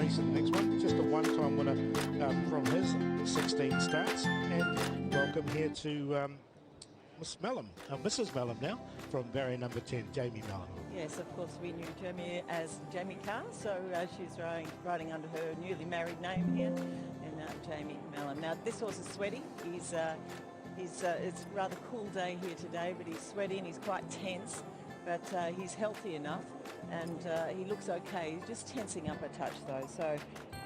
race in the next one. Just a one-time winner from his 16 starts. And welcome here to Mrs. Mellum now, from barrier number 10, Jamie Mellum. Yes, of course, we knew Jamie as Jamie Carr, so she's riding under her newly married name here, and Jamie Mellum. Now, this horse is sweaty. It's a rather cool day here today, but he's sweaty and he's quite tense, but he's healthy enough, and he looks okay. He's just tensing up a touch, though, so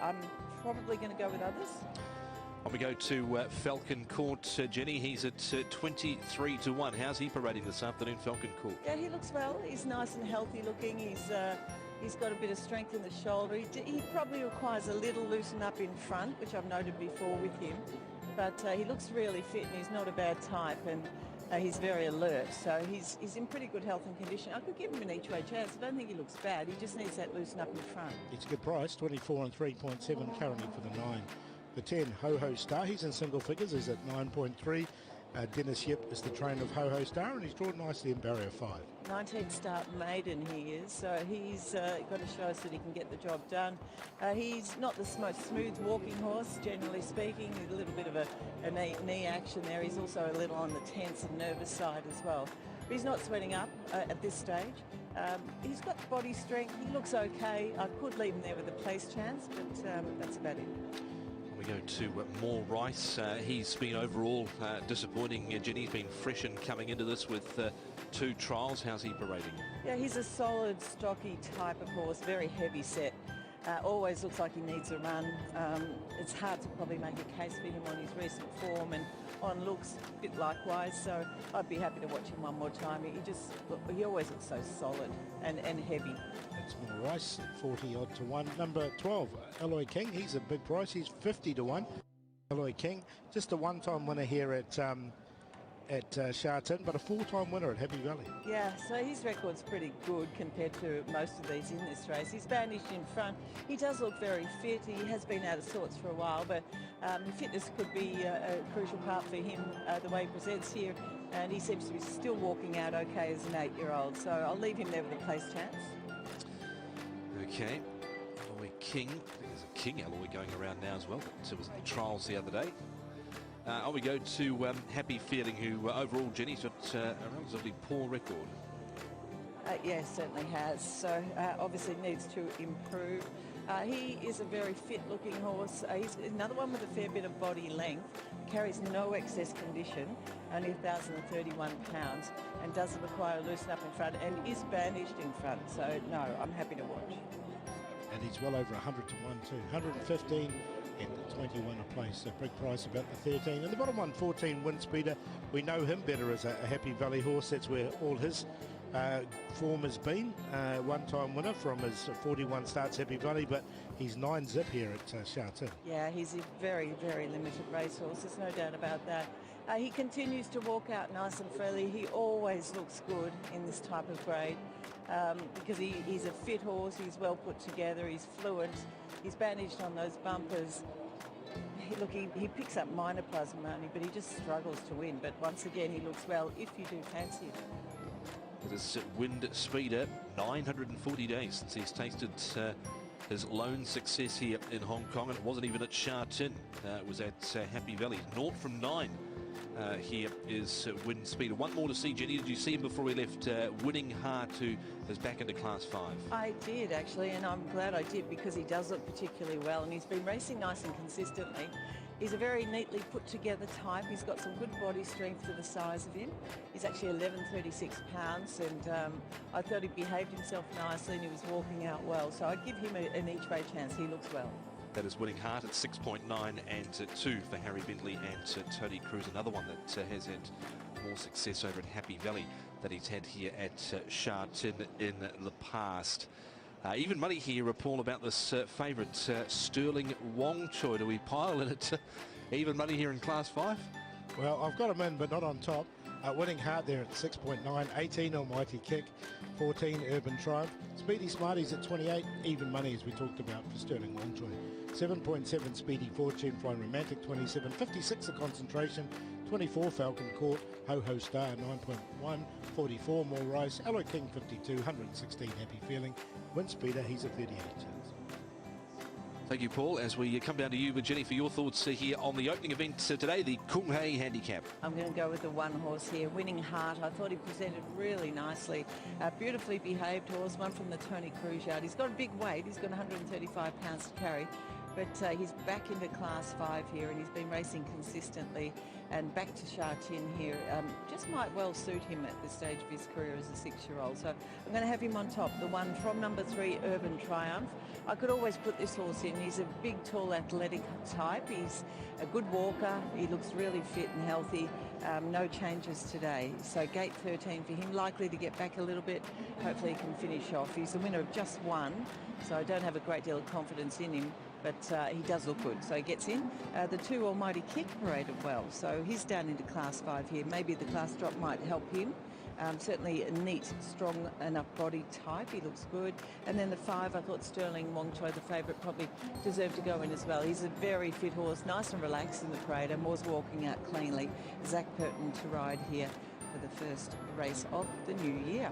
I'm probably going to go with others. We go to Falcon Court, Jenny. He's at 23 to 1. How's he parading this afternoon, Falcon Court? Yeah, he looks well. He's nice and healthy looking. He's got a bit of strength in the shoulder. He probably requires a little loosen up in front, which I've noted before with him. But he looks really fit and he's not a bad type, and he's very alert. So he's in pretty good health and condition. I could give him an each-way chance. I don't think he looks bad. He just needs that loosen up in front. It's a good price, 24 and 3.7 currently for the 9. The 10, Ho Ho Star, he's in single figures, is at 9.3. Dennis Yip is the trainer of Ho Ho Star, and he's drawn nicely in barrier 5. 19 start maiden he is, so he's got to show us that he can get the job done. He's not the most smooth walking horse, generally speaking. He's a little bit of a knee action there. He's also a little on the tense and nervous side as well. But he's not sweating up at this stage. He's got body strength. He looks okay. I could leave him there with a place chance, but that's about it. We go to More Rice. He's been overall disappointing. Jenny's been fresh and coming into this with 2 trials. How's he parading? Yeah, he's a solid, stocky type of horse, very heavy set. Always looks like he needs a run. It's hard to probably make a case for him on his recent form, and on looks a bit likewise. So I'd be happy to watch him one more time. He always looks so solid and heavy. That's More Rice, 40 odd to 1. Number 12, Alloy King. He's a big price. He's 50 to 1. Alloy King, just a one-time winner here at Shatin, but a 4-time winner at Happy Valley. Yeah, so his record's pretty good compared to most of these in this race. He's bandaged in front. He does look very fit. He has been out of sorts for a while, but fitness could be a crucial part for him, the way he presents here, and he seems to be still walking out okay as an 8-year-old, so I'll leave him there with a place chance. Okay, Alloy King. I think there's a King Alloy going around now as well, but it was in the trials the other day. We go to Happy Feeling, who overall, Jenny's got a relatively poor record. Yes, certainly has. So obviously needs to improve. He is a very fit-looking horse. He's another one with a fair bit of body length, carries no excess condition, only 1,031 pounds, and doesn't require a loosen up in front, and is bandaged in front. So no, I'm happy to watch. And he's well over 100 to 1 too. 115 and 21 a place. So big price about the 13. And the bottom one, 14, Wind Speeder. We know him better as a Happy Valley horse. That's where all his form has been. One-time winner from his 41 starts Happy Valley, but he's 9-zip here at Shatin. Yeah, he's a very, very limited racehorse. There's no doubt about that. He continues to walk out nice and freely. He always looks good in this type of grade because he's a fit horse. He's well put together. He's fluent. He's bandaged on those bumpers. He picks up minor plasma money, but he just struggles to win. But once again, he looks well if you do fancy him. It is Wind Speeder, 940 days since he's tasted his lone success here in Hong Kong, and it wasn't even at Shatin. It was at Happy Valley. 0 from 9 here is Wind Speeder. One more to see, Jenny. Did you see him before we left? Winning Heart, who is back into Class 5. I did, actually, and I'm glad I did because he does look particularly well, and he's been racing nice and consistently. He's a very neatly put together type. He's got some good body strength for the size of him. He's actually 1136 pounds, and I thought he behaved himself nicely and he was walking out well. So I'd give him an each-way chance. He looks well. That is Winning Heart at 6.9 and 2 for Harry Bentley and Tony Cruz. Another one that has had more success over at Happy Valley that he's had here at Shatin in the past. Even money here, Paul, about this favourite, Sterling Wong Choi. Do we pile in it? Even money here in Class 5? Well, I've got him in, but not on top. Winning Heart there at 6.9, 18 Almighty Kick, 14 Urban Triumph. Speedy Smarties at 28, even money as we talked about for Sterling Wong Choi. 7.7 Speedy Fortune, Flying Romantic, 27, 56 The Concentration, 24 Falcon Court, Ho Ho Star 9.1, 44 More Rice, Alloy King 52, 116 Happy Feeling, Wind Speeder, he's a 38 chance. Thank you, Paul. As we come down to you, Jenny, for your thoughts here on the opening event today, the Kung Hei Handicap. I'm going to go with the one horse here, Winning Heart. I thought he presented really nicely. A beautifully behaved horse, one from the Tony Cruz yard. He's got a big weight. He's got 135 pounds to carry. But he's back into Class 5 here, and he's been racing consistently. And back to Shatin here, just might well suit him at this stage of his career as a 6-year-old. So I'm going to have him on top, the one from number 3, Urban Triumph. I could always put this horse in. He's a big, tall, athletic type. He's a good walker. He looks really fit and healthy. No changes today. So gate 13 for him, likely to get back a little bit. Hopefully he can finish off. He's the winner of just one, so I don't have a great deal of confidence in him. But he does look good, so he gets in. The 2 Almighty Kick paraded well, so he's down into Class 5 here. Maybe the class drop might help him. Certainly a neat, strong enough body type. He looks good. And then the 5, I thought Sterling Wong Choi, the favourite, probably deserved to go in as well. He's a very fit horse, nice and relaxed in the parade, and was walking out cleanly. Zach Purton to ride here for the first race of the new year.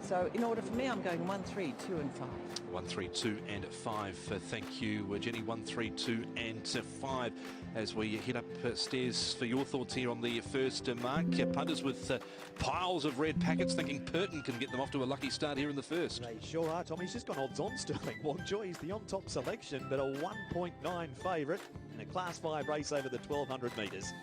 So in order for me, I'm going 1, 3, 2 and 5. 1, 3, 2 and 5. Thank you, Jenny. 1, 3, 2 and 5. As we head upstairs for your thoughts here on the first mark. Punters with piles of red packets thinking Purton can get them off to a lucky start here in the first. They sure are, Tom. He's just gone odds on Sterling Wongjoy. He's the on-top selection, but a 1.9 favourite in a Class 5 race over the 1,200 metres.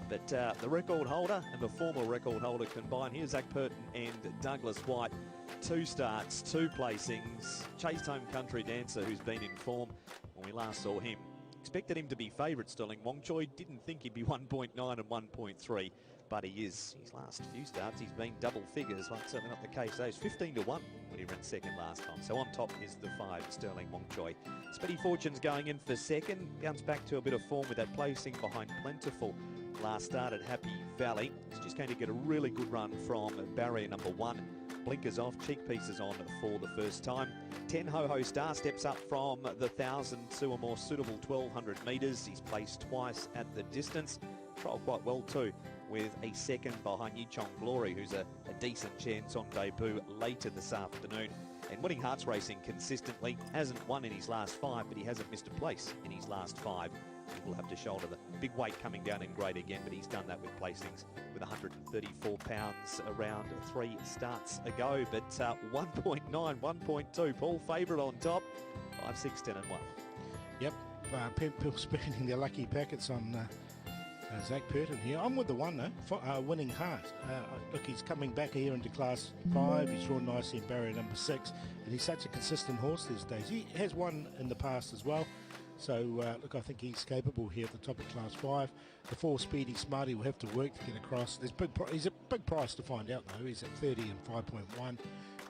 But the record holder and the former record holder combined. Here's Zach Purton and Douglas White. 2 starts, 2 placings. Chased home Country Dancer, who's been in form when we last saw him. Expected him to be favourite, Sterling Wongjoy. Didn't think he'd be 1.9 and 1.3, but he is. His last few starts, he's been double figures. Well, certainly not the case. He's 15 to 1 when he ran second last time. So on top is the 5, Sterling Wongjoy. Speedy Fortune's going in for second. Bounced back to a bit of form with that placing behind Plentiful last start at Happy Valley. He's just going to get a really good run from barrier number 1. Blinkers off, cheek pieces on for the first time. 10 Ho Ho Star steps up from the 1,000 to a more suitable 1,200 metres. He's placed twice at the distance. Trialled quite well too, with a second behind Yichong Glory, who's a decent chance on debut later this afternoon. And Winning Heart's racing consistently. Hasn't won in his last 5, but he hasn't missed a place in his last 5. He will have to shoulder the big weight coming down in grade again, but he's done that with placings with 134 pounds around 3 starts ago. But 1.9, 1.2, Paul favourite on top, 5, 6, 10 and 1. Yep, people spending their lucky packets on Zach Purton here. I'm with the 1 though, for, Winning Heart. Look, he's coming back here into Class 5. He's drawn nicely in barrier number 6, and he's such a consistent horse these days. He has won in the past as well. So, look, I think he's capable here at the top of Class 5. The 4 Speedy Smarty will have to work to get across. He's a big price to find out, though. He's at 30 and 5.1.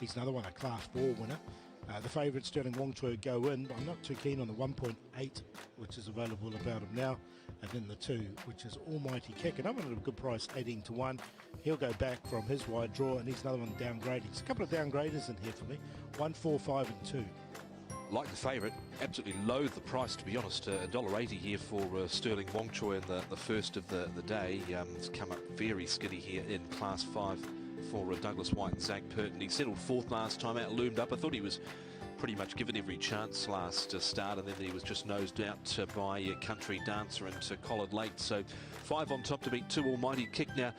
He's another one, a Class 4 winner. The favourite, Sterling Wongchoy, go in, but I'm not too keen on the 1.8, which is available about him now. And then the 2, which is Almighty Kick. And I'm at a good price, 18 to 1. He'll go back from his wide draw, and he's another one downgrading. There's a couple of downgraders in here for me. 1, 4, 5 and 2. Like the favourite, absolutely loathe the price, to be honest. $1.80 here for Sterling Wongchoy in the first of the day. It's come up very skinny here in Class 5 for Douglas White and Zach Purton. He settled 4th last time out, loomed up. I thought he was pretty much given every chance last start, and then he was just nosed out by Country Dancer and collared late. So 5 on top to beat 2 Almighty Kick. Now,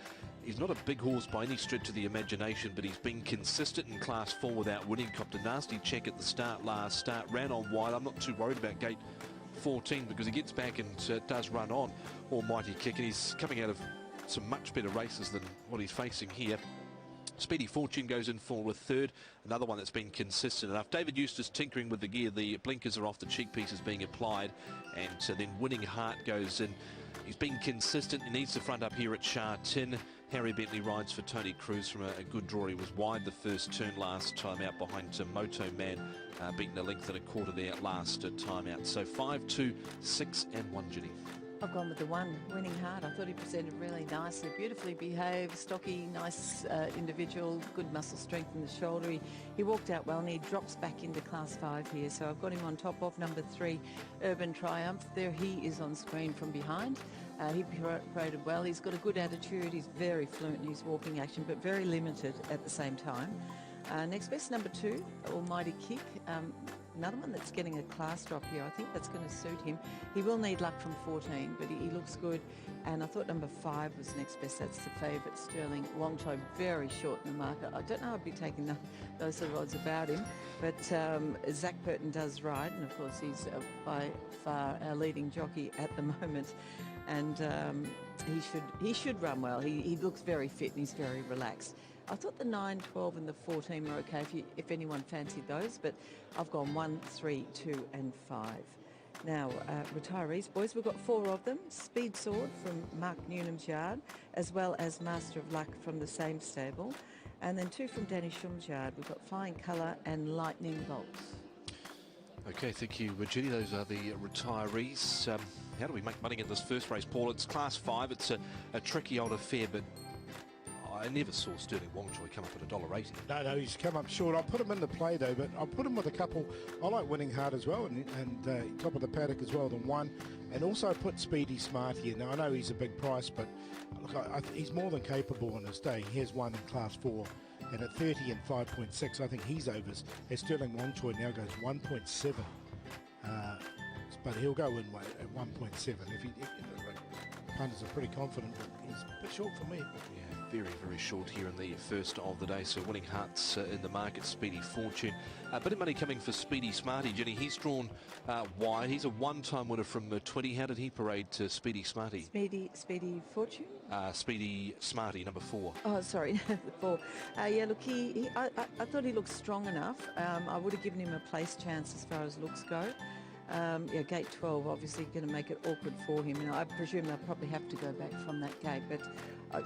he's not a big horse by any stretch of the imagination, but he's been consistent in Class 4 without winning. Copped a nasty check at the start last start, ran on wide. I'm not too worried about gate 14 because he gets back and does run on Almighty Kick, and he's coming out of some much better races than what he's facing here. Speedy Fortune goes in for a 3rd, another one that's been consistent enough. David Eustace tinkering with the gear, the blinkers are off, the cheek pieces being applied, and then Winning Heart goes in. He's been consistent, he needs the front up here at Shatin. Harry Bentley rides for Tony Cruz from a good draw. He was wide the first turn last time out behind Moto Man, beaten a length and a quarter there last time out. So 5, 2, 6 and 1, Ginny. I've gone with the 1, Winning Heart. I thought he presented really nicely, beautifully behaved, stocky, nice individual, good muscle strength in the shoulder. He walked out well, and he drops back into Class 5 here. So I've got him on top of number 3, Urban Triumph. There he is on screen from behind. He paraded well. He's got a good attitude. He's very fluent in his walking action, but very limited at the same time. Next best, number 2, Almighty Kick. another one that's getting a class drop here. I think that's going to suit him. He will need luck from 14, but he looks good. And I thought number 5 was next best. That's the favourite, Sterling Wong Choi, very short in the market. I don't know I'd be taking those sort of odds about him, but Zach Burton does ride, and of course he's by far our leading jockey at the moment. And he should run well. He looks very fit and he's very relaxed. I thought the 9, 12 and the 14 were okay if anyone fancied those, but I've gone 1, 3, 2 and 5. Now, retirees, boys, we've got 4 of them. Speed Sword from Mark Newnham's yard, as well as Master of Luck from the same stable. And then 2 from Danny Shum's yard. We've got Flying Colour and Lightning Bolts. Okay, thank you, Judy. Those are the retirees. How do we make money in this first race, Paul? It's Class 5. It's a tricky old affair, but I never saw Sterling Wong Choi come up at $1.80. No, he's come up short. I'll put him in the play though, but I'll put him with a couple. I like Winning Hard as well, and top of the paddock as well than 1, and also put Speedy Smart here. Now I know he's a big price, but look, he's more than capable on his day. He has won in Class 4, and at 30 and 5.6, I think he's overs. As Sterling Wong Choi now goes 1.7, but he'll go in at 1.7. Punters are pretty confident, but he's a bit short for me. Yeah, very, very short here in the first of the day. So Winning Hearts in the market, Speedy Fortune. A bit of money coming for Speedy Smarty, Jenny. He's drawn wide. He's a one-time winner from 20. How did he parade to Speedy Smarty? Speedy Fortune? Speedy Smarty, number 4. Oh, sorry, the 4. Yeah, look, I thought he looked strong enough. I would have given him a place chance as far as looks go. Yeah, gate 12 obviously going to make it awkward for him. I presume they'll probably have to go back from that gate, but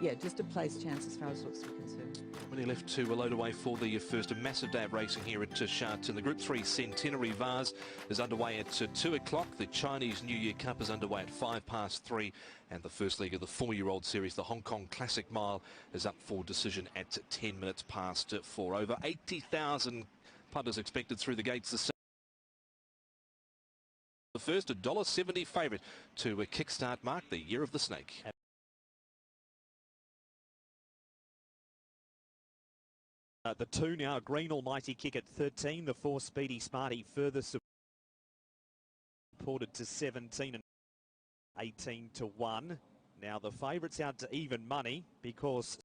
yeah, just a place chance as far as looks are concerned. Many left to load away for the first. A massive day of racing here at Shatin. The Group 3 Centenary Vase is underway at 2 o'clock. The Chinese New Year Cup is underway at 3:05, and the first leg of the 4-year-old series, the Hong Kong Classic Mile, is up for decision at 10 minutes past 4. Over 80,000 punters expected through the gates this the first $1.70 favourite to kickstart Mark the Year of the Snake. The 2 now, Green Almighty Kick at 13. The 4 Speedy Smarty further supported to 17 and 18 to 1. Now the favourites out to even money because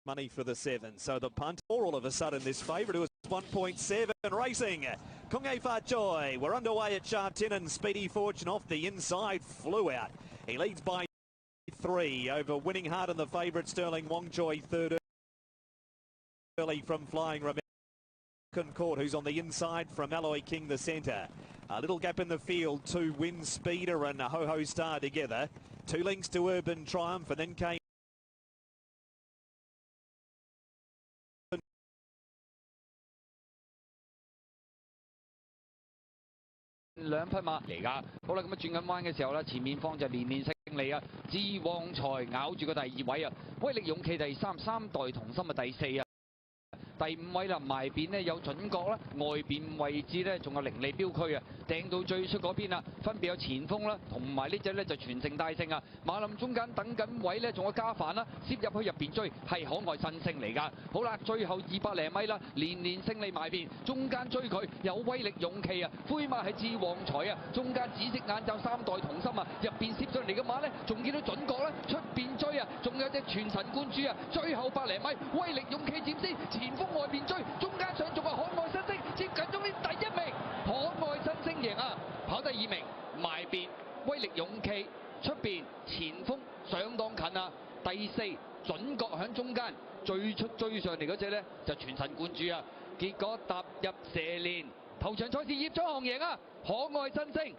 money for the 7. So the punt, or all of a sudden this favourite who was 1.7 racing. Kunge Fa Choi, we're underway at Shatin, and Speedy Fortune off the inside flew out. He leads by 3 over Winning Hard and the favourite Sterling Wong Choi third early from Flying American Court, who's on the inside from Alloy King the centre. A little gap in the field to Wind Speeder and Ho Ho Star together. 2 lengths to Urban Triumph, and then came兩匹馬嚟㗎，好啦，咁啊轉緊彎嘅時候啦，前面方就連連勝利啊，志旺財咬住個第2位啊，威力勇氣第3，三代同心啊第4啊。第5位啦，埋邊呢有準確啦，外邊位置呢仲有凌利標區啊，掟到最出嗰邊啦，分別有前鋒啦，同埋呢隻呢就全城大勝啊，馬林中間等緊位呢，仲有加凡啦，攝入去入邊追係可愛新星嚟㗎。好啦，最後200零米啦，連連勝利埋邊，中間追佢有威力勇氣啊，灰馬係志旺財啊，中間紫色眼罩三代同心啊，入邊攝上嚟嘅馬呢，仲見到準確啦，出邊追啊，仲有隻全神貫注啊，最後100零米，威力勇氣佔先，前鋒外邊追，中間上仲係可愛新星，接近終點第1名，可愛新星贏啊，跑第2名，埋邊威力勇氣，出邊前鋒相當近啊，第4準確喺中間，最出追上嚟嗰隻呢就全神貫注啊，結果踏入蛇年，頭場賽事葉楚航贏啊，可愛新星。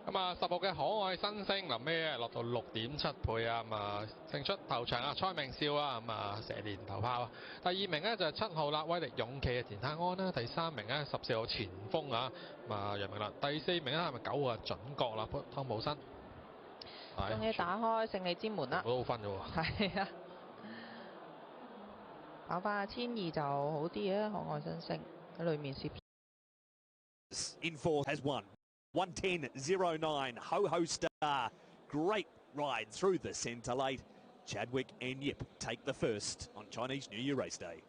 咁啊，10號嘅可愛新星臨尾落到6.7倍啊，咁啊勝出頭場啊，蔡明少啊，咁啊蛇年頭炮啊。第2名呢就係7號啦，威力勇氣嘅田泰安啦。第3名呢14號前鋒啊，咁啊楊明啦。第4名呢係咪9號啊準確啦，湯姆森。終於打開勝利之門啦！好分嘅喎。係啊，跑翻1200就好啲啊，可愛新星喺裏面攝。In 4 has won 110.09 Ho Ho Star. Great ride through the centre late. Chadwick and Yip take the first on Chinese New Year race day.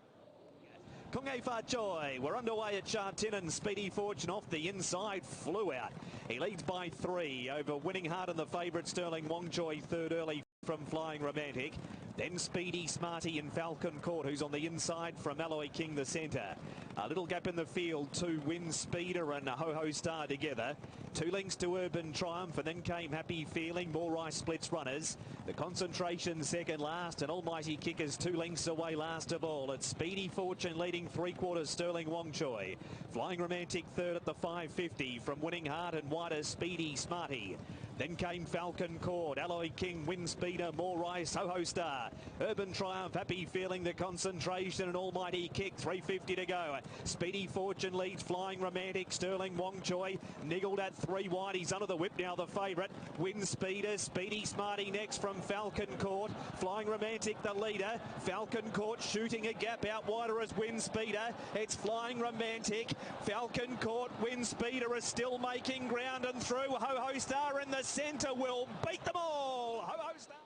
Kunge Fa Choi, we're underway at Shatin, and Speedy Fortune off the inside flew out. He leads by 3 over Winning Heart and the favourite Sterling Wong Choi, third early from Flying Romantic. Then Speedy Smarty and Falcon Court, who's on the inside from Alloy King, the centre. A little gap in the field, 2 Wind Speeder and Ho Ho Star together. 2 lengths to Urban Triumph, and then came Happy Feeling. More Rice splits runners. The Concentration second last, and Almighty Kickers 2 lengths away last of all. It's Speedy Fortune leading 3/4 Sterling Wong Choi. Flying Romantic third at the 550 from Winning Heart and wider Speedy Smarty. Then came Falcon Court, Alloy King, Wind Speeder, More Rice, Ho Ho Star. Urban Triumph, Happy Feeling, the Concentration, and Almighty Kick, 350 to go. Speedy Fortune leads Flying Romantic, Sterling Wong Choi, niggled at 3 wide. He's under the whip now, the favourite. Wind Speeder, Speedy Smarty next from Falcon Court. Flying Romantic, the leader. Falcon Court shooting a gap out wider as Wind Speeder. It's Flying Romantic. Falcon Court, Wind Speeder is still making ground and through. Ho Ho Star in the centre will beat them all. Ho Ho Star.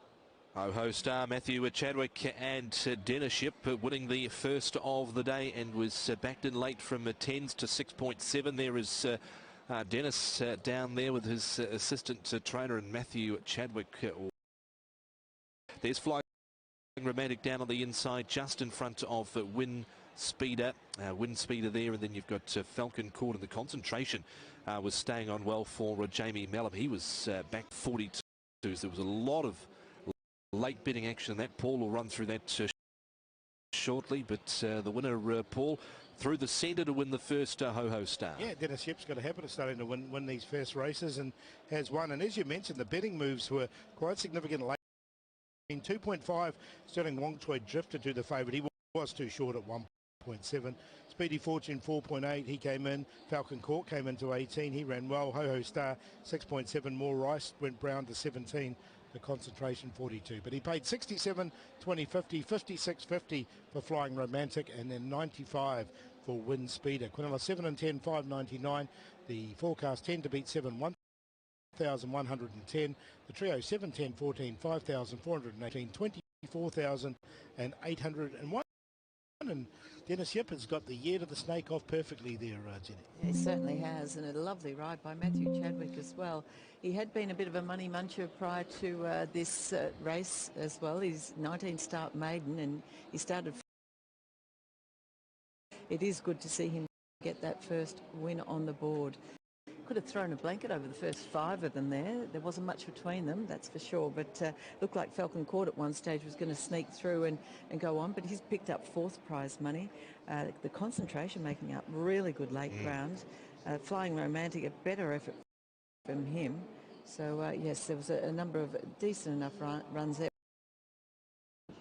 Ho Ho Star, Matthew Chadwick and Dennis Ship winning the first of the day, and was backed in late from 10s to 6.7. There is Dennis down there with his assistant trainer, and Matthew Chadwick. There's Flying Romantic down on the inside, just in front of Wind Speeder. Wind Speeder there, and then you've got Falcon Court, and the Concentration was staying on well for Jamie Mellum. He was back 42. So there was a lot of late betting action. That Paul will run through that shortly, but the winner, Paul, through the centre to win the first Ho Ho Star. Yeah, Dennis Ship's got a habit of starting to win these first races, and has won. And as you mentioned, the betting moves were quite significant late. In 2.5, Sterling Wong Choi drifted to the favourite. He was too short at 1.7. Speedy Fortune 4.8, he came in. Falcon Court came into 18, he ran well. Ho Ho Star 6.7, More Rice went brown to 17. The Concentration 42, but he paid 67, 20, 50, 56, 50 for Flying Romantic, and then 95 for Wind Speeder. Quinella 7 and 10, 599. The forecast 10 to beat 7, 1,110. The trio 7, 10, 14, 5,418, 24,801. And Dennis Yip has got the year to the snake off perfectly there, Jenny. He certainly has, and a lovely ride by Matthew Chadwick as well. He had been a bit of a money muncher prior to this race as well. He's 19-start maiden, and he started. It is good to see him get that first win on the board. Could have thrown a blanket over the first 5 of them there. There wasn't much between them, that's for sure. But looked like Falcon Court at one stage was going to sneak through and go on. But he's picked up 4th prize money. The Concentration making up really good late ground. Flying Romantic, a better effort from him. So, yes, there was a number of decent enough runs there.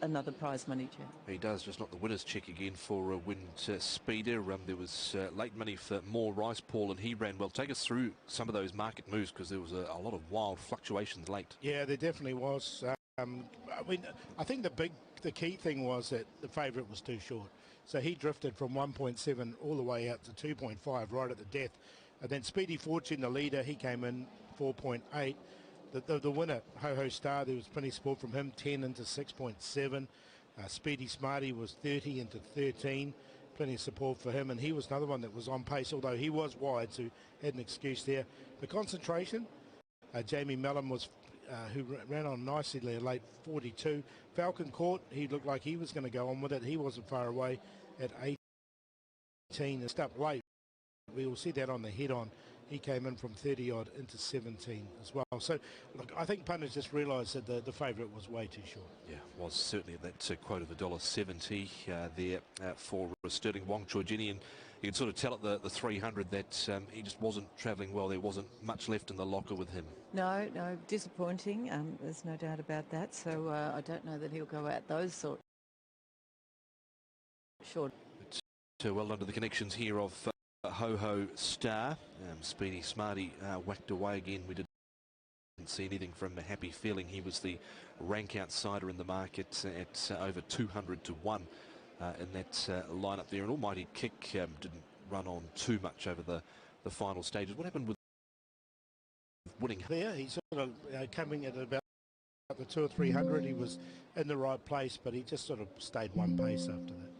Another prize money check. He does, just not the winner's check again for Wind Speeder. There was late money for More Rice, Paul, and he ran well. Take us through some of those market moves, because there was a lot of wild fluctuations late. Yeah, there definitely was. I think the key thing was that the favourite was too short. So he drifted from 1.7 all the way out to 2.5 right at the death. And then Speedy Fortune, the leader, he came in 4.8. The winner, Ho Ho Star, there was plenty of support from him, 10 into 6.7. Speedy Smarty was 30 into 13. Plenty of support for him, and he was another one that was on pace, although he was wide, so had an excuse there. The Concentration, Jamie Mellum was, who ran on nicely there, late 42. Falcon Court, he looked like he was going to go on with it. He wasn't far away at 18 and up late. We will see that on the head-on. He came in from 30-odd into 17 as well. So, look, I think punters just realised that the favourite was way too short. Yeah, was certainly that quote of $1.70 there for Sterling Wong Choi, Jenny, and you can sort of tell at the 300 that he just wasn't travelling well. There wasn't much left in the locker with him. No, disappointing. There's no doubt about that. So I don't know that he'll go out those sort short. But, well done to the connections here of Ho Ho Star. Speedy Smarty whacked away again. We didn't see anything from Happy Feeling. He was the rank outsider in the market at over 200 to 1 in that lineup there. And Almighty Kick didn't run on too much over the final stages. What happened with Winning? There, he's sort of coming at about the 2 or 300, he was in the right place, but he just sort of stayed one pace after that.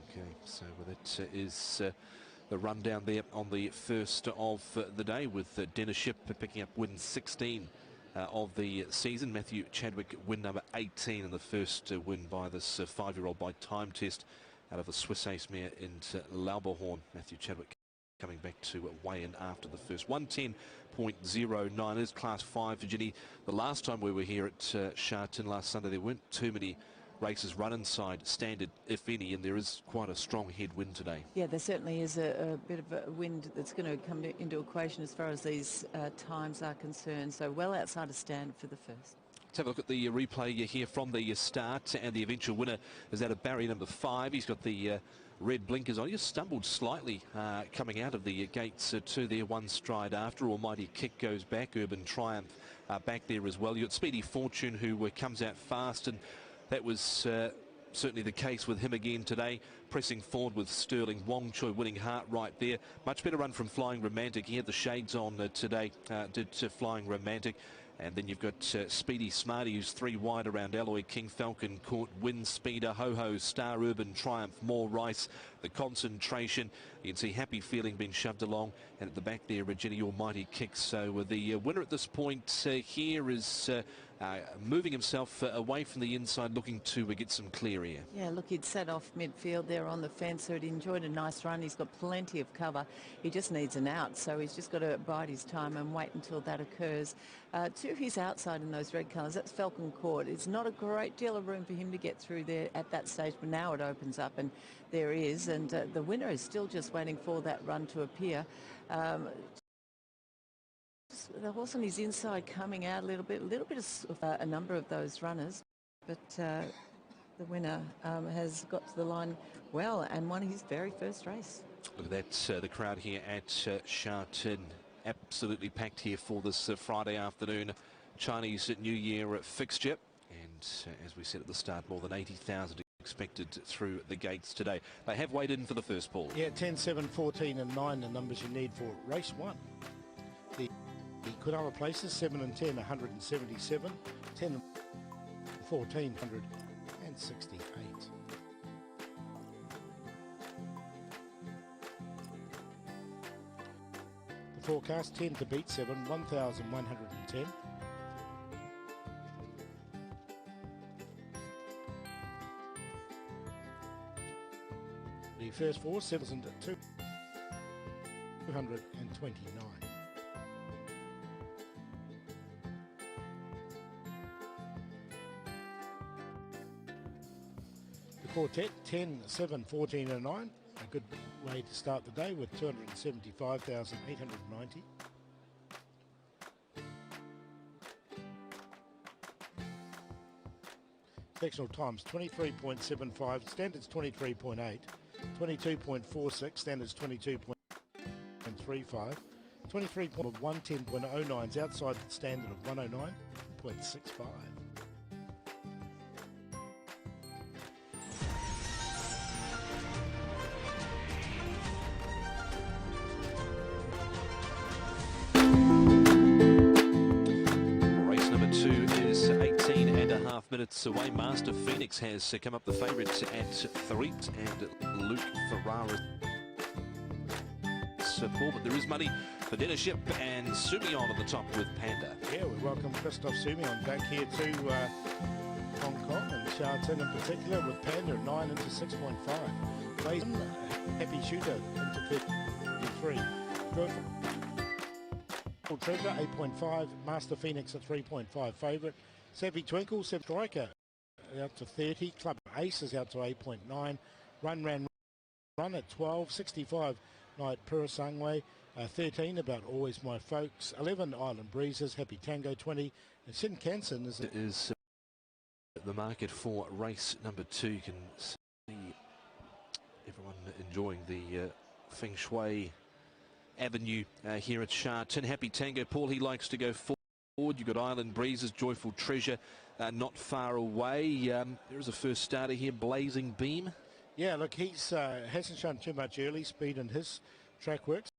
Okay, so that is the rundown there on the first of the day, with Dennis Ship picking up win 16 of the season. Matthew Chadwick win number 18, and the first win by this 5-year-old by time test out of a Swiss Ace mare into Lauberhorn. Matthew Chadwick coming back to weigh in after the first. 110.09 is class 5 for Ginny. The last time we were here at Shatin last Sunday, there weren't too many races run inside standard, if any, and there is quite a strong headwind today. Yeah, there certainly is a bit of a wind that's going to come into equation as far as these times are concerned. So well outside of standard for the first. Let's have a look at the replay here from the start, and the eventual winner is out of barrier number 5. He's got the red blinkers on. He just stumbled slightly coming out of the gates to there, one stride after. Almighty Kick goes back. Urban Triumph back there as well. You've got Speedy Fortune, who comes out fast, and that was certainly the case with him again today, pressing forward with Sterling. Wong Choi winning heart right there. Much better run from Flying Romantic. He had the shades on today, did Flying Romantic. And then you've got Speedy Smarty, who's 3 wide around Alloy King, Falcon Court, Wind Speeder, Ho-Ho, Star, Urban Triumph, More Rice, the Concentration. You can see Happy Feeling being shoved along, and at the back there, Jenny Almighty Kicks. So the winner at this point here is moving himself away from the inside, looking to get some clear air. Yeah, look, he'd set off midfield there on the fence, so he'd enjoyed a nice run. He's got plenty of cover. He just needs an out, so he's just got to bide his time and wait until that occurs. To his outside in those red colours, that's Falcon Court. It's not a great deal of room for him to get through there at that stage, but now it opens up, and there he is. And the winner is still just waiting for that run to appear. The horse on his inside coming out a little bit of a number of those runners, but the winner has got to the line well and won his very first race. Look at that, the crowd here at Shatin, absolutely packed here for this Friday afternoon Chinese New Year fixture. And as we said at the start, more than 80,000 expected through the gates today. They have waited in for the first ball. Yeah, 10, 7, 14 and 9, the numbers you need for race 1. The Kudama places, 7 and 10, 177, 10 and 14, 168. The forecast, 10 to beat 7, 1,110. The first 4, 7 to 229. The quartet, 10, 7, 14 and 9. A good way to start the day with 275,890. Sectional times 23.75, standards 23.8, 22.46, standards 22.35, 110.09 is outside the standard of 109.65. Minutes away. Master Phoenix has come up the favourites at 3, and Luke Ferrara support, but there is money for Dennis Ship and Sumion at the top with Panda. Yeah, we welcome Christoph Sumion back here to Hong Kong and Shatin in particular with Panda at 9 into 6.5. Blazen, Happy Shooter into 53. Joyful Treasure 8.5. Master Phoenix a 3.5 favourite. Savvy Twinkle, Sev Striker out to 30. Club Ace is out to 8.9. Run at 12. 65 Night Purasangway. 13 About Always My Folks. 11 Island Breezes. Happy Tango 20. And Sin Canson is the market for race number 2. You can see everyone enjoying the Feng Shui Avenue here at Shatin. Happy Tango, Paul, he likes to go forward. You've got Island Breezes, Joyful Treasure not far away. There is a first starter here, Blazing Beam. Yeah, look, he's hasn't shown too much early speed in his track works.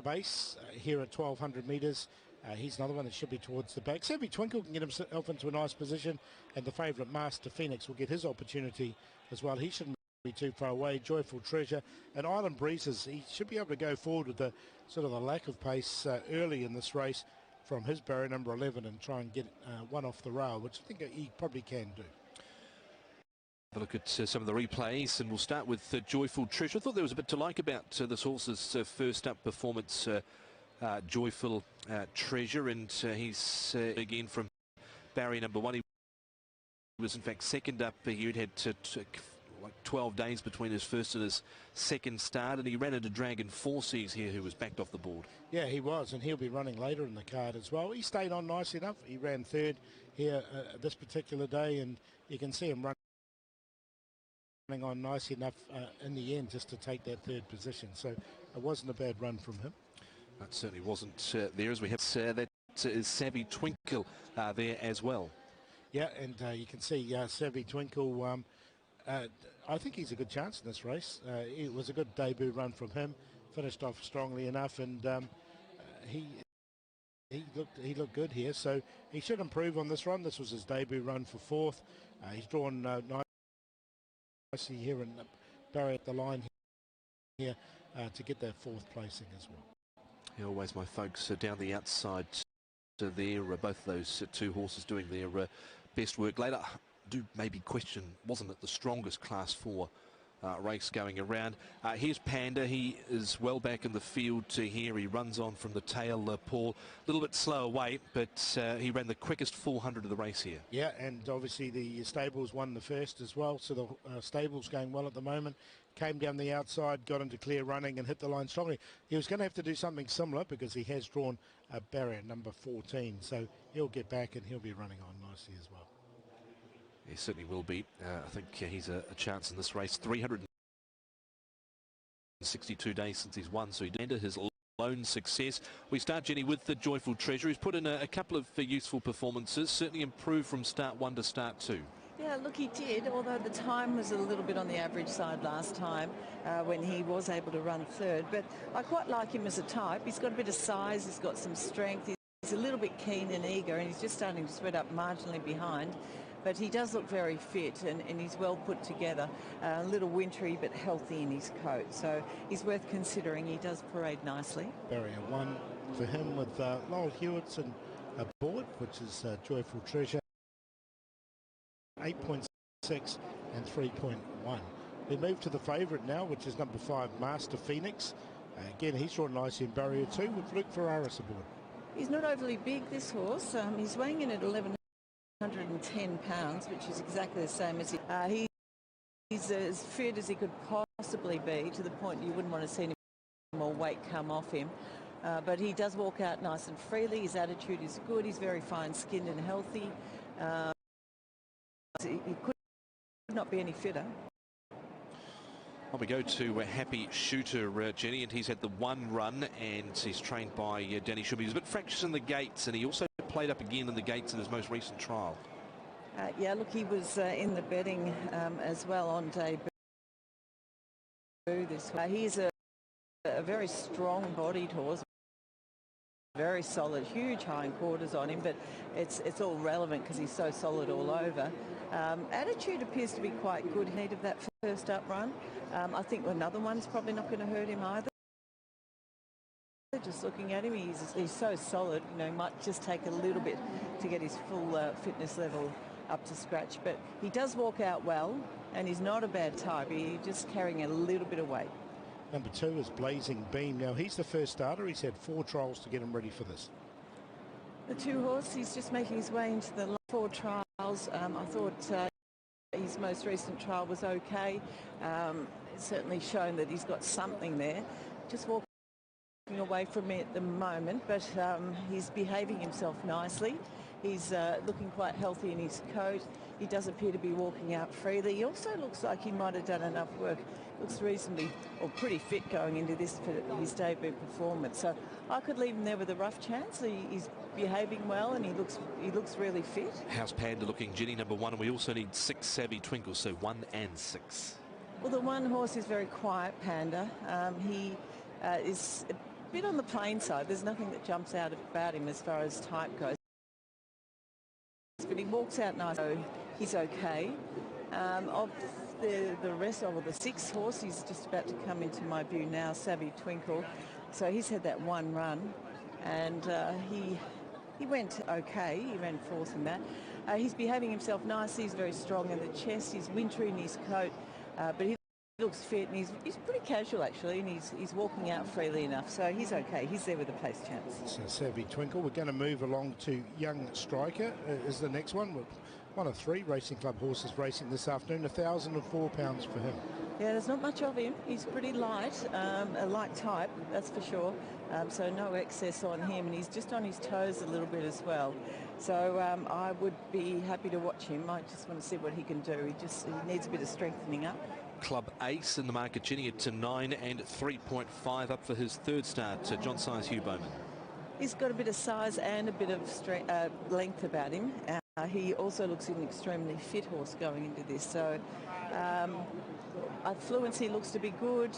Base here at 1,200 metres, He's another one that should be towards the back. Savvy Twinkle can get himself into a nice position, and the favourite Master Phoenix will get his opportunity as well. He shouldn't be too far away. Joyful Treasure and Island Breezes, he should be able to go forward with the sort of the lack of pace early in this race from his barrier number 11 and try and get one off the rail, which I think he probably can do. Have a look at some of the replays, and we'll start with Joyful Treasure. I thought there was a bit to like about this horse's first up performance, Joyful Treasure, and he's again from barrier number 1. He was in fact second up. He'd had like 12 days between his first and his second start, and he ran into Dragon Forces here, who was backed off the board. Yeah, he was, and he'll be running later in the card as well. He stayed on nice enough. He ran third here this particular day, and you can see him running on nice enough in the end just to take that third position. So it wasn't a bad run from him. That certainly wasn't there, as we have that is Savvy Twinkle there as well. Yeah, and you can see Savvy Twinkle, I think he's a good chance in this race. It was a good debut run from him, finished off strongly enough, and he looked good here, so he should improve on this run. This was his debut run for fourth. He's drawn nicely here and barrier at the line here to get that fourth placing as well. Yeah, always my folks down the outside there, both of those two horses doing their best work. Later, do maybe question, wasn't it the strongest Class 4 race going around? Here's Panda. He is well back in the field here. He runs on from the tail, Paul. A little bit slow away, but he ran the quickest 400 of the race here. Yeah, and obviously the stables won the first as well, so the stables going well at the moment. Came down the outside, got into clear running and hit the line strongly. He was going to have to do something similar because he has drawn a barrier number 14, so he'll get back and he'll be running on nicely as well. He certainly will be. I think he's a chance in this race. 362 days since he's won, so he ended his lone success. We start, Jenny, with the Joyful Treasure. He's put in a couple of useful performances, certainly improved from start 1 to start 2. Yeah, look, he did, although the time was a little bit on the average side last time when he was able to run third. But I quite like him as a type. He's got a bit of size, he's got some strength, he's a little bit keen and eager, and he's just starting to spread up marginally behind. But he does look very fit and he's well put together. A little wintry but healthy in his coat. So he's worth considering. He does parade nicely. Barrier 1 for him with Lowell Hewitson aboard, which is Joyful Treasure. 8.6 and 3.1. We move to the favourite now, which is number 5, Master Phoenix. Again, he's drawn nicely in barrier 2 with Luke Ferraris aboard. He's not overly big, this horse. He's weighing in at 1,110 pounds, which is exactly the same as he's as fit as he could possibly be, to the point you wouldn't want to see any more weight come off him. But he does walk out nice and freely. His attitude is good. He's very fine-skinned and healthy. He could not be any fitter. Well, we go to Happy Shooter, Jenny, and he's had the one run, and he's trained by Danny Shumby. He was a bit fractious in the gates, and he also played up again in the gates in his most recent trial. Yeah, look, he was in the betting as well on debut. He's a very strong-bodied horse. Very solid, huge hindquarters on him, but it's all relevant because he's so solid all over. Attitude appears to be quite good ahead of that first up run. I think another one's probably not going to hurt him either. Just looking at him, he's so solid, you know, he might just take a little bit to get his full fitness level up to scratch, but he does walk out well, and he's not a bad type. He's just carrying a little bit of weight. Number 2 is Blazing Beam. Now, he's the first starter. He's had 4 trials to get him ready for this. The 2 horse, he's just making his way into the 4 trials. I thought his most recent trial was okay. It's certainly shown that he's got something there. Just walking away from me at the moment, but he's behaving himself nicely. He's looking quite healthy in his coat. He does appear to be walking out freely. He also looks like he might have done enough work. Looks reasonably or pretty fit going into this for his debut performance. So I could leave him there with a rough chance. He's behaving well and he looks really fit. How's Panda looking, Jenny, number 1? And we also need 6 Savvy Twinkles, so 1 and 6. Well, the one horse is very quiet, Panda. He is bit on the plain side. There's nothing that jumps out about him as far as type goes. But he walks out nice, so he's okay. Of the rest of the 6 horse, he's just about to come into my view now, Savvy Twinkle. So he's had that one run, and he went okay. He ran 4th in that. He's behaving himself nicely. He's very strong in the chest. He's wintry in his coat, but he looks fit, and he's pretty casual actually, and he's walking out freely enough, so he's okay. He's there with the place chance. So Savvy Twinkle. We're going to move along to Young Striker is the next one. One of 3 racing club horses racing this afternoon. 1,004 pounds for him. Yeah, there's not much of him. He's pretty light, a light type, that's for sure. So no excess on him, and he's just on his toes a little bit as well. So I would be happy to watch him. I just want to see what he can do. He needs a bit of strengthening up. Club Ace in the market, Jenny, at 9 and 3.5 up for his 3rd start. John Size, Hugh Bowman. He's got a bit of size and a bit of length about him. He also looks an extremely fit horse going into this. So fluency looks to be good.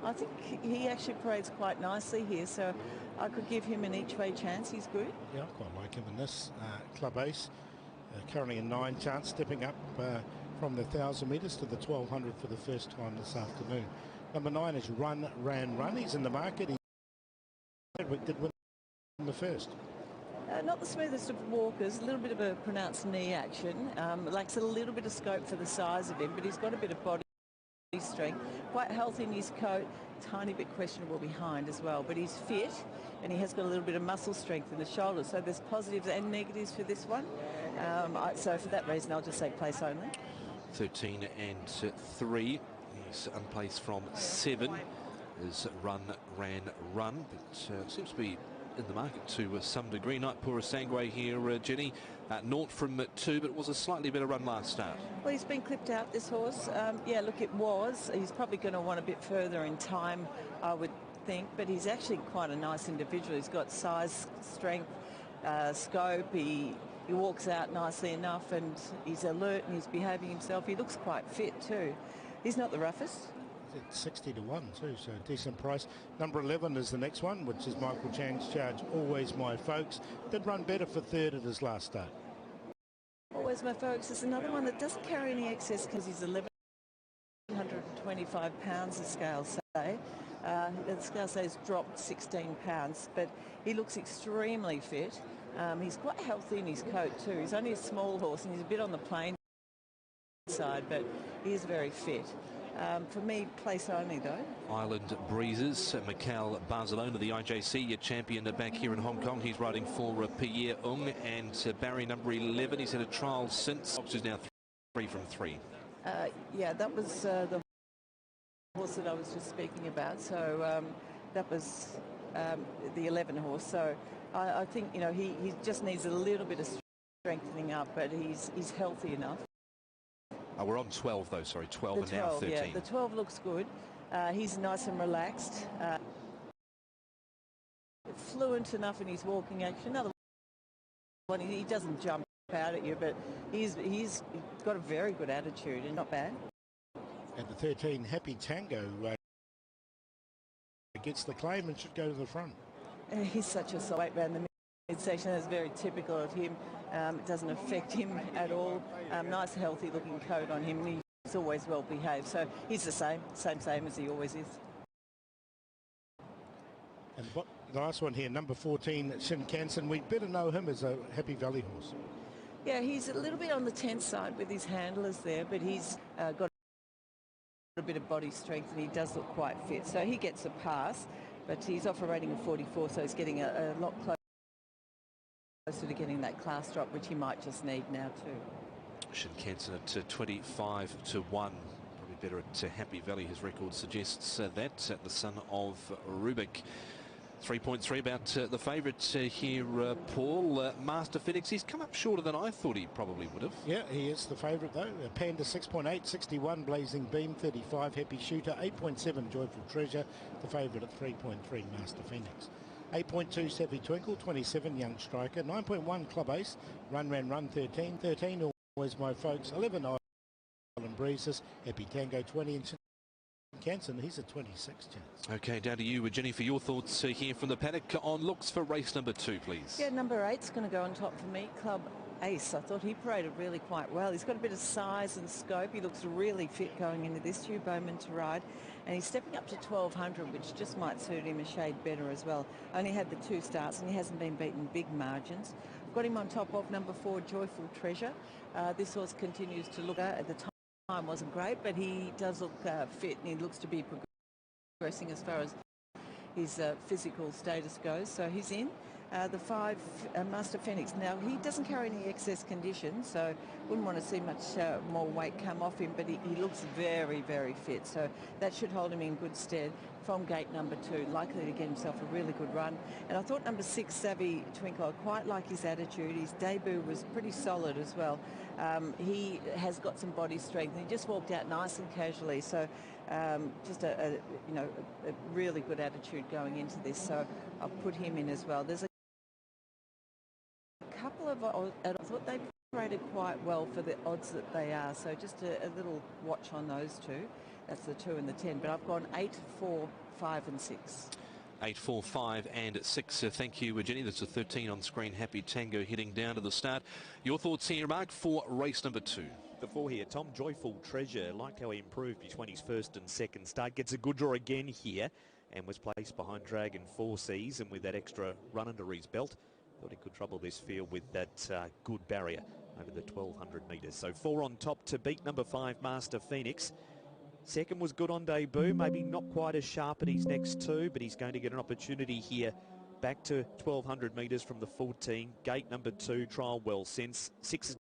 I think he actually parades quite nicely here. So I could give him an each-way chance. He's good. Yeah, I quite like him in this. Club Ace, currently a 9 chance, stepping up from the 1,000 metres to the 1,200 for the first time this afternoon. Number 9 is Run, Ran, Run. He's in the market. He did win the first. Not the smoothest of walkers, a little bit of a pronounced knee action. Lacks a little bit of scope for the size of him, but he's got a bit of body strength. Quite healthy in his coat, tiny bit questionable behind as well, but he's fit and he has got a little bit of muscle strength in the shoulders. So there's positives and negatives for this one. So for that reason, I'll just say place only. 13 and 3. He's unplaced from 7. Is Run, Ran, Run, but seems to be in the market to some degree. Night Pura Sangwe here, Jenny. 0 from 2, but it was a slightly better run last start. Well, he's been clipped out, this horse. Yeah, look, it was. He's probably going to want a bit further in time, I would think, but he's actually quite a nice individual. He's got size, strength, scope. He walks out nicely enough, and he's alert and he's behaving himself. He looks quite fit too. He's not the roughest. It's 60 to 1 too, so decent price. Number 11 is the next one, which is Michael Chang's Charge, Always My Folks. Did run better for 3rd at his last start. Always My Folks is another one that doesn't carry any excess because he's 1,125 pounds, the scale say. The scale says dropped 16 pounds, but he looks extremely fit. He's quite healthy in his coat too. He's only a small horse and he's a bit on the plain side, but he is very fit. For me, place only though. Island Breezes, Mikhail Barcelona, the IJC champion back here in Hong Kong. He's riding for Pierre Ung, and Barry number 11. He's had a trial since. Fox is now 3 from 3. Yeah, that was the horse that I was just speaking about. So that was the 11 horse. So I think, you know, he just needs a little bit of strengthening up, but he's healthy enough. Oh, we're on 12 though, sorry, 12 and now 13. Yeah, the 12 looks good. He's nice and relaxed. Fluent enough in his walking action. Another one, he doesn't jump out at you, but he's got a very good attitude and not bad. And the 13, Happy Tango, gets the claim and should go to the front. He's such a weight around the midsection. That's very typical of him. It doesn't affect him at all. Nice, healthy looking coat on him. He's always well behaved. So he's the same as he always is. And the last one here, number 14, Shinkansen. We better know him as a Happy Valley horse. Yeah, he's a little bit on the tense side with his handlers there, but he's got a bit of body strength and he does look quite fit. So he gets a pass, but he's off a rating of 44, so he's getting a lot closer to getting that class drop, which he might just need now too. Shinkansen at 25 to 1. Probably better at Happy Valley. His record suggests that. The son of Rubik. 3.3 about the favourite here, Paul. Master FedEx, he's come up shorter than I thought he probably would have. Yeah, he is the favourite though. Panda 6.8, 61, Blazing Beam 35, Happy Shooter 8.7, Joyful Treasure, the favourite at 3.3, Master Phoenix. 8.2, Savvy Twinkle, 27, Young Striker, 9.1, Club Ace, Run, Ran, Run 13, 13, Always My Folks, 11, Island Breezes, Happy Tango 20, and Canson, he's a 26 chance. Okay, down to you, Jenny, for your thoughts here from the paddock on looks for race number 2, please. Yeah, number 8's going to go on top for me, Club Ace. I thought he paraded really quite well. He's got a bit of size and scope. He looks really fit going into this. Hugh Bowman to ride. And he's stepping up to 1200, which just might suit him a shade better as well. Only had the 2 starts and he hasn't been beaten big margins. Got him on top of number 4, Joyful Treasure. This horse continues to look at the time wasn't great, but he does look fit and he looks to be progressing as far as his physical status goes. So he's in. The 5, Master Phoenix. Now, he doesn't carry any excess condition, so wouldn't want to see much more weight come off him, but he looks very, very fit. So that should hold him in good stead from gate number 2, likely to get himself a really good run. And I thought number 6, Savvy Twinkle, I quite like his attitude. His debut was pretty solid as well. He has got some body strength, and he just walked out nice and casually. So just a really good attitude going into this. So I'll put him in as well. There's a couple of I thought they rated quite well for the odds that they are, so just a little watch on those two. That's the 2 and the 10, but I've gone 8, 4, 5 and 6. 8, 4, 5 and 6. Thank you, Jenny. That's a 13 on screen. Happy Tango heading down to the start. Your thoughts here, Mark, for race number 2? The 4 here, Tom Joyful Treasure. Liked how he improved between his first and second start. Gets a good draw again here and was placed behind Dragon 4 Seas, and with that extra run under his belt, thought he could trouble this field with that good barrier over the 1200 metres. So 4 on top to beat number 5, Master Phoenix. Second was good on debut, maybe not quite as sharp at his next 2, but he's going to get an opportunity here back to 1200 metres from the 14. Gate number 2, trial well since. 6 is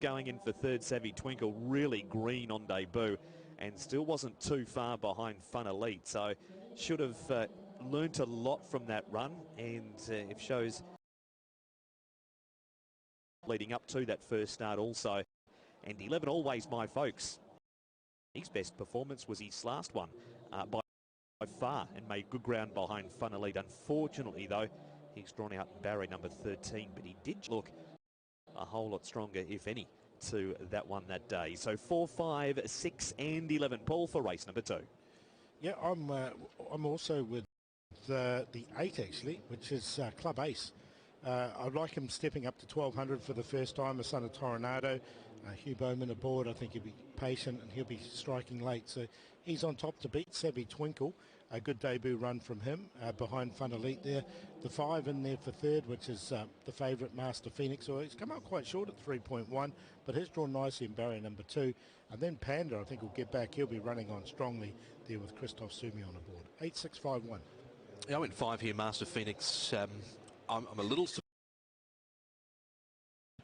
going in for 3rd, Savvy Twinkle, really green on debut and still wasn't too far behind Fun Elite. So should have learnt a lot from that run, and it shows leading up to that first start also. And 11, Always My Folks. His best performance was his last one by far, and made good ground behind Fun Elite. Unfortunately, though, he's drawn out in barrier number 13, but he did look a whole lot stronger, if any, to that one that day. So 4, 5, 6 and 11. Paul for race number 2. Yeah, I'm also with the 8 actually, which is Club Ace. I'd like him stepping up to 1200 for the first time, the son of Toronado. Hugh Bowman aboard. I think he'll be patient and he'll be striking late. So he's on top to beat Savvy Twinkle. A good debut run from him behind Fun Elite there. The 5 in there for 3rd, which is the favourite Master Phoenix. So he's come out quite short at 3.1, but he's drawn nicely in barrier number 2. And then Panda, I think, will get back. He'll be running on strongly there with Christoph Sumi on aboard. 8, 6, 5, 1. Yeah, I went 5 here, Master Phoenix. I'm a little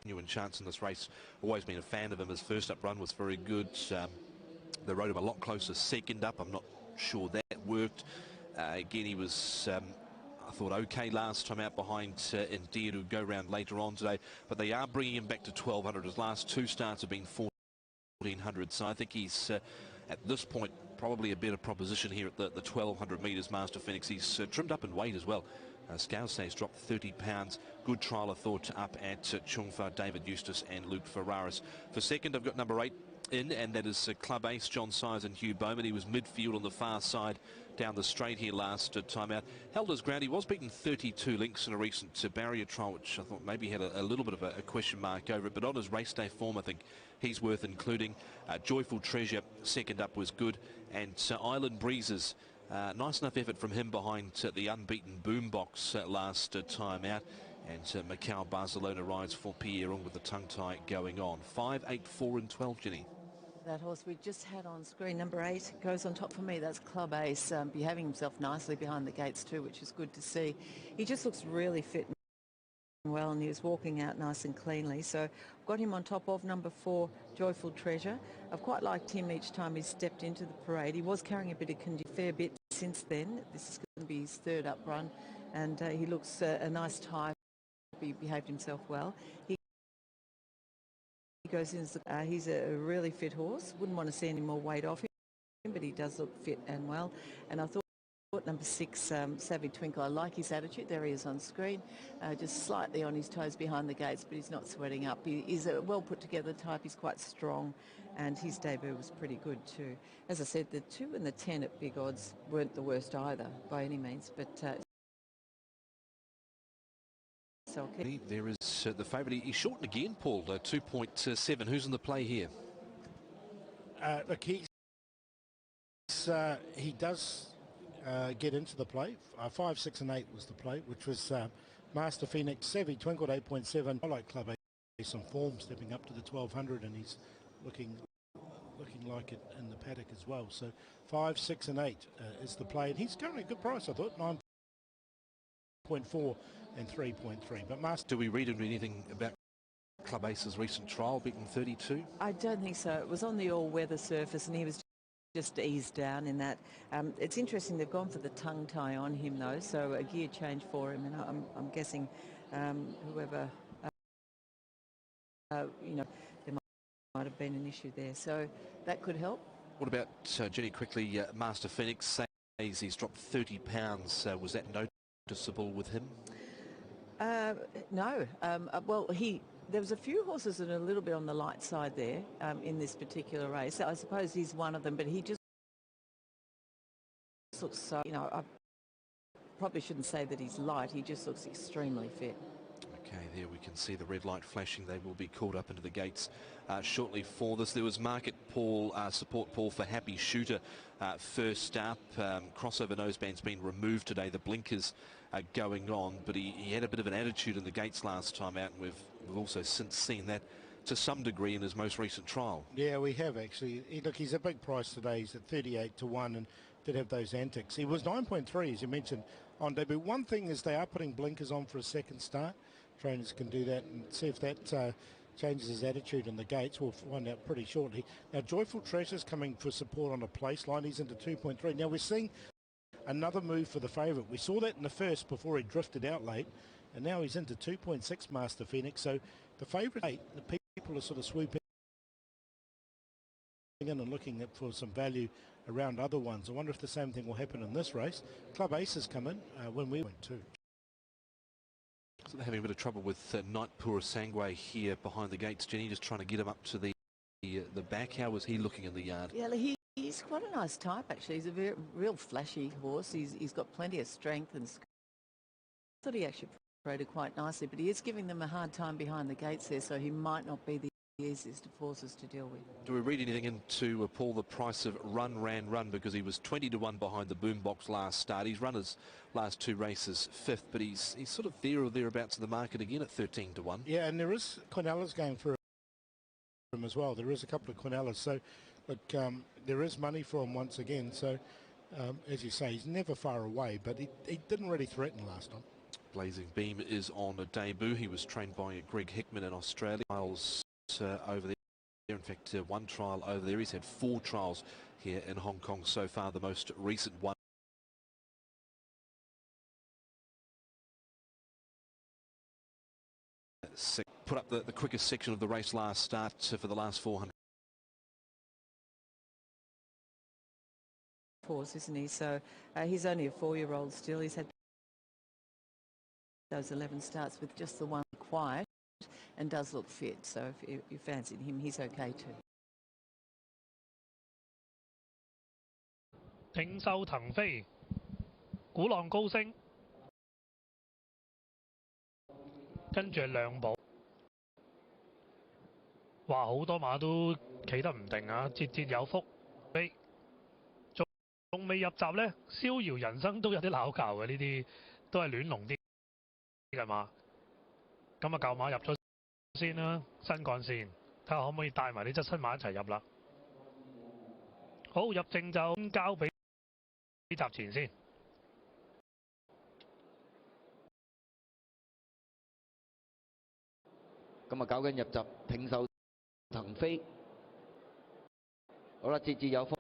genuine chance in this race. Always been a fan of him. His first up run was very good. They rode him a lot closer second up. I'm not sure that worked. Again, he was, I thought, okay last time out behind Indeed, who go round later on today. But they are bringing him back to 1200. His last 2 starts have been 1400. So I think he's, at this point, probably a better proposition here at the 1200 metres, Master Phoenix. He's trimmed up in weight as well. Scale says dropped 30 pounds. Good trial, I thought, up at Chungfa, David Eustace and Luke Ferraris. For second, I've got number 8 in, and that is Club Ace, John Size and Hugh Bowman. He was midfield on the far side down the straight here last time out. Held his ground. He was beaten 32 lengths in a recent barrier trial, which I thought maybe had a little bit of a question mark over it. But on his race day form, I think he's worth including. Joyful Treasure, second up, was good. And Island Breezes, nice enough effort from him behind the unbeaten Boombox last time out. And Macau Barcelona rides for Pierre with the tongue tie going on. 5, 8, 4 and 12, Jenny. That horse we just had on screen, number 8, goes on top for me. That's Club Ace, behaving himself nicely behind the gates too, which is good to see. He just looks really fit and well, and he was walking out nice and cleanly. So I've got him on top of number 4, Joyful Treasure. I've quite liked him each time he stepped into the parade. He was carrying a bit of condition, fair bit since then. This is going to be his 3rd up run, and he looks a nice type. He behaved himself well. He goes in, he's a really fit horse. Wouldn't want to see any more weight off him, but he does look fit and well. And I thought Number 6, Savvy Twinkle. I like his attitude. There he is on screen, just slightly on his toes behind the gates, but he's not sweating up. He is a well put together type. He's quite strong, and his debut was pretty good too. As I said, the 2 and the 10 at big odds weren't the worst either by any means, but so okay. There is the favourite. He's shortened again, Paul, 2.7. Who's in the play here? Look, he does get into the play. 5, 6 and 8 was the play, which was Master Phoenix. Savvy twinkled 8.7. I like Club Ace on form, stepping up to the 1200, and he's looking like it in the paddock as well. So 5, 6 and 8 is the play, and he's currently a good price, I thought, 9.4 and 3.3. But Master, do we read into anything about Club Ace's recent trial beating 32? I don't think so. It was on the all-weather surface, and he was just eased down in that. It's interesting they've gone for the tongue tie on him though, so a gear change for him, and I'm guessing whoever you know, there might have been an issue there, so that could help. What about Jenny quickly? Master Phoenix says he's dropped 30 pounds. Was that noticeable with him? No. Well, there was a few horses that are a little bit on the light side there in this particular race. I suppose he's one of them, but he just looks so, you know, I probably shouldn't say that he's light. He just looks extremely fit. Okay, there we can see the red light flashing. They will be called up into the gates shortly for this. There was market support, Paul, for Happy Shooter first up. Crossover noseband's been removed today. The blinkers are going on, but he had a bit of an attitude in the gates last time out, and we've also since seen that to some degree in his most recent trial. Yeah, we have actually. Look, he's a big price today. He's at 38 to 1 and did have those antics. He was 9.3, as you mentioned, on debut. One thing is they are putting blinkers on for a second start. Trainers can do that and see if that changes his attitude in the gates. We'll find out pretty shortly. Now, Joyful Treasure's coming for support on a place line. He's into 2.3. Now, we're seeing another move for the favourite. We saw that in the first before he drifted out late, and now he's into 2.6, Master Phoenix. So the favourite 8, the people are sort of swooping in and looking for some value around other ones. I wonder if the same thing will happen in this race. Club Aces come in when we went too. So they're having a bit of trouble with Night Pura Sangway here behind the gates. Jenny just trying to get him up to the back. How was he looking in the yard? Yeah, he's quite a nice type actually. He's a real flashy horse. He's got plenty of strength, and I thought he actually operated quite nicely, but he is giving them a hard time behind the gates there, so he might not be the easiest of horses to deal with. Do we read anything into Paul, the price of Run Ran Run, because he was 20 to 1 behind the boombox last start. He's run his last 2 races 5th, but he's sort of there or thereabouts in the market again at 13 to 1. Yeah, and there is Quinellas going for him as well. There is a couple of Quinellas, so look, there is money for him once again. So as you say, he's never far away, but he didn't really threaten last time. Blazing Beam is on a debut. He was trained by Greg Hickman in Australia. Trials over there. In fact, 1 trial over there. He's had 4 trials here in Hong Kong so far. The most recent one. Put up the quickest section of the race last start for the last 400. Horse, isn't he? So he's only a 4-year-old still. He's had those 11 starts with just the one quiet, and does look fit. So if you fancied him, he's okay too. 挺秀騰飛，鼓浪高升，跟住係亮寶。哇！好多馬都企得唔定啊，節節有福。仲未入閘呢，逍遙人生都有啲拗撬嘅，呢啲都係亂龍啲嘅馬。咁啊，舊馬入咗先啦，新幹線，睇下可唔可以帶埋呢隻新馬一齊入啦。好，入正就交俾閘前先。咁啊，搞緊入閘，挺秀騰飛。好啦，節節有福。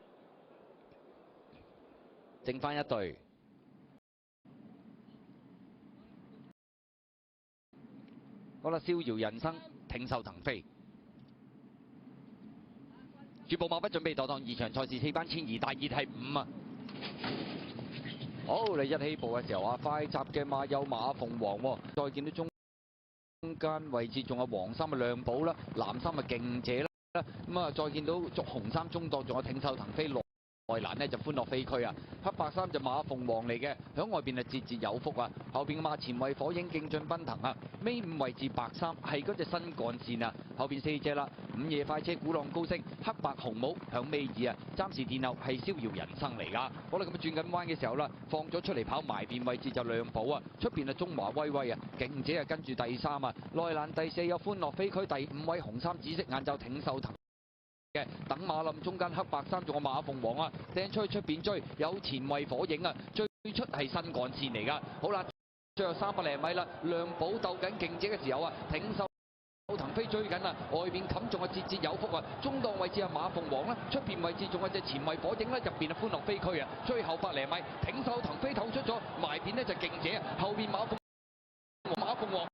剩翻一隊。好啦，逍遙人生，挺秀騰飛。主步馬不準備墮檔，2場賽事4班千二，大熱係5啊。好，你一起步嘅時候啊，快閘嘅馬有馬鳳凰喎，再見到中間位置仲有黃衫嘅亮寶啦，藍衫嘅勁者啦，咁啊再見到紅衫中檔仲有挺秀騰飛內欄呢就歡樂飛區啊，黑白衫就馬鳳凰嚟嘅，響外邊啊節節有福啊，後邊嘅馬前衛火影勁進奔騰啊，尾五位置白衫係嗰隻新幹線啊，後邊四隻啦，午夜快車鼓浪高升，黑白紅帽響尾二啊，暫時殿後係逍遙人生嚟噶，好啦咁啊轉緊彎嘅時候啦，放咗出嚟跑埋邊位置就亮寶啊，出邊啊中華威威啊，勁者啊跟住第三啊，內欄第四有歡樂飛區，第五位紅衫紫色眼罩挺秀騰。嘅等馬冧中間黑白衫仲有馬鳳凰啊，掟出去出邊追有前衛火影啊，最出係新幹線嚟噶。好啦，最後300零米啦，亮寶鬥緊勁者嘅時候啊，挺秀騰飛追緊啊，外邊冚仲有節節有福啊，中檔位置係馬鳳凰啦，出邊位置仲有隻前衛火影啦，入邊係歡樂飛區啊，最後100零米挺秀騰飛透出咗，埋邊呢就勁者，後邊馬鳳凰。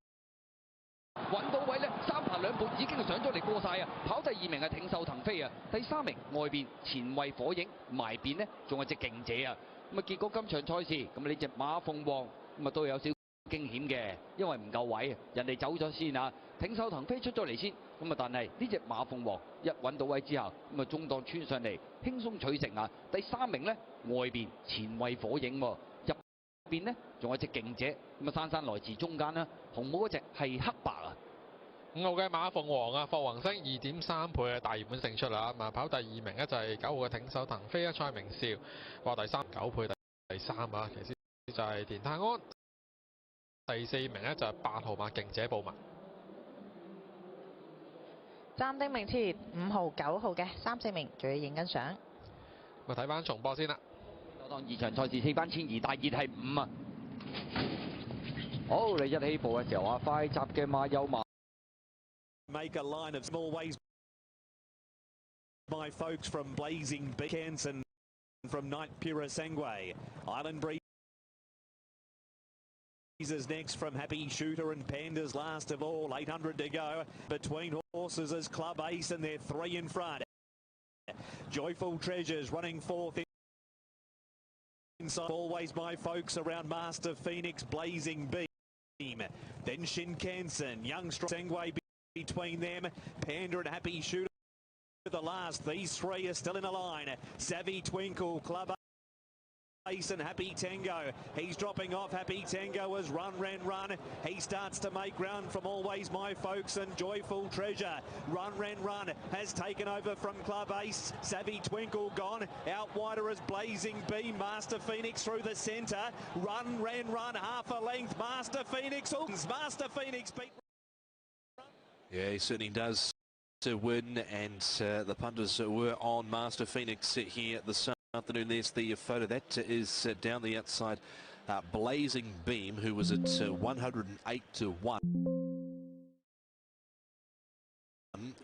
揾到位咧，3爬2步已經上咗嚟過晒啊！跑第2名係挺秀騰飛啊，第3名外邊前衛火影，埋邊呢仲有隻勁者啊！咁啊結果今場賽事咁呢隻馬鳳凰咁啊都有少驚險嘅，因為唔夠位啊，人哋走咗先啊，挺秀騰飛出咗嚟先，咁啊但係呢隻馬鳳凰一揾到位之後，咁啊中檔穿上嚟輕鬆取勝啊！第3名呢外邊前衛火影喎，入邊呢仲有隻勁者，咁啊姍來遲中間啦，紅帽嗰隻係黑白啊！5號嘅馬鳳凰啊，霍宏星2.3倍嘅大熱門勝出啦，咁啊跑第2名呢就係9號嘅挺秀騰飛啊，蔡明少話第3 9倍第3啊，其實就係田泰安，第4名呢就係8號馬勁者布文。暫定名次5號、9號嘅3、4名，仲要影緊相。咁啊睇翻重播先啦。當2場賽事4班千二大熱係5啊。好，你一起步嘅時候啊，快閘嘅馬有馬。Make a line of small ways by folks from Blazing Beacons from Night Pura Sangway. Island Breezes next from Happy Shooter and Pandas last of all. 800 to go between horses as Club Ace and they're 3 in front. Joyful Treasures running fourth inside. Always my folks around Master Phoenix, Blazing Beam. Then Shinkansen, Young Sangway between them, Panda and Happy Shooter the last. These 3 are still in a line. Savvy Twinkle, Club Ace and Happy Tango. He's dropping off. Happy Tango has run. He starts to make ground from Always My Folks and Joyful Treasure. Run has taken over from Club Ace. Savvy Twinkle gone. Out wider as Blazing Beam. Master Phoenix through the centre. Run, half a length. Master Phoenix beat. Yeah, he certainly does to win, and the punters were on Master Phoenix here this afternoon. There's the photo. That is down the outside. Blazing Beam, who was at 108 to 1.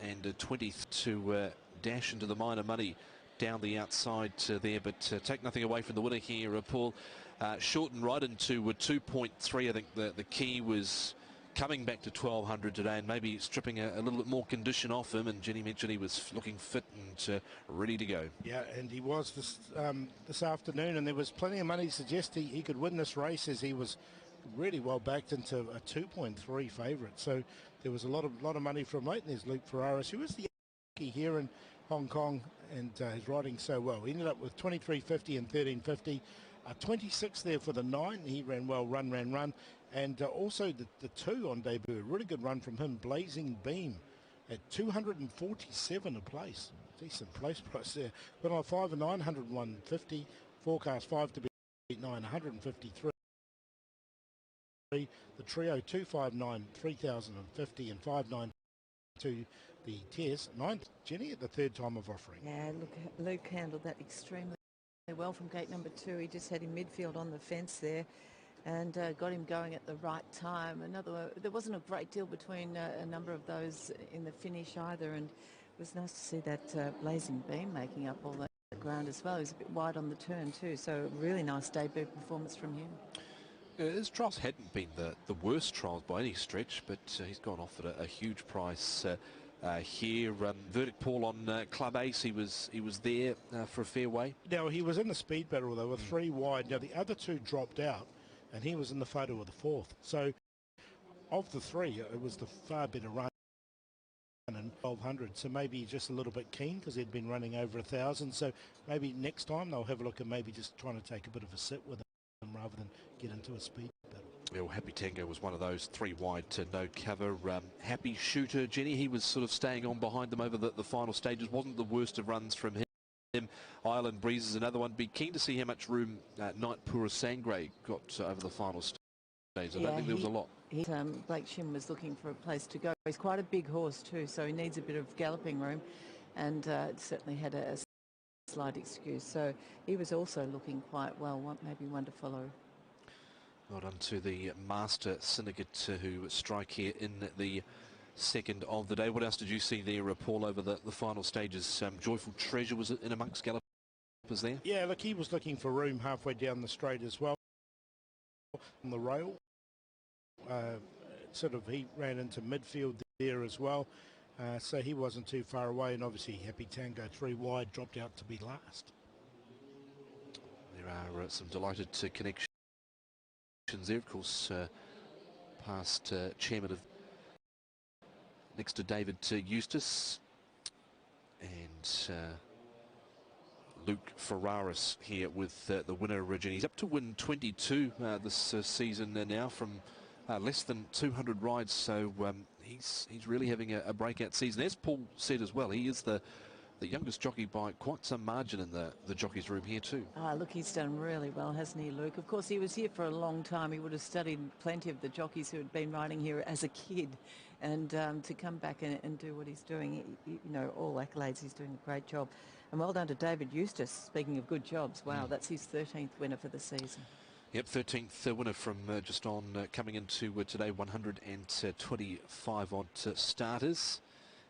And 20 to dash into the minor money down the outside there. But take nothing away from the winner here, Paul. Shorten right into 2.3. I think the key was coming back to 1200 today and maybe stripping a little bit more condition off him, and Jenny mentioned he was looking fit and ready to go. Yeah, and he was this afternoon, and there was plenty of money to suggest he could win this race, as he was really well backed into a 2.3 favourite. So there was a lot of money from late in his Luke Ferraris, who was the Yankee here in Hong Kong, and he's riding so well. He ended up with 23.50 and 13.50. 26 there for the 9. He ran well, run. And also the 2 on debut, a really good run from him, Blazing Beam, at 247 a place. Decent place price there. But on 5 and 9, 101.50. Forecast 5 to beat 9, 153. The trio 259, 3,050 and 592. The Tess 9. Jenny at the 3rd time of offering. Yeah, look, Luke handled that extremely well from gate number 2. He just had him midfield on the fence there, and got him going at the right time. There wasn't a great deal between a number of those in the finish either, and it was nice to see that Blazing Beam making up all that ground as well. He was a bit wide on the turn too, so really nice debut performance from him. His trials hadn't been the worst trials by any stretch, but he's gone off at a huge price here. Verdict Paul on Club Ace. He was there for a fair way. Now, he was in the speed battle, though, with 3 wide. Now, the other 2 dropped out, and he was in the photo of the 4th. So, of the 3, it was the far better run in 1200. So maybe just a little bit keen because he'd been running over 1,000. So maybe next time they'll have a look at maybe just trying to take a bit of a sit with him rather than get into a speed battle. Well, Happy Tango was one of those 3 wide to no cover. Happy Shooter, Jenny, he was sort of staying on behind them over the final stages. Wasn't the worst of runs from him. Island Breeze is another one. Be keen to see how much room Night Pura Sangre got over the final stage. I don't think there was a lot. Blake Shim was looking for a place to go. He's quite a big horse too, so he needs a bit of galloping room, and certainly had a slight excuse. So he was also looking quite well. Maybe one to follow. Well done to the Master Syndicate who strike here in the second of the day. What else did you see there, Paul, over the final stages? Joyful Treasure was in amongst gallopers there? Yeah, look, he was looking for room halfway down the straight as well. On the rail, he ran into midfield there as well, so he wasn't too far away, and obviously Happy Tango 3 wide dropped out to be last. There are some delighted connections there, of course, past chairman of next to David Eustace and Luke Ferraris here with the winner originally. He's up to win 22 this season now from less than 200 rides, so he's really having a breakout season. As Paul said as well, he is the youngest jockey by quite some margin in the jockeys room here too. Look, he's done really well, hasn't he, Luke? Of course, he was here for a long time. He would have studied plenty of the jockeys who had been riding here as a kid, and to come back and do what he's doing, all accolades, he's doing a great job. And well done to David Eustace, speaking of good jobs. Wow, that's his 13th winner for the season. Yep, 13th winner from just on coming into today, 125 odd starters.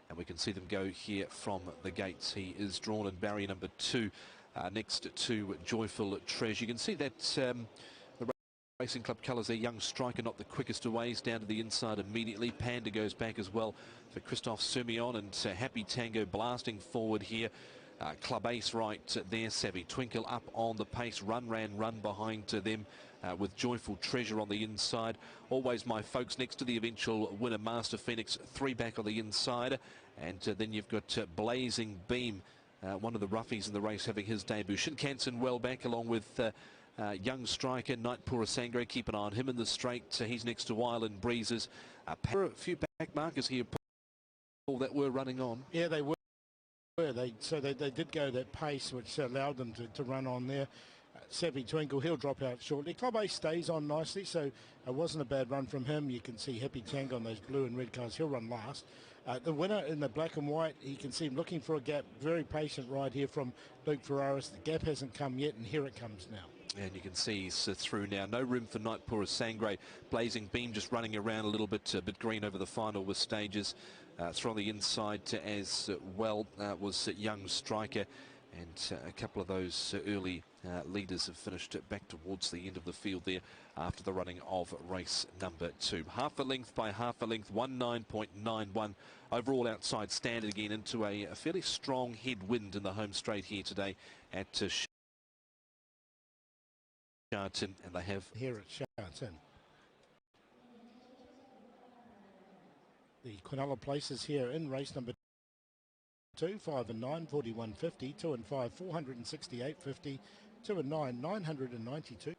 And we can see them go here from the gates. He is drawn in barrier number 2 next to Joyful Treasure. You can see that the Racing Club colours there. Young Striker not the quickest away. He's down to the inside immediately. Panda goes back as well for Christophe Simeon, and Happy Tango blasting forward here. Club Ace right there, Savvy Twinkle up on the pace, run behind them with Joyful Treasure on the inside. Always My Folks next to the eventual winner, Master Phoenix, 3 back on the inside. And then you've got Blazing Beam, one of the roughies in the race, having his debut. Shinkansen well back along with Young Striker, Night Pura Sangre. Keep an eye on him in the straight. He's next to Island Breezes. A few back markers here, Paul, that were running on. Yeah, they were. They did go that pace, which allowed them to run on there. Savvy Twinkle, he'll drop out shortly. Club Ace stays on nicely, so it wasn't a bad run from him. You can see Happy Tango on those blue and red cars. He'll run last. The winner in the black and white, you can see him looking for a gap. Very patient ride here from Luke Ferraris. The gap hasn't come yet, and here it comes now. And you can see he's through now. No room for Night Pura Sangre. Blazing Beam just running around a little bit green over the final with stages. Through on the inside as well was Young Striker, and a couple of those early leaders have finished back towards the end of the field there after the running of race number 2. Half a length by half a length, 19.91 overall outside standard again into a fairly strong headwind in the home straight here today at Shatin, and they have here at Shatin. The Quinella places here in race number 2, 5 and 9, 41.50, 2 and 5, 468.50, 2 and 9, 992.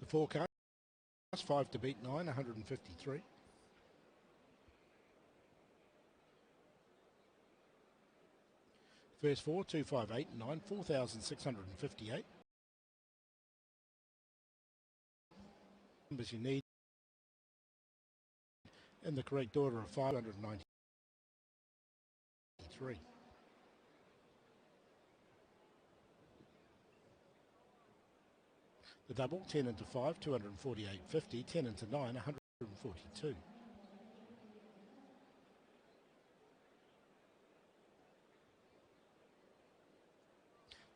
The forecast, 5 to beat 9, 153. First 4, 2, 5, 8 and 9, 4,658. Numbers you need in the correct order of 593. The double, 10 into 5, 248.50, 10 into 9, 142.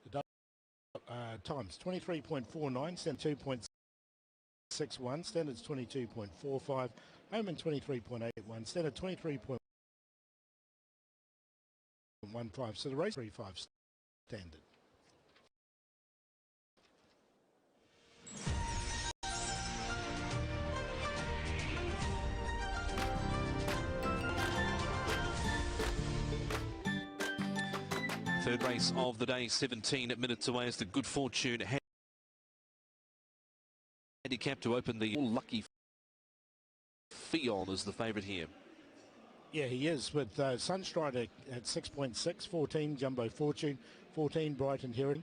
The double times 23.49, 2.6. 6-1, Standard's 22.45, Oman 23.81, Standard 23.15, so the race 3-5 Standard. Third race of the day, 17 minutes away, as the Good Fortune handicap to open the Lucky Fion as the favourite here. Yeah, he is, with Sunstrider at 6.6, 14 Jumbo Fortune, 14 Brighton Heritage,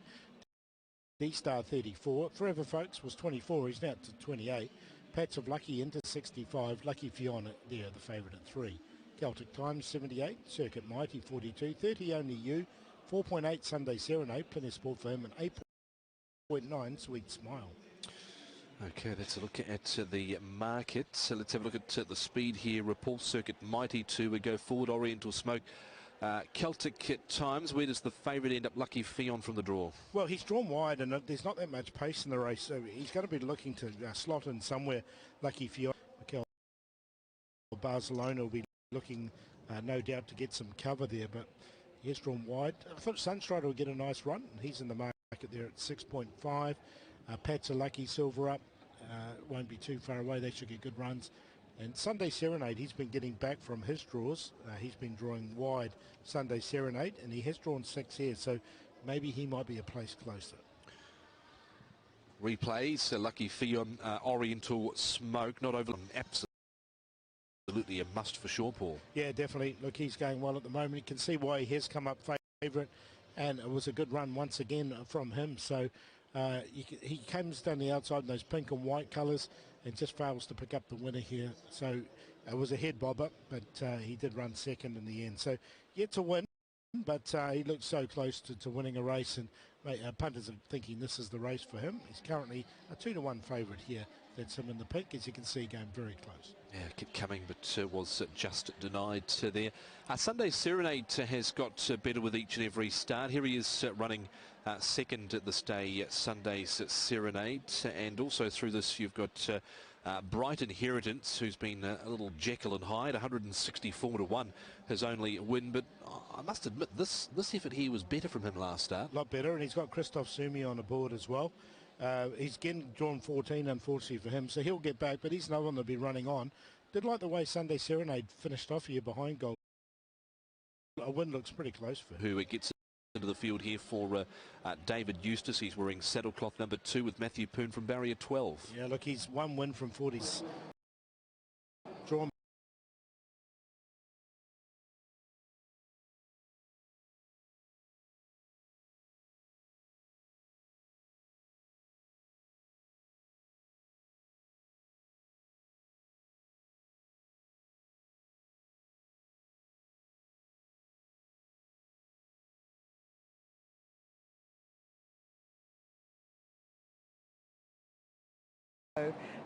D-Star 34, Forever Folks was 24, he's now to 28, Pats of Lucky into 65, Lucky Fiona there, the favourite at 3. Celtic Times 78, Circuit Mighty 42, 30 Only You, 4.8 Sunday Serenade, plenty of sport for him, and 8.9 Sweet Smile. Okay, let's look at the market. So let's have a look at the speed here. Repulse, Circuit Mighty 2. We go forward, Oriental Smoke. Celtic Times, where does the favourite end up? Lucky Fion from the draw. Well, he's drawn wide and there's not that much pace in the race, so he's going to be looking to slot in somewhere. Lucky Fion. Barcelona will be looking, no doubt, to get some cover there, but he is drawn wide. I thought Sunstrider would get a nice run. He's in the market there at 6.5. Pats are Lucky, Silver up. Won't be too far away. They should get good runs. And Sunday Serenade, he's been getting back from his draws. He's been drawing wide Sunday Serenade, and he has drawn 6 here, so maybe he might be a place closer. Replays, Lucky Fion, Oriental Smoke, not over. Absolutely a must for sure, Paul. Yeah, definitely. Look, he's going well at the moment. You can see why he has come up favourite, and it was a good run once again from him. So he comes down the outside in those pink and white colours and just fails to pick up the winner here. So it was a head bobber, but he did run second in the end. So yet to win, but he looks so close to winning a race, and punters are thinking this is the race for him. He's currently a 2-1 favourite here. That's him in the pink, as you can see, going very close. Yeah, kept coming, but was just denied there. Sunday Serenade has got better with each and every start. Here he is running second at this day, Sunday's Serenade. And also through this, you've got Brighton Heritage, who's been a little Jekyll and Hyde, 164-1, his only win. But I must admit, this effort here was better from him last start. A lot better, and he's got Christoph Sumi on the board as well. He's again drawn 14, unfortunately for him, so he'll get back, but he's another one that'll be running on. Did like the way Sunday Serenade finished off here behind goal. A win looks pretty close for him. Who gets into the field here for David Eustace. He's wearing saddlecloth number 2 with Matthew Poon from barrier 12. Yeah, look, he's 1 win from 40. Drawn.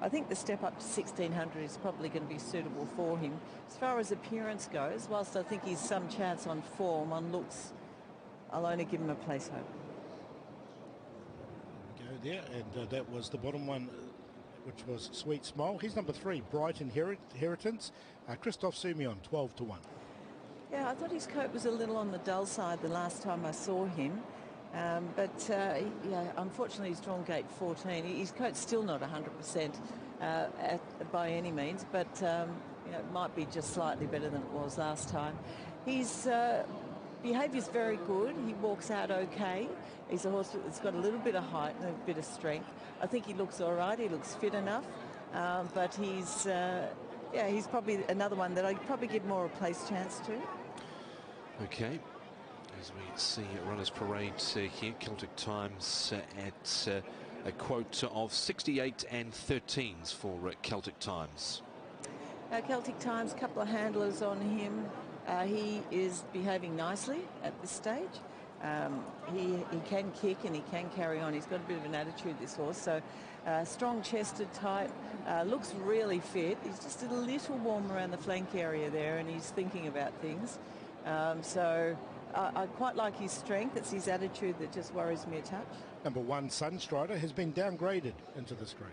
I think the step up to 1600 is probably going to be suitable for him. As far as appearance goes, whilst I think he's some chance on form, on looks, I'll only give him a place hope. Go there, and that was the bottom one, which was Sweet Smile. He's number 3, Brighton Heritage. Christoph Sumion, 12-1. Yeah, I thought his coat was a little on the dull side the last time I saw him. Yeah, unfortunately he's drawn gate 14. His coat's still not 100% by any means, but you know, it might be just slightly better than it was last time. His behaviour's very good. He walks out okay. He's a horse that's got a little bit of height and a bit of strength. I think he looks all right. He looks fit enough, but he's probably another one that I'd probably give more a place chance to. Okay. As we see runners parade here, Celtic Times at a quote of 68 and 13s for Celtic Times. Celtic Times, couple of handlers on him. He is behaving nicely at this stage. He can kick and he can carry on. He's got a bit of an attitude, this horse. So strong-chested type, looks really fit. He's just a little warm around the flank area there, and he's thinking about things. I quite like his strength. It's his attitude that just worries me a touch. Number 1, Sunstrider, has been downgraded into this grade.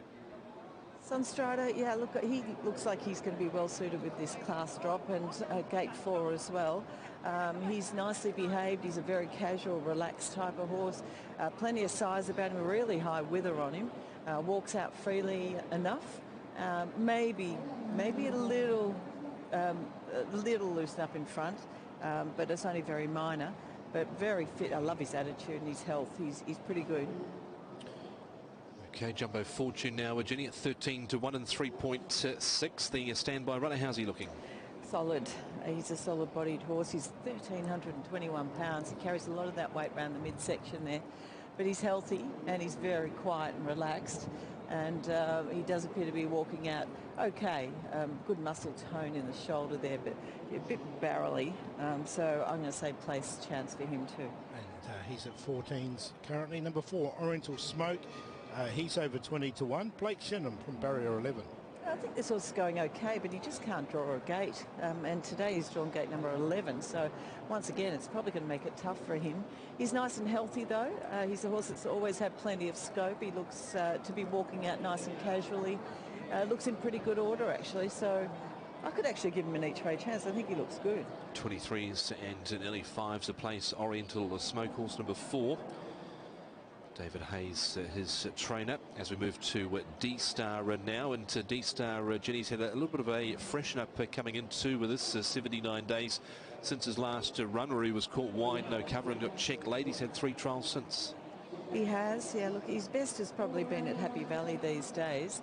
Sunstrider, yeah, look, he looks like he's going to be well suited with this class drop and gate 4 as well. He's nicely behaved. He's a very casual, relaxed type of horse. Plenty of size about him, a really high wither on him. Walks out freely enough. Maybe a little loosened up in front, but it's only very minor. But very fit. I love his attitude and his health. He's pretty good. Okay, Jumbo Fortune now, Jenny, at 13 to 1 and 3.6. The standby runner, how's he looking? Solid. He's a solid-bodied horse. He's 1,321 pounds. He carries a lot of that weight around the midsection there. But he's healthy and he's very quiet and relaxed. And he does appear to be walking out okay. Good muscle tone in the shoulder there, but a bit barrely. So I'm going to say place chance for him too. And he's at 14s currently. Number 4, Oriental Smoke. He's over 20 to 1. Blake Shinham from barrier 11. I think this horse is going okay, but he just can't draw a gate. And today he's drawn gate number 11. So once again, it's probably going to make it tough for him. He's nice and healthy, though. He's a horse that's always had plenty of scope. He looks to be walking out nice and casually. Looks in pretty good order, actually. So I could actually give him an each way chance. I think he looks good. 23s and nearly 5s a place. Oriental Smoke, horse number 4. David Hayes, his trainer, as we move to D-Star now. And D-Star, Jenny's had a little bit of a freshen up coming into with this 79 days since his last run, where he was caught wide, no cover, and got check late. He's had 3 trials since. He has, yeah. Look, his best has probably been at Happy Valley these days.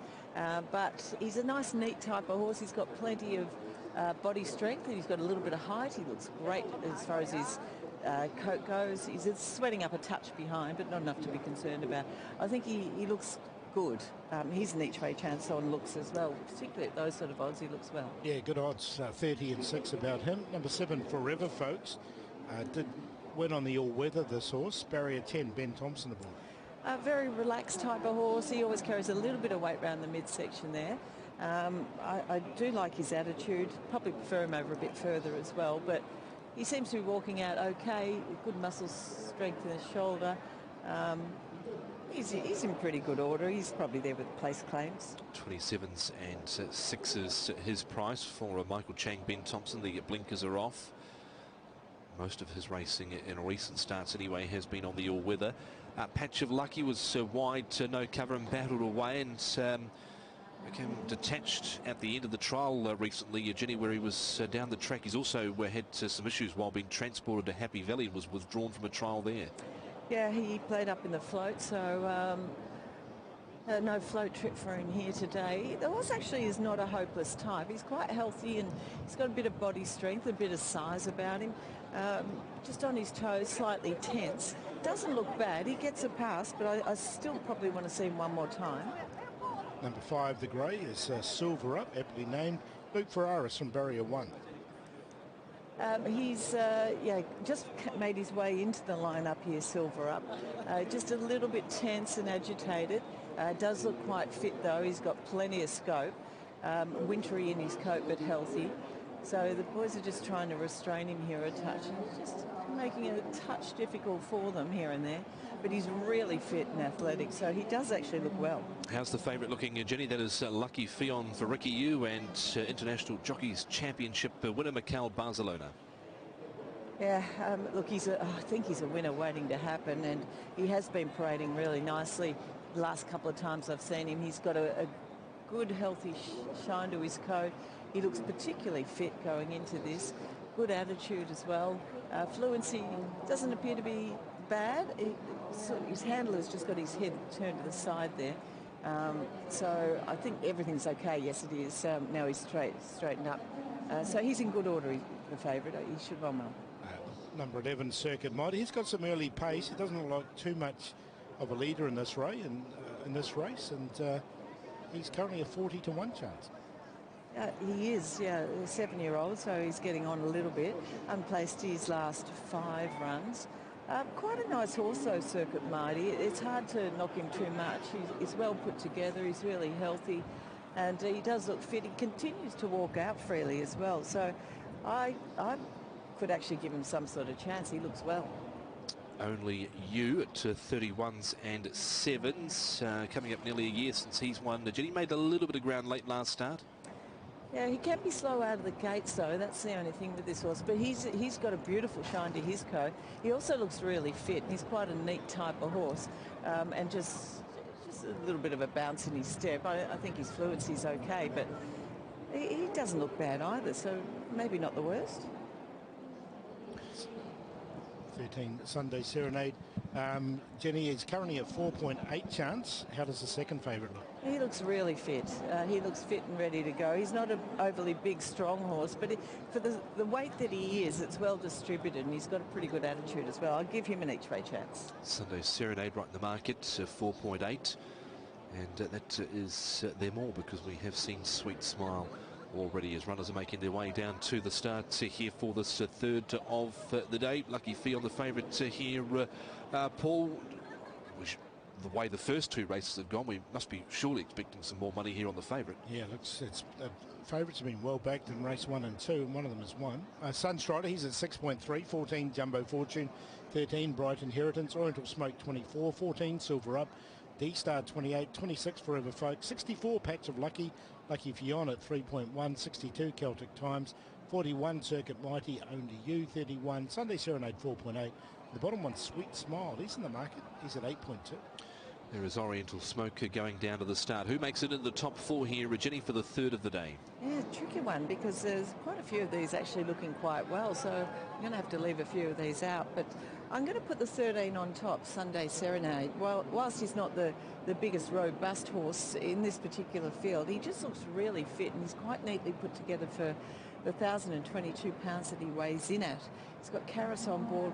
But he's a nice, neat type of horse. He's got plenty of body strength, and he's got a little bit of height. He looks great as far as his coat goes. He's sweating up a touch behind, but not enough to be concerned about. I think he looks good. He's an each way chance on looks as well, particularly at those sort of odds. He looks well. Yeah, good odds. 30 and 6 about him. Number 7, Forever Folks. Did win on the all-weather, this horse. Barrier 10, Ben Thompson aboard. A very relaxed type of horse. He always carries a little bit of weight around the midsection there. I do like his attitude. Probably prefer him over a bit further as well, but he seems to be walking out okay. Good muscle strength in his shoulder. He's in pretty good order. He's probably there with place claims. 27s and 6s his price for Michael Chang, Ben Thompson. The blinkers are off. Most of his racing in recent starts anyway has been on the all-weather. Patch of Lucky was wide, no cover, and battled away, and became detached at the end of the trial recently, Jenny, where he was down the track. He's also had some issues while being transported to Happy Valley and was withdrawn from a trial there. Yeah, he played up in the float, so no float trip for him here today. The horse actually is not a hopeless type. He's quite healthy and he's got a bit of body strength, a bit of size about him. Just on his toes, slightly tense. Doesn't look bad. He gets a pass, but I still probably want to see him one more time. Number 5, the grey, is Silver Up, aptly named. Luke Ferraris from barrier 1. He's just made his way into the lineup here, Silver Up. Just a little bit tense and agitated. Does look quite fit though. He's got plenty of scope. Wintry in his coat, but healthy. So the boys are just trying to restrain him here a touch, and just making it a touch difficult for them here and there. But he's really fit and athletic, so he does actually look well. How's the favourite looking, Jenny? That is Lucky Fion for Ricky Yu and International Jockeys Championship winner Mikel Barcelona. Yeah, look, I think he's a winner waiting to happen, and he has been parading really nicely the last couple of times I've seen him. He's got a good, healthy shine to his coat. He looks particularly fit going into this. Good attitude as well. Fluency doesn't appear to be bad. His handler's just got his head turned to the side there. So I think everything's okay. Yes, it is. Now he's straightened up. So he's in good order, the favourite. He should run well. Number 11, Circuit Mighty. He's got some early pace. He doesn't look like too much of a leader in this race, and he's currently a 40 to 1 chance. He is, yeah, a 7-year-old, so he's getting on a little bit. Unplaced his last 5 runs. Quite a nice horse, though, Circuit Mighty. It's hard to knock him too much. He's well put together. He's really healthy, and he does look fit. He continues to walk out freely as well. So I could actually give him some sort of chance. He looks well. Only You to 31s and 7s. Coming up nearly a year since he's won. Jenny made a little bit of ground late last start. Yeah, he can be slow out of the gates though. That's the only thing with this horse. But he's got a beautiful shine to his coat. He also looks really fit. He's quite a neat type of horse, and just a little bit of a bounce in his step. I think his fluency's okay, but he doesn't look bad either. So maybe not the worst. 13 Sunday Serenade. Jenny is currently at 4.8 chance. How does the second favourite look? He looks really fit. He looks fit and ready to go. He's not an overly big, strong horse, but for the weight that he is, it's well distributed, and he's got a pretty good attitude as well. I'll give him an each-way chance. Sunday Serenade right in the market, 4.8. And that is there more because we have seen Sweet Smile already as runners are making their way down to the start here for this third of the day. Lucky Fee on the favourite here, Paul. The way the first two races have gone, we must be surely expecting some more money here on the favourite. Yeah, looks favourites have been well backed in race 1 and 2, and one of them has won. Sunstrider, he's at 6.3, 14 Jumbo Fortune, 13 Bright Inheritance, Oriental Smoke 24, 14 Silver Up, D-Star 28, 26 Forever Folk, 64 Patch of Lucky Fiona at 3.1, 62 Celtic Times, 41 Circuit Mighty, Only You, 31 Sunday Serenade 4.8. The bottom one, Sweet Smile, he's in the market, he's at 8.2. There is Oriental Smoke going down to the start. Who makes it in the top 4 here, Jenny, for the third of the day? Yeah, tricky one because there's quite a few of these actually looking quite well, so I'm going to have to leave a few of these out. But I'm going to put the 13 on top, Sunday Serenade. Whilst he's not the biggest robust horse in this particular field, he just looks really fit, and he's quite neatly put together for the 1,022 pounds that he weighs in at. He's got Karis on board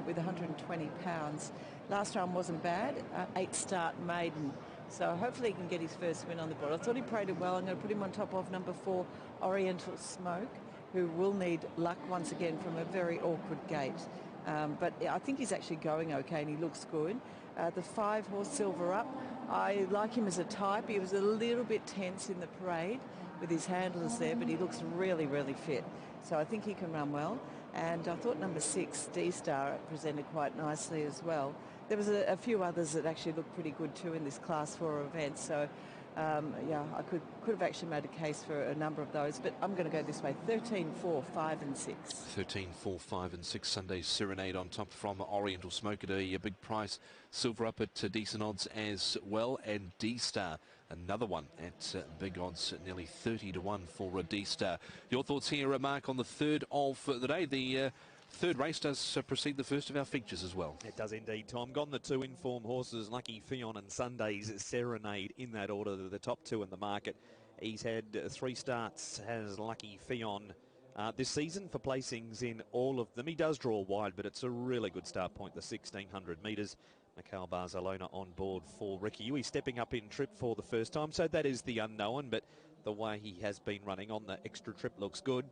with 120 pounds. Last time wasn't bad, 8-start maiden. So hopefully he can get his first win on the board. I thought he paraded well. I'm going to put him on top of number 4, Oriental Smoke, who will need luck once again from a very awkward gate. But I think he's actually going okay, and he looks good. The 5 horse Silver Up, I like him as a type. He was a little bit tense in the parade with his handlers there, but he looks really, really fit. So I think he can run well. And I thought number 6, D-Star, presented quite nicely as well. There was a few others that actually looked pretty good too in this Class 4 event. So, yeah, I could have actually made a case for a number of those. But I'm going to go this way, 13, 4, 5 and 6. 13, 4, 5 and 6. Sunday Serenade on top from Oriental Smoke at a big price. Silver Up at decent odds as well. And D-Star, another one at big odds, nearly 30 to 1 for a D-Star. Your thoughts here, Mark, on the third of the day? The third race does precede the first of our features as well. It does indeed, Tom. Gone the 2 inform horses, Lucky Fion and Sunday's Serenade in that order. The top 2 in the market. He's had 3 starts, has Lucky Fion this season for placings in all of them. He does draw wide, but it's a really good start point, the 1,600 metres. Mikhail Barcelona on board for Ricky. He's stepping up in trip for the first time, so that is the unknown, but the way he has been running on the extra trip looks good.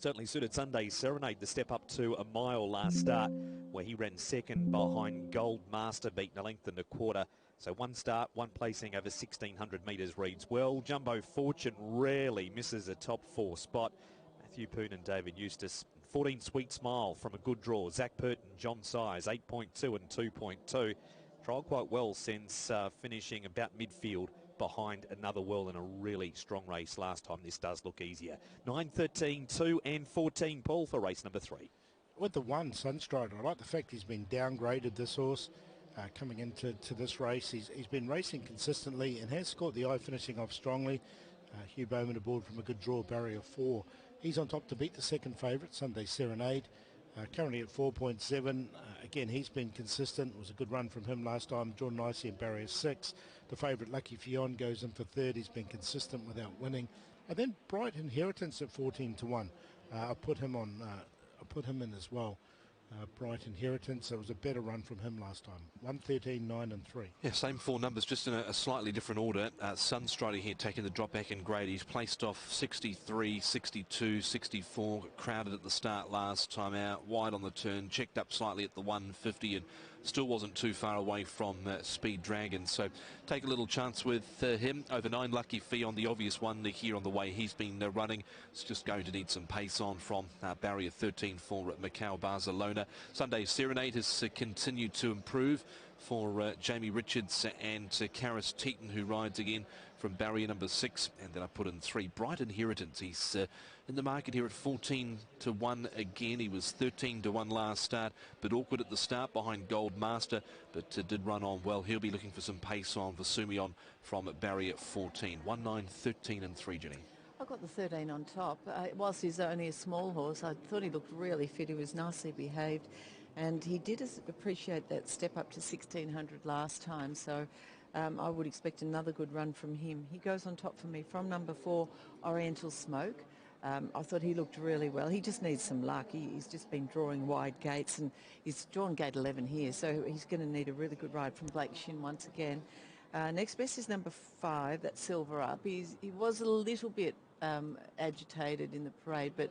Certainly suited Sunday Serenade the step up to a mile last start, where he ran second behind Gold Master, beaten a length and a quarter. So 1 start, 1 placing over 1,600 metres reads well. Jumbo Fortune rarely misses a top 4 spot. Matthew Poon and David Eustace. 14 Sweet Smile from a good draw. Zach Purton, John Size, 8.2 and 2.2. Trialled quite well since finishing about midfield behind Another World in a really strong race last time. This does look easier. 9, 13, 2 and 14, Paul, for race number 3. With the 1, Sunstrider, I like the fact he's been downgraded, this horse, coming into this race. He's been racing consistently and has caught the eye, finishing off strongly. Hugh Bowman aboard from a good draw, barrier 4. He's on top to beat the second favourite, Sunday Serenade. Currently at 4.7. Again, he's been consistent. It was a good run from him last time. Drawn nicely in barrier 6. The favourite Lucky Fion goes in for third. He's been consistent without winning. And then Bright Inheritance at 14 to 1. I put him in as well. Bright Inheritance. It was a better run from him last time. 1, 13, 9 and 3. Yeah, same 4 numbers, just in a slightly different order. Sunstrider here taking the drop back in grade. He's placed off 63, 62, 64, crowded at the start last time out, wide on the turn, checked up slightly at the 150 and still wasn't too far away from Speed Dragon. So take a little chance with him. Over 9, Lucky Fee on the obvious one here on the way he's been running. It's just going to need some pace on from barrier 13 for Macau Barcelona. Sunday Serenade has continued to improve for Jamie Richards and Karis Teaton, who rides again from barrier number 6. And then I put in 3, Bright Inheritance. He's in the market here at 14 to 1 again. He was 13 to 1 last start, but awkward at the start behind Gold Master, but did run on well. He'll be looking for some pace on Vesumion from barrier 14. 1, 9, 13 and 3, Jenny. I got the 13 on top. Whilst he's only a small horse, I thought he looked really fit. He was nicely behaved, and he did appreciate that step up to 1600 last time. So I would expect another good run from him. He goes on top for me from number 4, Oriental Smoke. I thought he looked really well. He just needs some luck. He's just been drawing wide gates, and he's drawn gate 11 here, so he's going to need a really good ride from Blake Shin once again. Next best is number 5, that's Silver Up. He was a little bit agitated in the parade, but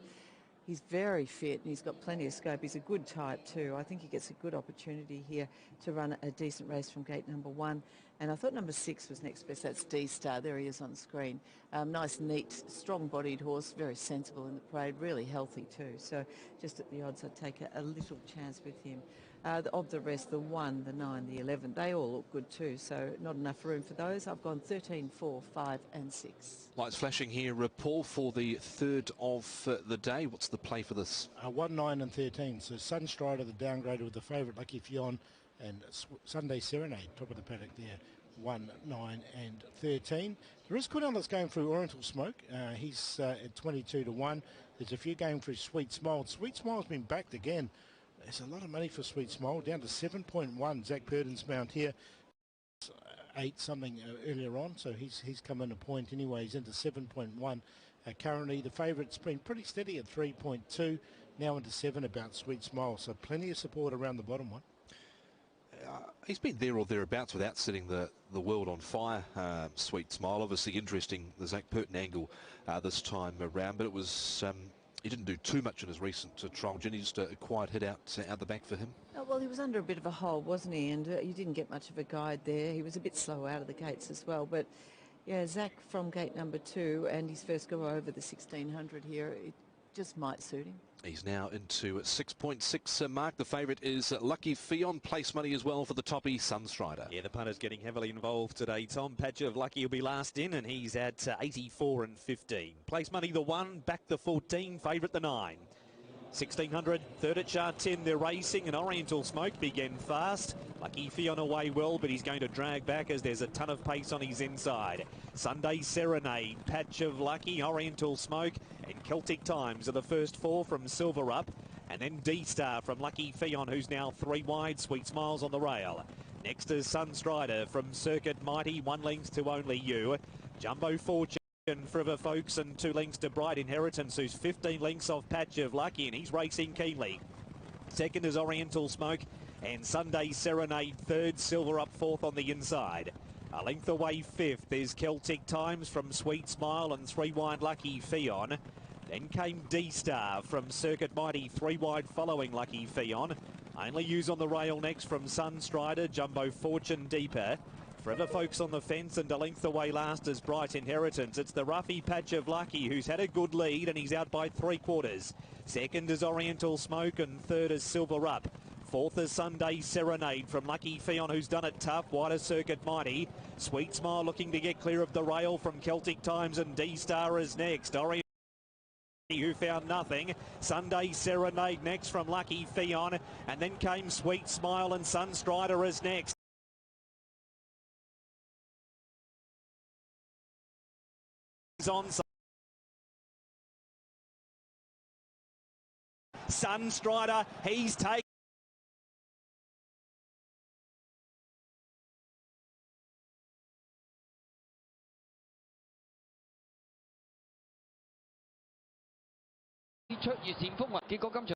he's very fit and he's got plenty of scope. He's a good type too. I think he gets a good opportunity here to run a decent race from gate number 1. And I thought number 6 was next best. That's D-Star. There he is on screen. Nice, neat, strong-bodied horse, very sensible in the parade, really healthy too. So just at the odds, I'd take a little chance with him. Of the rest, the 1, the 9, the 11, they all look good too, so not enough room for those. I've gone 13, 4, 5 and 6. Lights flashing here, Paul, for the third of the day. What's the play for this? 1, 9 and 13. So Sunstrider, the downgrader with the favourite Lucky Fion, and Sunday Serenade, top of the paddock there. 1, 9 and 13. There is good on that's going through Oriental Smoke. He's at 22 to 1. There's a few going through Sweet Smile. Sweet Smile's been backed again. There's a lot of money for Sweet Smile, down to 7.1. Zach Purden's mount here, 8 something earlier on, so he's come in a point anyway. He's into 7.1 currently. The favourite's been pretty steady at 3.2, now into 7 about Sweet Smile, so plenty of support around the bottom one. He's been there or thereabouts without setting the world on fire, Sweet Smile. Obviously interesting, the Zach Purton angle this time around, but it was... he didn't do too much in his recent trial, Jenny, just a quiet hit out the back for him. Oh, well, he was under a bit of a hole, wasn't he? And you didn't get much of a guide there. He was a bit slow out of the gates as well. But, yeah, Zach from gate number 2 and his first go over the 1600 here, it just might suit him. He's now into 6.6 mark. The favourite is Lucky Fion. Place money as well for the toppy, Sunstrider. Yeah, the punter's getting heavily involved today, Tom. Patch of Lucky will be last in, and he's at 84 and 15. Place money the 1, back the 14, favourite the 9. 1600, third at Shatin, they're racing, and Oriental Smoke began fast. Lucky Fion away well, but he's going to drag back as there's a ton of pace on his inside. Sunday Serenade, Patch of Lucky, Oriental Smoke, and Celtic Times are the first 4 from Silver Up. And then D-Star from Lucky Fion, who's now 3 wide, Sweet Smiles on the rail. Next is Sunstrider from Circuit Mighty, 1 length to Only You. Jumbo Fortune for the folks, and 2 lengths to Bright Inheritance, who's 15 lengths off Patch of Lucky, and he's racing keenly. Second is Oriental Smoke, and Sunday Serenade third, Silver Up fourth on the inside. A length away fifth is Celtic Times from Sweet Smile and 3 wide Lucky Fion. Then came D-Star from Circuit Mighty, 3 wide following Lucky Fion. Only Use on the rail next from Sunstrider, Jumbo Fortune deeper. Forever Folks on the fence, and a length away last is Bright Inheritance. It's the roughy Patch of Lucky who's had a good lead, and he's out by 3/4. Second is Oriental Smoke, and third is Silver Up. Fourth is Sunday Serenade from Lucky Fion, who's done it tough. Wider Circuit Mighty. Sweet Smile looking to get clear of the rail from Celtic Times, and D-Star is next. Oriental who found nothing. Sunday Serenade next from Lucky Fion, and then came Sweet Smile, and Sunstrider is next. On Sunstrider, he's taken.出熱線風雲，結果今場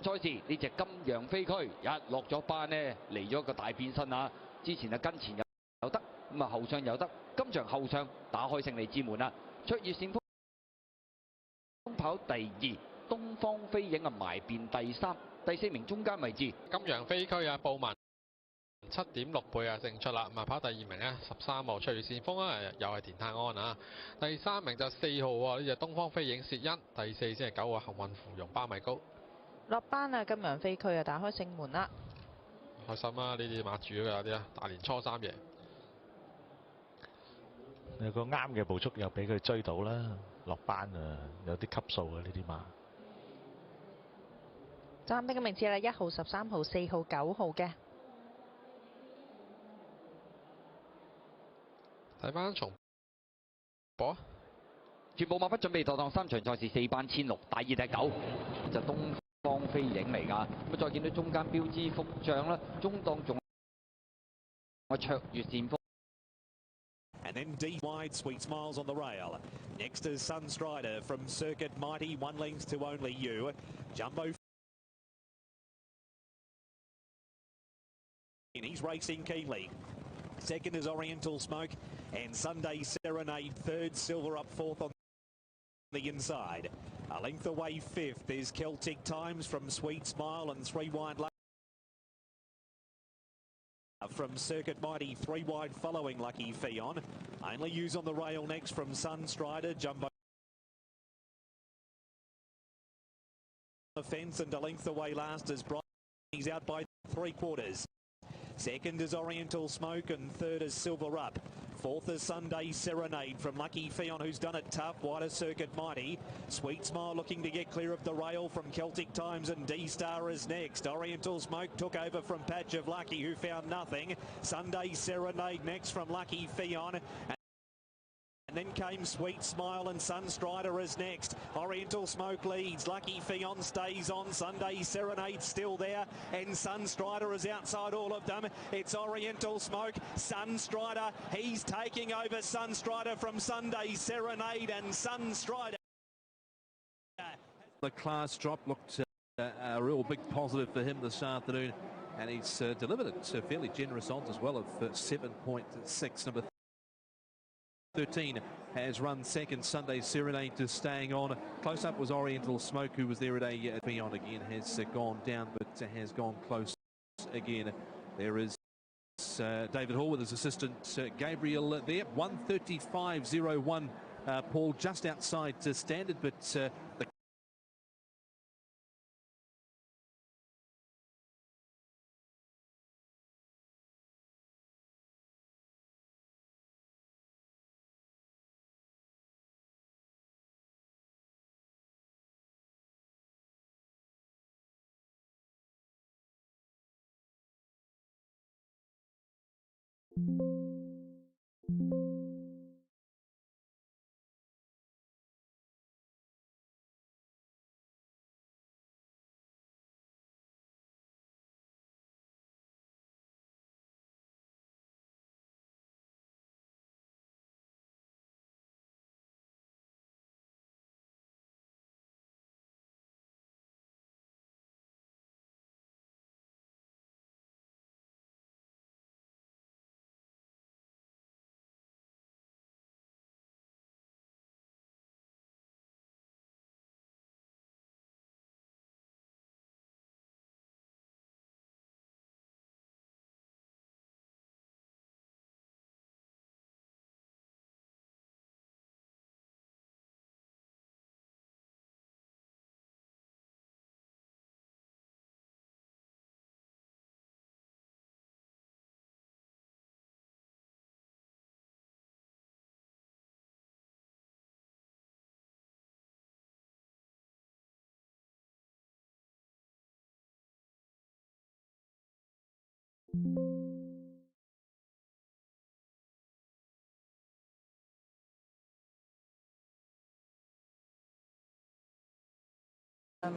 賽事呢隻金洋飛區一落咗班呢，嚟咗個大變身啊！之前啊跟前有得，咁啊後上有得，今場後上打開勝利之門啦！出熱線風跑第2，東方飛影啊埋辯第3，第4名中間位置。金洋飛區啊，布文7.6倍啊勝出啦，咁啊跑第2名咧13號翠線風啊，又係田泰安啊，第3名就4號喎，呢隻東方飛影薛恩，第4先係9號幸運芙蓉巴米高。落班啊，金陽飛區啊，打開正門啦！開心啊！呢啲馬主嘅有啲啊，大年初3贏。有個啱嘅步速又俾佢追到啦，落班啊，有啲級數嘅呢啲馬。暫定嘅名次係1號、13號、4號、9號嘅。睇翻重播，全部馬匹準備妥當，3場賽事4班千六，第2隻9就東方飛影嚟㗎。咁再見到中間標誌福將啦，中檔仲有卓越線風。And then deep wide, Sweet Smiles on the rail. Next is Sunstrider from Circuit Mighty, 1 length to Only You. Jumbo. He's racing keenly. Second is Oriental Smoke and Sunday Serenade. Third, Silver up fourth on the inside. A length away fifth is Celtic Times from Sweet Smile and 3 wide. From Circuit Mighty, 3 wide following Lucky Fion. Only Use on the rail next from Sunstrider. Jumbo the fence and a length away last is Bright. He's out by 3/4. Second is Oriental Smoke and third is Silver Up. Fourth is Sunday Serenade from Lucky Fion, who's done it tough. Wider Circuit Mighty. Sweet Smile looking to get clear of the rail from Celtic Times, and D-Star is next. Oriental Smoke took over from Patch of Lucky, who found nothing. Sunday Serenade next from Lucky Fion. And then came Sweet Smile and Sunstrider is next. Oriental Smoke leads. Lucky Fion stays on. Sunday Serenade still there. And Sunstrider is outside all of them. It's Oriental Smoke. Sunstrider. He's taking over Sunstrider from Sunday Serenade, and Sunstrider. The class drop looked a real big positive for him this afternoon, and he's delivered it fairly generous odds as well of 7.6. Number 13 has run second. Sunday Serenade to staying on. Close up was Oriental Smoke, who was there at a beyond again, has gone down, but has gone close again. There is David Hall with his assistant Gabriel there. 1:35.01. Paul just outside standard, but the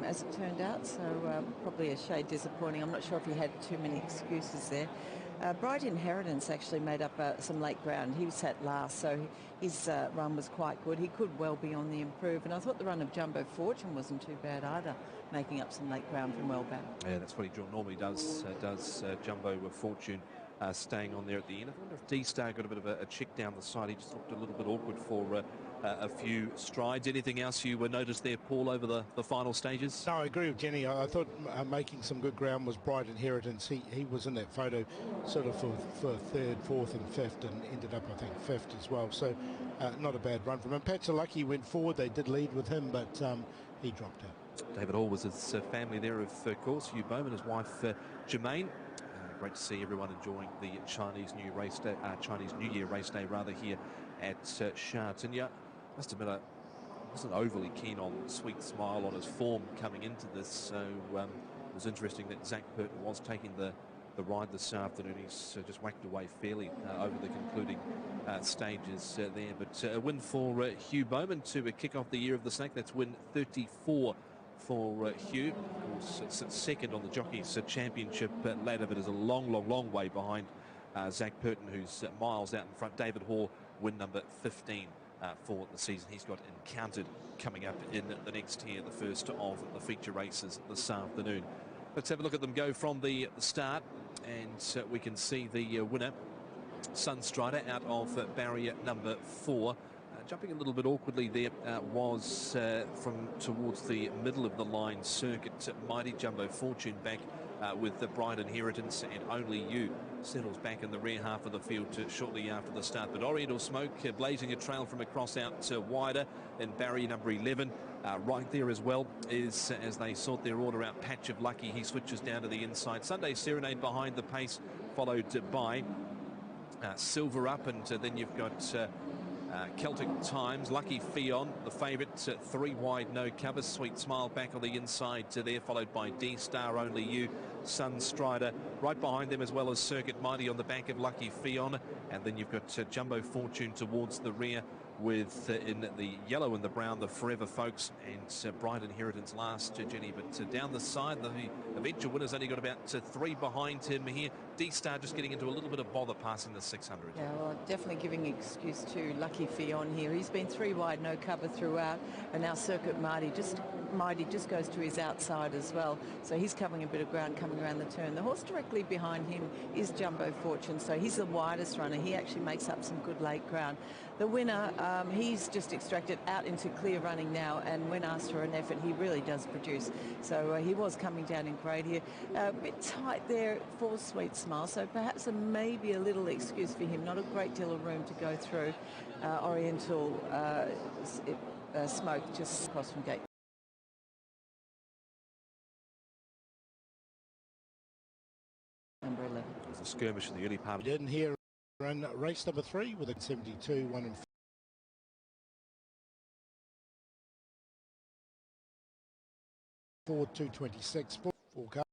as it turned out, so probably a shade disappointing. I'm not sure if he had too many excuses there. Bright Inheritance actually made up some late ground. He sat last, so his run was quite good. He could well be on the improve, and I thought the run of Jumbo Fortune wasn't too bad either, making up some late ground from well back. Yeah, that's what he normally does. Jumbo with Fortune staying on there at the end. I wonder if D-Star got a bit of a check down the side. He just looked a little bit awkward for a few strides. Anything else you noticed there, Paul, over the final stages? No, I agree with Jenny. I thought making some good ground was Bright Inheritance. He was in that photo sort of for third, fourth and fifth, and ended up, I think, fifth as well. So not a bad run from him. Patsalaki went forward. They did lead with him, but he dropped out. David Hall was his family there, of course. Hugh Bowman, his wife Jermaine. Great to see everyone enjoying the Chinese New Year race day rather here at Shatin. Yeah, must admit I wasn't overly keen on Sweet Smile on his form coming into this, so it was interesting that Zach Burton was taking the ride this afternoon. He's just whacked away fairly over the concluding stages there. But a win for Hugh Bowman to kick off the year of the snake. That's win 34 for Hugh. Of course, sits second on the Jockeys Championship ladder, but is a long way behind Zach Burton, who's miles out in front. David Hall, win number 15 for the season. He's got Encountered coming up in the next year, the first of the feature races this afternoon. Let's have a look at them go from the start, and we can see the winner, Sunstrider, out of barrier number 4. Jumping a little bit awkwardly there was from towards the middle of the line circuit. Mighty Jumbo Fortune back with the Bright Inheritance, and Only You settles back in the rear half of the field shortly after the start. But Oriental Smoke blazing a trail from across out wider in barrier number 11. Right there as well is, as they sort their order out, Patch of Lucky. He switches down to the inside. Sunday Serenade behind the pace, followed by Silver Up, and then you've got Celtic Times, Lucky Fion, the favourite, 3 wide, no cover. Sweet Smile back on the inside there, followed by D-Star, Only You, Sunstrider. Right behind them as well as Circuit Mighty on the back of Lucky Fion. And then you've got Jumbo Fortune towards the rear with in the yellow and the brown, the Forever Folks, and Bright Inheritance last, Jenny. But down the side, the eventual winner's only got about 3 behind him here. D-Star just getting into a little bit of bother passing the 600. Yeah, well, definitely giving excuse to Lucky Fion here. He's been 3 wide, no cover throughout, and now Circuit Mighty just goes to his outside as well. So he's covering a bit of ground coming around the turn. The horse directly behind him is Jumbo Fortune, so he's the widest runner. He actually makes up some good late ground. The winner, he's just extracted out into clear running now, and when asked for an effort, he really does produce. So he was coming down in grade here. A bit tight there for Sweet Smile, so perhaps maybe a little excuse for him. Not a great deal of room to go through. Oriental Smoke just across from gate number 11. There's a skirmish in the early part. Didn't hear in race number 3 with a 72, 1 and 4, 226, 4 car.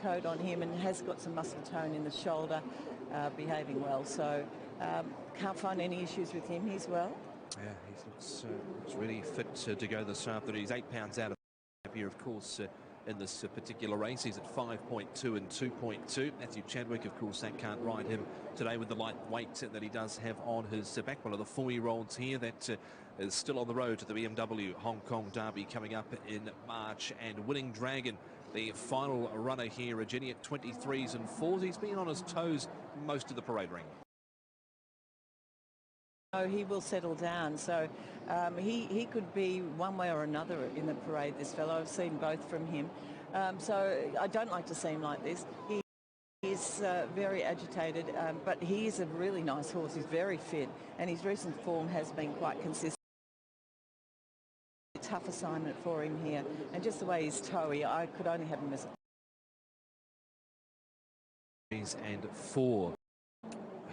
coat on him and has got some muscle tone in the shoulder, behaving well. So can't find any issues with him. He's well. Yeah, he looks really fit to go this afternoon. He's 8 pounds out of here, of course, in this particular race. He's at 5.2 and 2.2. Matthew Chadwick, of course, that can't ride him today with the light weight that he does have on his back. One of the 4-year-olds here that is still on the road to the BMW Hong Kong Derby coming up in March. And Winning Dragon, the final runner here, Jenny, at 23s and 4s. He's been on his toes most of the parade ring. Oh, he will settle down. So he could be one way or another in the parade, this fellow. I've seen both from him. So I don't like to see him like this. He is very agitated, but he is a really nice horse. He's very fit, and his recent form has been quite consistent. Tough assignment for him here, and just the way he's toey, I could only have him as and 4.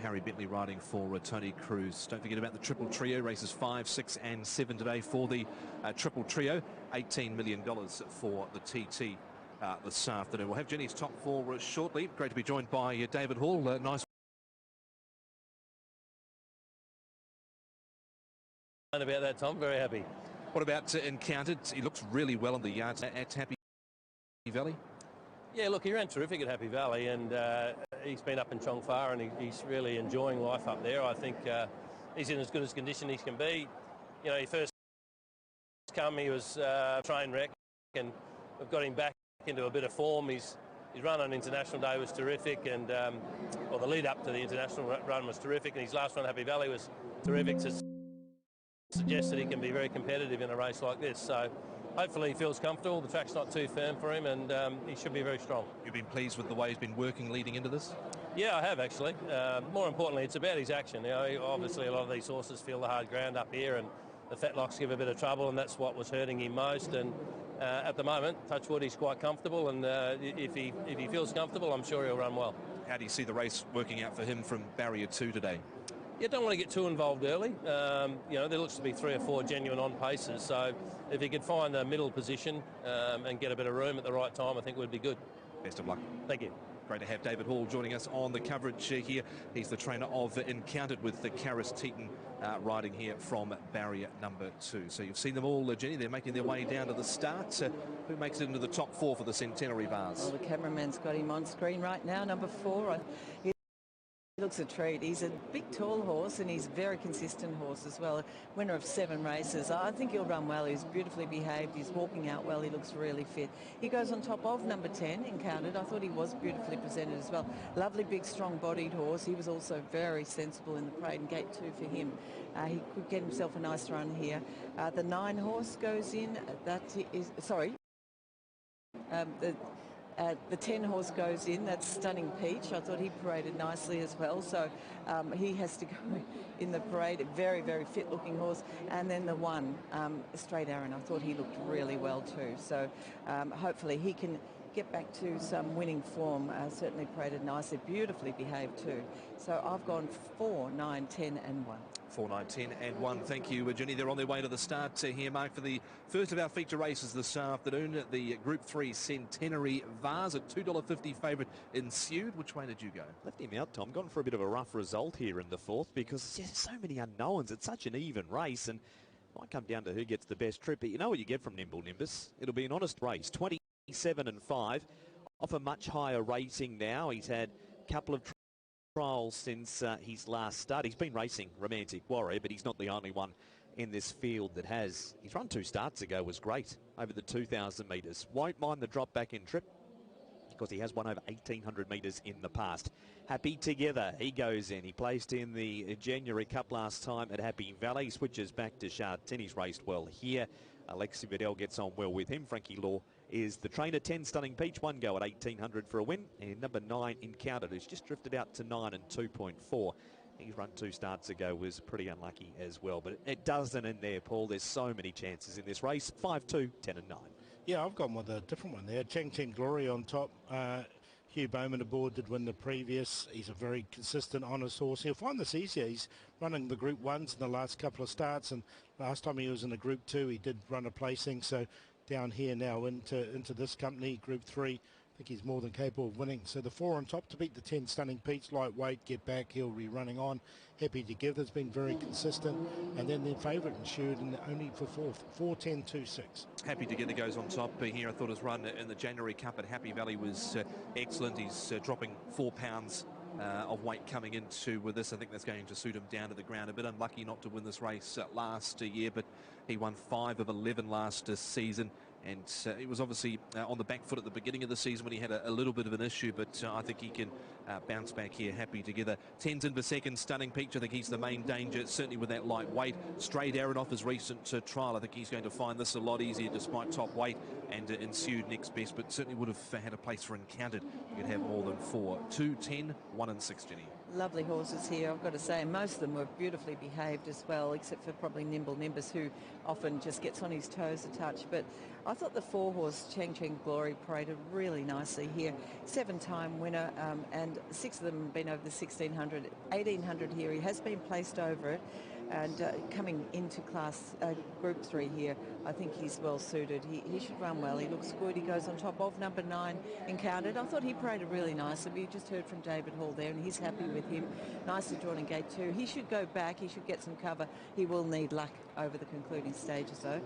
Harry Bentley riding for Tony Cruz. Don't forget about the Triple Trio, races 5, 6 and 7 today for the Triple Trio. $18 million for the TT this afternoon. We'll have Jenny's top 4 shortly. Great to be joined by David Hall. Nice. About that, Tom, very happy. What about Encountered? He looks really well on the yards at Happy Valley. Yeah, look, he ran terrific at Happy Valley, and he's been up in Chongfa, and he's really enjoying life up there. I think he's in as good as condition he can be. You know, he first come, he was train wreck, and we've got him back into a bit of form. His run on International Day was terrific, and well, the lead up to the International run was terrific, and his last run at Happy Valley was terrific. To suggest that he can be very competitive in a race like this. So hopefully he feels comfortable. The track's not too firm for him, and he should be very strong. You've been pleased with the way he's been working leading into this? Yeah, I have actually. More importantly, it's about his action. You know, obviously a lot of these horses feel the hard ground up here, and the fetlocks give a bit of trouble, and that's what was hurting him most. And at the moment, touch wood, he's quite comfortable, and if he feels comfortable, I'm sure he'll run well. How do you see the race working out for him from barrier 2 today? You don't want to get too involved early. You know, there looks to be 3 or 4 genuine on paces, so if he could find a middle position and get a bit of room at the right time, I think would be good. Best of luck. Thank you. Great to have David Hall joining us on the coverage here. He's the trainer of Encountered with the Karis Teton riding here from barrier number 2. So you've seen them all, Jenny. They're making their way down to the start. Who makes it into the top 4 for the Centenary Vase? Well, the cameraman's got him on screen right now, number 4. He looks a treat. He's a big, tall horse, and he's a very consistent horse as well. Winner of 7 races. I think he'll run well. He's beautifully behaved. He's walking out well. He looks really fit. He goes on top of number 10, Encountered. I thought he was beautifully presented as well. Lovely, big, strong-bodied horse. He was also very sensible in the parade, and gate 2 for him. He could get himself a nice run here. The 9 horse goes in. That is, sorry. The 10 horse goes in. That's Stunning Peach. I thought he paraded nicely as well. So he has to go in the parade. A very, very fit looking horse. And then the 1, Straight Aaron. I thought he looked really well too. So hopefully he can get back to some winning form. Certainly paraded nicely. Beautifully behaved too. So I've gone 4, 9, 10 and 1. 4, 9, 10 and 1. Thank you, Jenny. They're on their way to the start here, Mark, for the first of our feature races this afternoon. The Group 3 Centenary Vase, a $2.50 favourite ensued. Which way did you go? Left him out, Tom. Gone for a bit of a rough result here in the 4th because there's so many unknowns. It's such an even race, and it might come down to who gets the best trip. But you know what you get from Nimble Nimbus. It'll be an honest race. 27 and 5. Off a much higher rating now. He's had a couple of trials since his last start. He's been racing Romantic Warrior, but he's not the only one in this field that has. His run 2 starts ago was great over the 2,000 metres. Won't mind the drop back in trip because he has won over 1,800 metres in the past. Happy Together, he goes in. He placed in the January Cup last time at Happy Valley. Switches back to Shatin. He's raced well here. Alexi Vidal gets on well with him. Frankie Law is the trainer. 10 Stunning Peach, 1 go at 1,800 for a win. And number 9 Encountered, who's just drifted out to 9 and 2.4. His run 2 starts ago was pretty unlucky as well. But it doesn't end there, Paul. There's so many chances in this race. 5, 2, 10 and 9. Yeah, I've gone with a different one there. Chang Cheng Glory on top. Hugh Bowman aboard did win the previous. He's a very consistent, honest horse. He'll find this easier. He's running the Group 1s in the last couple of starts, and last time he was in the Group 2, he did run a placing. So down here now into this company, Group 3, think he's more than capable of winning. So the 4 on top to beat the 10, Stunning Peach, lightweight, get back, he'll be running on. Happy Together's been very consistent. And then their favourite ensured and only for fourth, 4-10-2-6. Happy Together goes on top here. I thought his run in the January Cup at Happy Valley was excellent. He's dropping 4 pounds of weight coming into with this. I think that's going to suit him down to the ground. A bit unlucky not to win this race last year, but he won 5 of 11 last season. And he was obviously on the back foot at the beginning of the season when he had a little bit of an issue, but I think he can bounce back here. Happy Together. 10's in for second, Stunning Peach. I think he's the main danger, certainly with that light weight. Straight Aaron off his recent trial. I think he's going to find this a lot easier despite top weight, and ensued next best, but certainly would have had a place for Encountered. You could have more than 4. 2, 10, 1 and 6, Jenny. Lovely horses here, I've got to say. Most of them were beautifully behaved as well, except for probably Nimble Nimbus, who often just gets on his toes a touch. But I thought the 4 horse Cheng Cheng Glory paraded really nicely here. 7-time winner, and 6 of them have been over the 1600, 1800 here. He has been placed over it. And coming into class Group 3 here, I think he's well suited. He should run well. He looks good. He goes on top of number 9, Encountered. I thought he paraded really nicely. We just heard from David Hall there, and he's happy with him. Nicely drawn in gate 2. He should go back. He should get some cover. He will need luck over the concluding stages, though.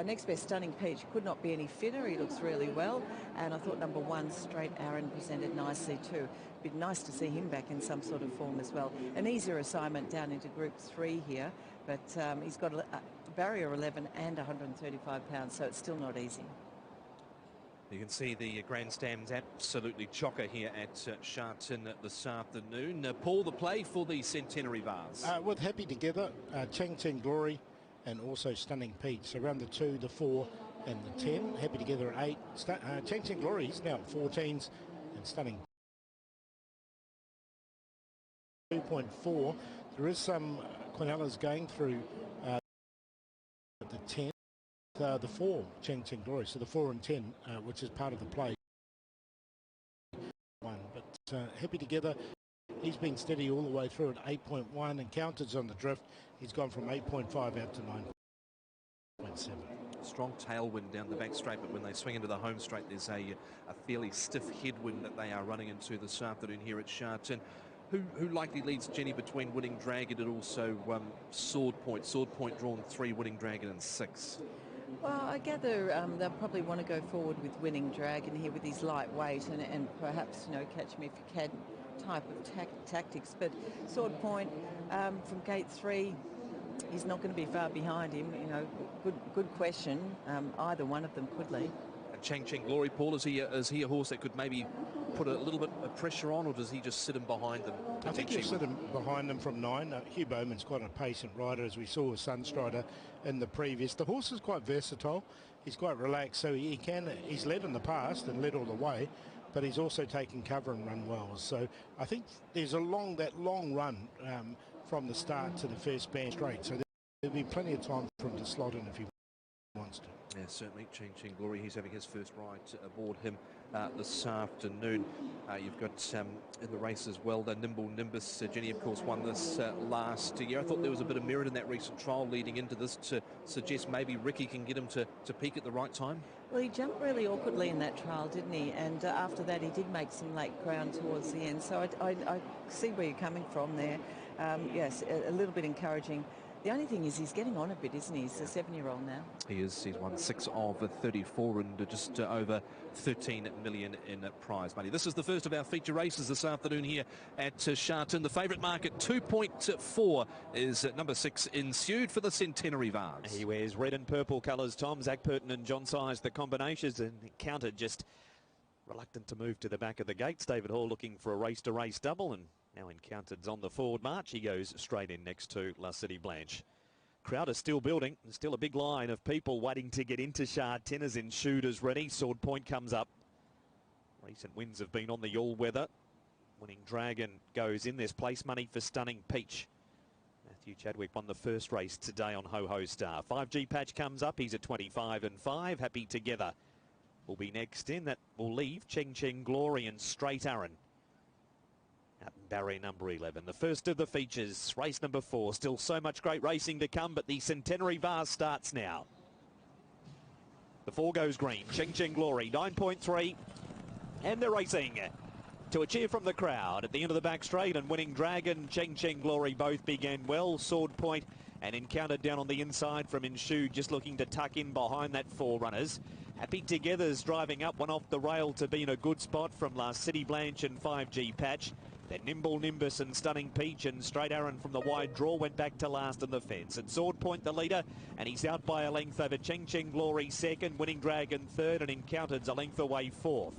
Next best, Stunning Peach. Could not be any fitter. He looks really well. And I thought number 1, Straight Aaron, presented nicely too. Be nice to see him back in some sort of form as well. An easier assignment down into Group 3 here, but he's got a barrier 11 and 135 pounds, so it's still not easy. You can see the grandstands absolutely chocker here at Shatin this afternoon. Paul, the play for the Centenary Vase. With Happy Together, Cheng Cheng Glory, and also Stunning Peach. So around the 2, the 4 and the 10. Happy Together at 8. Cheng Cheng Glory is now at 14s, and Stunning 2.4. There is some Quinellas going through the 10, the 4, Cheng Cheng Glory. So the 4 and 10, which is part of the play. But Happy Together, he's been steady all the way through at 8.1. Encountered's on the drift. He's gone from 8.5 out to 9.7. Strong tailwind down the back straight, but when they swing into the home straight, there's a fairly stiff headwind that they are running into this afternoon here at Shatin. Who likely leads, Jenny, between Winning Dragon and also Sword Point? Sword Point drawn 3, Winning Dragon and 6. Well, I gather they'll probably want to go forward with Winning Dragon here with his lightweight and perhaps, catch me if you can type of tactics. But Sword Point from gate 3, he's not going to be far behind him. Good question. Either one of them could lead. Cheng Cheng Glory, Paul, is he a horse that could maybe put a little bit of pressure on, or does he just sit him behind them? I think he'll sit him behind them from 9. Hugh Bowman's quite a patient rider, as we saw with Sunstrider in the previous. The horse is quite versatile. He's quite relaxed, so he's led in the past and led all the way, but he's also taken cover and run well. So I think there's that long run from the start to the first band straight. So there'll be plenty of time for him to slot in if he wants to. Yeah, certainly. Cheng Cheng Glory, he's having his first ride aboard him this afternoon. You've got in the race as well, the Nimble Nimbus. Jenny, of course, won this last year. I thought there was a bit of merit in that recent trial leading into this to suggest maybe Ricky can get him to peak at the right time. Well, he jumped really awkwardly in that trial, didn't he? And after that, he did make some late ground towards the end. So I see where you're coming from there. Yes, a little bit encouraging. The only thing is he's getting on a bit, isn't he? He's a 7-year-old now. He is. He's won 6 of 34 and just over 13 million in prize money. This is the first of our feature races this afternoon here at Shatin. The favourite market 2.4 is number 6 ensued for the Centenary Vase. He wears red and purple colours, Tom. Zach Purton and John Size, the combinations, and Encountered just reluctant to move to the back of the gates. David Hall looking for a race-to-race double, and now Encountered's on the forward march. He goes straight in next to La City Blanche. Crowd is still building. There's still a big line of people waiting to get into Shatin as Ensued is ready. Sword Point comes up. Recent wins have been on the all-weather. Winning Dragon goes in. There's place money for Stunning Peach. Matthew Chadwick won the first race today on Ho Ho Star. 5G Patch comes up. He's at 25 and 5. Happy Together will be next in. That will leave Cheng Cheng Glory and Straight Aaron out in barrier number 11. The first of the features, race number 4. Still so much great racing to come, but the Centenary Vase starts now. The 4 goes green. Cheng Cheng Glory, 9.3. And they're racing to a cheer from the crowd at the end of the back straight, and Winning Dragon, Cheng Cheng Glory both began well. Sword Point and Encountered down on the inside from Inshude, just looking to tuck in behind that Forerunners. Happy Together's driving up, one off the rail to be in a good spot from last City Blanche and 5G Patch. Then Nimble Nimbus and Stunning Peach and Straight Aaron from the wide draw went back to last in the fence. And Sword Point the leader, and he's out by a length over Cheng Cheng Glory second, Winning Dragon third, and Encountered's a length away fourth.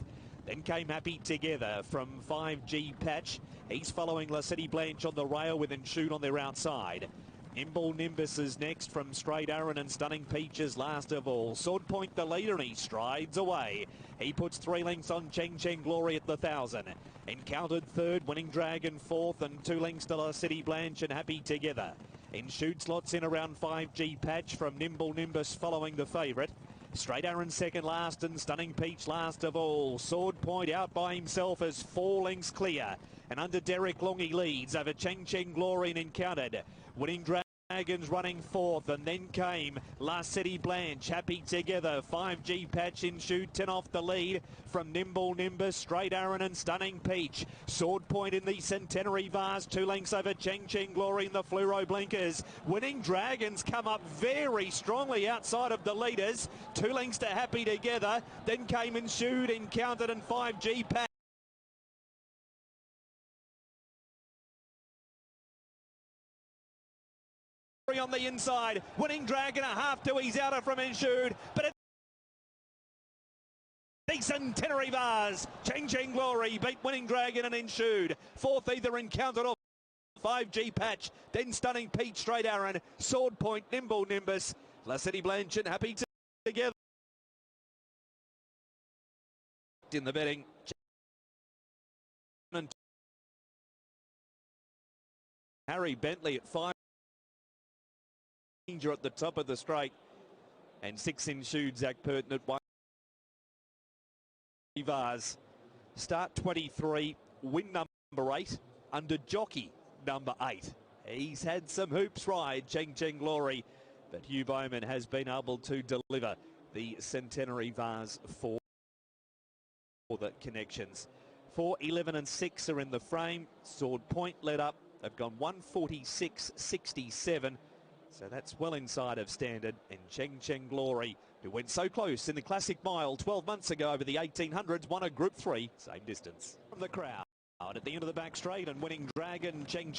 Then came Happy Together from 5G Patch. He's following La City Blanche on the rail with Inshude on their outside. Nimble Nimbus is next from Straight Aaron, and Stunning Peaches last of all. Sword Point the leader, and he strides away. He puts 3 lengths on Cheng Cheng Glory at the 1,000. Encountered third, Winning Dragon fourth, and 2 lengths to La City Blanche and Happy Together. Inshude slots in around 5G Patch from Nimble Nimbus following the favourite. Straight Aaron second last, and Stunning Peach last of all. Sword Point out by himself as 4 lengths clear. And under Derek Long he leads over Cheng Cheng Glory and Encountered. Winning Dragons running fourth, and then came La City Blanche, Happy Together, 5G Patch Inshude, 10 off the lead from Nimble Nimbus, Straight Aaron and Stunning Peach. Sword Point in the Centenary Vase, 2 lengths over Cheng Cheng Glory in the Fluoro Blinkers. Winning Dragons come up very strongly outside of the leaders, 2 lengths to Happy Together, then came Inshude, Encountered and 5G Patch. On the inside, Winning Dragon a half to his outer from Inshude, but it's the Centenary Vase. Cheng Cheng Glory beat Winning Dragon and Inshude. Fourth either Encountered off 5G Patch, then Stunning Peach, Straight Aaron, Sword Point, Nimble Nimbus, La City Blanche and Happy Together. In the betting, Harry Bentley at 5. At the top of the straight, and 6 Inshude, Zach Pertinent, 1 Vase. Start 23, win number 8, under jockey number 8. He's had some hoops ride, Cheng Cheng Glory, but Hugh Bowman has been able to deliver the Centenary Vase for the connections. 4, 11 and 6 are in the frame. Sword Point led up. They've gone 146.67. So that's well inside of standard. And Cheng Cheng Glory, who went so close in the Classic Mile 12 months ago over the 1800s, won a Group 3, same distance. From the crowd at the end of the back straight, and Winning Dragon, Cheng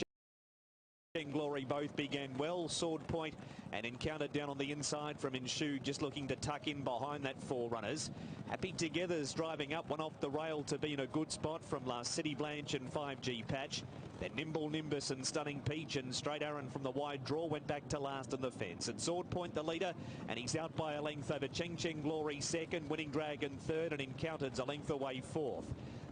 Cheng Glory both began well. Sword Point and Encountered down on the inside from Inshude, just looking to tuck in behind that Forerunners. Happy Together's driving up, one off the rail to be in a good spot from last City Blanche and 5G Patch. Then Nimble Nimbus and Stunning Peach and Straight Aaron from the wide draw went back to last in the fence. And Sword Point the leader, and he's out by a length over Cheng Cheng Glory second, Winning Dragon third, and Encountered's a length away fourth.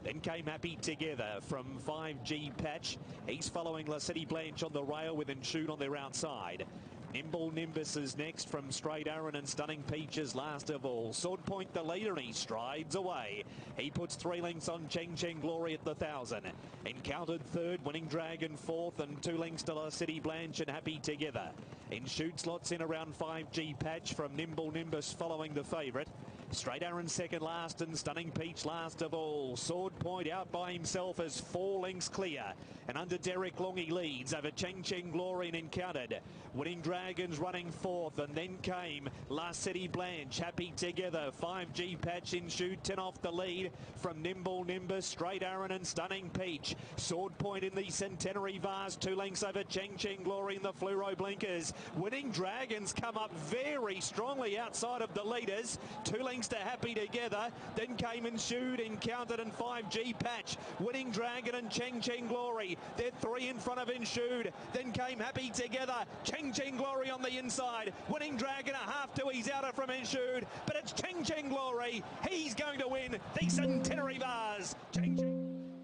Then came Happy Together from 5G Patch. He's following La City Blanche on the rail with Inshude on their outside. Nimble Nimbus is next from Straight Aaron, and Stunning Peaches last of all. Sword Point the leader, and he strides away. He puts 3 lengths on Cheng Cheng Glory at the 1,000. Encountered third, Winning Dragon fourth, and 2 lengths to La City Blanche and Happy Together. Inshude slots in around 5G Patch from Nimble Nimbus following the favourite. Straight Aaron second last, and Stunning Peach last of all. Sword Point out by himself as 4 lengths clear. And under Derek Long he leads over Cheng Cheng Glory and Encountered. Winning Dragons running fourth, and then came La City Blanche, Happy Together, 5G Patch Inshude, 10 off the lead from Nimble Nimbus, Straight Aaron and Stunning Peach. Sword Point in the Centenary Vase, 2 lengths over Cheng Cheng Glory in the Fluoro Blinkers. Winning Dragons come up very strongly outside of the leaders, 2 lengths to Happy Together. Then came Inshude, Encountered and 5G Patch. Winning Dragon and Cheng Cheng Glory, they're 3 in front of Inshude. Then came Happy Together, Cheng Cheng Glory on the inside. Winning Dragon a half to his outer from Inshude, but it's Cheng Cheng Glory. He's going to win the Centenary Vase.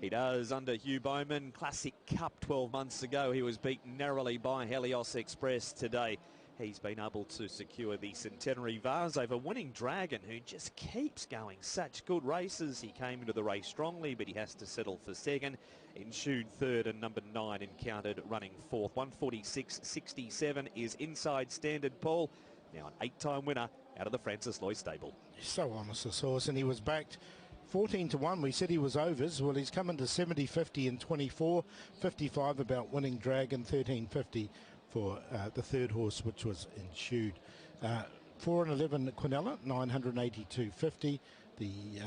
He does under Hugh Bowman. Classic Cup 12 months ago. He was beaten narrowly by Helios Express today. He's been able to secure the Centenary Vase over Winning Dragon, who just keeps going such good races. He came into the race strongly, but he has to settle for second. Inshude third, and number 9 Encountered running fourth. 146.67 is inside standard, Paul. Now an 8-time winner out of the Francis Loy stable. So honest, this horse, and he was backed 14 to 1. We said he was overs. Well, he's come into 70, 50 and 24. 55 about Winning Dragon, 13.50 for the third horse, which was ensued. 4 and 11 Quinella, 982.50. The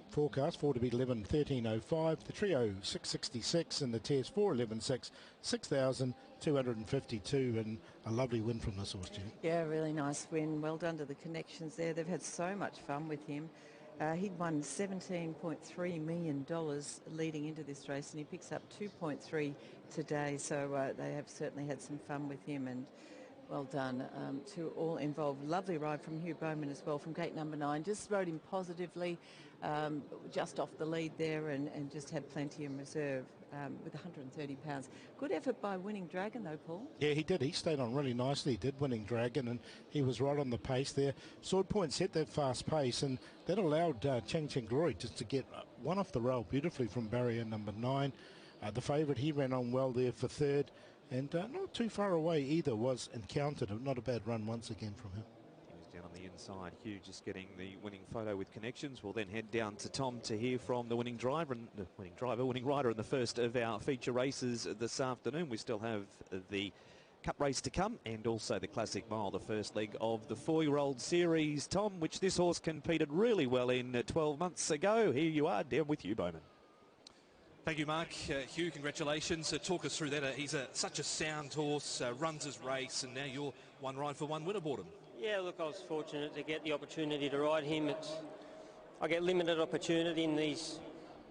forecast 4 to beat 11, 13.05. The trio 666 and the test 4.11.6, 6,252, and a lovely win from this horse, Jenny. Yeah, really nice win. Well done to the connections there. They've had so much fun with him. He'd won $17.3 million leading into this race, and he picks up 2.3 today. So they have certainly had some fun with him, and well done to all involved. Lovely ride from Hugh Bowman as well from gate number 9. Just rode him positively, just off the lead there, and just had plenty in reserve with 130 pounds. Good effort by Winning Dragon though, Paul. Yeah, he did. He stayed on really nicely. He did, Winning Dragon, and he was right on the pace there. Sword Point set that fast pace, and that allowed Chang Cheng Glory just to get one off the rail beautifully from barrier number 9. The favourite, he ran on well there for third. And not too far away either was Encountered. Not a bad run once again from him. He was down on the inside. Hugh just getting the winning photo with connections. We'll then head down to Tom to hear from the winning rider in the first of our feature races this afternoon. We still have the Cup race to come and also the Classic Mile, the first leg of the 4-year-old series, Tom, which this horse competed really well in 12 months ago. Here you are, down with you, Bowman. Thank you, Mark. Hugh, congratulations. Talk us through that. He's such a sound horse, runs his race, and now you're one ride for one win aboard him. Yeah, look, I was fortunate to get the opportunity to ride him. I get limited opportunity in these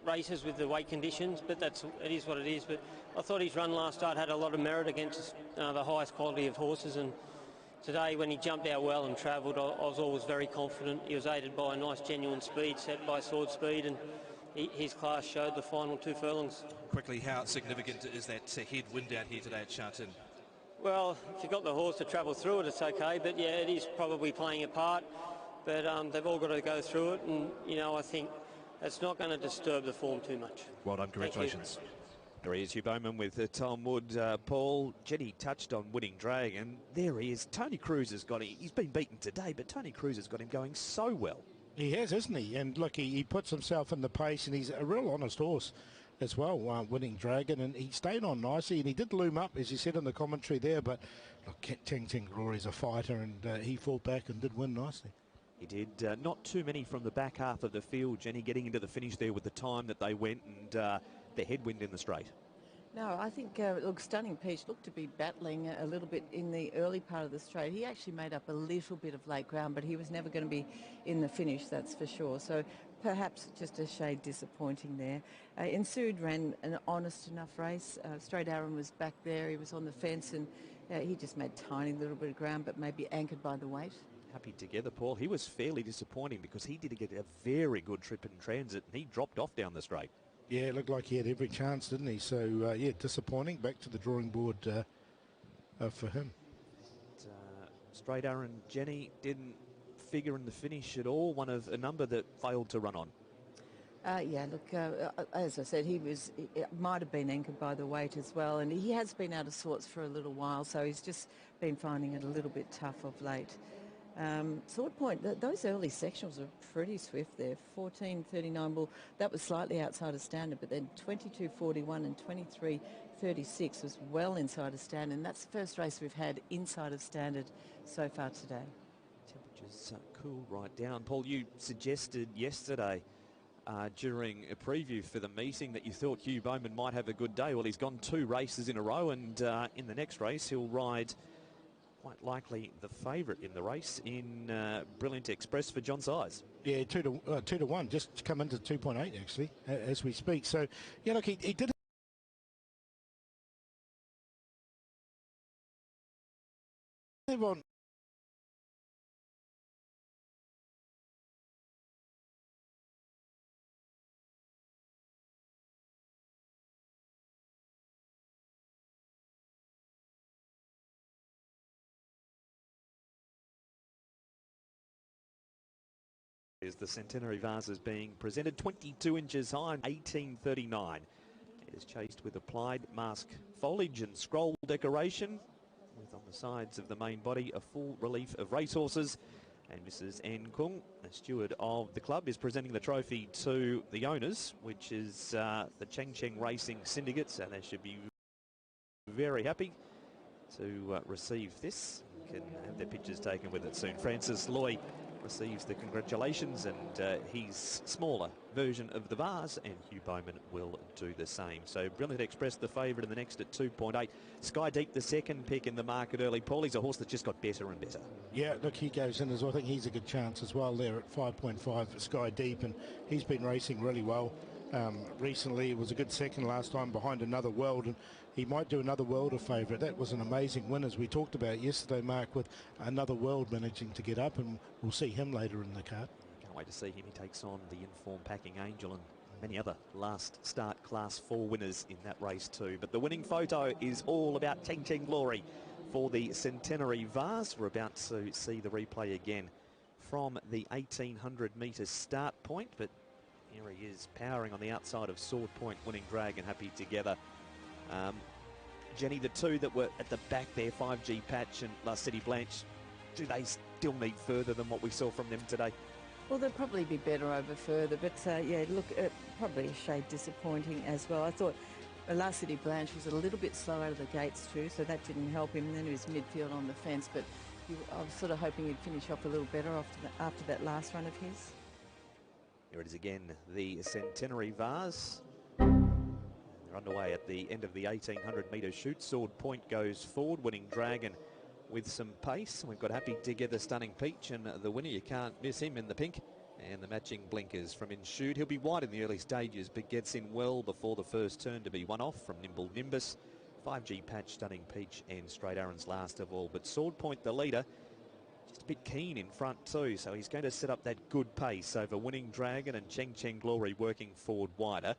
races with the weight conditions, but it is what it is. But I thought his run last start had a lot of merit against the highest quality of horses, and today when he jumped out well and travelled, I was always very confident. He was aided by a nice genuine speed set by Sword Speed, and his class showed the final 2 furlongs. Quickly, how significant is that headwind out here today at Shatin? Well, if you've got the horse to travel through it, it's okay, but yeah, it is probably playing a part. But they've all got to go through it, and, you know, I think it's not going to disturb the form too much. Well done, congratulations. There he is, Hugh Bowman with Tom Wood. Paul, Jenny touched on Winning Dragon. There he is. Tony Cruz has got him. He's been beaten today, but Tony Cruz has got him going so well. He has, isn't he? And look, he puts himself in the pace, and he's a real honest horse as well, Winning Dragon, and he stayed on nicely, and he did loom up, as you said in the commentary there, but look, Chang Cheng Glory's a fighter, and he fought back and did win nicely. He did. Not too many from the back half of the field, Jenny, getting into the finish there with the time that they went, and the headwind in the straight. No, I think, look, Stunning Peach looked to be battling a little bit in the early part of the straight. He actually made up a little bit of late ground, but he was never going to be in the finish, that's for sure. So perhaps just a shade disappointing there. Ensued ran an honest enough race. Straight Aaron was back there. He was on the fence, and he just made tiny little bit of ground, but maybe anchored by the weight. Happy together, Paul. He was fairly disappointing because he did get a very good trip in transit, and he dropped off down the straight. Yeah, it looked like he had every chance, didn't he? So, yeah, disappointing. Back to the drawing board for him. Straight Aaron, Jenny, didn't figure in the finish at all. One of a number that failed to run on. Yeah, look, as I said, it might have been anchored by the weight as well, and he has been out of sorts for a little while, so he's just been finding it a little bit tough of late. Sword Point, those early sectionals are pretty swift there. 14.39, well, that was slightly outside of standard, but then 22.41 and 23.36 was well inside of standard, and that's the first race we've had inside of standard so far today. Temperatures cool right down. Paul, you suggested yesterday during a preview for the meeting that you thought Hugh Bowman might have a good day. Well, he's gone 2 races in a row, and in the next race he'll ride quite likely the favourite in the race in Brilliant Express for John Size. Yeah, 2 to 1, just come into 2.8 actually as we speak. So, yeah, look, he did have on. Is the Centenary vases being presented 22 inches high, 1839. It is chased with applied mask foliage and scroll decoration, with on the sides of the main body a full relief of racehorses. And Mrs. Ann Kung the steward of the club, is presenting the trophy to the owners, which is the Cheng Cheng Racing Syndicate, so they should be very happy to receive this. Can have their pictures taken with it soon. Francis Loy receives the congratulations and his smaller version of the vase, and Hugh Bowman will do the same. So Brilliant Express the favourite in the next at 2.8. Sky Deep the second pick in the market early. Paul, he's a horse that just got better and better. Yeah, look, he goes in as well. I think he's a good chance as well there at 5.5 for Sky Deep, and he's been racing really well recently. It was a good second last time behind Another World, and he might do Another World a favourite. That was an amazing win, as we talked about yesterday, Mark, with Another World managing to get up, and we'll see him later in the card. Can't wait to see him. He takes on the Informed Packing Angel and many other last start Class 4 winners in that race too. But the winning photo is all about Cheng Cheng Glory for the Centenary Vase. We're about to see the replay again from the 1800 metres start point, but here he is powering on the outside of Sword Point, Winning Dragon, Happy Together. Jenny, the two that were at the back there, 5G Patch and La City Blanche, do they still need further than what we saw from them today? Well, they'll probably be better over further, but yeah, look, probably a shade disappointing as well. I thought La City Blanche was a little bit slow out of the gates too, so that didn't help him. Then he was midfield on the fence, but I was sort of hoping he'd finish off a little better after that last run of his. Here it is again, the Centenary Vase. They're underway at the end of the 1800 metre shoot. Sword Point goes forward, Winning Dragon with some pace. We've got Happy Together, Stunning Peach, and the winner, you can't miss him in the pink. And the matching blinkers from Inshoot. He'll be wide in the early stages, but gets in well before the first turn to be one off from Nimble Nimbus. 5G Patch, Stunning Peach, and Straight Aaron's last of all. But Sword Point, the leader, just a bit keen in front too, so he's going to set up that good pace over Winning Dragon and Cheng Cheng Glory working forward wider.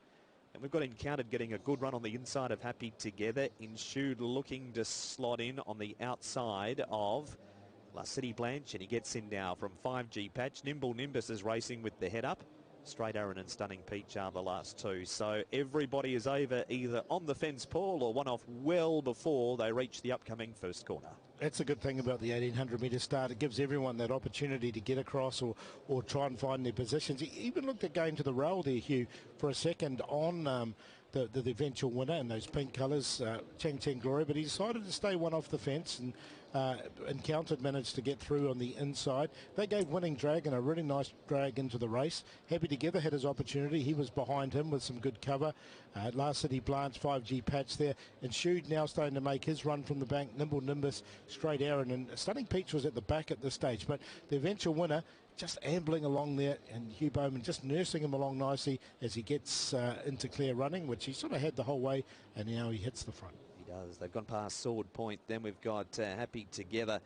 And we've got Encountered getting a good run on the inside of Happy Together. Inshoot looking to slot in on the outside of La City Blanche, and he gets in now from 5G Patch. Nimble Nimbus is racing with the head up. Straight Aaron and Stunning Peach are the last two. So everybody is over either on the fence, Paul, or one off well before they reach the upcoming first corner. That's a good thing about the 1800 metre start. It gives everyone that opportunity to get across or try and find their positions. He even looked at going to the rail there, Hugh, for a second on the eventual winner in those pink colours, Cheng Cheng Glory, but he decided to stay one off the fence, and Encountered managed to get through on the inside. They gave Winning Dragon a really nice drag into the race. Happy Together had his opportunity. He was behind him with some good cover. La City Blanche, 5G Patch there. And Shoed now starting to make his run from the bank. Nimble Nimbus, Straight Aaron, and Stunning Peach was at the back at this stage. But the eventual winner just ambling along there, and Hugh Bowman just nursing him along nicely as he gets into clear running, which he sort of had the whole way, and now he hits the front. He does. They've gone past Sword Point. Then we've got Happy Together.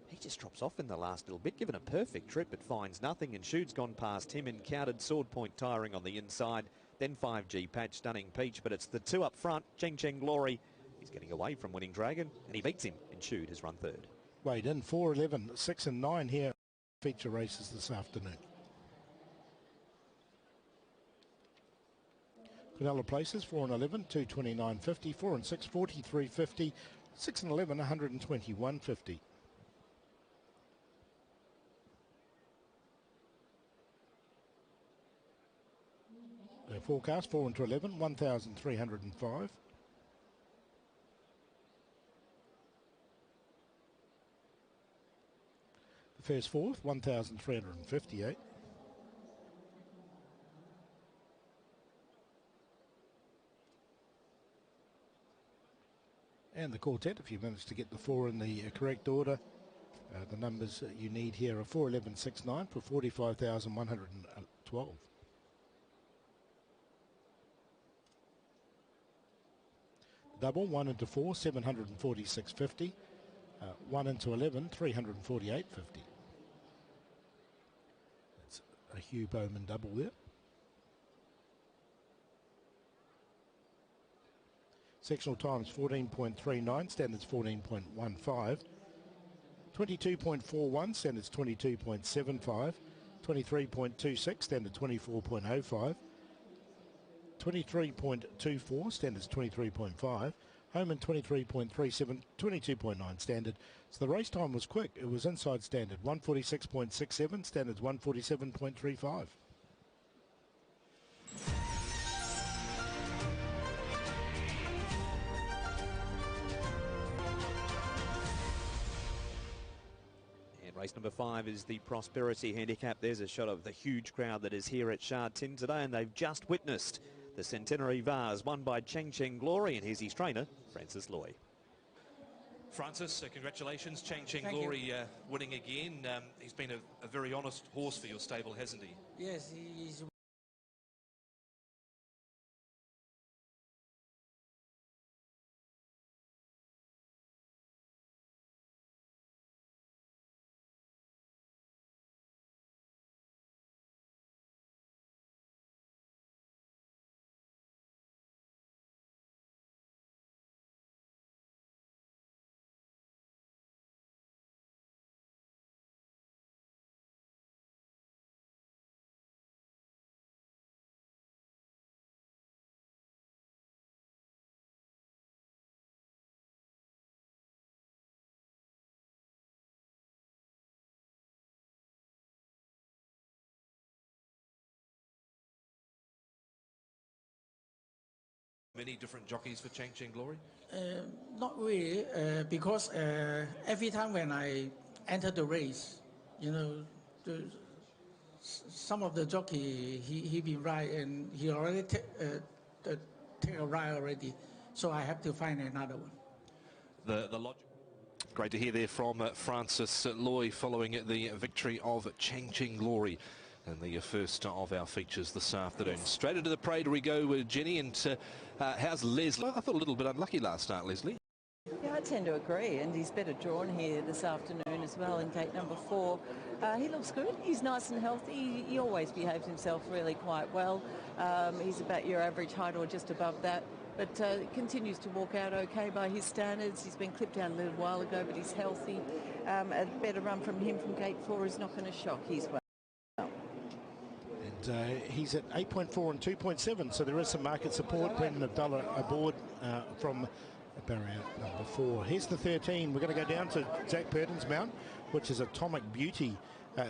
He just drops off in the last little bit, given a perfect trip, but finds nothing, and Shoot's gone past him. Encountered, Sword Point tiring on the inside, then 5G Patch, Stunning Peach, but it's the two up front. Cheng Cheng Glory, he's getting away from Winning Dragon, and he beats him, and Shoot has run third. Weighed in 4:11, 6 and 9 here. Feature races this afternoon. Vanilla places 4 and 11, 229.50, 4 and 6, 43.50, 6 and 11, 121.50. The forecast 4 into 11, 1,305. The first fourth, 1,358. And the quartet, if you manage to get the four in the correct order, the numbers you need here are 4, 11, 6, 9 for 45,112. Double, 1 into 4, 746.50. 1 into 11, 348.50. That's a Hugh Bowman double there. Sectional times 14.39, standards 14.15. 22.41, standards 22.75. 23.26, standard 24.05. 23.24, standards 23.5. Home in 23.37, 22.9 standard. So the race time was quick. It was inside standard, 146.67, standards 147.35. And race number 5 is the Prosperity Handicap. There's a shot of the huge crowd that is here at Shatin today, and they've just witnessed the Centenary Vase won by Cheng Cheng Glory, and here's his trainer, Francis Loy. Francis, congratulations. Cheng Cheng Glory winning again. He's been a very honest horse for your stable, hasn't he? Yes, he's Many different jockeys for Cheng Cheng Glory? not really, because every time when I enter the race, you know, some of the jockey he been right and he already take a ride already, so I have to find another one. The logic. Great to hear there from Francis Loy following the victory of Cheng Cheng Glory. And the first of our features this afternoon. Straight into the parade we go with Jenny. And how's Leslie? I thought a little bit unlucky last start, Leslie. Yeah, I tend to agree, and he's better drawn here this afternoon as well in gate number 4. He looks good. He's nice and healthy. He always behaves himself really quite well. He's about your average height or just above that, but continues to walk out okay by his standards. He's been clipped down a little while ago, but he's healthy. A better run from him from gate 4 is not going to shock his way. He's at 8.4 and 2.7, so there is some market support. Brendan Abdullah aboard from barrier number 4. Here's the 13. We're going to go down to Zach Purden's mount, which is Atomic Beauty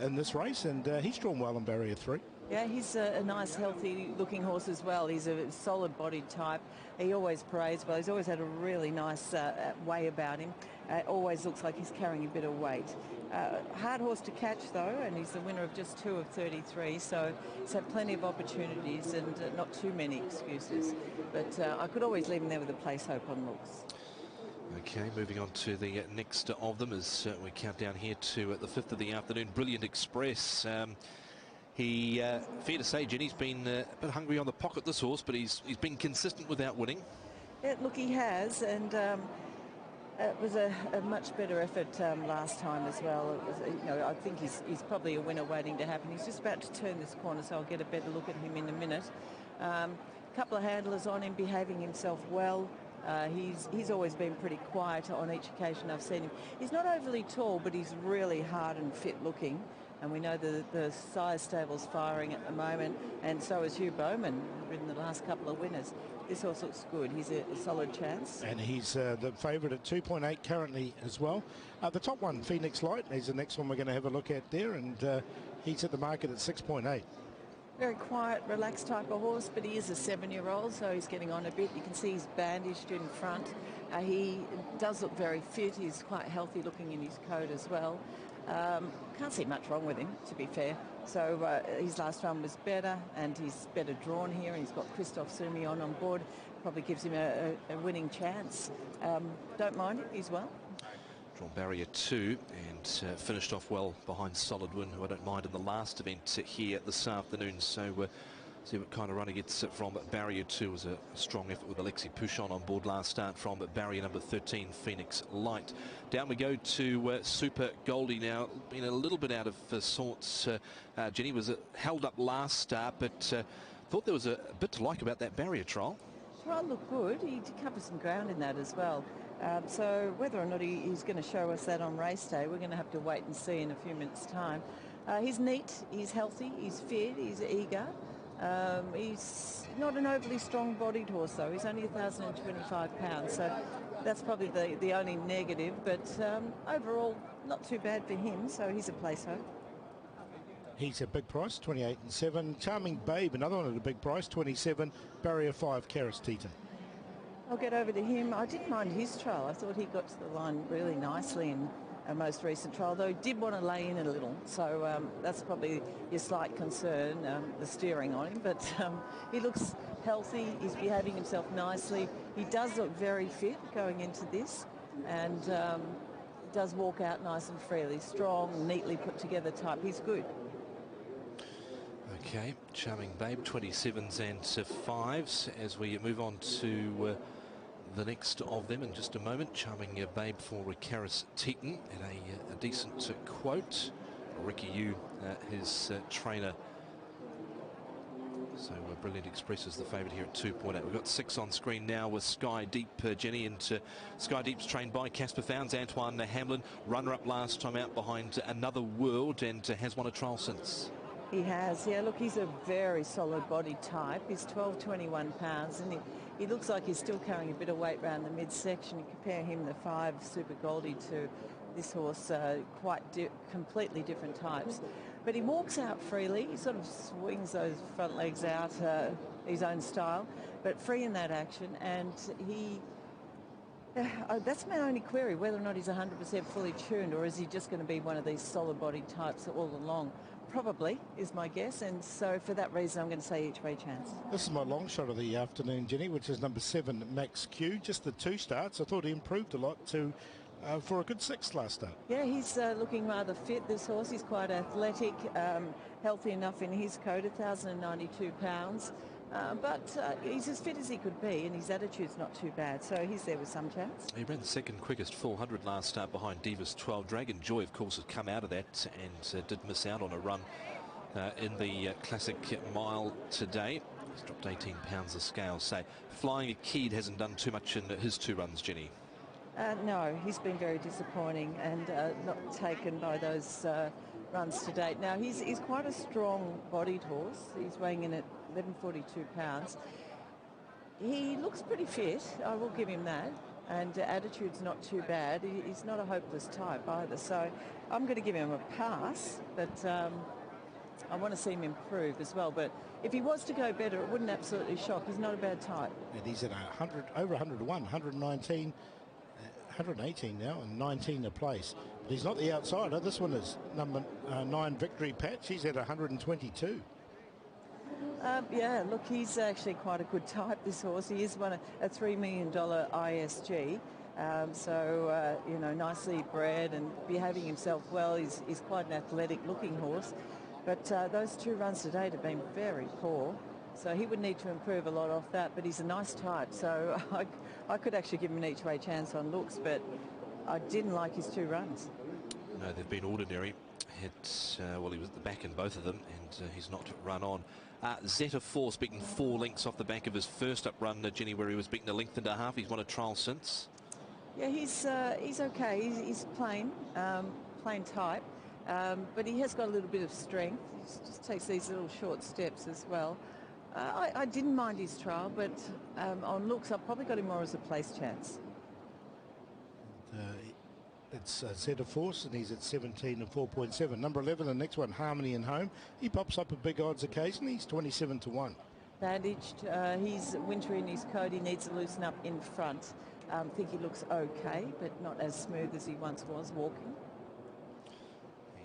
in this race, and he's drawn well in barrier 3. Yeah, he's a nice, healthy-looking horse as well. He's a solid-bodied type. He always parades well. He's always had a really nice way about him. Always looks like he's carrying a bit of weight. Hard horse to catch, though, and he's the winner of just 2 of 33, so he's had plenty of opportunities and not too many excuses. But I could always leave him there with a place hope on looks. Okay, moving on to the next of them as we count down here to the 5th of the afternoon. Brilliant Express. Fair to say, Jenny's been a bit hungry on the pocket, this horse, but he's been consistent without winning. Yeah, look, he has, and it was a much better effort last time as well. It was, you know, I think he's probably a winner waiting to happen. He's just about to turn this corner, so I'll get a better look at him in a minute. A couple of handlers on him, behaving himself well. He's always been pretty quiet on each occasion I've seen him. He's not overly tall, but he's really hard and fit looking. And we know the size stable's firing at the moment, and so is Hugh Bowman, ridden the last couple of winners. This horse looks good. He's a solid chance. And he's the favourite at 2.8 currently as well. The top one, Phoenix Light, is the next one we're going to have a look at there, and he's at the market at 6.8. Very quiet, relaxed type of horse, but he is a 7-year-old, so he's getting on a bit. You can see he's bandaged in front. He does look very fit. He's quite healthy looking in his coat as well. Can't see much wrong with him, to be fair. So his last run was better, and he's better drawn here. He's got Christophe Soumillon on board. Probably gives him a winning chance. Don't mind it, he's well. Drawn barrier 2 and finished off well behind Solid Win, who I don't mind in the last event here this afternoon. So see what kind of run he gets from barrier 2. Was a strong effort with Alexis Pouchon on board last start from barrier number 13, Phoenix Light. Down we go to Super Goldie now. Been a little bit out of sorts. Jenny was held up last start, but thought there was a bit to like about that barrier trial. Trial looked good. He did cover some ground in that as well. So whether or not he's going to show us that on race day, we're going to have to wait and see in a few minutes' time. He's neat, he's healthy, he's fit, he's eager. He's not an overly strong-bodied horse, though. He's only 1,025 pounds, so that's probably the only negative. But overall, not too bad for him, so he's a place hope. He's a big price, 28 and 7. Charming Babe, another one at a big price, 27. Barrier 5, Karis Teeton. I'll get over to him. I didn't mind his trial. I thought he got to the line really nicely in our most recent trial, though he did want to lay in a little. So that's probably your slight concern, the steering on him. But he looks healthy. He's behaving himself nicely. He does look very fit going into this, and does walk out nice and freely. Strong, neatly put together type. He's good. Okay, Charming Babe, 27s and 5s as we move on to the next of them in just a moment. Charming Babe for Karis Teeton at a decent quote. Ricky Yu, his trainer. So Brilliant Express is the favourite here at 2.8. We've got 6 on screen now with Sky Deep, Jenny, and Sky Deep's trained by Casper Founds. Antoine Hamlin, runner-up last time out behind Another World, and has won a trial since. He has, yeah. Look, he's a very solid body type. He's 21 pounds, and he looks like he's still carrying a bit of weight around the midsection. You compare him, the 5 Super Goldie, to this horse, completely different types. But he walks out freely. He sort of swings those front legs out his own style, but free in that action. And that's my only query, whether or not he's 100% fully tuned, or is he just going to be one of these solid body types all along? Probably is my guess, and so for that reason I'm going to say each way chance. This is my long shot of the afternoon, Jenny, which is number 7, Max Q. Just the 2 starts. I thought he improved a lot for a good 6th last start. Yeah, he's looking rather fit, this horse. He's quite athletic, healthy enough in his coat, 1,092 pounds. But he's as fit as he could be, and his attitude's not too bad, so he's there with some chance. He ran second quickest 400 last start behind Divas 12. Dragon Joy, of course, has come out of that and did miss out on a run in the Classic Mile today. He's dropped 18 pounds a scale. So Flying Kid hasn't done too much in his 2 runs, Jenny. No, he's been very disappointing and not taken by those runs to date. Now, he's quite a strong-bodied horse. He's weighing in at 1,142 pounds. He looks pretty fit, I will give him that, and attitude's not too bad. He's not a hopeless type either, so I'm going to give him a pass, but I want to see him improve as well. But if he was to go better, it wouldn't absolutely shock. He's not a bad type. And he's at over 101, 119. 118 now and 19 a place. But he's not the outsider. This one is number 9 Victory Patch. He's at 122. Yeah, look, he's actually quite a good type, this horse. He is a $3 million ISG. You know, nicely bred and behaving himself well. He's quite an athletic-looking horse. But those 2 runs to date have been very poor. So he would need to improve a lot off that, but he's a nice type. So I could actually give him an each-way chance on looks, but I didn't like his 2 runs. No, they've been ordinary. Well, he was at the back in both of them, and he's not run on. Zeta Force beaten 4 lengths off the back of his first up run, Jenny, where he was beaten a length and a half. He's won a trial since. Yeah, he's okay. He's plain type, but he has got a little bit of strength. He just takes these little short steps as well. I didn't mind his trial, but on looks, I've probably got him more as a place chance. It's Zeta Force, and he's at 17 and 4.7. Number 11, the next one, Harmony and Home. He pops up at big odds occasionally. He's 27 to 1. Bandaged. He's wintry in his coat. He needs to loosen up in front. I think he looks okay, but not as smooth as he once was walking.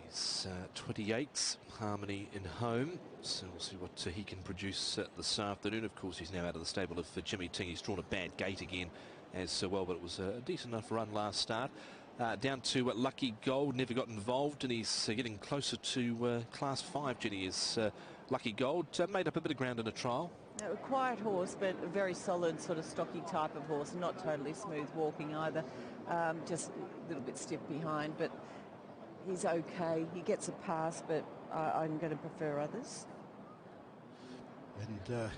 He's 28, Harmony in Home. So we'll see what he can produce this afternoon. Of course, he's now out of the stable of Jimmy Ting. He's drawn a bad gate again as well, but it was a decent enough run last start. Down to Lucky Gold, never got involved, and he's getting closer to Class 5, Jenny, is Lucky Gold. Made up a bit of ground in a trial. A quiet horse, but a very solid, sort of stocky type of horse. Not totally smooth walking either. Just a little bit stiff behind, but he's okay. He gets a pass, but I'm going to prefer others. And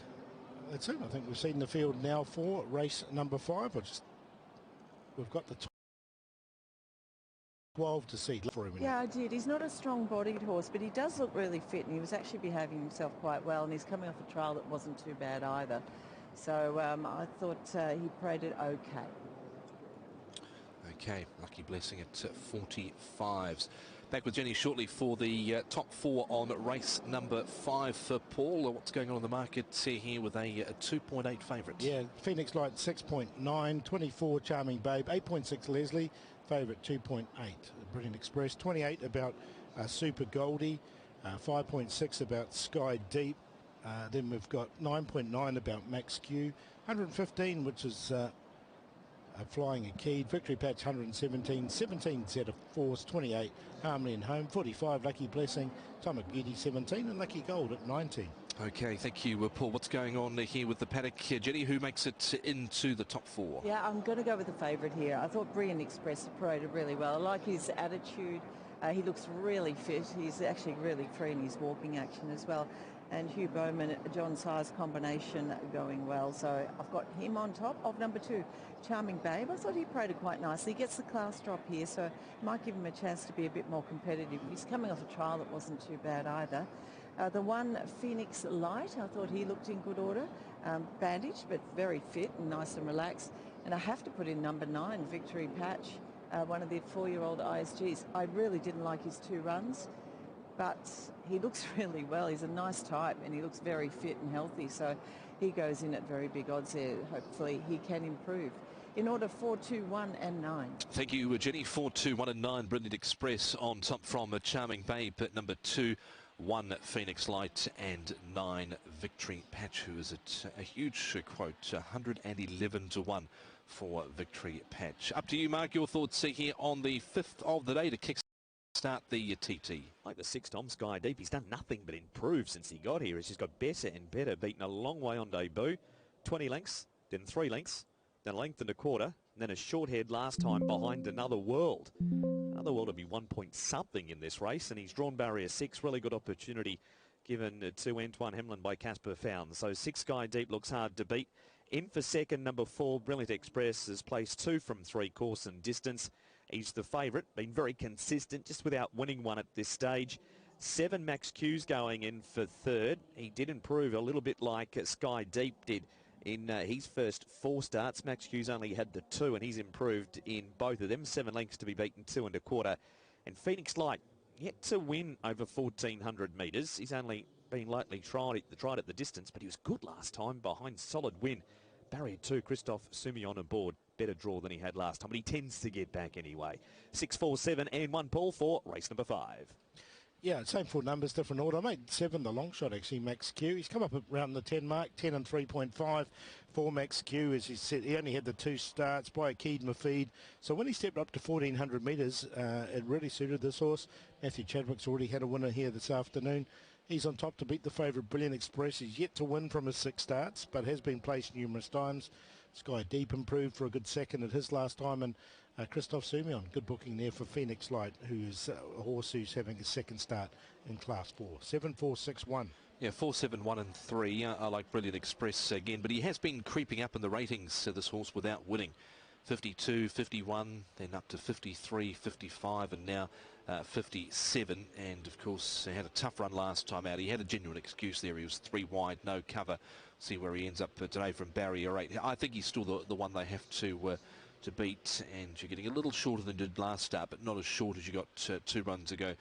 that's it. I think we've seen the field now for race number 5. We've got the 12 to seed for him. Yeah, I did. He's not a strong-bodied horse, but he does look really fit, and he was actually behaving himself quite well, and he's coming off a trial that wasn't too bad either. So I thought he paraded okay. Okay, Lucky Blessing at 45s. Back with Jenny shortly for the top four on race number 5 for Paul. What's going on in the market here with a 2.8 favourite? Yeah, Phoenix Light 6.9, 24 Charming Babe, 8.6 Leslie, favourite 2.8. Brilliant Express, 28 about Super Goldie, 5.6 about Sky Deep. Then we've got 9.9 about Max Q, 115 which is Flying a Key, Victory Patch 117, 17 Zeta Force, 28 Harmony and Home, 45 Lucky Blessing, Tom McGeady 17 and Lucky Gold at 19. Okay, thank you, Paul. What's going on here with the paddock? Jenny, who makes it into the top four? Yeah, I'm going to go with the favourite here. I thought Brilliant Express paraded really well. I like his attitude. He looks really fit. He's actually really free in his walking action as well. And Hugh Bowman, John Size combination going well. So I've got him on top of number 2, Charming Babe. I thought he paraded quite nicely. He gets the class drop here, so might give him a chance to be a bit more competitive. He's coming off a trial that wasn't too bad either. The one, Phoenix Light, I thought he looked in good order. Bandaged, but very fit and nice and relaxed. And I have to put in number 9, Victory Patch, one of the 4-year-old ISGs. I really didn't like his 2 runs, but he looks really well. He's a nice type and he looks very fit and healthy. So he goes in at very big odds there. Hopefully he can improve. In order 4, 2, 1 and 9. Thank you, Jenny. 4, 2, 1 and 9. Brilliant Express on top from a Charming Babe at number 2. 1 Phoenix Light and 9 Victory Patch, who is at a huge quote, 111 to 1 for Victory Patch. Up to you, Mark, your thoughts here on the 5th of the day to kick-start the TT. Like the 6 Tom Sky Deep, he's done nothing but improve since he got here. He's just got better and better, beaten a long way on debut. 20 lengths, then 3 lengths, then a length and a quarter, and then a short head last time behind Another World. Another World to be 1 point something in this race, and he's drawn barrier 6. Really good opportunity given to Antoine Hemlin by Casper Found. So 6 Sky Deep looks hard to beat. In for second, number 4, Brilliant Express is placed 2 from 3 course and distance. He's the favourite, been very consistent, just without winning one at this stage. 7 Max Q's going in for third. He did improve a little bit like Sky Deep did in his first 4 starts. Max Q's only had the 2 and he's improved in both of them. 7 lengths to be beaten, 2 1/4. And Phoenix Light yet to win over 1,400 metres. He's only been lightly tried at the distance, but he was good last time behind Solid Win. Barrier 2, Christophe Soumillon aboard. Better draw than he had last time, but he tends to get back anyway. 6, 4, 7 and 1 Paul for race number 5. Yeah, same 4 numbers, different order. I made 7 the long shot, actually, Max Q. He's come up around the 10 mark, 10 and 3.5 for Max Q. As he said, he only had the 2 starts by a keyed Mafeed. So when he stepped up to 1,400 metres, it really suited this horse. Matthew Chadwick's already had a winner here this afternoon. He's on top to beat the favourite Brilliant Express. He's yet to win from his 6 starts, but has been placed numerous times. Sky Deep improved for a good second at his last time, and Christophe Soumillon, good booking there for Phoenix Light, who's a horse who's having a second start in Class 4. 7, 4, 6, 1. Yeah, 4, 7, 1 and 3. I like Brilliant Express again, but he has been creeping up in the ratings, this horse, without winning. 52, 51, then up to 53, 55, and now 57. And of course, he had a tough run last time out. He had a genuine excuse there. He was 3 wide, no cover. See where he ends up today from barrier 8. I think he's still the one they have to beat, and you're getting a little shorter than did last start, but not as short as you got 2 runs ago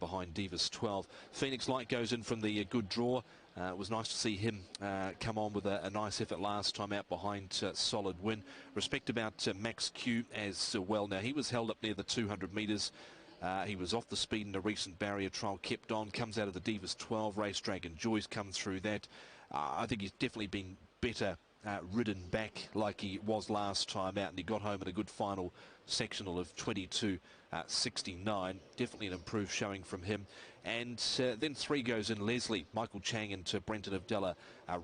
behind Divas 12. Phoenix Light goes in from the good draw. It was nice to see him come on with a nice effort last time out behind Solid Win. Respect about Max Q as well. Now, he was held up near the 200 metres. He was off the speed in a recent barrier trial, kept on, comes out of the Divas 12 race. Dragon Joy's come through that. I think he's definitely been better ridden back like he was last time out, and he got home in a good final sectional of 22.69. Definitely an improved showing from him. And then 3 goes in Leslie. Michael Chang into Brenton of Della.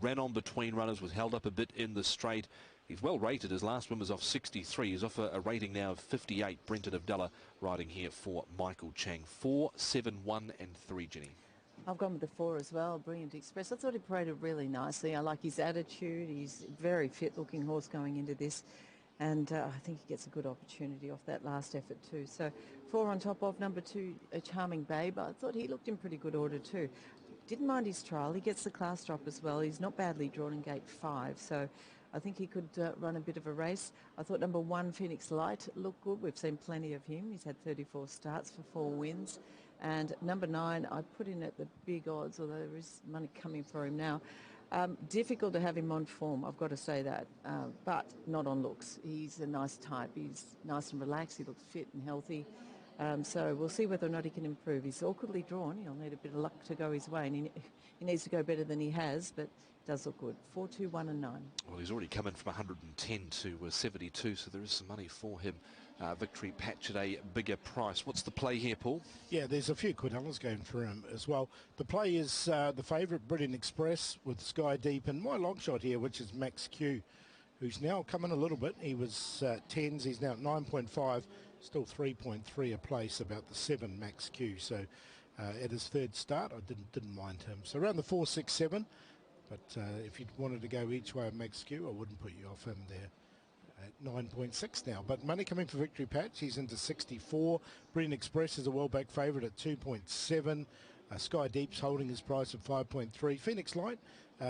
Ran on between runners, was held up a bit in the straight. He's well rated. His last win was off 63. He's off a rating now of 58. Brenton of Della riding here for Michael Chang. 4, 7, 1 and 3, Jenny. I've gone with the 4 as well, Brilliant Express. I thought he paraded really nicely. I like his attitude. He's a very fit-looking horse going into this. And I think he gets a good opportunity off that last effort too. So 4 on top of number 2, a Charming Babe. I thought he looked in pretty good order too. Didn't mind his trial. He gets the class drop as well. He's not badly drawn in gate 5, so I think he could run a bit of a race. I thought number 1, Phoenix Light, looked good. We've seen plenty of him. He's had 34 starts for 4 wins. And number 9, I put in at the big odds, although there is money coming for him now. Difficult to have him on form, I've got to say that, but not on looks. He's a nice type. He's nice and relaxed. He looks fit and healthy. So we'll see whether or not he can improve. He's awkwardly drawn. He'll need a bit of luck to go his way, and he needs to go better than he has, but does look good. 4, 2, 1 and 9. Well, he's already come in from 110 to 72, so there is some money for him. Victory Patch at a bigger price. What's the play here, Paul? Yeah, there's a few $1 going for him as well. The play is the favourite, Brilliant Express, with Sky Deep, and my long shot here, which is Max Q, who's now come in a little bit. He was 10s, he's now at 9.5, still 3.3 a place, about the 7 Max Q. So at his 3rd start, I didn't mind him. So around the 4, 6, 7. But if you wanted to go each way of Max Q, I wouldn't put you off him there. At 9.6 now, but money coming for Victory Patch. He's into 64. Brilliant Express is a well-back favourite at 2.7. Sky Deep's holding his price at 5.3. Phoenix Light,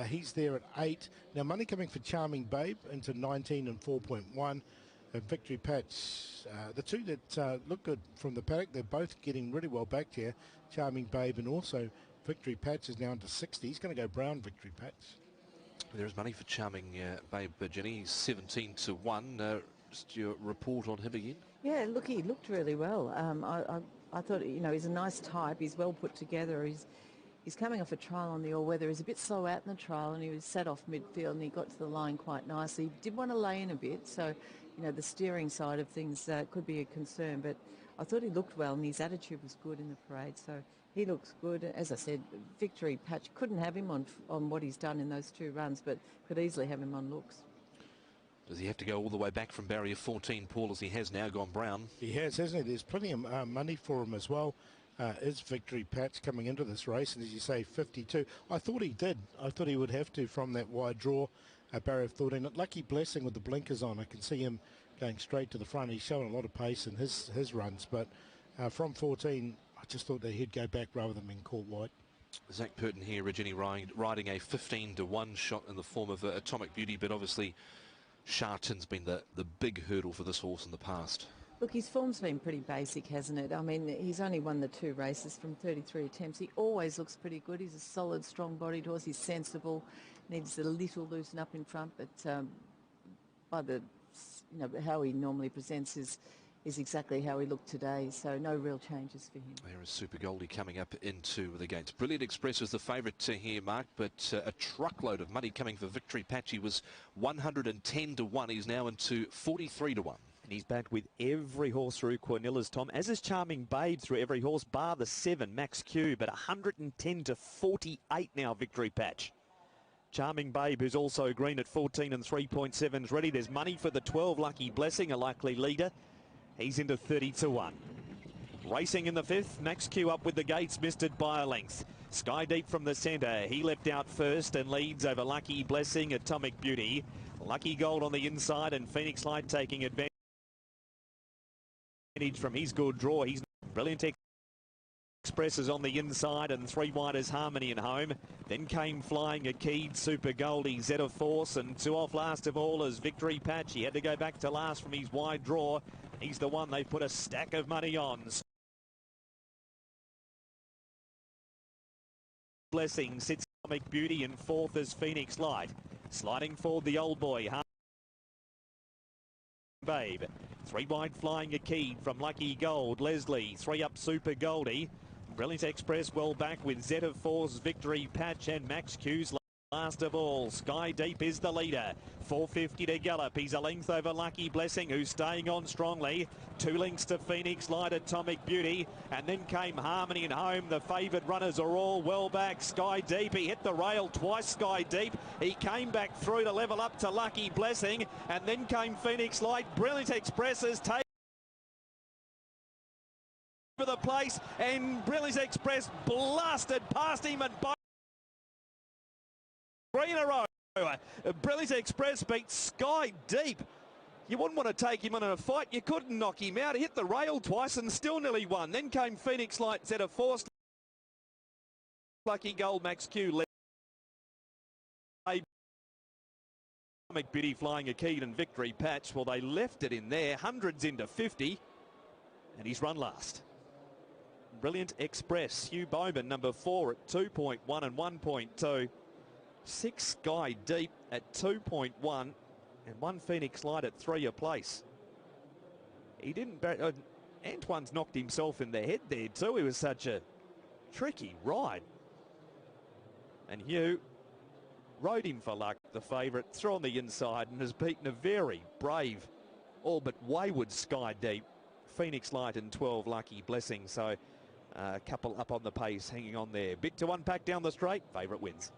he's there at 8. Now money coming for Charming Babe into 19 and 4.1. And Victory Patch, the two that look good from the paddock, they're both getting really well backed here. Charming Babe and also Victory Patch is now into 60. He's going to go brown, Victory Patch. There is money for Charming Babe, Jenny. He's 17 to 1. Just your report on him again? Yeah, look, he looked really well. I thought, you know, he's a nice type. He's well put together. He's coming off a trial on the all-weather. He's a bit slow out in the trial, and he was set off midfield, and he got to the line quite nicely. He did want to lay in a bit, so, you know, the steering side of things could be a concern, but I thought he looked well, and his attitude was good in the parade, so he looks good. As I said, Victory Patch couldn't have him on what he's done in those 2 runs, but could easily have him on looks. Does he have to go all the way back from barrier 14, Paul, as he has now gone brown? He has, hasn't he? There's plenty of money for him as well. Is Victory Patch coming into this race, and as you say, 52. I thought he did. I thought he would have to from that wide draw, barrier 14. Lucky Blessing with the blinkers on. I can see him going straight to the front. He's showing a lot of pace in his runs, but from 14, I just thought that he'd go back rather than being caught wide. Zach Purton here, originally riding a 15 to 1 shot in the form of Atomic Beauty, but obviously Shatin's been the big hurdle for this horse in the past. Look, his form's been pretty basic, hasn't it? I mean, he's only won the 2 races from 33 attempts. He always looks pretty good. He's a solid, strong-bodied horse. He's sensible. Needs a little loosen up in front, but by the, you know, how he normally presents is exactly how he looked today. So no real changes for him. There is Super Goldie coming up into the gates. Brilliant Express is the favourite here, Mark, but a truckload of money coming for Victory Patch. He was 110 to 1. He's now into 43 to 1. And he's backed with every horse through Cornella's, Tom, as is Charming Babe through every horse, bar the 7, Max Q, but 110 to 48 now, Victory Patch. Charming Babe, who's also green at 14 and 3.7 is ready. There's money for the 12, Lucky Blessing, a likely leader. He's into 30 to 1. Racing in the 5th, Max Q up with the gates, missed it by a length. Sky Deep from the centre. He left out first and leads over Lucky Blessing, Atomic Beauty. Lucky Gold on the inside and Phoenix Light taking advantage from his good draw. He's Brilliant Express is on the inside and 3 wide is Harmony and Home. Then came Flying Akid, Super Goldie, Zeta Force, and 2 off last of all is Victory Patch. He had to go back to last from his wide draw. He's the one they put a stack of money on. Blessing sits Atomic Beauty, and 4th is Phoenix Light. Sliding forward the old boy, Babe. 3 wide Flying Akid from Lucky Gold. Leslie, 3 up Super Goldie. Brilliant Express well back with Zeta Force, Victory Patch, and Max Q's last of all. Sky Deep is the leader. 450 to gallop. He's a length over Lucky Blessing, who's staying on strongly. 2 lengths to Phoenix Light, Atomic Beauty, and then came Harmony and Home. The favoured runners are all well back. Sky Deep, he hit the rail twice, Sky Deep. He came back through to level up to Lucky Blessing, and then came Phoenix Light. Brilliant Express has taken for the place, and Brilliant Express blasted past him and by 3 in a row. Brilliant Express beat Sky Deep. You wouldn't want to take him on in a fight. You couldn't knock him out. He hit the rail twice and still nearly won. Then came Phoenix Light, Zeta Force. Lucky Gold, Max Q. Beauty flying a key and Victory Patch. Well, they left it in there. Hundreds into 50. And he's run last. Brilliant Express. Hugh Bowman, number 4 at 2.1 and 1.2. 6 Sky Deep at 2.1. And 1 Phoenix Light at 3 a place. He didn't... Antoine's knocked himself in the head there too. He was such a tricky ride. And Hugh rode him for luck, the favourite, through on the inside and has beaten a very brave, all but wayward Sky Deep. Phoenix Light and 12 Lucky Blessing. So a couple up on the pace, hanging on there. Bit to unpack down the straight. Favourite wins.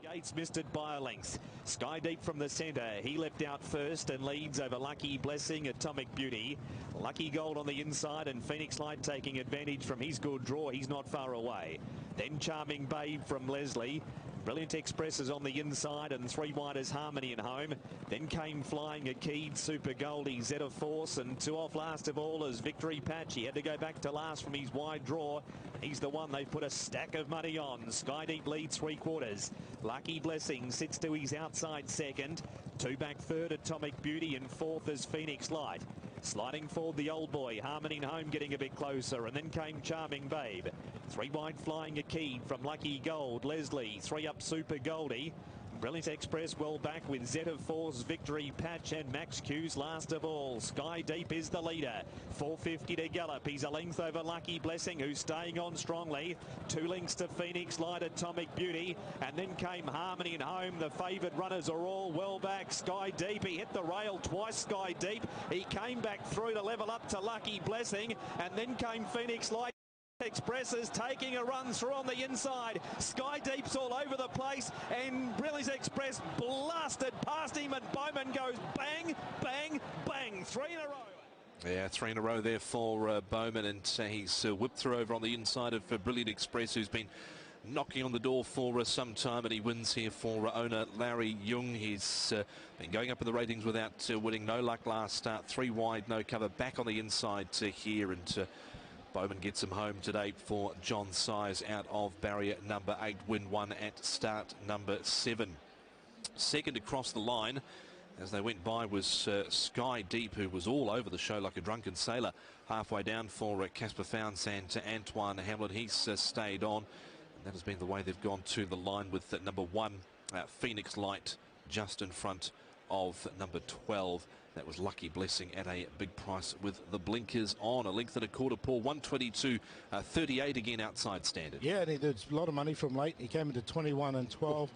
Gates missed it by a length. Sky Deep from the centre. He left out first and leads over Lucky Blessing, Atomic Beauty. Lucky Gold on the inside and Phoenix Light taking advantage from his good draw. He's not far away. Then Charming Babe from Leslie. Brilliant Express is on the inside and 3 wide is Harmony and Home. Then came Flying a Keyed, Super Goldie, Zeta Force, and 2 off last of all is Victory Patch. He had to go back to last from his wide draw. He's the one they've put a stack of money on. Sky Deep leads 3/4. Lucky Blessing sits to his outside second. 2 back third, Atomic Beauty, and 4th is Phoenix Light. Sliding forward the old boy, Harmony and Home getting a bit closer, and then came Charming Babe. 3 wide Flying a Key from Lucky Gold, Leslie, 3 up Super Goldie. Brilliant Express well back with Zeta Force, Victory Patch and Max Q's last of all. Sky Deep is the leader. 450 to gallop. He's a length over Lucky Blessing, who's staying on strongly. 2 lengths to Phoenix Light, Atomic Beauty. And then came Harmony and Home. The favoured runners are all well back. Sky Deep, he hit the rail twice, Sky Deep. He came back through to level up to Lucky Blessing. And then came Phoenix Light. Express is taking a run through on the inside. Sky Deep's all over the place and Brilliant Express blasted past him and Bowman goes bang, bang, bang. 3 in a row. Yeah, 3 in a row there for Bowman, and he's whipped through over on the inside of Brilliant Express, who's been knocking on the door for some time, and he wins here for owner Larry Young. He's been going up in the ratings without winning. No luck last start. 3 wide, no cover. Back on the inside here, and Bowman gets him home today for John Size out of barrier number 8. Win 1 at start number 7. Second across the line as they went by was Sky Deep, who was all over the show like a drunken sailor. Halfway down for Casper Founds and Antoine Hamlin. He's stayed on. And that has been the way they've gone to the line with number 1, Phoenix Light, just in front of number 12. That was Lucky Blessing at a big price with the blinkers on. A length and a quarter, Paul. 122.38 again outside standard. Yeah, and there's a lot of money from late. He came into 21 and 12.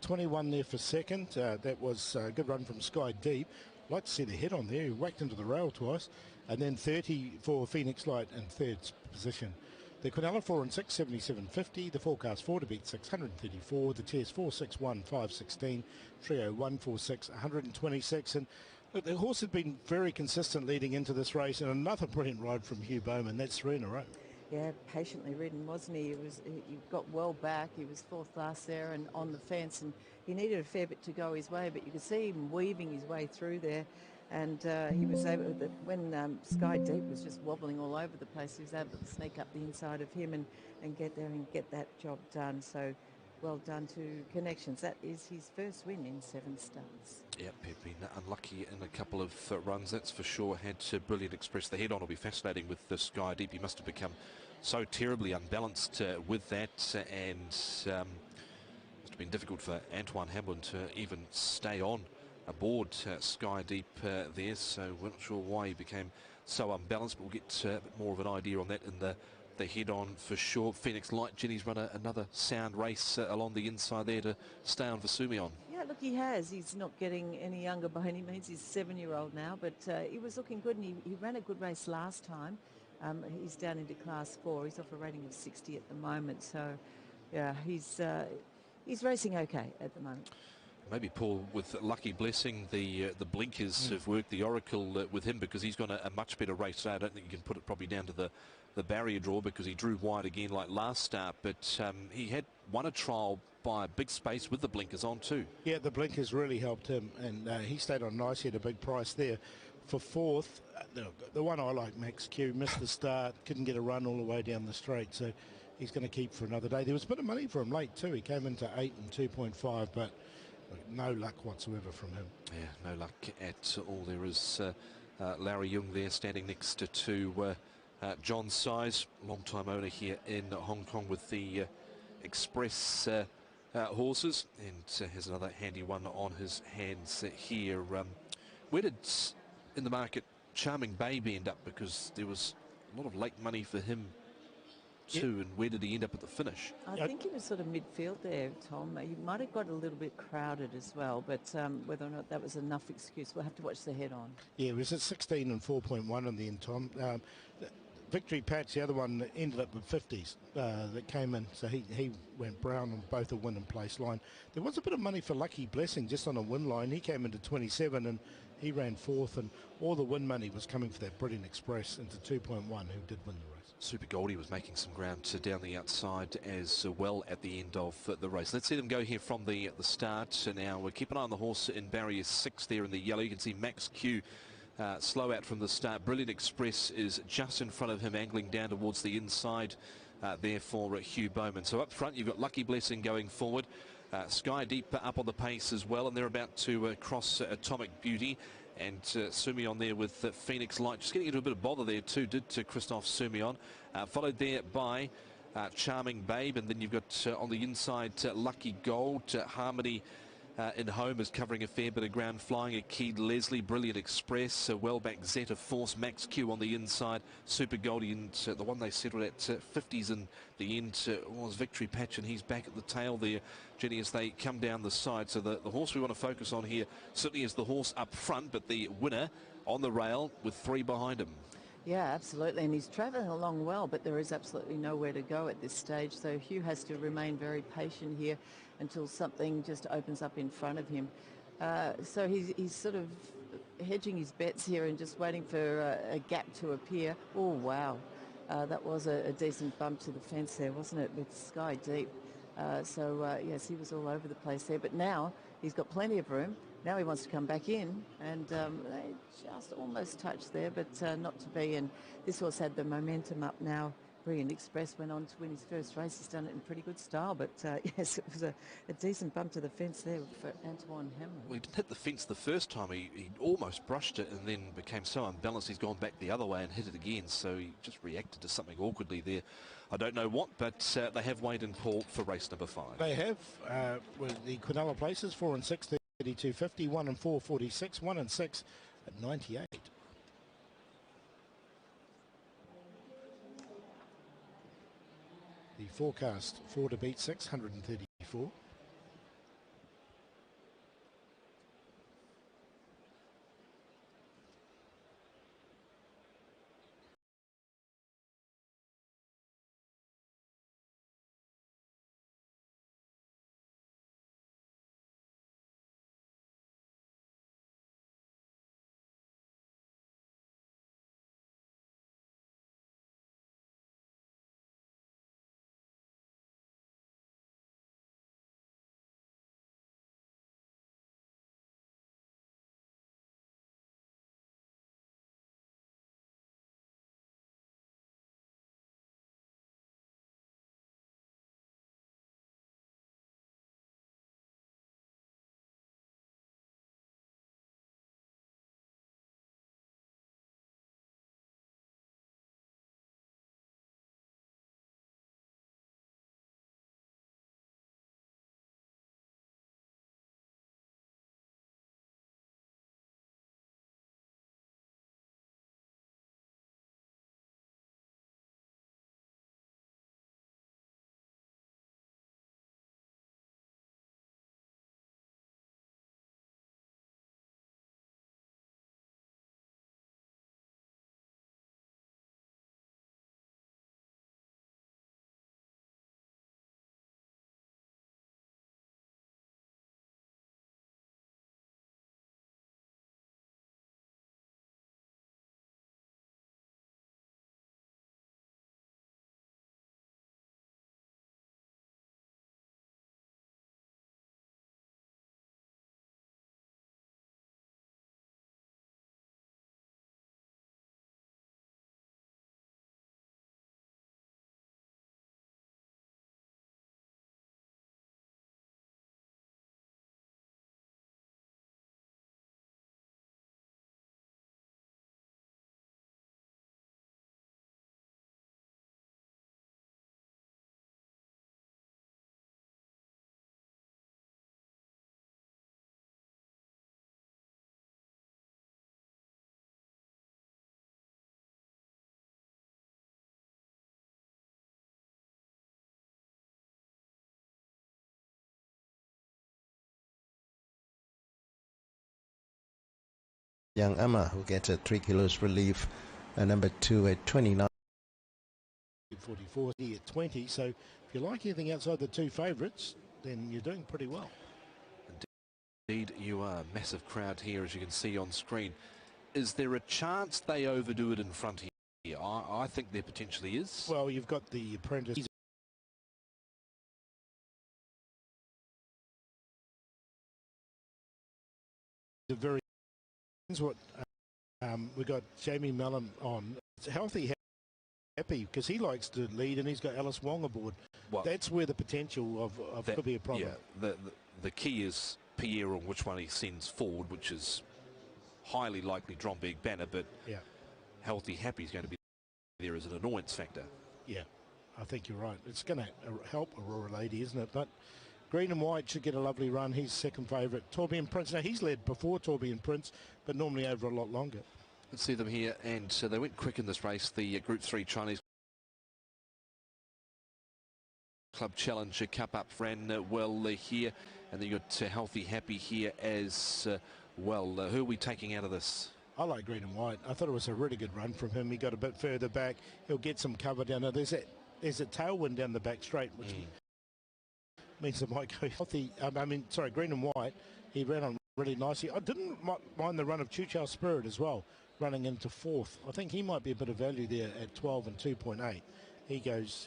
21 there for second. That was a good run from Sky Deep. I'd like to see the head on there. He whacked into the rail twice. And then 30 for Phoenix Light in third position. The Quinella 4 and 6, 77.50. The forecast 4 to beat 634. The chairs 461, 516. Trio 146, 126. And look, the horse had been very consistent leading into this race, and another brilliant ride from Hugh Bowman. That's 3 in a row. Yeah, patiently ridden, wasn't he? He got well back. He was 4th last there and on the fence, and he needed a fair bit to go his way, but you could see him weaving his way through there. And he was able, when Sky Deep was just wobbling all over the place, he was able to sneak up the inside of him and get there and get that job done. So well done to Connections. That is his first win in 7 starts. Yep, he's been unlucky in a couple of runs, that's for sure. Had Brilliant Express. The head-on will be fascinating with the Sky Deep. He must have become so terribly unbalanced with that, and must have been difficult for Antoine Hamlin to even stay on aboard Sky Deep there, so we're not sure why he became so unbalanced, but we'll get a bit more of an idea on that in the head-on for sure. Phoenix Light, Jenny's run another sound race along the inside there to stay on for Sumion. Yeah, look, he has. He's not getting any younger by any means. He's 7-year-old now, but he was looking good, and he ran a good race last time. He's down into Class 4. He's off a rating of 60 at the moment, so yeah, he's racing okay at the moment. Maybe, Paul, with Lucky Blessing, the blinkers have worked the oracle with him, because he's got a much better race today. I don't think you can put it probably down to the barrier draw, because he drew wide again like last start, but he had won a trial by a big space with the blinkers on too. Yeah, the blinkers really helped him, and he stayed on nicely at a big price there. For fourth, the one I like, Max Q, missed the start, couldn't get a run all the way down the straight, so he's going to keep for another day. There was a bit of money for him late too. He came into 8 and 2.5, but no luck whatsoever from him. Yeah, no luck at all. There is Larry Young there standing next to John Size, long-time owner here in Hong Kong with the Express horses, and has another handy one on his hands here. Where did in the market Charming Baby end up? Because there was a lot of late money for him too, and where did he end up at the finish? I think he was sort of midfield there, Tom. He might have got a little bit crowded as well, but whether or not that was enough excuse, we'll have to watch the head-on. Yeah, it was at 16 and 4.1 in the end, Tom. Victory Patch, the other one, ended up with 50s that came in, so he went brown on both a win and place line. There was a bit of money for Lucky Blessing just on a win line. He came into 27 and he ran fourth, and all the win money was coming for that Brilliant Express into 2.1, who did win the race. Super Goldie was making some ground down the outside as well at the end of the race. Let's see them go here from the start. So now we'll keep an eye on the horse in barrier 6 there in the yellow. You can see Max Q slow out from the start. Brilliant Express is just in front of him, angling down towards the inside there for Hugh Bowman. So up front you've got Lucky Blessing going forward. Sky Deep up on the pace as well, and they're about to cross Atomic Beauty. And Sumion there with Phoenix Light, just getting into a bit of bother there too, did Christophe Sumion. Followed there by Charming Babe, and then you've got on the inside Lucky Gold. Harmony in home is covering a fair bit of ground, flying a Keyed Leslie, Brilliant Express, well back Zeta Force, Max Q on the inside, Super Goldie, and the one they settled at 50s in the end was Victory Patch, and he's back at the tail there, Jenny, as they come down the side. So the horse we want to focus on here certainly is the horse up front, but the winner on the rail with 3 behind him. Yeah, absolutely, and he's travelling along well, but there is absolutely nowhere to go at this stage, so Hugh has to remain very patient here until something just opens up in front of him. So he's sort of hedging his bets here and just waiting for a gap to appear. Oh, wow. That was a decent bump to the fence there, wasn't it, with Sky Deep. Yes, he was all over the place there, but now he's got plenty of room. Now he wants to come back in, and they just almost touched there, but not to be. And this horse had the momentum up now. Brilliant Express went on to win his first race. He's done it in pretty good style, but yes, it was a decent bump to the fence there for Antoine Hamlin. Well, he didn't hit the fence the first time. He almost brushed it and then became so unbalanced he's gone back the other way and hit it again. So he just reacted to something awkwardly there. I don't know what, but they have weighed in, Paul, for race number 5. They have with the Quinella places, 4 and 6, 32.50, 1 and 4, 46, 1 and 6 at 98. The forecast 4 to beat 634. young Amma, who gets a 3 kilos relief. Number 2 at 29. 44 at 20. So if you like anything outside the two favourites, then you're doing pretty well. Indeed, you are. Massive crowd here, as you can see on screen. Is there a chance they overdo it in front here? I think there potentially is. Well, you've got the apprentice. He's a very. What we got Jamie Mellon on. It's healthy, happy, because he likes to lead, and he's got Alice Wong aboard. Well, that's where the potential of that could be a problem. Yeah, the key is Pierre on which one he sends forward, which is highly likely Dromberg Banner, but yeah, healthy, happy is going to be there as an annoyance factor. Yeah, I think you're right. It's going to help Aurora Lady, isn't it? But Green and White should get a lovely run. He's second favourite. Torbjorn Prince. Now, he's led before Torbjorn Prince, but normally over a lot longer. Let's see them here, and so they went quick in this race. The Group 3 Chinese Club Challenger Cup up ran well here, and then you got Healthy Happy here as well. Who are we taking out of this? I like Green and White. I thought it was a really good run from him. He got a bit further back. He'll get some cover down there. There's a tailwind down the back straight, which means it might go healthy. Green and White. He ran on really nicely. I didn't mind the run of Chuchao Spirit as well, running into fourth. I think he might be a bit of value there at 12 and 2.8.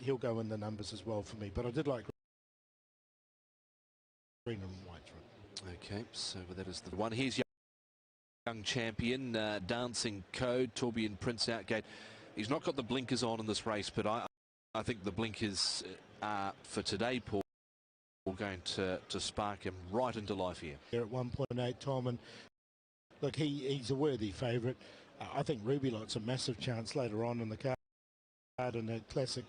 He'll go in the numbers as well for me. But I did like Green and White's run. Okay, so that is the one. Here's young champion, Dancing Code, Torbjorn Prince Outgate. He's not got the blinkers on in this race, but I think the blinkers for today, Paul, are going to spark him right into life here. They're at 1.8, Tom, and look, he's a worthy favourite. I think Ruby Lot's a massive chance later on in the card in a classic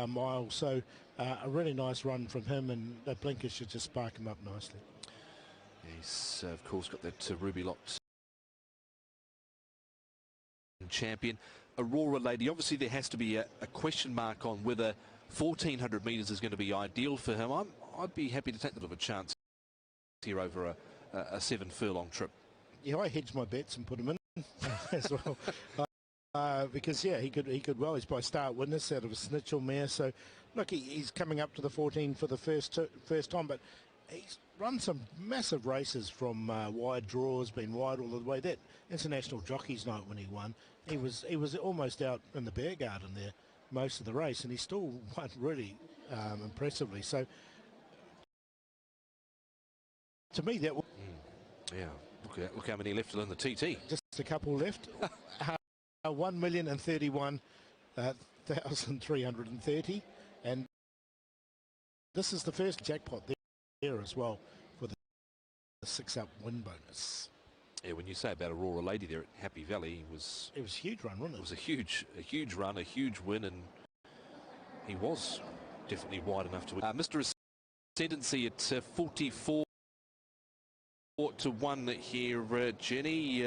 mile. So a really nice run from him, and that blinkers should just spark him up nicely. He's of course got that Ruby Lot champion. Aurora Lady, obviously there has to be a question mark on whether 1400 metres is going to be ideal for him. I'd be happy to take a little bit of a chance here over a 7 furlong trip. Yeah, I hedged my bets and put him in as well. Because he could well. He's by start witness out of a Snitchell mare. So look, he's coming up to the 14 for the first time, but he's run some massive races from wide draws, been wide all the way. That International Jockeys Night when he won, he was almost out in the bear garden there most of the race, and he still won really impressively. So to me, that yeah. Look how many left in the TT. Just a couple left. 1,031,330, and this is the first jackpot there as well for the 6-up win bonus. Yeah, when you say about Aurora Lady there at Happy Valley, it was a huge run, wasn't it? It was a huge run, a huge win, and he was definitely wide enough to win. Mr. Ascendancy at 44 to 1 here, Jenny.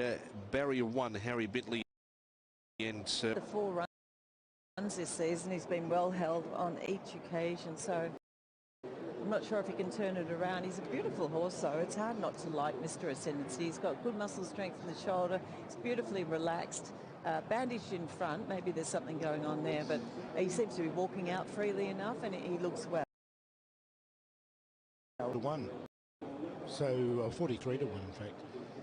Barrier 1, Harry Bentley, and the 4 runs this season, he's been well held on each occasion, so I'm not sure if he can turn it around. He's a beautiful horse, though. It's hard not to like Mr. Ascendancy. He's got good muscle strength in the shoulder. He's beautifully relaxed, bandaged in front. Maybe there's something going on there, but he seems to be walking out freely enough, and he looks well. To 1. So 43 to 1, in fact.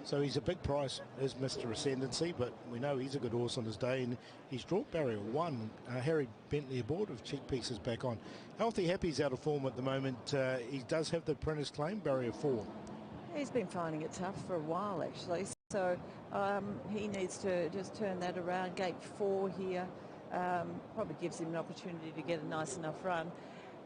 So he's a big price, is Mr. Ascendancy, but we know he's a good horse on his day, and he's dropped Barrier 1. Harry Bentley aboard with cheek pieces back on. Healthy Happy's out of form at the moment. He does have the apprentice claim, Barrier 4. He's been finding it tough for a while, actually, so he needs to just turn that around. Gate 4 here probably gives him an opportunity to get a nice enough run.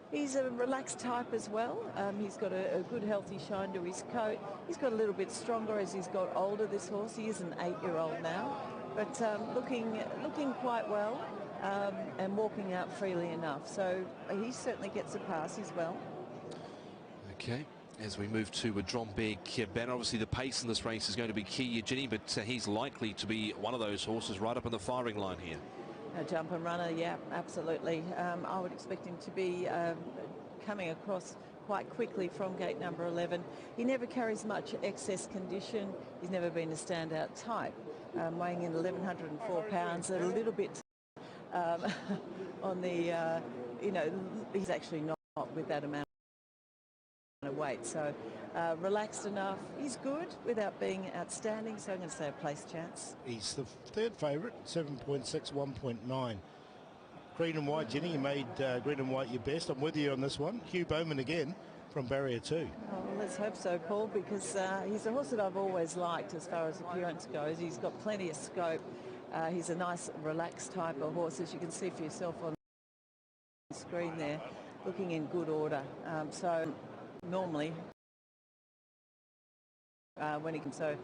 He's a relaxed type as well. He's got a good healthy shine to his coat. He's got a little bit stronger as he's got older, this horse. He is an 8-year-old now, but looking quite well and walking out freely enough. So he certainly gets a pass as well. Okay, as we move to a Dromberg Banner, obviously the pace in this race is going to be key, Jenny, but he's likely to be one of those horses right up in the firing line here. A jump and runner, yeah, absolutely. I would expect him to be coming across quite quickly from gate number 11. He never carries much excess condition. He's never been a standout type. Weighing in 1,104 pounds, a little bit on the, he's actually not with that amount of weight. So relaxed enough. He's good without being outstanding, so I'm going to say a place chance. He's the third favourite, 7.6, 1.9. Green and white, Jenny, you made green and white your best. I'm with you on this one. Hugh Bowman again from barrier 2. Oh, well, let's hope so, Paul, because he's a horse that I've always liked as far as appearance goes. He's got plenty of scope. He's a nice, relaxed type of horse, as you can see for yourself on the screen there, looking in good order. So normally, when he can, so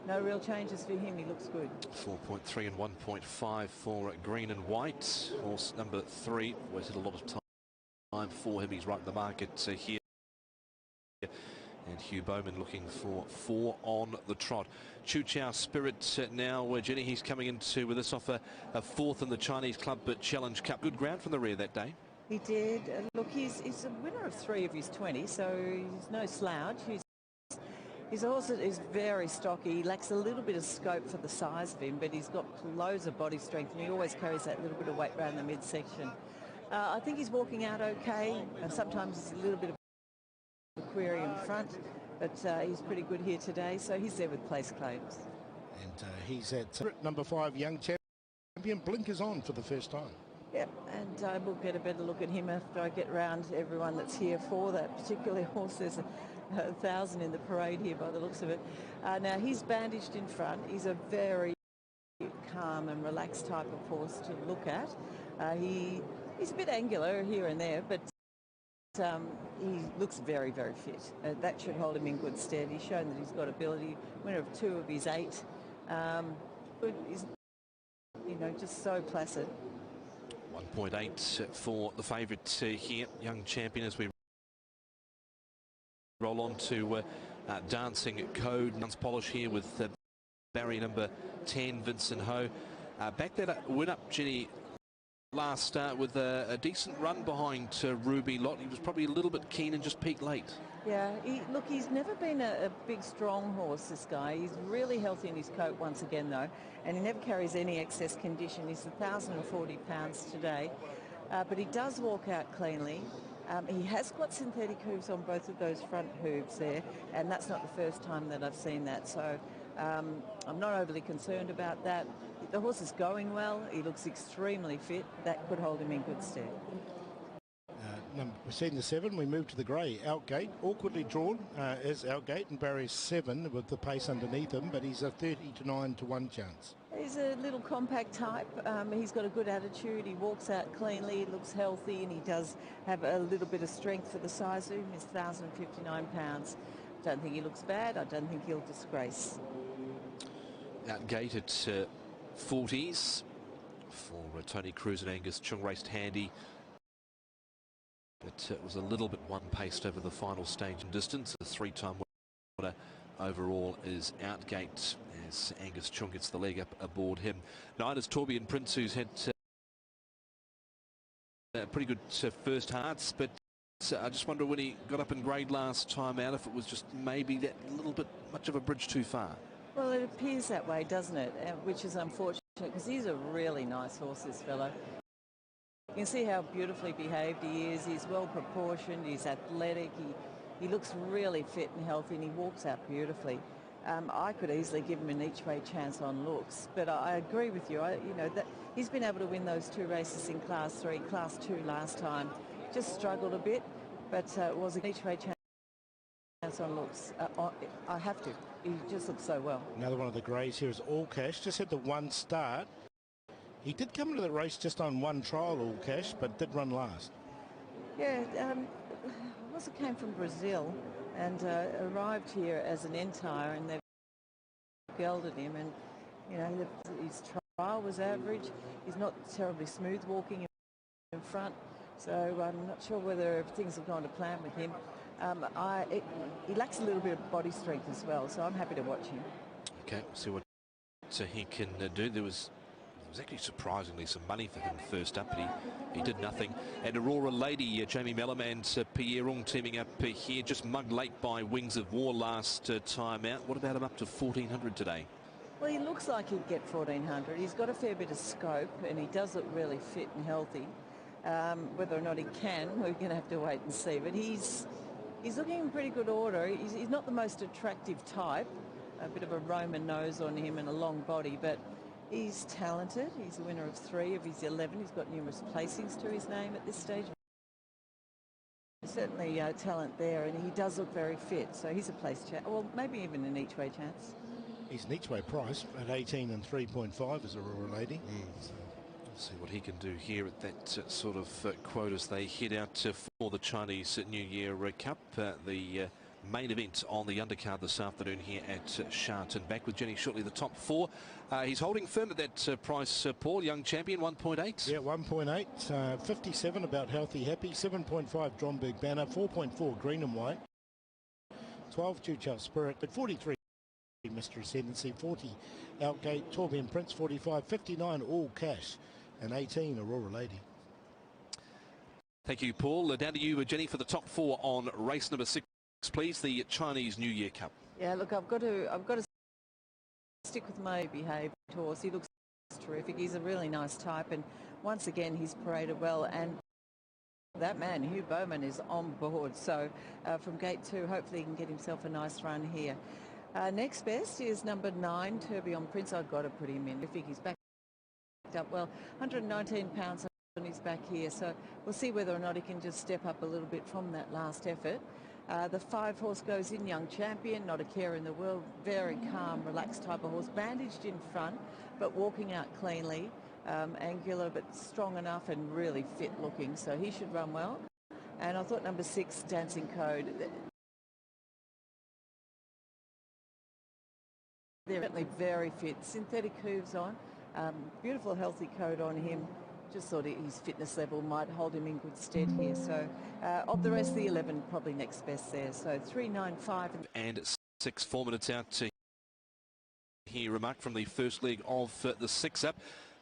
no real changes for him. He looks good. 4.3 and 1.5 for green and white. Horse number 3. Wasted a lot of time for him. He's right in the market here. And Hugh Bowman looking for 4 on the trot. Chu Chow Spirit now, Jenny, he's coming into with us off a 4th in the Chinese Club Challenge Cup. Good ground from the rear that day. He did. Look, he's a winner of 3 of his 20, so he's no slouch. He's a horse that is very stocky. He lacks a little bit of scope for the size of him, but he's got loads of body strength, and he always carries that little bit of weight around the midsection. I think he's walking out okay. Sometimes it's a little bit of a query in front, but he's pretty good here today, so he's there with place claims. And he's at number 5, Young Champion. Blinkers on for the first time. Yep, and we'll get a better look at him after I get round everyone that's here for that particular horse. There's 1,000 in the parade here by the looks of it. Now, he's bandaged in front. He's a very calm and relaxed type of horse to look at. He's a bit angular here and there, but he looks very, very fit. That should hold him in good stead. He's shown that he's got ability. Winner of 2 of his 8. He's, just so placid. 1.8 for the favourite here, Young Champion, as we roll on to Dancing Code. Nuns Polish here with barrier number 10, Vincent Ho. Back that win up, Jenny, last start with a decent run behind Ruby Lot. He was probably a little bit keen and just peaked late. Yeah, he's never been a big, strong horse, this guy. He's really healthy in his coat once again, though, and he never carries any excess condition. He's 1,040 pounds today, but he does walk out cleanly. He has got synthetic hooves on both of those front hooves there, and that's not the first time that I've seen that, so I'm not overly concerned about that. The horse is going well. He looks extremely fit. That could hold him in good stead. We've seen the 7. We move to the grey. Outgate, awkwardly drawn, is Outgate in barrier 7 with the pace underneath him, but he's a 30 to 1 chance. He's a little compact type. He's got a good attitude. He walks out cleanly. He looks healthy, and he does have a little bit of strength for the size of him. He's 1,059 pounds. Don't think he looks bad. I don't think he'll disgrace. Outgate at 40s for Tony Cruz and Angus Chung, raced handy. But it was a little bit one-paced over the final stage in distance. The 3-time winner overall is Outgate, as Angus Chung gets the leg up aboard him. 9 is Torbjorn Prince, who's had pretty good first hearts, but I just wonder when he got up in grade last time out if it was just maybe that little bit much of a bridge too far. Well, it appears that way, doesn't it? Which is unfortunate, because he's a really nice horse, this fellow. You can see how beautifully behaved he is. He's well proportioned. He's athletic. He looks really fit and healthy, and he walks out beautifully. I could easily give him an each-way chance on looks, but I agree with you. That he's been able to win those 2 races in Class 3, Class 2 last time. Just struggled a bit, but it was an each-way chance on looks. I have to. He just looks so well. Another one of the greys here is All Cash. Just had the 1 start. He did come into the race just on 1 trial, All Cash, but did run last. Yeah, also came from Brazil and arrived here as an entire, and they've gelded him, and his trial was average. He's not terribly smooth walking in front, so I'm not sure whether things have gone to plan with him. He lacks a little bit of body strength as well, so I'm happy to watch him. Okay, we'll see what he can do. There was was actually surprisingly some money for him first up, but he did nothing. And Aurora Lady, Jamie Mellom and Pierrong teaming up here, just mugged late by Wings of War last time out. What about him up to 1400 today? Well, he looks like he'd get 1400. He's got a fair bit of scope and he does look really fit and healthy. Whether or not he can, we're going to have to wait and see. But he's looking in pretty good order. He's not the most attractive type, a bit of a Roman nose on him and a long body, but he's talented. He's the winner of 3 of his 11. He's got numerous placings to his name at this stage. Certainly talent there, and he does look very fit. So he's a place chance, well, maybe even an each-way chance. He's an each-way price at 18 and 3.5 as Aurora Lady. So we'll see what he can do here at that sort of quote as they head out for the Chinese New Year Cup. The main event on the undercard this afternoon here at Shatin. Back with Jenny shortly, the top 4. He's holding firm at that price, Paul. Young champion, 1.8. Yeah, 1.8. 57 about Healthy Happy. 7.5 Dromberg Banner. 4.4 Green and White. 12 Chuchel Spirit. But 43 Mr. Ascendancy. 40 Outgate. Torbian Prince. 45. 59 All Cash. And 18 Aurora Lady. Thank you, Paul. Down to you, Jenny, for the top 4 on race number 6. Please, the Chinese New Year Cup. Yeah, look, I've got to stick with my behaved horse. He looks terrific. He's a really nice type, and once again he's paraded well. And that man, Hugh Bowman, is on board. So from gate 2, hopefully he can get himself a nice run here. Next best is number 9, Tourbillon Prince. I've got to put him in. I think he's backed up well. 119 pounds on his back here. So we'll see whether or not he can just step up a little bit from that last effort. The 5 horse goes in, Young Champion, not a care in the world, very calm, relaxed type of horse, bandaged in front, but walking out cleanly, angular but strong enough and really fit looking, so he should run well. And I thought number 6, Dancing Code. They're certainly very fit. Synthetic hooves on, beautiful healthy coat on him. Just thought his fitness level might hold him in good stead here. So of the rest, the 11 probably next best there. So 3.95 and 6, 4 minutes out to hear a mark from the first leg of the 6 up.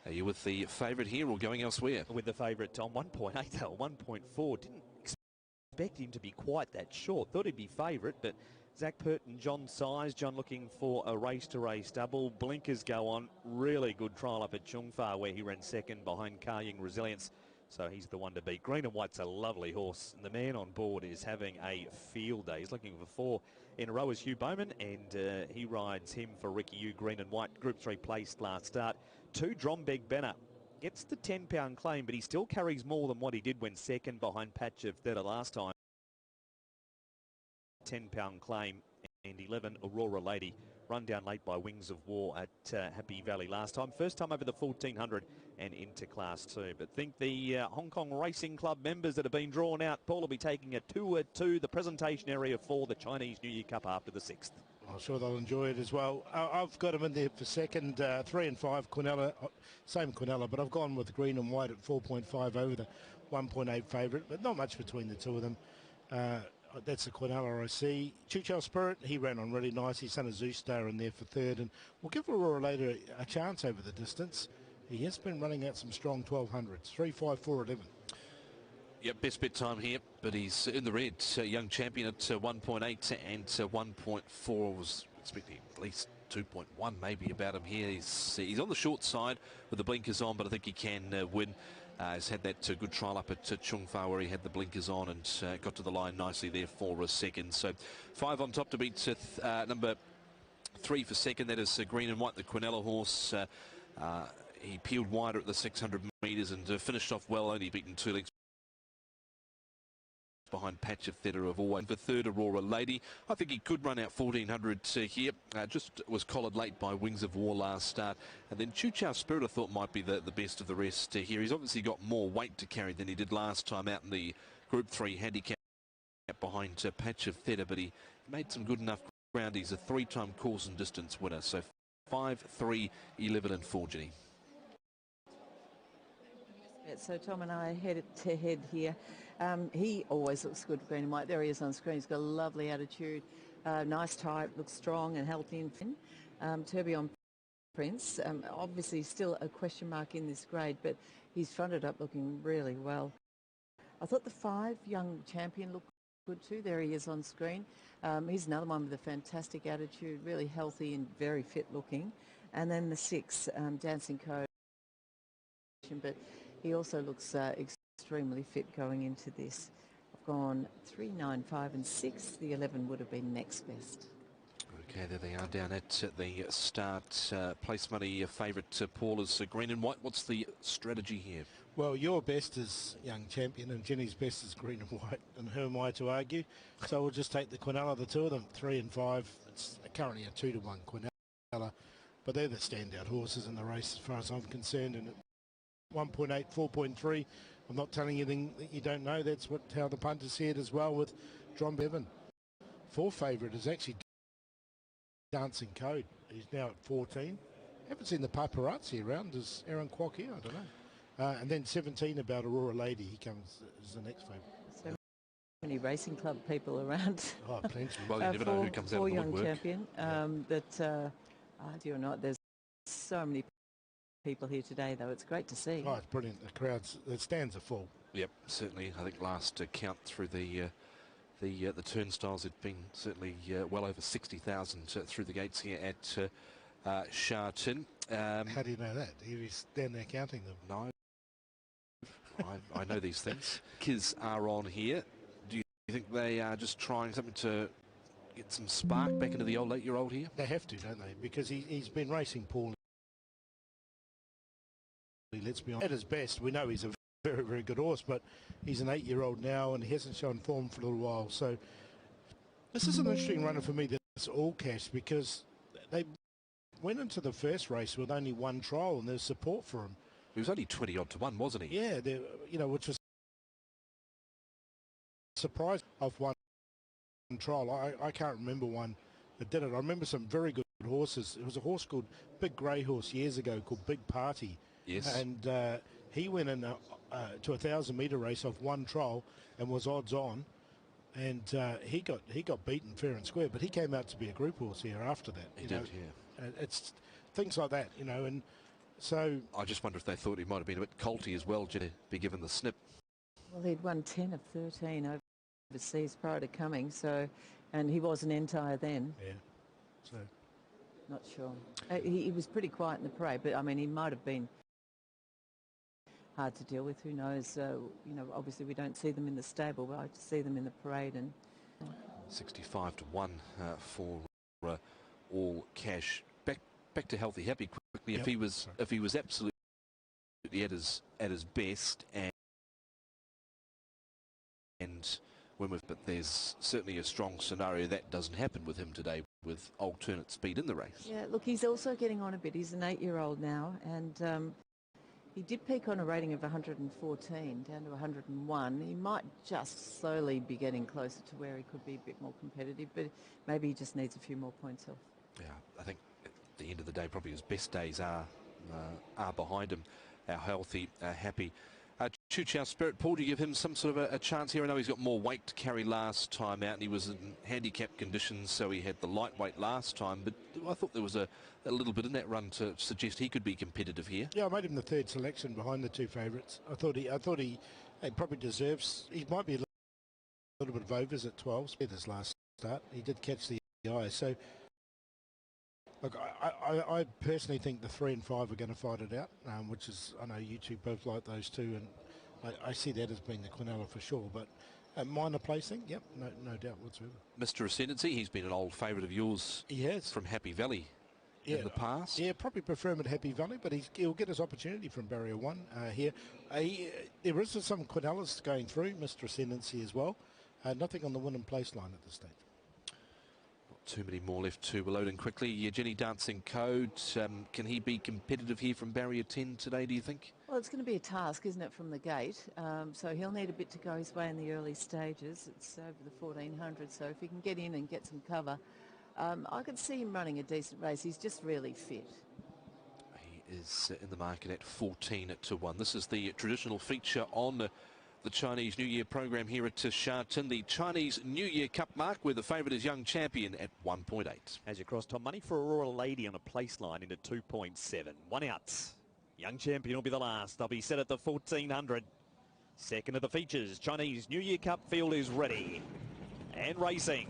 Are you with the favourite here or going elsewhere? With the favourite, Tom, 1.8 or 1.4. Didn't expect him to be quite that short. Thought he'd be favourite, but Zach Pert and John Size. John looking for a race-to-race double. Blinkers go on. Really good trial up at Chung Fa where he ran second behind Karying Resilience. So he's the one to beat. Green and White's a lovely horse. And the man on board is having a field day. He's looking for 4 in a row as Hugh Bowman, and he rides him for Ricky Yu. Green and White, Group 3 placed last start. 2 Drombeg Banner. Gets the 10-pound claim, but he still carries more than what he did when second behind Patch of Theta last time. 10-pound claim. And 11 Aurora Lady, run down late by Wings of War at Happy Valley last time. First time over the 1400 and into Class 2. But think the Hong Kong Racing Club members that have been drawn out, Paul, will be taking a tour to the presentation area for the Chinese New Year Cup after the 6th. I'm sure they'll enjoy it as well. I've got him in there for second, 3 and 5, Quinella, same Quinella, but I've gone with Green and White at 4.5 over the 1.8 favourite, but not much between the two of them. That's the Quinella I see. Chuchel Spirit, he ran on really nice. He's done a Zeus Star in there for 3rd, and we'll give Aurora later a chance over the distance. He has been running out some strong 1200s, 3, 5, 4, 11. Yep, best bet time here, but he's in the red. Young Champion at 1.8 and 1.4. Was expecting at least 2.1 maybe about him here. He's on the short side with the blinkers on, but I think he can win. He's had that good trial up at Chung Fa where he had the blinkers on and got to the line nicely there for a second. So 5 on top to beat number 3 for second. That is Green and White, the Quinella horse. He peeled wider at the 600 metres and finished off well, only beaten 2 lengths behind Patch of Theta of Always. For 3rd, Aurora Lady. I think he could run out 1400 here. Just was collared late by Wings of War last start. And then Chuchel Spirit I thought might be the best of the rest here. He's obviously got more weight to carry than he did last time out in the Group 3 handicap behind Patch of Theta, but he made some good enough ground. He's a 3-time course and distance winner. So 5, 3, 11 and 4, Jenny. So Tom and I head to head here. He always looks good, Green and White. There he is on screen. He's got a lovely attitude, nice type, looks strong and healthy and thin. Tourbillon Prince. Obviously still a question mark in this grade, but he's fronted up looking really well. I thought the 5 young champion looked good too. There he is on screen. He's another one with a fantastic attitude, really healthy and very fit looking. And then the 6, Dancing Code, but he also looks extremely fit going into this. I've gone 3, 9, 5 and 6. The 11 would have been next best. Okay, there they are down at the start. Place money favourite Paula's green and white. What's the strategy here? Well, your best is young champion and Jenny's best is green and white, and who am I to argue? So we'll just take the Quinella, the two of them, 3 and 5. It's currently a 2-1 Quinella, but they're the standout horses in the race as far as I'm concerned. And at 1.8, 4.3, I'm not telling you anything that you don't know. That's how the punters see it as well with John Bevan. 4 favourite is actually Dancing Code. He's now at 14. Haven't seen the paparazzi around. Is Aaron Kwok here? I don't know. And then 17 about Aurora Lady. He comes as the next favourite. So many racing club people around. Oh, plenty. Well, you never know who comes out of the young woodwork. champion. Argue or not, there's so many people here today, though. It's great to see. Oh, it's brilliant. The crowds, the stands are full. Yep, certainly. I think last count through the turnstiles had been certainly well over 60,000 through the gates here at Shatin. How do you know that? You stand there counting them. No, I know these things. Kids are on here. Do you think they are just trying something to get some spark back into the old 8-year-old here? They have to, don't they? Because he's been racing poorly. Let's be honest. At his best, we know he's a very, very good horse, but he's an 8-year-old now and he hasn't shown form for a little while. So this is an interesting runner for me that's all cash, because they went into the first race with only 1 trial and there's support for him. He was only 20-odd to 1, wasn't he? Yeah, which was surprised of 1 trial. I can't remember one that did it. I remember some very good horses. It was a horse called Big Grey Horse years ago called Big Party. Yes. And he went in to a 1,000-metre race off 1 trial and was odds on, and he got beaten fair and square. But he came out to be a group horse here after that. He did, yeah. It's things like that, and so I just wonder if they thought he might have been a bit colty as well, to be given the snip. Well, he'd won 10 of 13 overseas prior to coming, so, and he was an entire then. Yeah. So not sure. He was pretty quiet in the parade, but I mean, he might have been hard to deal with. Who knows? Obviously we don't see them in the stable, but I see them in the parade. And 65 to 1 for all cash. Back to Healthy Happy quickly. Yep. If he was absolutely at his best and but there's certainly a strong scenario that doesn't happen with him today with alternate speed in the race. Yeah, look, he's also getting on a bit. He's an 8-year-old now, and he did peak on a rating of 114 down to 101. He might just slowly be getting closer to where he could be a bit more competitive, but maybe he just needs a few more points off. Yeah, I think at the end of the day, probably his best days are behind him. Our Healthy Happy. Choo Chow Spirit, Paul, do you give him some sort of a chance here? I know he's got more weight to carry last time out, and he was in handicapped conditions, so he had the lightweight last time, but I thought there was a little bit in that run to suggest he could be competitive here. Yeah, I made him the 3rd selection behind the 2 favourites. I thought he probably deserves. He might be a little bit of overs at 12. His last start, he did catch the eye. So, look, I personally think the 3 and 5 are going to fight it out, which is, I know you two both like those two, and I see that as being the Quinella for sure. But minor placing, yep, no doubt whatsoever. Mr. Ascendancy, he's been an old favourite of yours. He has. From Happy Valley. In the past. Yeah, probably prefer him at Happy Valley, but he'll get his opportunity from Barrier 1 here. There is some Quinellas going through, Mr. Ascendancy as well. Nothing on the win and place line at this stage. Not too many more left to load in quickly. Jenny Dancing Code, can he be competitive here from Barrier 10 today, do you think? Well, it's going to be a task, isn't it, from the gate? So he'll need a bit to go his way in the early stages. It's over the 1400, so if he can get in and get some cover, I could see him running a decent race. He's just really fit. He is in the market at 14 to 1. This is the traditional feature on the Chinese New Year program here at Shatin. The Chinese New Year Cup mark, where the favourite is Young Champion at 1.8. As you cross, Tom, money for Aurora Lady on a place line into 2.7. One out. Young Champion will be the last. They'll be set at the 1400. Second of the features. Chinese New Year Cup field is ready and racing.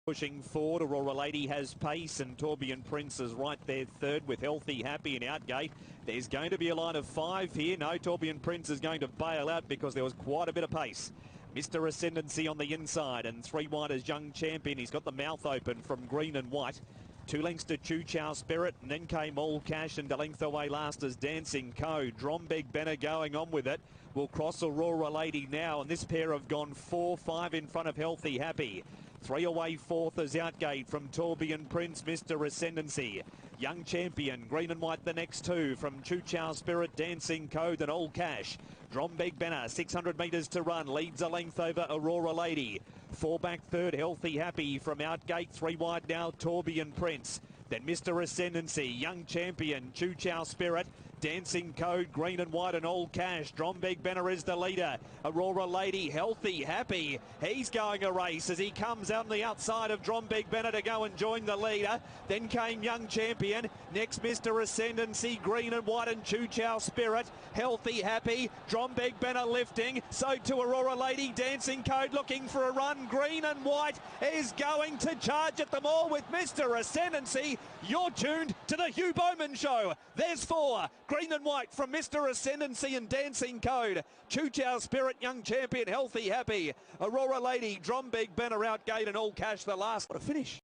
Pushing forward, Aurora Lady has pace and Tourbillon Prince is right there third with Healthy, Happy and Outgate. There's going to be a line of 5 here. No, Tourbillon Prince is going to bail out because there was quite a bit of pace. Mr. Ascendancy on the inside and 3 wide as Young Champion. He's got the mouth open from green and white. 2 lengths to Chu Chow Spirit, and then came All Cash, and a length away last as Dancing Code. Drombeg Benner going on with it. Will cross Aurora Lady now, and this pair have gone 4-5 in front of Healthy Happy. 3 away fourth is Outgate from Tourbillon Prince, Mr. Ascendancy. Young Champion, green and white the next 2 from Chu Chow Spirit, Dancing Code and All Cash. Drombeg Benner, 600 metres to run, leads a length over Aurora Lady. 4 back third, Healthy Happy from Outgate, 3 wide now, Tourbillon Prince. Then Mr. Ascendancy, Young Champion, Chu Chow Spirit, Dancing Code, green and white and All Cash. Drombeg Benner is the leader. Aurora Lady, Healthy Happy. He's going a race as he comes out on the outside of Drombeg Benner to go and join the leader. Then came Young Champion. Next Mr. Ascendancy, green and white and Chu Chow Spirit. Healthy Happy. Drombeg Benner lifting. So to Aurora Lady, Dancing Code looking for a run. Green and white is going to charge at them all with Mr. Ascendancy. You're tuned to the Hugh Bowman Show. There's 4. Green and white from Mr. Ascendancy and Dancing Code. Chu Chow Spirit, Young Champion, Healthy Happy. Aurora Lady, Drombeg Benner, Outgate and All Cash the last. What a finish.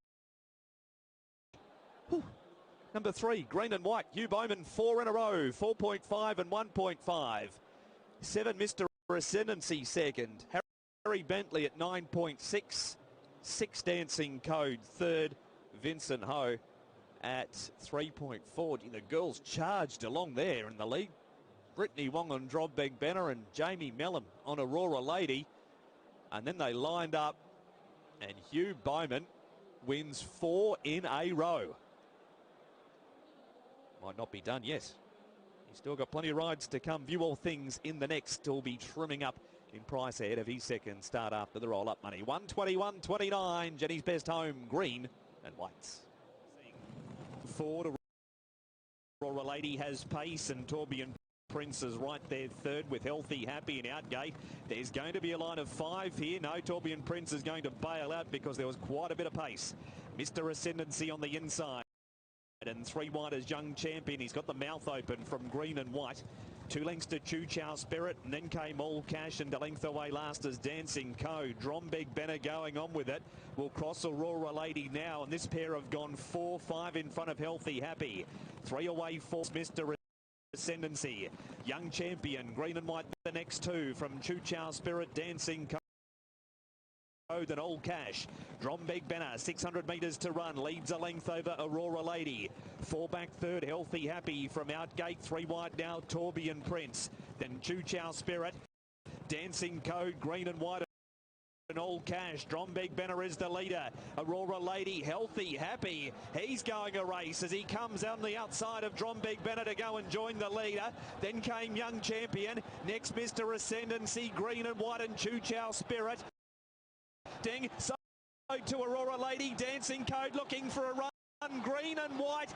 Whew. Number 3, green and white. Hugh Bowman, 4 in a row. 4.5 and 1.5. 7, Mr. Ascendancy second. Harry Bentley at 9.6. 6, Dancing Code third. Vincent Ho at 3.4. The girls charged along there in the lead. Brittany Wong on Drombeg Benner and Jamie Mellon on Aurora Lady. And then they lined up and Hugh Bowman wins 4 in a row. Might not be done, yes. He's still got plenty of rides to come. View all things in the next. He'll be trimming up in price ahead of his second start after the roll-up money. 121.29. Jenny's Best Home, green and whites. Forward, Aurora Lady has pace and Tourbillon Prince is right there third with Healthy, Happy and Outgate. There's going to be a line of 5 here. No, Tourbillon Prince is going to bail out because there was quite a bit of pace. Mr. Ascendancy on the inside. And 3 wide as Young Champion. He's got the mouth open from green and white. 2 lengths to Chu Chow Spirit, and then came All Cash, and a length away last as Dancing Code. Drombeg Benner going on with it. Will cross Aurora Lady now, and this pair have gone 4-5 in front of Healthy Happy. 3 away fourth, Mr. Ascendancy. Young Champion, green and white the next 2 from Chu Chow Spirit, Dancing Code. And All Cash. Drombeg Benner, 600 metres to run, leads a length over Aurora Lady. 4 back third, Healthy Happy from Outgate, 3 wide now, Tourbillon Prince. Then Chu Chow Spirit, Dancing Code, green and white and All Cash. Drombeg Benner is the leader. Aurora Lady, Healthy Happy. He's going a race as he comes out on the outside of Drombeg Benner to go and join the leader. Then came Young Champion. Next Mr. Ascendancy, green and white and Chu Chow Spirit. So to Aurora Lady, Dancing Code looking for a run. Green and white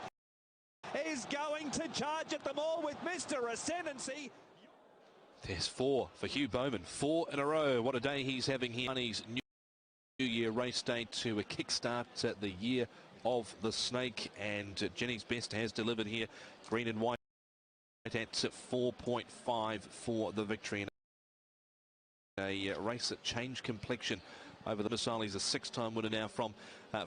is going to charge at them all with Mr. Ascendancy. There's 4 for Hugh Bowman. 4 in a row. What a day he's having here on his New Year race day to a kickstart the year of the snake. And Jenny's Best has delivered here. Green and white at 4.5 for the victory. A race that changed complexion over the missile. He's a 6-time winner now from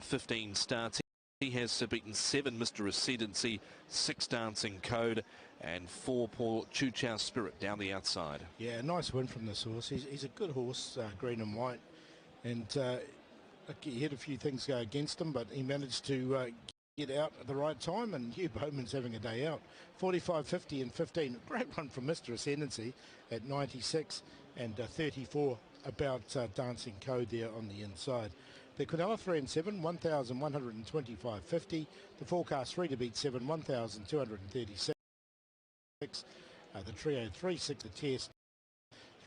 15 starts. He has beaten 7 Mr. Ascendancy, 6 Dancing Code, and 4 poor Chu Chow Spirit down the outside. Yeah, nice win from this horse. He's a good horse, green and white, and he had a few things go against him, but he managed to get out at the right time, and Hugh Bowman's having a day out. 45.50 and 15. Great run from Mr. Ascendancy at 96 and 34 about Dancing Code there on the inside. The Quinella 3 and 7, 1,125.50. The forecast 3 to beat 7, 1,236. The trio 3-6 the test,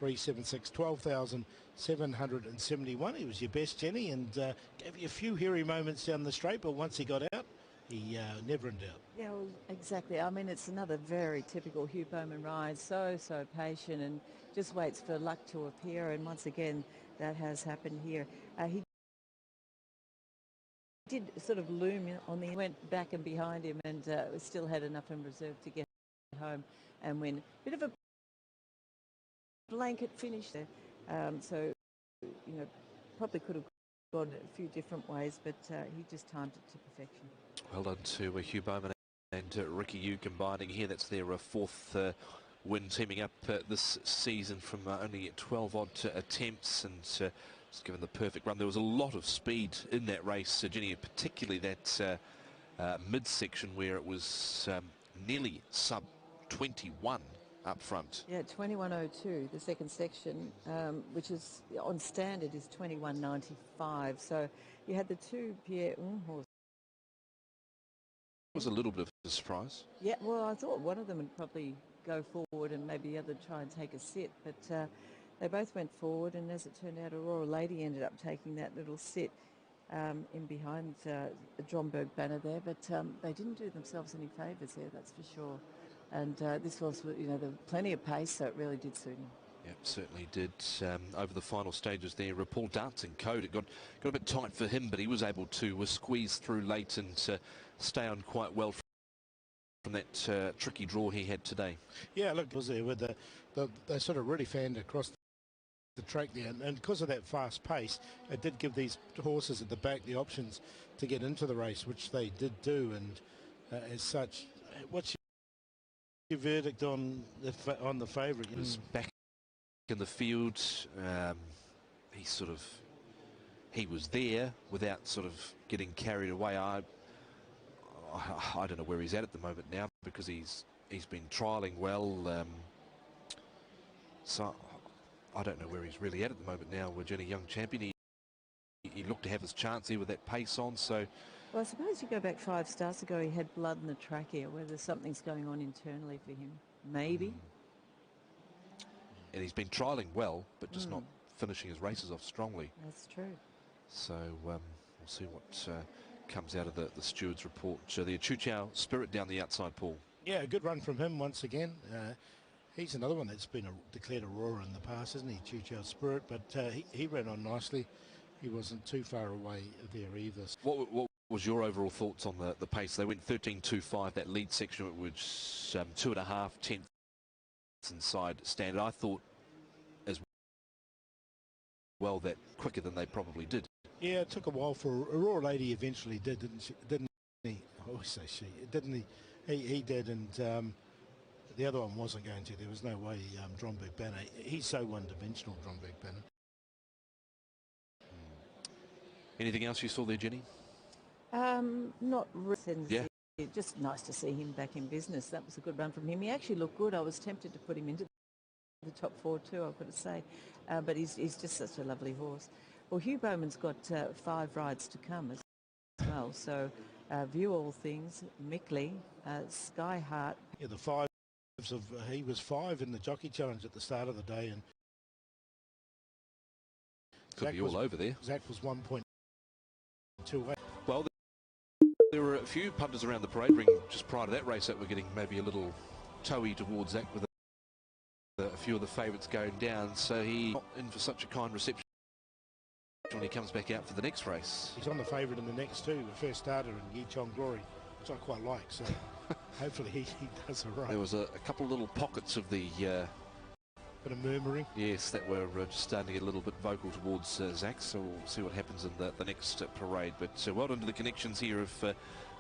3-7-6, 12,771. He was your best, Jenny, and gave you a few hairy moments down the straight, but once he got out, he never in doubt. Yeah, well, exactly. I mean, it's another very typical Hugh Bowman ride. So patient and just waits for luck to appear. And once again, that has happened here. He did sort of loom on the went back and behind him, and still had enough in reserve to get home and win. Bit of a blanket finish there. So, you know, probably could have gone a few different ways, but he just timed it to perfection. Well done to Hugh Bowman and Ricky Yu combining here. That's their fourth win, teaming up this season from only 12 odd attempts, and just given the perfect run. There was a lot of speed in that race, Jenny, particularly that midsection where it was nearly sub 21 up front. Yeah, 21.02, the second section, which is on standard is 21.95. So you had the two Pierre horses. It was a little bit of a surprise. Yeah, well, I thought one of them would probably go forward and maybe the other try and take a sit, but they both went forward, and as it turned out, Aurora Lady ended up taking that little sit in behind the Dromberg banner there, but they didn't do themselves any favours there, that's for sure. And this was, you know, there was plenty of pace, so it really did suit him. Yep, certainly did. Over the final stages there, Paul Dancing Code, it got a bit tight for him, but he was able to squeeze through late and stay on quite well from that tricky draw he had today. Yeah, look, was there with they sort of really fanned across the track there, and because of that fast pace, it did give these horses at the back the options to get into the race, which they did do. And as such, what's your verdict on the favourite? He was back in the field. He was there without sort of getting carried away. I don't know where he's at the moment now, because he's been trialling well. So I don't know where he's really at the moment now. We're Jenny Young champion. He looked to have his chance here with that pace on. So, well, I suppose you go back 5 starts ago, he had blood in the trachea, whether something's going on internally for him, maybe. And he's been trialling well, but just not finishing his races off strongly. That's true. So we'll see what comes out of the steward's report. The Chuchow Spirit down the outside, Paul. Yeah, a good run from him once again. He's another one that's been declared Aurora in the past, isn't he, Chuchow Spirit? But he ran on nicely. He wasn't too far away there either. What was your overall thoughts on the pace? They went 13.25, that lead section, which 2.5 tenths inside standard. I thought as well that quicker than they probably did. Yeah, it took a while for Aurora Lady eventually didn't he? I always say she, didn't he? He did, and the other one wasn't going to. There was no way Dromberg Banner. He's so one-dimensional, Dromberg Banner. Anything else you saw there, Jenny? Not really. Yeah. Just nice to see him back in business. That was a good run from him. He actually looked good. I was tempted to put him into the top 4 too, I've got to say. But he's just such a lovely horse. Well, Hugh Bowman's got 5 rides to come as well. So View All Things, Mickley, Sky Heart. Yeah, the 5s of he was 5 in the Jockey Challenge at the start of the day, and could be all over there. Zach was 1.28. Well, there were a few punters around the parade ring just prior to that race that were getting maybe a little toey towards Zach, with a few of the favourites going down. So he's not in for such a kind reception when he comes back out for the next race. He's on the favourite in the next 2, the first starter in Yi Chong Glory, which I quite like. So hopefully he does all right. There was a couple of little pockets of the bit of murmuring. Yes, that were just starting to get a little bit vocal towards Zach, so we'll see what happens in the next parade. But well done to the connections here of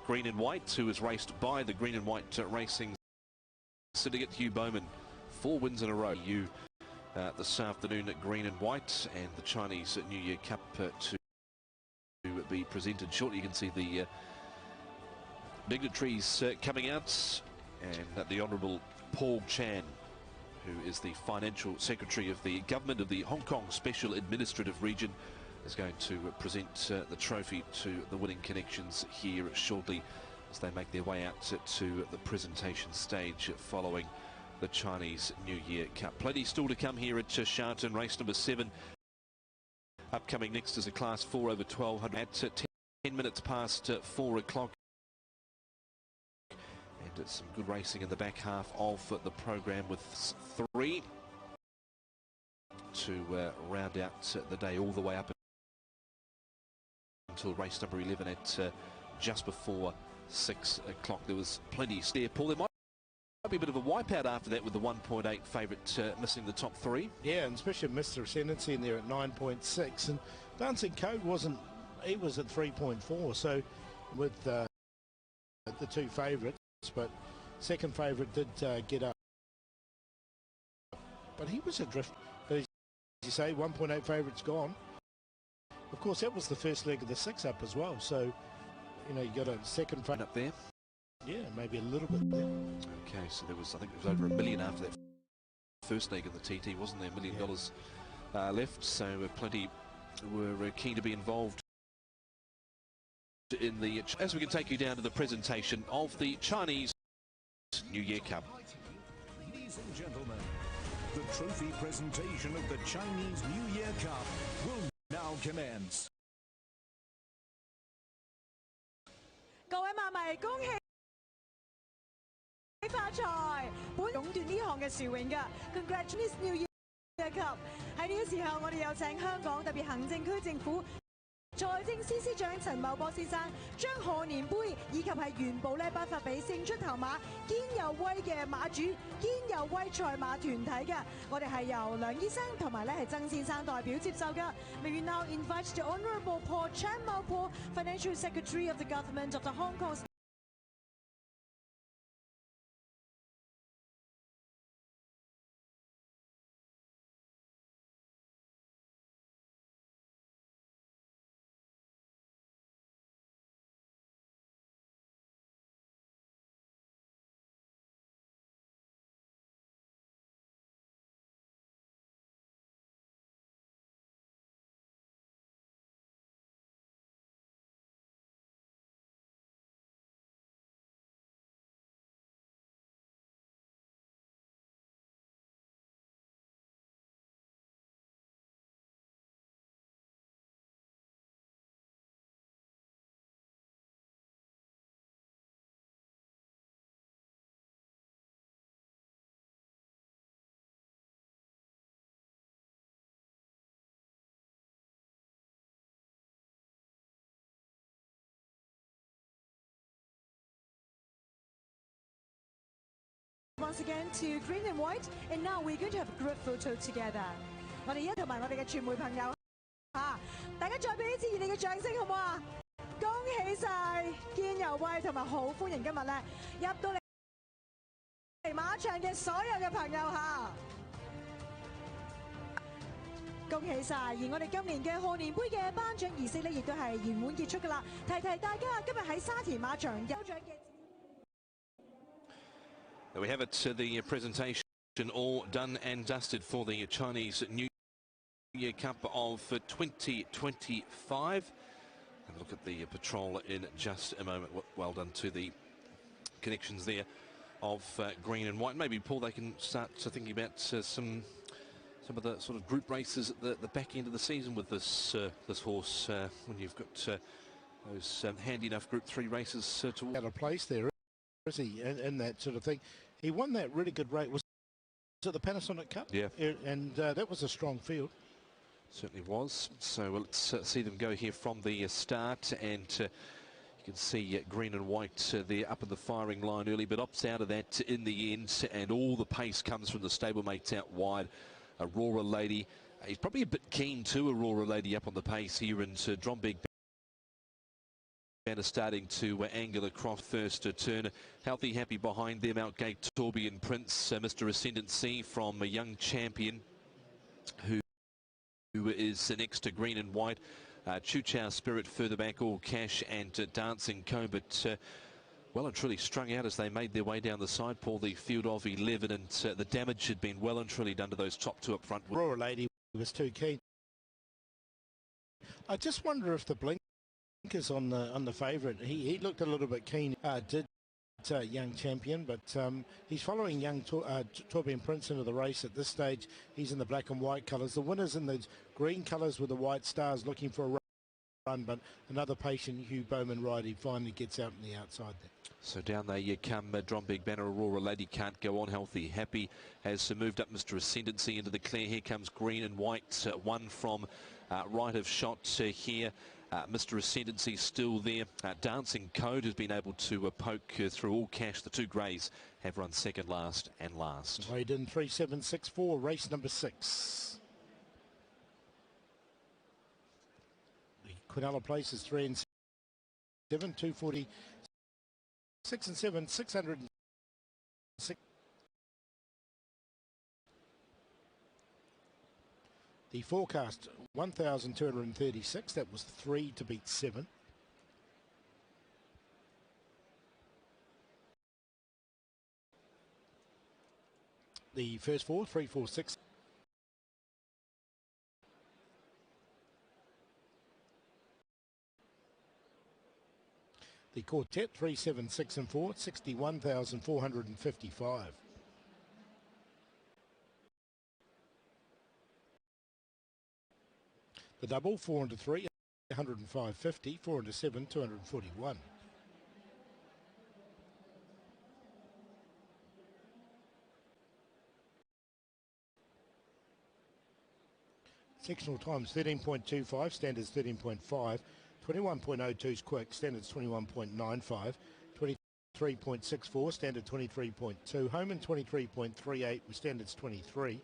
Green and White, who is raced by the Green and White Racing Syndicate. Hugh Bowman, 4 wins in a row. You this afternoon at Green and White, and the Chinese New Year Cup to be presented shortly. You can see the dignitaries coming out, and the Honourable Paul Chan, who is the Financial Secretary of the Government of the Hong Kong Special Administrative Region, is going to present the trophy to the winning connections here shortly as they make their way out to the presentation stage following the Chinese New Year Cup. Plenty still to come here at Shatin, race number 7. Upcoming next is a Class 4 over 1200 at 10 minutes past 4 o'clock. And it's some good racing in the back half of the program with 3 to round out the day all the way up until race number 11 at just before 6 o'clock. There was plenty there, Paul. There might be a bit of a wipeout after that with the 1.8 favourite missing the top 3. Yeah, and especially Mr. Ascendancy in there at 9.6, and Dancing Code he was at 3.4, so with the 2 favourites, but second favourite did get up, but he was adrift. But as you say, 1.8 favourites gone. Of course, that was the first leg of the 6 up as well, so you know, you got a second favourite up there. Yeah, maybe a little bit there. Okay, so I think there was over $1 million after that first leg of the TT, wasn't there? $1 million left, so plenty were keen to be involved in the... As we can take you down to the presentation of the Chinese New Year Cup. Ladies and gentlemen, the trophy presentation of the Chinese New Year Cup will now commence. 各位馬迷，恭喜發財！本壟斷呢項嘅殊榮㗎 ，Congratulations New Year Cup！喺呢個時候，我哋有請香港特別行政區政府財政司司長陳茂波先生將賀年杯以及係元寶咧頒發俾勝出頭馬堅有威嘅馬主堅有威賽馬團體嘅。我哋係由梁醫生同埋咧係曾先生代表接受㗎。May we now invite the Honourable Paul Chan Mao-po, Financial Secretary of the Government of the Hong Kong State. Once again to green and white, and now we're going to have a group photo together. 我哋一同埋我哋嘅傳媒朋友嚇，大家再俾一次熱烈嘅掌聲好唔好啊？恭喜晒堅有威同埋好歡迎今日咧入到嚟馬場嘅所有嘅朋友嚇。恭喜晒！而我哋今年嘅賀年杯嘅頒獎儀式咧，亦都係圓滿結束㗎啦。提提大家，今日喺沙田馬場有獎嘅。There we have it, the presentation all done and dusted for the Chinese New Year Cup of 2025. And look at the patrol in just a moment. Well done to the connections there of green and white. Maybe, Paul, they can start thinking about some of the sort of group races at the back end of the season with this horse when you've got those handy enough Group 3 races to... Out of place there, is he, in that sort of thing. He won that really good race. Was it the Panasonic Cup? Yeah. And that was a strong field. Certainly was. So let's see them go here from the start, and you can see green and white there up in the firing line early, but opts out of that in the end, and all the pace comes from the stablemates out wide. Aurora Lady, he's probably a bit keen too, Aurora Lady, up on the pace here, and Drombeg Banner starting to angle across first turn. Healthy Happy behind them, outgate Torbian Prince, Mr. Ascendancy from a young champion who is next to green and white. Chu Chow Spirit further back, All Cash and Dancing Comb, but well and truly strung out as they made their way down the side, Paul, the field of 11, and the damage had been well and truly done to those top two up front. Aurora Lady was too keen. I just wonder if the blinkers on the favourite, he looked a little bit keen. Did young champion, but he's following young Torbjorn Prince into the race at this stage. He's in the black and white colours. The winner's in the green colours with the white stars looking for a run, but another patient, Hugh Bowman rider, he finally gets out on the outside there. So down there you come, Drombeg Banner, Aurora Lady Can't Go On, Healthy Happy has moved up Mr. Ascendancy into the clear. Here comes green and white, one from right of shot here. Mr. Ascendancy still there. Dancing Code has been able to poke through all cash. The two greys have run second, last and last. Weighed in 3764, race number 6. The Quinella place is 3 and 7, 240, 6 and 7, 606. The forecast 1,236. That was 3 to beat 7. The first 4, 3, 4, 6. The quartet 3, 7, 6 and 4, 61,455. The double 4 into 3, 105.50, 4 into 7, 241. Sectional times 13.25, standards 13.5, 21.02 is quick, standards 21.95, 23.64, standard 23.2, Homan 23.38 with standards 23.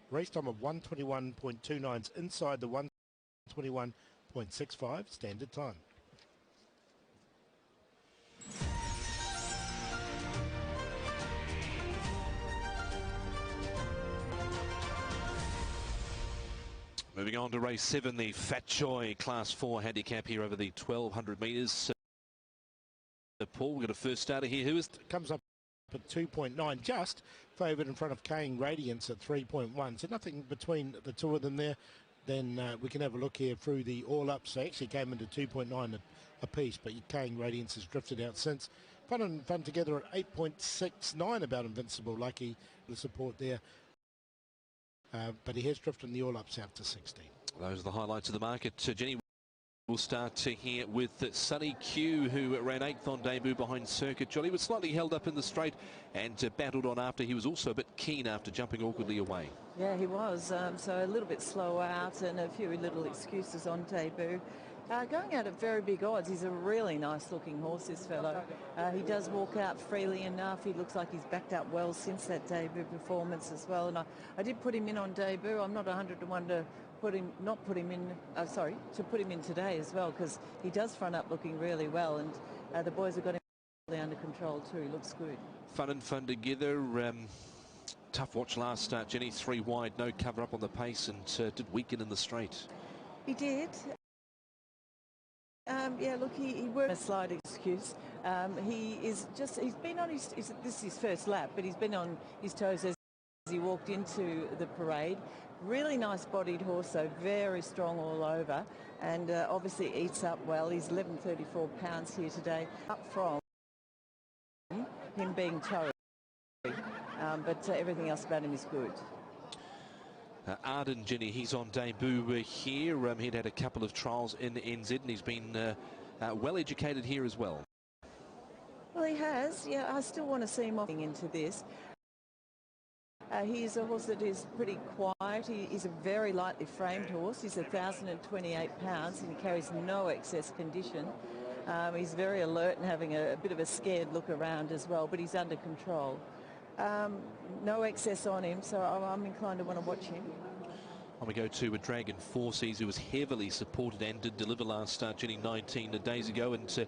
Race time of 121.29 is inside the 121.65 standard time. Moving on to race 7, the Fat Joy Class 4 handicap here over the 1,200 metres. Paul, we've got a first starter here. Who is comes up at 2.9, just favoured in front of Kane Radiance at 3.1. So nothing between the two of them there. Then we can have a look here through the all-ups. They actually came into 2.9 a piece, but Kane Radiance has drifted out since. Fun and Fun together at 8.69 about Invincible. Lucky the support there. But he has drifted in the all-ups out to 16. Those are the highlights of the market. Jenny, we'll start here with Sunny Q, who ran 8th on debut behind Circuit Jolly, was slightly held up in the straight and battled on after. He was also a bit keen after jumping awkwardly away. Yeah, he was. So a little bit slow out and a few little excuses on debut. Going out at very big odds. He's a really nice looking horse, this fellow. He does walk out freely enough. He looks like he's backed up well since that debut performance as well. And I did put him in on debut. I'm not 100 to 1 to put him in today as well, because he does front up looking really well, and the boys have got him really under control too. He looks good. Fun and Fun together. Tough watch last start, Jenny. 3 wide, no cover up on the pace, and did weaken in the straight. He did. Yeah, look, he worked a slight excuse. He's been on this is his first lap, but he's been on his toes as he walked into the parade. Really nice bodied horse, though, very strong all over, and obviously eats up well. He's 1134 pounds here today, up from him being towed. But everything else about him is good. Arden, Jenny, he's on debut here. He'd had a couple of trials in NZ, and he's been well educated here as well. Well, he has. Yeah, I still want to see him into this. He's a horse that is pretty quiet. He is a very lightly framed horse. He's 1,028 pounds, and he carries no excess condition. He's very alert and having a bit of a scared look around as well, but he's under control. No excess on him, so I'm inclined to want to watch him. And we go to a Dragon Forces, who was heavily supported and did deliver last start, Jenny, 19 days ago. And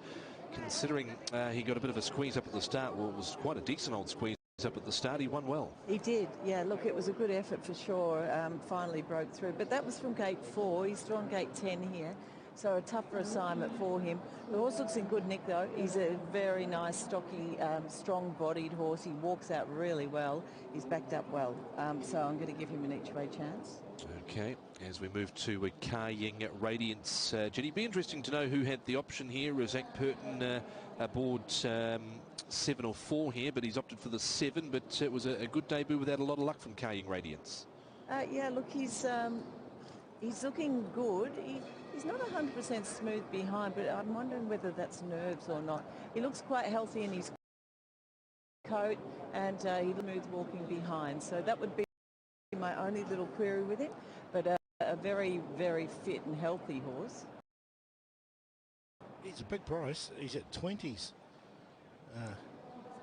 considering he got a bit of a squeeze up at the start, well, it was quite a decent old squeeze up at the start. He won well. He did, yeah. Look, it was a good effort for sure. Finally broke through, but that was from gate 4. He's drawn gate 10 here, so a tougher assignment for him. The horse looks in good nick, though. He's a very nice, stocky, strong-bodied horse. He walks out really well. He's backed up well, so I'm going to give him an each-way chance. Okay, as we move to Kaying Radiance, Jenny, be interesting to know who had the option here. Zach Purton aboard 7 or 4 here, but he's opted for the 7. But it was a good debut without a lot of luck from Carrying Radiance. Yeah, look, he's looking good. He's not 100% smooth behind, but I'm wondering whether that's nerves or not. He looks quite healthy in his coat, and he's smooth walking behind. So that would be my only little query with him, but a very, very fit and healthy horse. He's a big price. He's at 20s.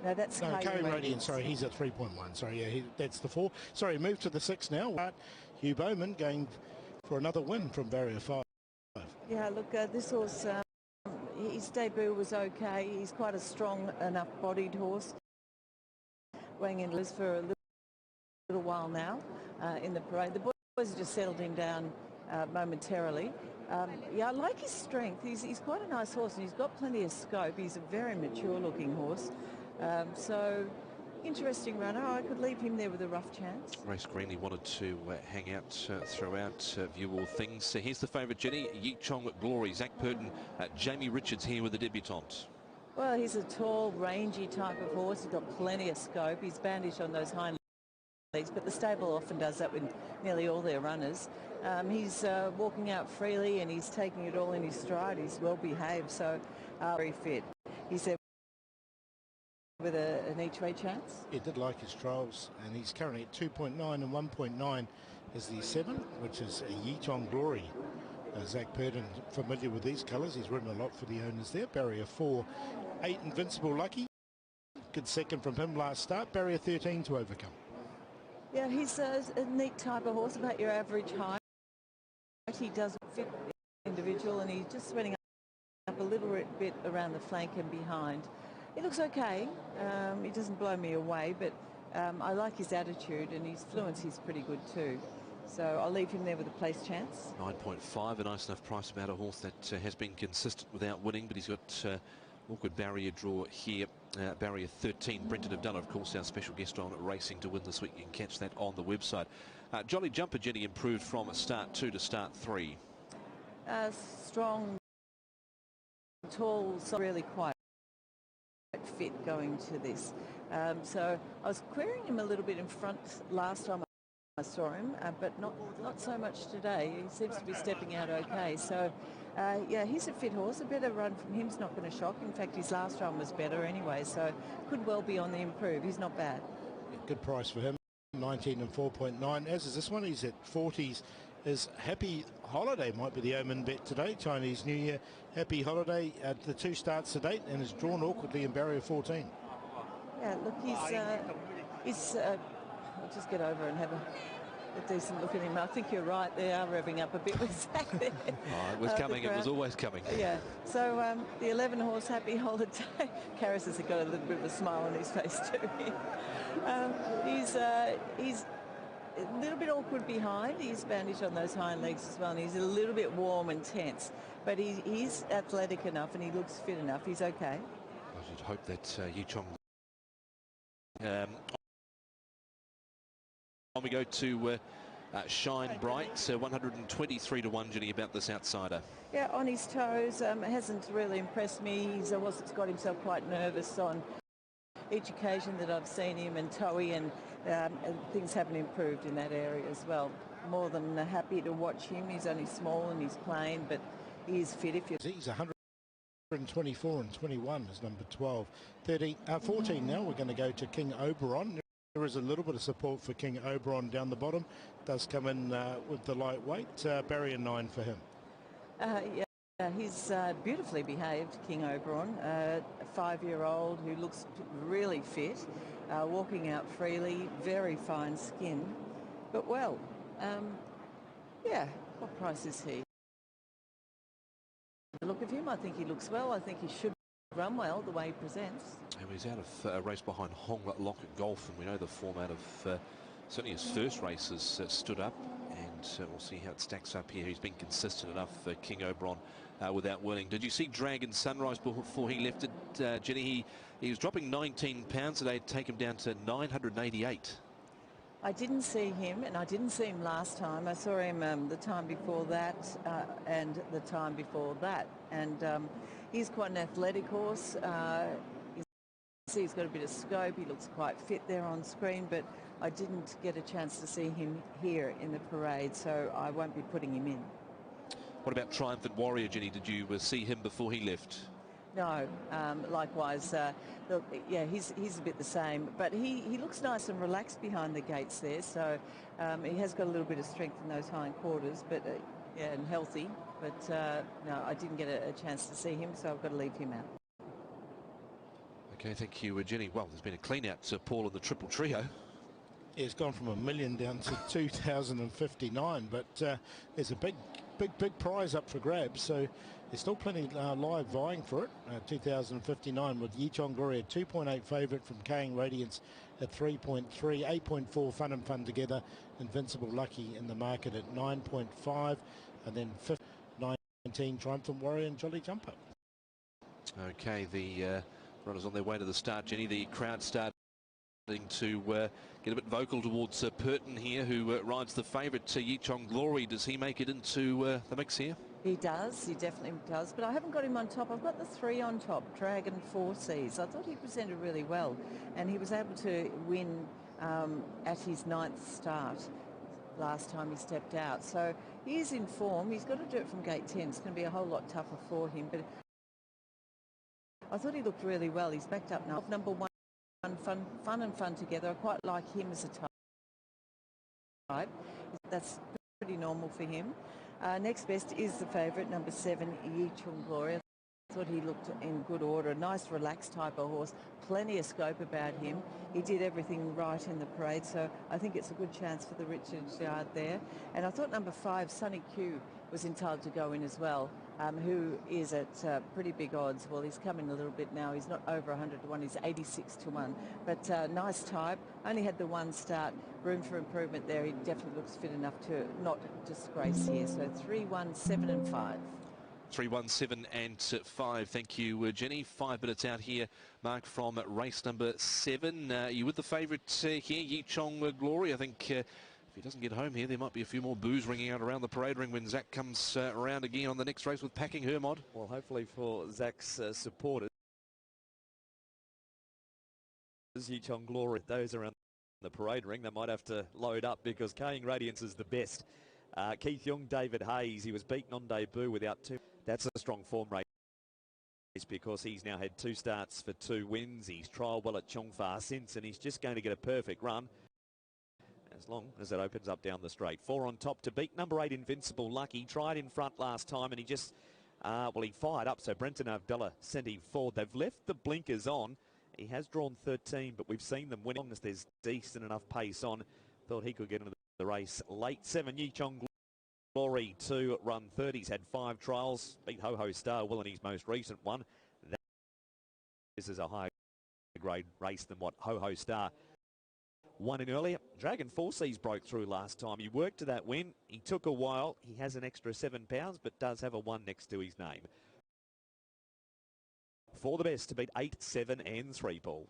No, that's Carrying Radiance. Sorry, he's at 3.1. Sorry, yeah, that's the 4. Sorry, move to the 6 now. Hugh Bowman going for another win from barrier 5. Yeah, look, this horse, his debut was okay. He's quite a strong enough bodied horse. Weighing in for a little while now in the parade. The boys have just settled him down momentarily. Yeah, I like his strength. He's quite a nice horse, and he's got plenty of scope. He's a very mature-looking horse. So, interesting runner. I could leave him there with a rough chance. Race Greenley wanted to hang out throughout, view all things. So here's the favourite, Jenny. Yi Chong Glory, Zach Purton, Jamie Richards here with the debutante. Well, he's a tall, rangy type of horse. He's got plenty of scope. He's bandaged on those hind legs, but the stable often does that with nearly all their runners. He's walking out freely, and he's taking it all in his stride. He's well behaved, so very fit. He's there with an each-way chance. He did like his trials, and he's currently at 2.9, and 1.9 is the 7, which is a Yi Chong Glory. Zach Purton, familiar with these colours. He's ridden a lot for the owners there. Barrier 4, 8 Invincible Lucky. Good second from him last start. Barrier 13 to overcome. Yeah, he's a neat type of horse, about your average height. He doesn't fit the individual, and he's just running up a little bit around the flank and behind. He looks okay. He doesn't blow me away, but I like his attitude, and his fluency is pretty good too. So I'll leave him there with a place chance. 9.5, a nice enough price about a horse that has been consistent without winning, but he's got awkward barrier draw here. Barrier 13, Brenton have done, of course, our special guest on Racing to Win this week. You can catch that on the website. Jolly Jumper, Jenny, improved from start 2 to start 3. Strong, tall, so really quite fit going to this. So I was querying him a little bit in front last time I saw him, but not so much today. He seems to be stepping out okay. So yeah, he's a fit horse. A better run from him's not going to shock. In fact, his last run was better anyway, so could well be on the improve. He's not bad. Yeah, good price for him. 19 and 4.9. As is this one, he's at 40s. Is Happy Holiday might be the omen bet today. Chinese New Year. Happy Holiday at the 2 starts to date, and is drawn awkwardly in barrier 14. Yeah, look, I'll just get over and have a decent look at him. I think you're right. They are revving up a bit with Zach there. Oh, it was coming. It was always coming. Yeah. So the 11 horse Happy Holiday. Karras has got a little bit of a smile on his face too. He's a little bit awkward behind. He's bandaged on those hind legs as well, and he's a little bit warm and tense. But he's athletic enough, and he looks fit enough. He's okay. I should hope that Yi Chong. On we go to Shine Bright, 123 to 1, Jenny, about this outsider. Yeah, on his toes. Hasn't really impressed me. He's a horse that's got himself quite nervous on each occasion that I've seen him, and Toey, and things haven't improved in that area as well. More than happy to watch him. He's only small and he's plain, but he is fit. He's 124 and 21 is number 12. 14 now. We're going to go to King Oberon. There is a little bit of support for King Oberon down the bottom. Does come in with the lightweight. Barrier 9 for him. Yeah, he's beautifully behaved, King Oberon. A 5-year-old who looks really fit, walking out freely, very fine skin. But well, yeah, what price is he? Look at him, I think he looks well. I think he should run well the way he presents. And he's out of a race behind Hong Lockett Golf, and we know the format of certainly his first races stood up, and we'll see how it stacks up here. He's been consistent enough for King Oberon without winning. Did you see Dragon Sunrise before he left it, Jenny? He was dropping 19 pounds today, take him down to 988. I didn't see him, and I didn't see him last time. I saw him the time before that and the time before that. And he's quite an athletic horse. He's see he's got a bit of scope. He looks quite fit there on screen, but I didn't get a chance to see him here in the parade, so I won't be putting him in. What about Triumphant Warrior, Jenny? Did you see him before he left? No, likewise. Look, yeah, he's a bit the same, but he looks nice and relaxed behind the gates there. So he has got a little bit of strength in those hindquarters, but yeah, and healthy. But no, I didn't get a chance to see him, so I've got to leave him out. Okay, thank you, Jenny. Well, there's been a clean out to Paul in the triple trio. Yeah, it's gone from $1 million down to 2,059, but there's a big prize up for grabs, so there's still plenty live vying for it. 2,059 with Yichong Glory, 2.8 favourite from Kang Radiance at 3.3, 8.4 Fun and Fun Together, Invincible Lucky in the market at 9.5, and then 19 Triumphant Warrior and Jolly Jumper. Okay, the runners on their way to the start, Jenny. The crowd starting to get a bit vocal towards Purton here, who rides the favourite Yichong Glory. Does he make it into the mix here? He does, he definitely does, but I haven't got him on top. I've got the 3 on top, Dragon 4 Seas. I thought he presented really well, and he was able to win at his 9th start last time he stepped out. So he is in form. He's got to do it from gate 10. It's going to be a whole lot tougher for him, but I thought he looked really well. He's backed up now. Number 1, Fun and Fun Together. I quite like him as a type. That's pretty normal for him. Next best is the favourite, number 7, Yichong Glory. I thought he looked in good order. Nice, relaxed type of horse. Plenty of scope about him. He did everything right in the parade, so I think it's a good chance for the Richards Yard there. And I thought number 5, Sunny Q, was entitled to go in as well, who is at pretty big odds. Well, he's coming a little bit now. He's not over 100 to 1. He's 86 to 1. But nice type. Only had the 1 start. Room for improvement there. He definitely looks fit enough to not disgrace here. So 3, 1, 7 and 5. 3, 1, 7 and 5. Thank you, Jenny. 5 minutes out here, Mark, from race number 7. You with the favourite here, Yichong Glory. I think if he doesn't get home here, there might be a few more boos ringing out around the parade ring when Zach comes around again on the next race with Packing Hermod. Well, hopefully for Zach's supporters, Yichong Glory, those around the parade ring, they might have to load up because Kang Radiance is the best. Keith Young, David Hayes, he was beaten on debut without 2. That's a strong form race because he's now had 2 starts for 2 wins. He's trialled well at Chongfa since, and he's just going to get a perfect run as long as it opens up down the straight. 4 on top to beat number 8, Invincible Lucky. Tried in front last time, and he just, well, he fired up, so Brenton Avdella sent him forward. They've left the blinkers on. He has drawn 13, but we've seen them win. As long as there's decent enough pace on, thought he could get into the race late. 7, Yichong Glory to run 30. He's had 5 trials. Beat Ho Ho Star well in his most recent one. This is a higher grade race than what Ho Ho Star won in earlier. Dragon 4 Seas broke through last time. He worked to that win. He took a while. He has an extra 7 pounds, but does have a 1 next to his name. For the best to beat 8, 7 and 3, Paul.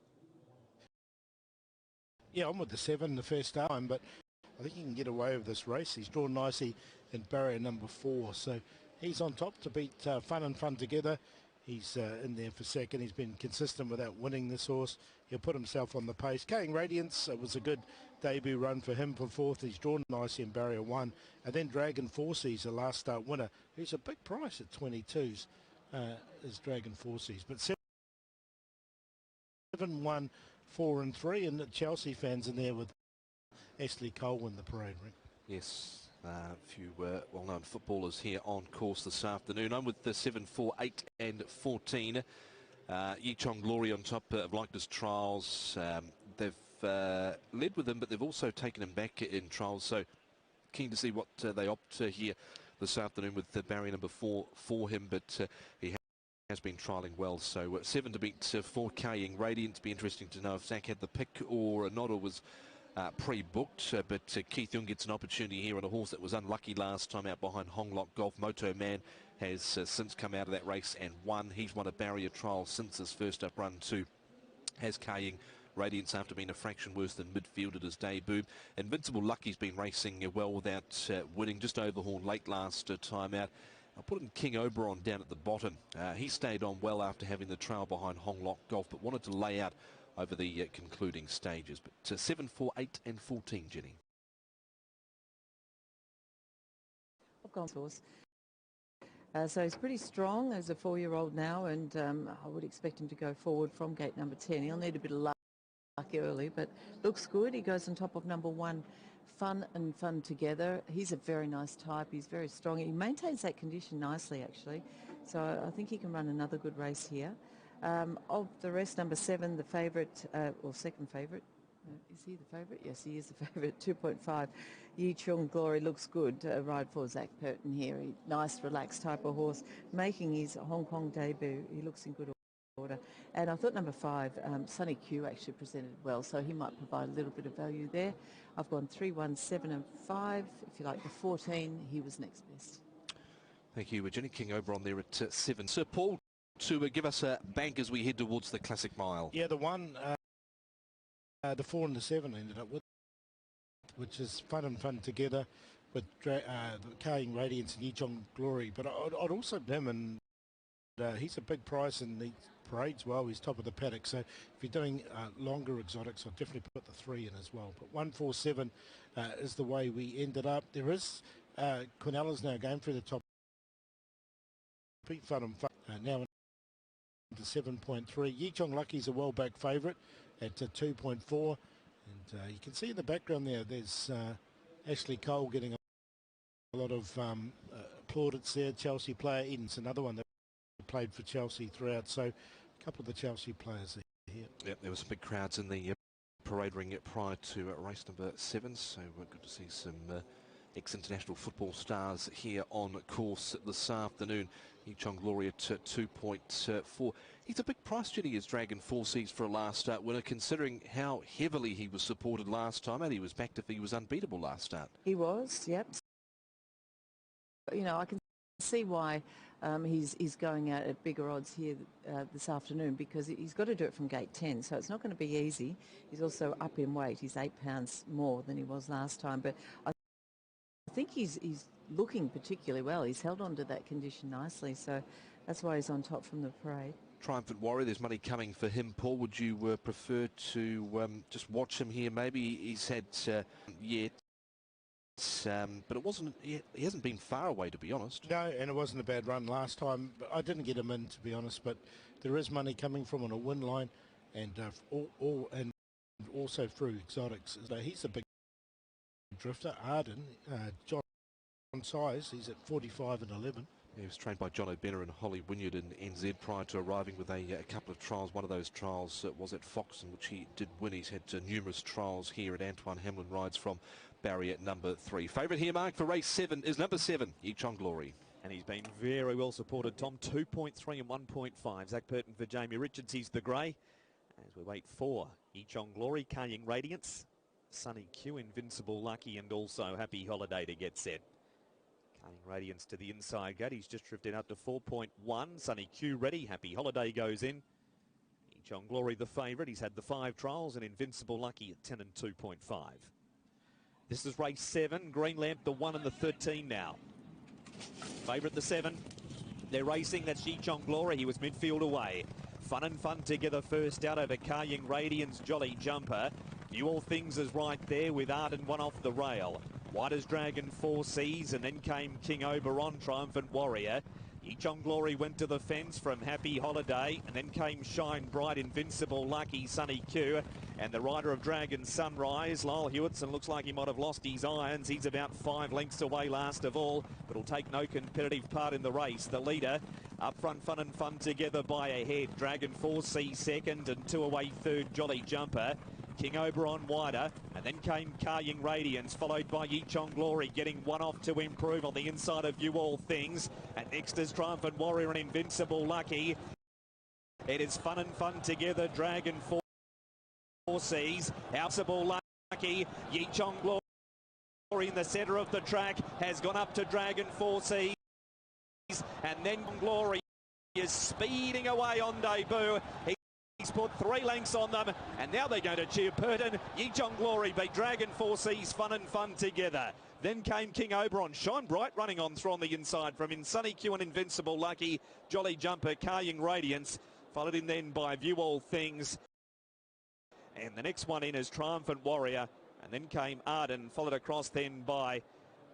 Yeah, I'm with the 7 the first time, but I think he can get away with this race. He's drawn nicely in barrier number 4, so he's on top to beat Fun and Fun Together. He's in there for second. He's been consistent without winning this horse. He'll put himself on the pace. Kang Radiance, it was a good debut run for him for 4th. He's drawn nicely in barrier 1. And then Dragon 4 Seas, the last start winner, who's a big price at 22s, is Dragon 4 Seas. But 7, 1, 4 and 3, and the Chelsea fans in there with Ashley Cole in the parade ring. Yes, a few well-known footballers here on course this afternoon. I'm with the 7, 4, 8 and 14. Yichong Glory on top of Likeness Trials. They've led with him, but they've also taken him back in trials. So keen to see what they opt here this afternoon with the barrier number 4 for him. But he has been trialling well. So 7 to beat 4K Radiant. Be interesting to know if Zach had the pick or not, or was pre-booked, but Keith Young gets an opportunity here on a horse that was unlucky last time out behind Honglok Golf. Moto Man has since come out of that race and won. He's won a barrier trial since his first up run too. Has Kaying Radiance after being a fraction worse than midfield at his debut. Invincible Lucky's been racing well without winning, just overhauled late last time out. I put in King Oberon down at the bottom. He stayed on well after having the trail behind Hong Lok Golf, but wanted to lay out over the concluding stages. But 7, 4, 8 and 14, Jenny. I've gone horse. So he's pretty strong as a 4-year-old now, and I would expect him to go forward from gate number 10. He'll need a bit of luck early, but looks good. He goes on top of number 1, Fun and Fun Together. He's a very nice type. He's very strong. He maintains that condition nicely, actually. So I think he can run another good race here. Of the rest, number 7, the favourite, or second favourite. Is he the favourite? Yes, he is the favourite. 2.5. Yi Chung Glory looks good. Ride for Zach Purton here. Nice, relaxed type of horse, making his Hong Kong debut. He looks in good order. And I thought number 5, Sunny Q, actually presented well, so he might provide a little bit of value there. I've gone 3, 1, 7 and 5. If you like the 14, he was next best. Thank you, Jenny. King Oberon there at 7. Sir Paul, to give us a bank as we head towards the Classic Mile. Yeah, the 1, the 4 and the 7 ended up with, which is Fun and Fun Together with Carrying Radiance and Yi Chung Glory. But I'd also him, and he's a big price and he parades well. He's top of the paddock. So if you're doing longer exotics, I'll definitely put the 3 in as well. But 1, 4, 7 is the way we ended up. There is Quinellas now going through the top. Fun and Fun now into 7.3. Yi Chung Lucky's a well-backed favourite at 2.4. And you can see in the background there's Ashley Cole getting a lot of plaudits there. Chelsea player Eden's another one that played for Chelsea throughout. So a couple of the Chelsea players here. Yep, there were some big crowds in the parade ring prior to race number 7. So we're good to see some ex-international football stars here on course this afternoon. Yi Chung Glory at 2.4. He's a big price, Jenny, as Dragon 4 Seas for a last start winner, considering how heavily he was supported last time, and he was backed if he was unbeatable last start. He was, yep. You know, I can see why he's going out at bigger odds here this afternoon, because he's got to do it from gate 10, so it's not going to be easy. He's also up in weight. He's 8 pounds more than he was last time, but I think he's looking particularly well. He's held on to that condition nicely, so that's why he's on top from the parade. Triumphant Warrior, there's money coming for him. Paul, would you prefer to just watch him here? Maybe he's had yet, but it wasn't. He hasn't been far away, to be honest. No, and it wasn't a bad run last time. I didn't get him in, to be honest, but there is money coming from on a win line, and and also through exotics. So he's a big drifter. Arden, John Size, he's at 45 and 11. He was trained by John O'Benner and Holly Wynyard in NZ prior to arriving with a couple of trials. One of those trials was at Foxton, which he did win. He's had numerous trials here at Antoine Hamlin Rides from barrier number 3. Favourite here, Mark, for race 7 is number 7, Yi Chung Glory. And he's been very well supported, Tom. 2.3 and 1.5. Zach Purton for Jamie Richards. He's the grey. As we wait for Yi Chung Glory, Carrying Radiance, Sunny Q, Invincible Lucky, and also Happy Holiday to get set. Carrying Radiance to the inside gate. He's just drifted out to 4.1. Sunny Q ready. Happy Holiday goes in. Yi Chung Glory the favourite. He's had the 5 trials, and Invincible Lucky at 10 and 2.5. This is race 7. Green Lamp, the 1 and the 13 now. Favourite the 7. They're racing. That's Yi Chung Glory. He was midfield away. Fun and Fun Together first out over Carrying Radiance, Jolly Jumper. Knew All Things is right there with Arden 1 off the rail. White as Dragon 4 Seas, and then came King Oberon, Triumphant Warrior. Yi Chung Glory went to the fence from Happy Holiday, and then came Shine Bright, Invincible Lucky, Sunny Q, and the rider of Dragon Sunrise, Lyle Hewitson. Looks like he might have lost his irons. He's about 5 lengths away last of all, but will take no competitive part in the race. The leader up front, Fun and Fun Together by a head. Dragon 4C second, and 2 away third, Jolly Jumper. King Oberon wider, and then came Carrying Radiance, followed by Yi Chung Glory, getting 1 off to improve on the inside of You All Things. And next is Triumphant Warrior and Invincible Lucky. It is Fun and Fun Together, Dragon 4 Seas, Invincible Lucky, Yi Chung Glory in the centre of the track, has gone up to Dragon 4 Seas, and then Glory is speeding away on debut. He's He's put 3 lengths on them, and now they're going to cheer Purton. Yichong Glory beat Dragon 4 Seas Fun and Fun together. Then came King Oberon, Shine Bright running on through on the inside from in Sunny Q and Invincible Lucky, Jolly Jumper, Carrying Radiance, followed in then by View All Things. And the next one in is Triumphant Warrior, and then came Arden, followed across then by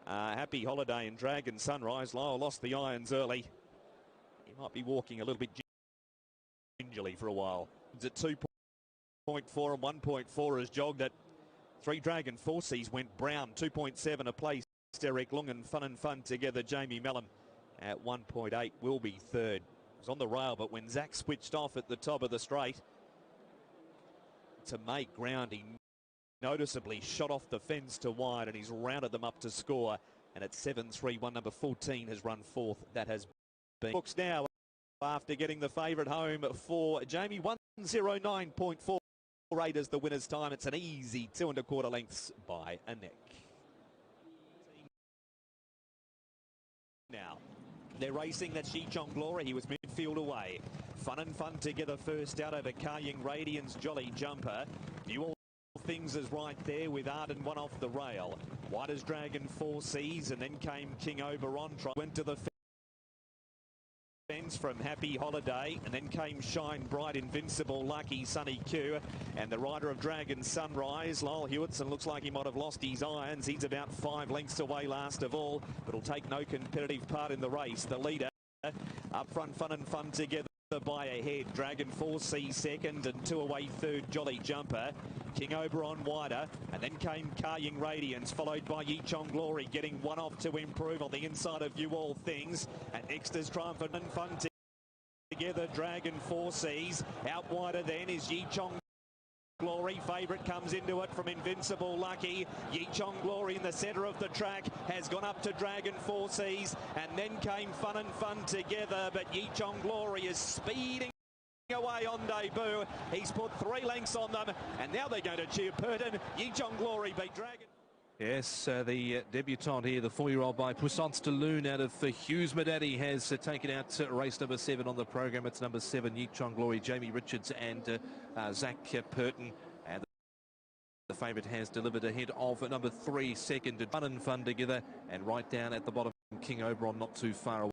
Happy Holiday and Dragon Sunrise. Lyle lost the irons early. He might be walking a little bit gingerly for a while. It's at 2.4 and 1.4 has jogged it. 3 Dragon 4 Seas went brown, 2.7 a place. Derek Lung and Fun together. Jamie Mellon at 1.8 will be third. It was on the rail, but when Zach switched off at the top of the straight to make ground, he noticeably shot off the fence to wide, and he's rounded them up to score. And at 7.31, number 14 has run fourth. That has been books now after getting the favourite home for Jamie. 109.48 is the winner's time. It's an easy 2 1/4 lengths by a neck. Now they're racing. That's Yichong Glory. He was midfield away. Fun and Fun together first out over Carrying Radiance, Jolly Jumper. View All Things is right there with Arden one off the rail. White as Dragon 4 Seas, and then came King Oberon. Went to the fence from Happy Holiday, and then came Shine Bright, Invincible Lucky, Sunny Q, and the rider of Dragon Sunrise, Lyle Hewitson. Looks like he might have lost his irons. He's about 5 lengths away last of all, but will take no competitive part in the race. The leader up front, Fun and Fun together by a head. Dragon 4 Seas second, and 2 away third, Jolly Jumper. King Oberon wider, and then came Carrying Radiance, followed by Yichong Glory, getting one off to improve on the inside of View All Things. And next is Triumphant and Fun together, Dragon 4 Seas. Out wider then is Yichong Glory. Favourite comes into it from Invincible Lucky. Yichong Glory in the centre of the track has gone up to Dragon 4 Seas, and then came Fun and Fun together, but Yichong Glory is speeding away on debut. He's put 3 lengths on them, and now they're going to cheer Purton. Yichong Glory beat Dragon. Yes, the debutant here, the 4-year-old by Puissance de Lune out of Hughes Madaddy, has taken out race number 7 on the program. It's number 7, Yichong Glory, Jamie Richards and Zach Purton. And the favourite has delivered ahead of number 3, second, Fun and Fun together, and right down at the bottom, King Oberon, not too far away.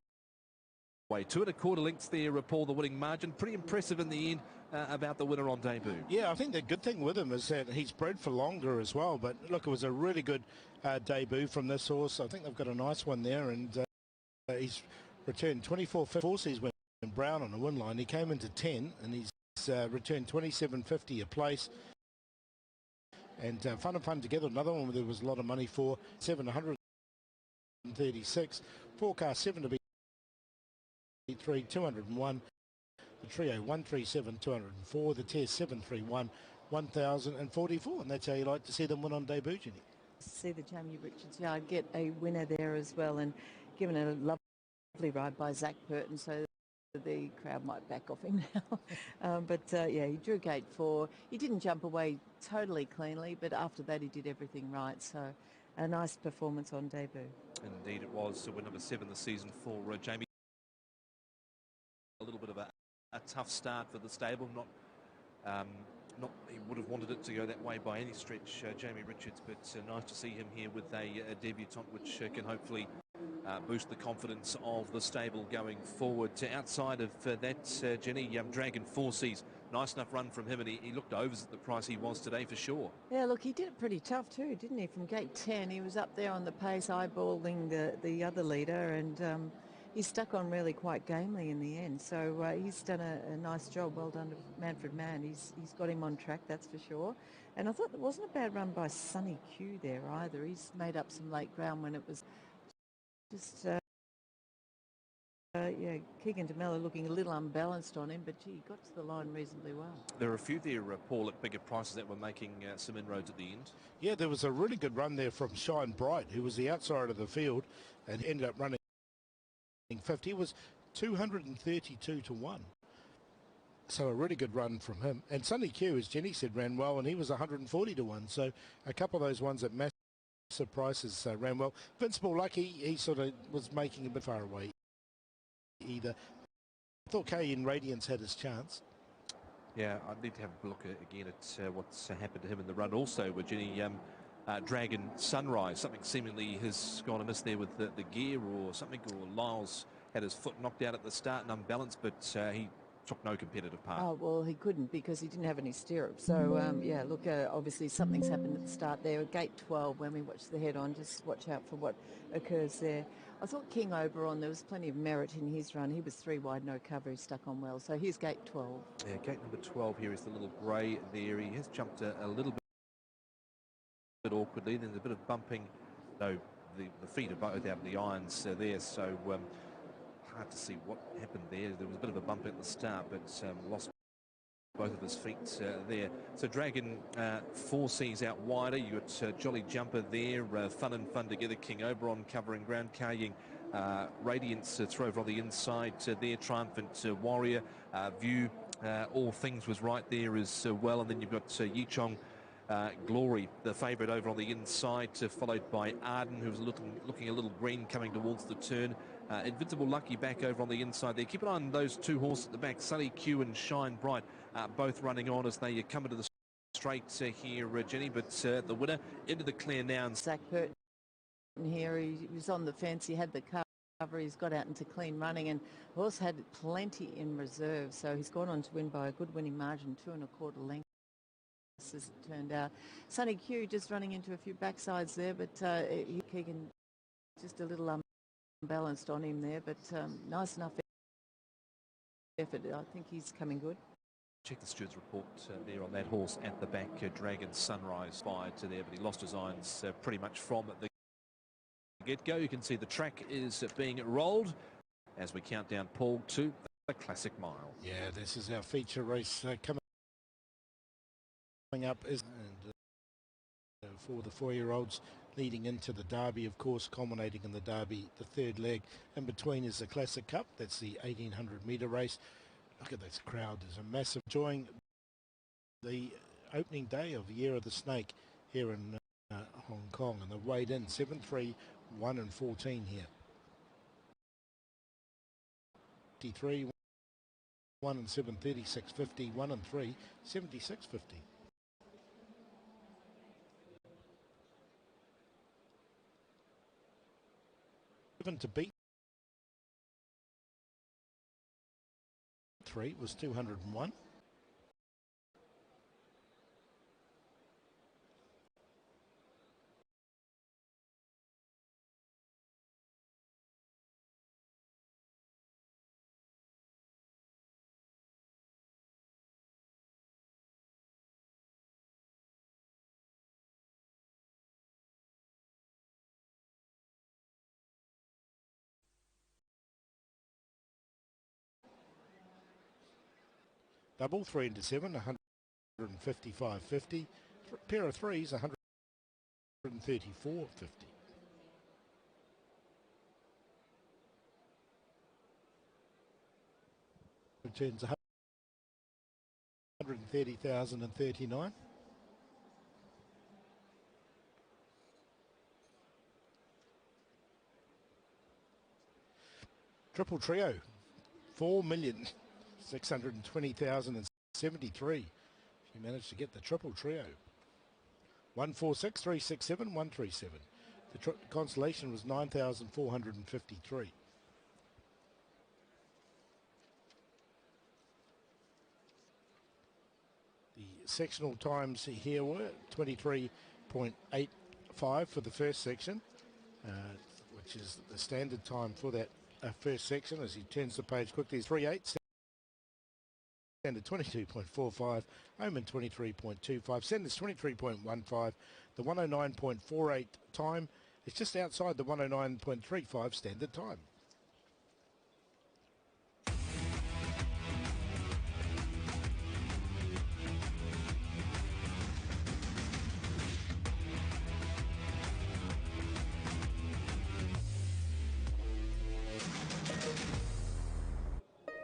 2 1/4 lengths there, Paul, the winning margin. Pretty impressive in the end about the winner on debut. Yeah, I think the good thing with him is that he's bred for longer as well. But look, it was a really good debut from this horse. I think they've got a nice one there, and he's returned 24 Seas went brown on the win line. He came into 10, and he's returned 27.50 a place. And Fun and Fun together, another one where there was a lot of money for, 736. Forecast 7 to be 3, 201. The trio 137, 204. The test 731, 1044. And that's how you like to see them win on debut, Jenny. See the Jamie Richards yard get a winner there as well, and given a lovely ride by Zach Purton, so the crowd might back off him now. Yeah, he drew gate 4. He didn't jump away totally cleanly, but after that he did everything right. So a nice performance on debut. Indeed it was. So we're number 7 this season for Jamie. A little bit of a tough start for the stable. Not he would have wanted it to go that way by any stretch, Jamie Richards, but nice to see him here with a debutant, which can hopefully boost the confidence of the stable going forward. Outside of that, Jenny, Dragon 4 Seas, nice enough run from him, and he looked overs at the price he was today for sure. Yeah, look, he did it pretty tough too, didn't he? From gate 10, he was up there on the pace, eyeballing the other leader, and he stuck on really quite gamely in the end. So he's done a nice job. Well done to Manfred Mann. He's got him on track, that's for sure. And I thought there wasn't a bad run by Sunny Q there either. He's made up some late ground when it was just, Keegan DeMello looking a little unbalanced on him, but gee, he got to the line reasonably well. There are a few there, Paul, at bigger prices that were making some inroads at the end. Yeah, there was a really good run there from Shine Bright, who was the outside of the field and ended up running 50. Was 232 to 1. So a really good run from him. And Sunny Q, as Jenny said, ran well, and he was 140 to 1. So a couple of those ones at massive prices ran well. Invincible Lucky, he sort of was making a bit far away either. I thought Carrying Radiance had his chance. Yeah, I need to have a look again at what's happened to him in the run. Also, with Jenny, Dragon Sunrise, something seemingly has gone amiss there with the gear or something, or Lyles had his foot knocked out at the start and unbalanced, but he took no competitive part. Oh, well, he couldn't because he didn't have any stirrups. So, yeah, look, obviously something's happened at the start there. Gate 12, when we watch the head-on, just watch out for what occurs there. I thought King Oberon, there was plenty of merit in his run. He was 3 wide, no cover, he stuck on well. So here's gate 12. Yeah, gate number 12 here is the little grey there. He has jumped a little bit awkwardly. There's a bit of bumping. No, the feet are both out of the irons there, so hard to see what happened there. There was a bit of a bump at the start, but lost both of his feet there. So Dragon 4 Cs out wider. You got Jolly Jumper there, Fun and Fun Together, King Oberon covering ground, Kaying Radiance throw over on the inside there, Triumphant Warrior, View, All Things was right there as well, and then you've got Yichong Glory, the favourite over on the inside, followed by Arden, who's looking a little green coming towards the turn. Invincible Lucky back over on the inside there. Keep an eye on those two horses at the back, Sunny Q and Shine Bright, both running on as they come into the straight here, Jenny, but the winner into the clear now. Zach Burton here, he was on the fence, he had the cover, he's got out into clean running, and horse had plenty in reserve, so he's gone on to win by a good winning margin, 2 1/4 lengths as it turned out. Sunny Q just running into a few backsides there, but Keegan just a little unbalanced on him there, but nice enough effort. I think he's coming good. Check the steward's report there on that horse at the back. Dragon Sunrise fired to there, but he lost his irons pretty much from the get-go. You can see the track is being rolled as we count down, Paul, to the Classic Mile. Yeah, this is our feature race coming up, and for the 4-year-olds leading into the Derby, of course, culminating in the Derby, the third leg. In between is the Classic Cup. That's the 1800 metre race. Look at this crowd. There's a massive enjoying the opening day of Year of the Snake here in Hong Kong, and they've weighed in 7-3, 1 and 14 here. 53, 1 and 7, 36.50, 1 and 3, 76.50. To beat 3 was 201. Double 3 into 7, 155.50. Pair of threes, 134.50. Returns 130,039. Triple trio, 4,620,073. She managed to get the triple trio. 146, 367, 137. The consolation was 9,453. The sectional times here were 23.85 for the first section, which is the standard time for that first section. As he turns the page quickly, 3.8. Standard 22.45, Omen 23.25, Sanders 23.15. The 109.48 time is just outside the 109.35 standard time.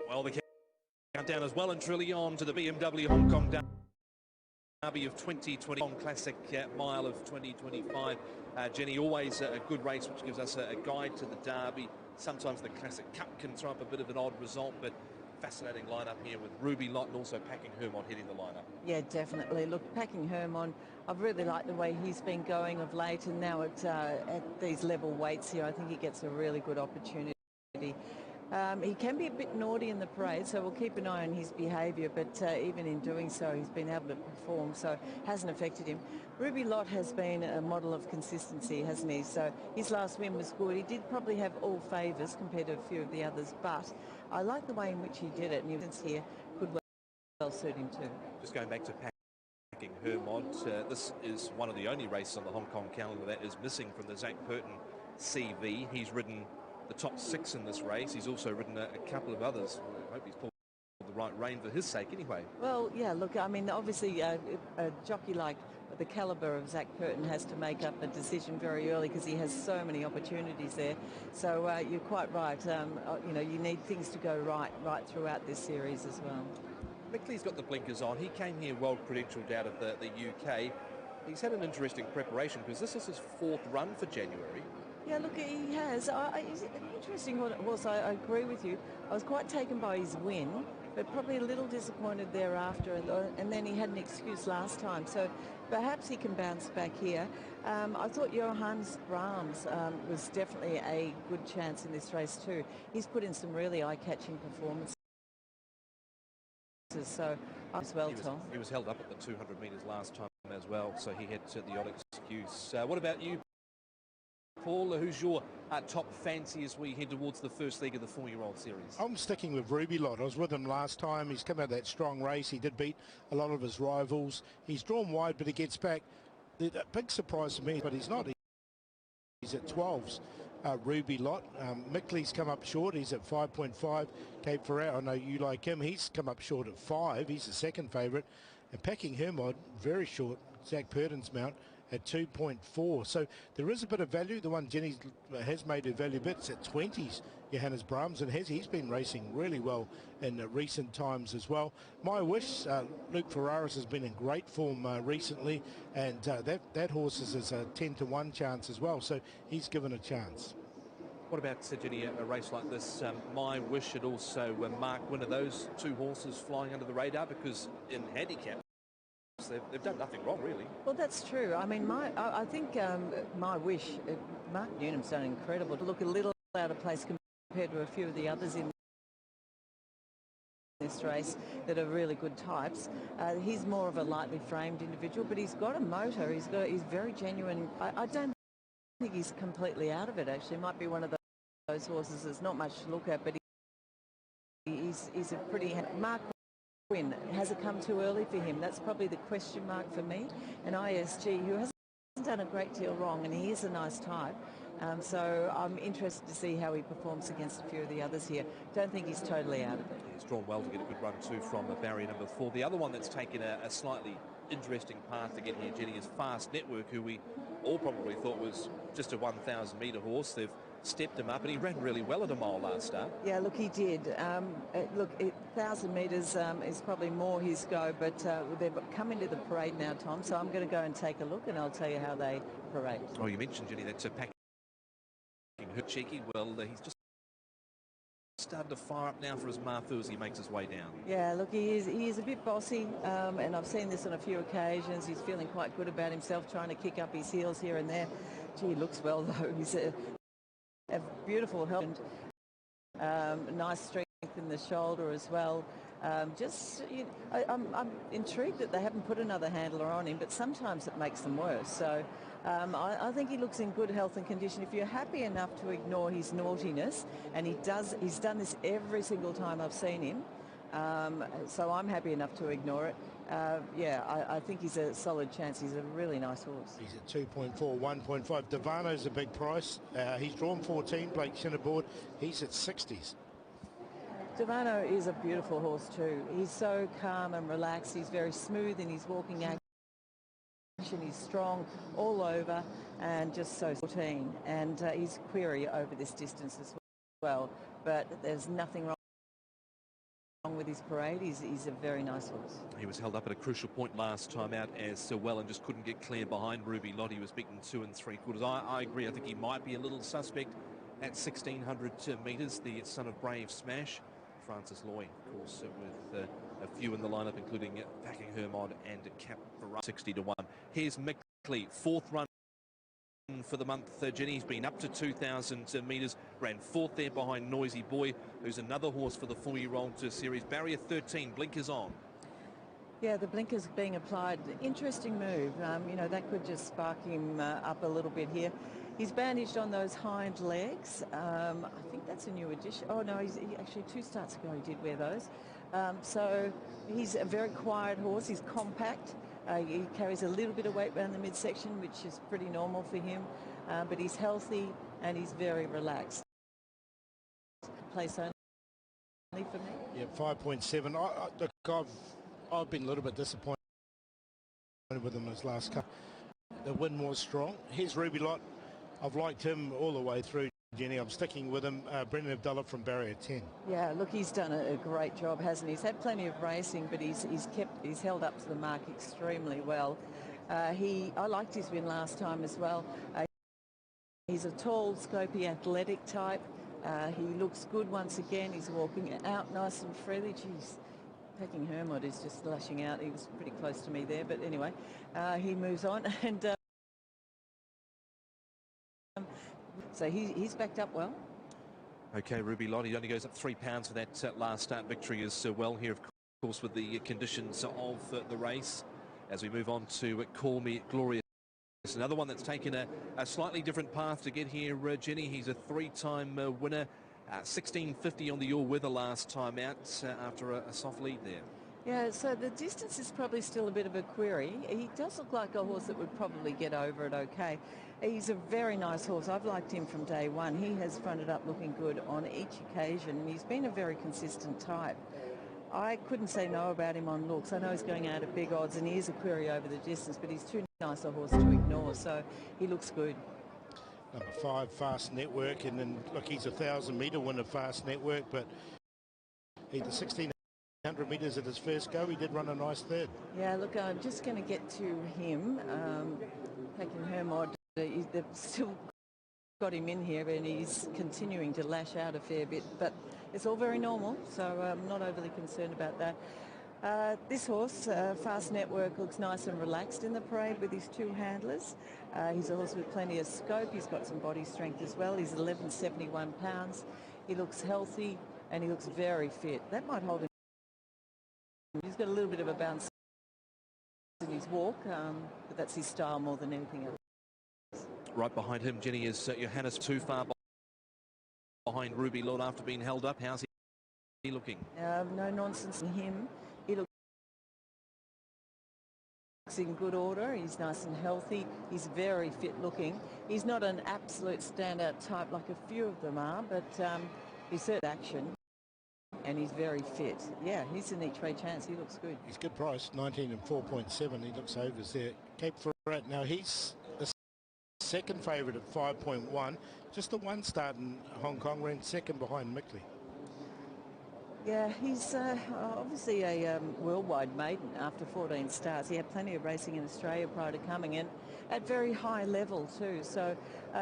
Well, the countdown is well and truly on to the BMW Hong Kong Derby of 2020, Classic Mile of 2025. Jenny, always a good race, which gives us a guide to the Derby. Sometimes the Classic Cup can throw up a bit of an odd result, but fascinating lineup here with Ruby Lott and also Packing Hermod heading the lineup. Yeah, definitely. Look, Packing Hermon, I've really liked the way he's been going of late, and now at these level weights here, I think he gets a really good opportunity. He can be a bit naughty in the parade, so we'll keep an eye on his behaviour, but even in doing so, he's been able to perform, so it hasn't affected him. Ruby Lott has been a model of consistency, hasn't he? So his last win was good. He did probably have all favours compared to a few of the others, but I like the way in which he did it, and he here could well suit him too. Just going back to Packing Hermod, this is one of the only races on the Hong Kong calendar that is missing from the Zach Purton CV. He's ridden the top 6 in this race. He's also ridden a couple of others. I hope he's pulled the right rein for his sake anyway. Well, yeah, look, I mean, obviously a jockey like the calibre of Zach Purton has to make up a decision very early because he has so many opportunities there. So you're quite right. You know, you need things to go right throughout this series as well. Mickley's got the blinkers on. He came here well credentialed out of the UK. He's had an interesting preparation because this is his 4th run for January. Yeah, look, he has. It's interesting what it was. I agree with you. I was quite taken by his win, but probably a little disappointed thereafter. And then he had an excuse last time. So perhaps he can bounce back here. I thought Johannes Brahms was definitely a good chance in this race too. He's put in some really eye-catching performances. So as well, Tom. He was held up at the 200 metres last time as well, so he had the odd excuse. What about you, Paul? Who's your top fancy as we head towards the first leg of the 4-year-old series? I'm sticking with Ruby Lott. I was with him last time. He's come out of that strong race. He did beat a lot of his rivals. He's drawn wide, but he gets back. The big surprise to me, but he's not. He's at 12s. Ruby Lott. Mickley's come up short. He's at 5.5. Cape Ferrer, I know you like him. He's come up short at 5. He's the second favourite. And Packing Hermod, very short. Zach Purton's mount at 2.4. So there is a bit of value. The one Jenny has made her value bits at 20s. Johannes Brahms, and he's been racing really well in recent times as well. My wish, Luke Ferraris has been in great form recently, and that horse is a 10-to-1 chance as well, so he's given a chance. What about, Jenny, a race like this? My wish should also mark one of those 2 horses flying under the radar, because in handicap, they've done nothing wrong, really. Well, that's true. I mean, I think My Wish, Mark Newnham's done incredible. To look a little out of place compared to a few of the others in this race that are really good types. He's more of a lightly framed individual, but he's got a motor. He's very genuine. I don't think he's completely out of it, actually. Might be one of those horses that's not much to look at, but he's a pretty... Mark Quinn, has it come too early for him? That's probably the question mark for me. And ISG, who hasn't done a great deal wrong, and he is a nice type. So I'm interested to see how he performs against a few of the others here. Don't think he's totally out of it. He's drawn well to get a good run too from barrier number 4. The other one that's taken a slightly interesting path to get here, Jenny, is Fast Network, who we all probably thought was just a 1,000 metre horse. They've stepped him up, and he ran really well at a mile last start. Yeah, look, he did. Look, 1,000 metres is probably more his go, but they've come into the parade now, Tom, so I'm going to go and take a look, and I'll tell you how they parade. Oh, you mentioned, Jenny, that's a Packing Hermod cheeky. Well, he's just started to fire up now for his Marthu as he makes his way down. Yeah, look, he is a bit bossy, and I've seen this on a few occasions. He's feeling quite good about himself, trying to kick up his heels here and there. Gee, he looks well, though. He's a beautiful health, and nice strength in the shoulder as well. I'm intrigued that they haven't put another handler on him, but sometimes it makes them worse. So I think he looks in good health and condition. If you're happy enough to ignore his naughtiness, and he's done this every single time I've seen him, so I'm happy enough to ignore it. I think he's a solid chance. He's a really nice horse. He's at 2.4, 1.5. Devano's a big price. He's drawn 14. Blake Shinnerboard, he's at 60s. Devano is a beautiful horse too. He's so calm and relaxed. He's very smooth in his walking action. He's strong all over and just so 14. And he's query over this distance as well. But there's nothing wrong with his parade. He's a very nice horse. He was held up at a crucial point last time out as well and just couldn't get clear behind Ruby Lott. He was beaten 2 3/4. I agree. I think he might be a little suspect at 1,600 metres. The son of Brave Smash Francis Loy, of course, with a few in the lineup, including Packing Hermod and Cap Ferrari, 60 to 1. Here's Mickley, fourth run for the month. Jenny's been up to 2,000 metres, ran fourth there behind Noisy Boy, who's another horse for the 4-year-old series. Barrier 13, blinkers on. Yeah, the blinkers being applied. Interesting move. You know, that could just spark him up a little bit here. He's bandaged on those hind legs. I think that's a new addition. Oh, no, he actually 2 starts ago he did wear those. So he's a very quiet horse. He's compact. He carries a little bit of weight around the midsection, which is pretty normal for him. But he's healthy and he's very relaxed. Place only for me. Yeah, 5.7. Look, I've been a little bit disappointed with him his last couple. The win was strong. Here's Ruby Lot. I've liked him all the way through, Jenny. I'm sticking with him. Brendan Abdullah from Barrier 10. Yeah, look, he's done a great job, hasn't he? He's had plenty of racing, but he's held up to the mark extremely well. I liked his win last time as well. He's a tall, scopy, athletic type. He looks good once again. He's walking out nice and freely. Jeez. Packing Hermod is just lashing out. He was pretty close to me there, but anyway, he moves on, and so he's backed up well. Okay, Ruby Lott, he only goes up £3 for that last start victory as well here, of course, with the conditions of the race. As we move on to Call Me Glorious, another one that's taken a slightly different path to get here, Jenny. He's a 3-time winner. 16.50 on the all-weather last time out after a soft lead there. Yeah, so the distance is probably still a bit of a query. He does look like a horse that would probably get over it okay. He's a very nice horse. I've liked him from day one. He has fronted up looking good on each occasion. He's been a very consistent type. I couldn't say no about him on looks. I know he's going out at big odds and he is a query over the distance, but he's too nice a horse to ignore, so he looks good. Number 5, Fast Network, and then look, he's a 1,000-metre winner, Fast Network, but the 1,600 metres at his first go, he did run a nice third. Yeah, look, I'm just going to get to him. Packing Hermod, they've still got him in here and he's continuing to lash out a fair bit, but it's all very normal, so I'm not overly concerned about that. This horse, Fast Network, looks nice and relaxed in the parade with his 2 handlers. He's a horse with plenty of scope. He's got some body strength as well. He's 1171 pounds. He looks healthy and he looks very fit. That might hold him. He's got a little bit of a bounce in his walk, but that's his style more than anything else. Right behind him, Jenny, is Johannes, too far behind Ruby Lord after being held up. How's he looking? No nonsense in him. He looks in good order. He's nice and healthy. He's very fit looking. He's not an absolute standout type like a few of them are, but he's certain action and he's very fit. Yeah, he's an each way chance. He looks good. He's good price, 19 and 4.7. He looks overs there. Cape Ferret, now he's the second favourite at 5.1. Just the one start in Hong Kong, ran second behind Mickley. Yeah, he's obviously a worldwide maiden after 14 starts. He had plenty of racing in Australia prior to coming in at very high level too. So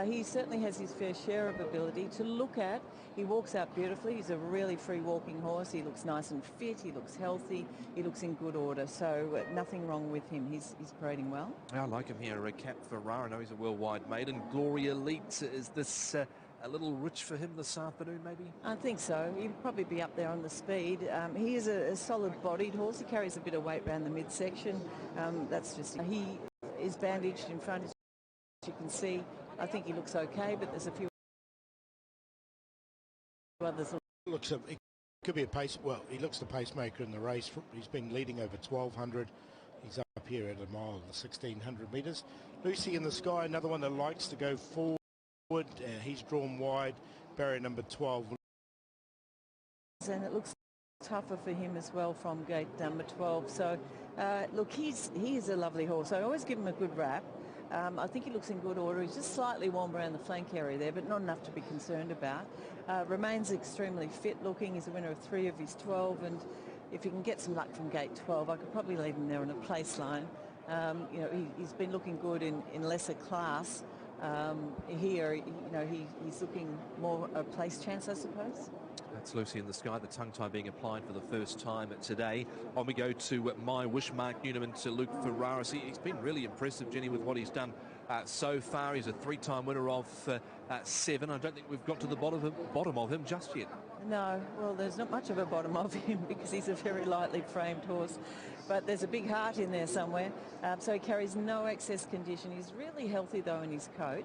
he certainly has his fair share of ability to look at. He walks out beautifully. He's a really free walking horse. He looks nice and fit. He looks healthy. He looks in good order. So nothing wrong with him. He's parading well. I like him here. Cap Ferrara. I know he's a worldwide maiden. Gloria Elite. Is this a little rich for him this afternoon, maybe? I think so. He'll probably be up there on the speed. He is a solid-bodied horse. He carries a bit of weight around the midsection. That's just... He is bandaged in front, as you can see. I think he looks okay, but there's a few others. It could be a pace... Well, he looks the pacemaker in the race. He's been leading over 1,200. He's up here at a mile, the 1,600 metres. Lucy in the Sky, another one that likes to go forward. He's drawn wide, barrier number 12. And it looks tougher for him as well from gate number 12. So, look, he is a lovely horse. I always give him a good rap. I think he looks in good order. He's just slightly warm around the flank area there, but not enough to be concerned about. Remains extremely fit looking. He's a winner of 3 of his 12, and if he can get some luck from gate 12, I could probably leave him there on a place line. You know, he's been looking good in lesser class. Here, you know, he's looking more a place chance, I suppose. It's Lucy in the Sky, the tongue tie being applied for the first time today. On we go to My Wish, Mark Newnham to Luke Ferraris. He's been really impressive, Jenny, with what he's done so far. He's a three-time winner of 7. I don't think we've got to the bottom of him just yet. No, well, there's not much of a bottom of him because he's a very lightly framed horse. But there's a big heart in there somewhere. So he carries no excess condition. He's really healthy, though, in his coat.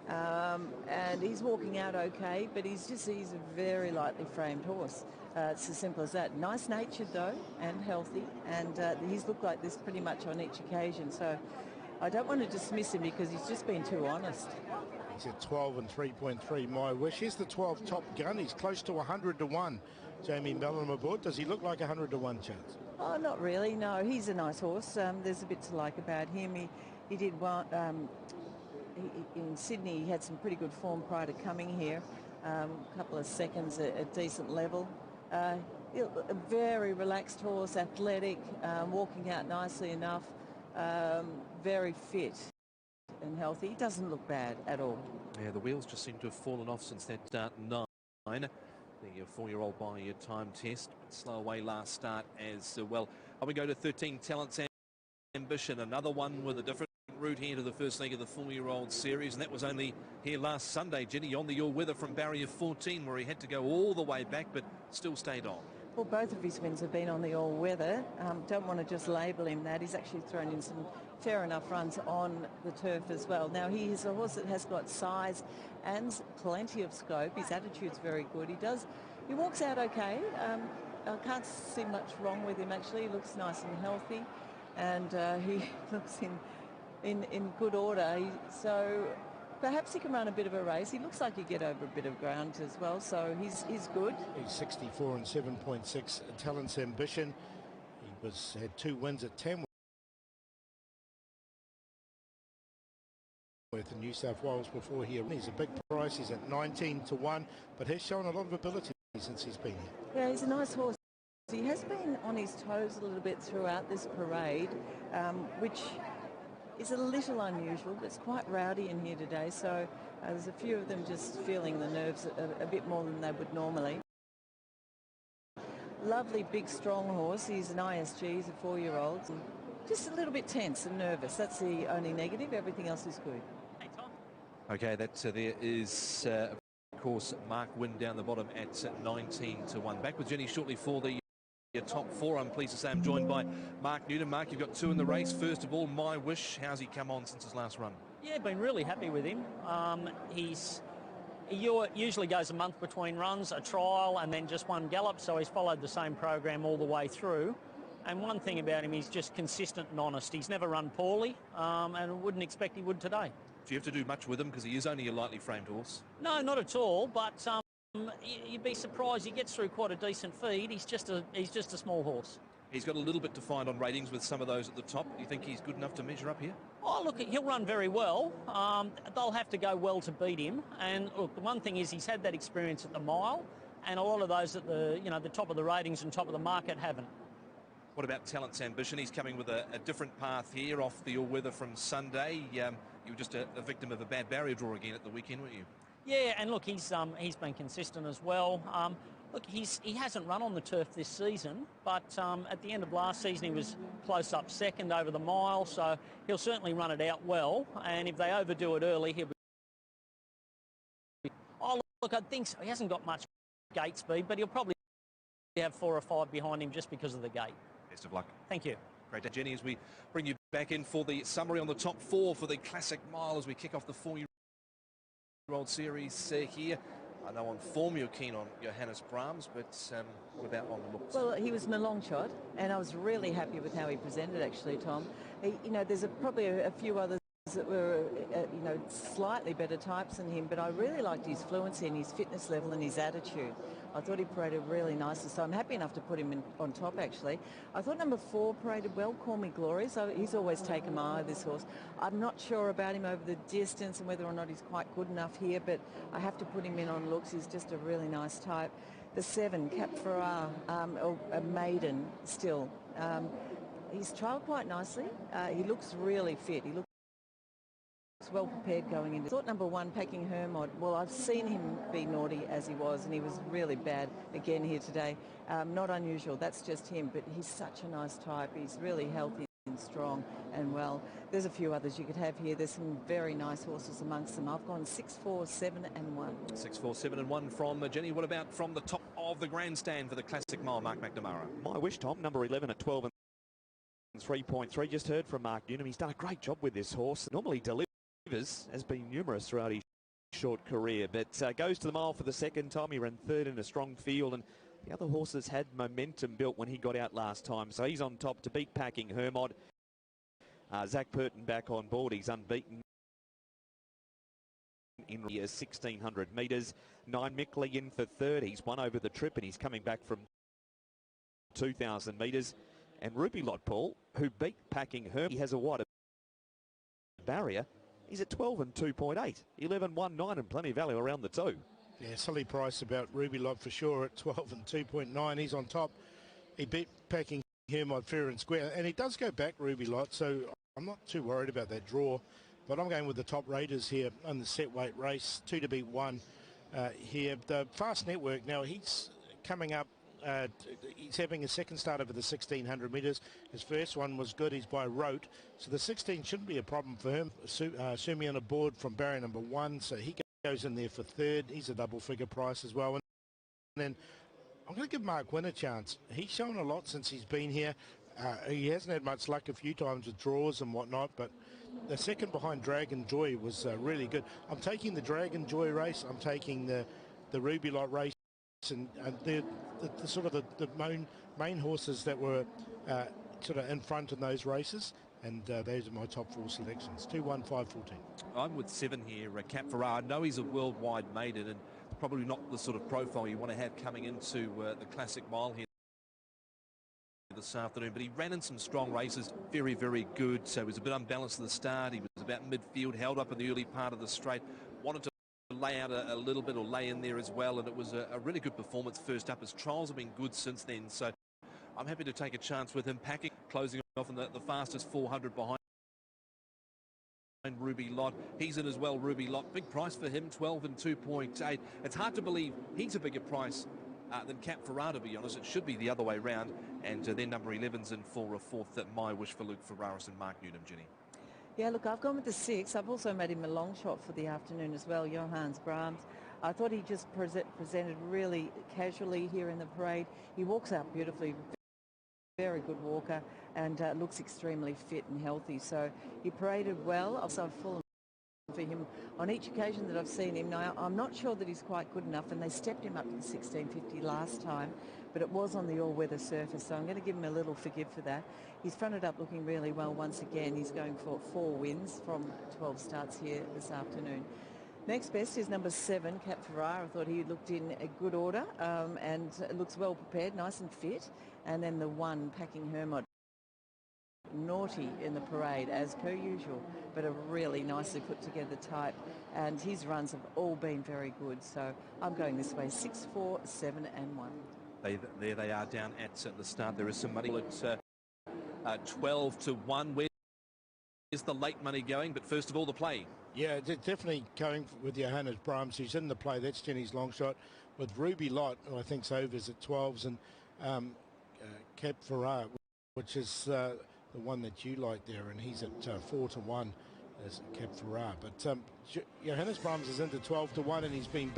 And he's walking out okay, but he's a very lightly framed horse. It's as simple as that. Nice-natured, though, and healthy. And he's looked like this pretty much on each occasion. So I don't want to dismiss him because he's just been too honest. He's at 12 and 3.3, My Wish. Here's the 12 Top Gun. He's close to 100 to 1. Jamie Mellon aboard. Does he look like 100 to 1 chance? Oh, not really. No, he's a nice horse. There's a bit to like about him. He did well in Sydney. He had some pretty good form prior to coming here. A couple of seconds at decent level. A very relaxed horse, athletic, walking out nicely enough. Very fit and healthy. He doesn't look bad at all. Yeah, the wheels just seem to have fallen off since that 9. The 4-year-old by your time test. Slow away last start as well. We go to 13 Talents Ambition. Another one with a different route here to the first leg of the 4-year-old series, and that was only here last Sunday, Jenny, on the all-weather from barrier 14, where he had to go all the way back but still stayed on. Well, both of his wins have been on the all-weather. Don't want to just label him that. He's actually thrown in some fair enough runs on the turf as well. Now, he is a horse that has got size and plenty of scope. His attitude's very good. He walks out okay. I can't see much wrong with him, actually. He looks nice and healthy, and he looks in good order. So perhaps he can run a bit of a race. He looks like he'd get over a bit of ground as well, so he's good. He's 64 and 7.6, Talents Ambition. He had 2 wins at Tamworth in New South Wales before here. He's a big price. He's at 19 to 1, but has shown a lot of ability since he's been here. Yeah, he's a nice horse. He has been on his toes a little bit throughout this parade, which is a little unusual, but it's quite rowdy in here today, so there's a few of them just feeling the nerves a bit more than they would normally. Lovely, big, strong horse. He's an ISG, he's a 4-year-old. Just a little bit tense and nervous. That's the only negative. Everything else is good. Okay, that there is, of course, Mark Wynn down the bottom at 19 to 1. Back with Jenny shortly for the top 4. I'm pleased to say I'm joined by Mark Newnham. Mark, you've got 2 in the race. First of all, My Wish. How's he come on since his last run? Yeah, been really happy with him. He usually goes a month between runs, a trial and then just one gallop, so he's followed the same program all the way through. And one thing about him, he's just consistent and honest. He's never run poorly, and I wouldn't expect he would today. Do you have to do much with him because he is only a lightly framed horse? No, not at all, but you'd be surprised. He gets through quite a decent feed. He's just a small horse. He's got a little bit to find on ratings with some of those at the top. Do you think he's good enough to measure up here? Oh, look, he'll run very well. They'll have to go well to beat him. And look, the one thing is he's had that experience at the mile, and a lot of those at the top of the ratings and top of the market haven't. What about Talents Ambition? He's coming with a different path here off the all-weather from Sunday. You were just a victim of a bad barrier draw again at the weekend, weren't you? Yeah, and look, he's been consistent as well. Look, he hasn't run on the turf this season, but at the end of last season he was close up second over the mile, so he'll certainly run it out well. And if they overdo it early, he'll be... Oh, look, I think so. He hasn't got much gate speed, but he'll probably have 4 or 5 behind him just because of the gate. Best of luck. Thank you. Great day, Jenny, as we bring you back in for the summary on the top 4 for the Classic Mile as we kick off the 4-year-old series here. I know on form you're keen on Johannes Brahms, but what about on the looks? Well, he was my long shot, and I was really happy with how he presented, actually, Tom. There's probably a few others that were, slightly better types than him, but I really liked his fluency and his fitness level and his attitude. I thought he paraded really nicely, so I'm happy enough to put him on top, actually. I thought number 4 paraded well, Call Me Glory, so he's always taken my eye, this horse. I'm not sure about him over the distance and whether or not he's quite good enough here, but I have to put him in on looks. He's just a really nice type. The 7, Cap Ferrar, a maiden still. He's trialled quite nicely. He looks really fit. He looks looks well prepared going into. Thought number 1, Packing Hermod. Well, I've seen him be naughty as he was, and he was really bad again here today. Not unusual, that's just him, but he's such a nice type. He's really healthy and strong and well. There's a few others you could have here. There's some very nice horses amongst them. I've gone 6, 4, 7 and 1. 6, 4, 7 and 1 from Jenny. What about from the top of the grandstand for the Classic Mile, Mark McNamara? My wish, Tom, number 11 at 12 and 3.3. Just heard from Mark Newnham. He's done a great job with this horse. Normally delivers, has been numerous throughout his short career, but goes to the mile for the second time. He ran third in a strong field, and the other horses had momentum built when he got out last time. So he's on top to beat Packing Hermod. Zach Purton back on board. He's unbeaten in 1,600 metres. 9 Mickley in for third. He's won over the trip, and he's coming back from 2,000 metres. And Ruby Lot, Paul, who beat Packing Hermod, he has a wider barrier. He's at 12 and 2.8. 11, 1, 9 and plenty of value around the 2. Yeah, silly price about Ruby Lot for sure at 12 and 2.9. He's on top. He beat Packing Hermod fair and square, and he does go back, Ruby Lot, so I'm not too worried about that draw. But I'm going with the top raiders here on the set weight race. 2 to beat 1 here. The Fast Network, now he's coming up. He's having a second start over the 1,600 metres. His first one was good. He's by rote. So the 16 shouldn't be a problem for him. Sumi on a board from barrier number 1. So he goes in there for third. He's a double figure price as well. And then I'm going to give Mark Wynn a chance. He's shown a lot since he's been here. He hasn't had much luck a few times with draws and whatnot, but the second behind Dragon Joy was really good. I'm taking the Dragon Joy race. I'm taking the Ruby Lot race. And the sort of the main horses that were sort of in front in those races, and those are my top 4 selections. 2, 1, 5, 14. I'm with 7 here, Cap Ferrar. I know he's a worldwide maiden and probably not the sort of profile you want to have coming into the Classic Mile here this afternoon, but he ran in some strong races, very, very good. So he was a bit unbalanced at the start. He was about midfield, held up in the early part of the straight, wanted to lay out a little bit or lay in there as well, and it was a really good performance first up. His trials have been good since then, so I'm happy to take a chance with him. Packing, closing off in the fastest 400 behind Ruby Lot. He's in as well, Ruby Lot. Big price for him, 12 and 2.8. It's hard to believe he's a bigger price than Cap Ferrar, to be honest. It should be the other way round, and then number 11's in for a fourth. That My Wish for Luke Ferraris and Mark Newnham, Jenny. Yeah, look, I've gone with the 6. I've also made him a long shot for the afternoon as well, Johannes Brahms. I thought he just presented really casually here in the parade. He walks out beautifully, very good walker, and looks extremely fit and healthy. So he paraded well. I've fallen for him on each occasion that I've seen him. Now, I'm not sure that he's quite good enough, and they stepped him up to the 1650 last time, but it was on the all-weather surface, so I'm going to give him a little forgive for that. He's fronted up looking really well once again. He's going for 4 wins from 12 starts here this afternoon. Next best is number 7, Cap Ferrar. I thought he looked in a good order and looks well prepared, nice and fit. And then the 1, Packing Hermod. Naughty in the parade as per usual, but a really nicely put together type, and his runs have all been very good, so I'm going this way. 6, 4, 7 and 1. There they are down at the start. There is some money at 12 to 1. Where is the late money going? But first of all, the play. Yeah, definitely going with Johannes Brahms, who's in the play. That's Jenny's long shot with Ruby Lot, who I think's overs at 12s, and Cap Ferrar, which is the one that you like there, and he's at 4 to 1 as Cap Ferrar. But Johannes Brahms is into 12 to 1, and he's been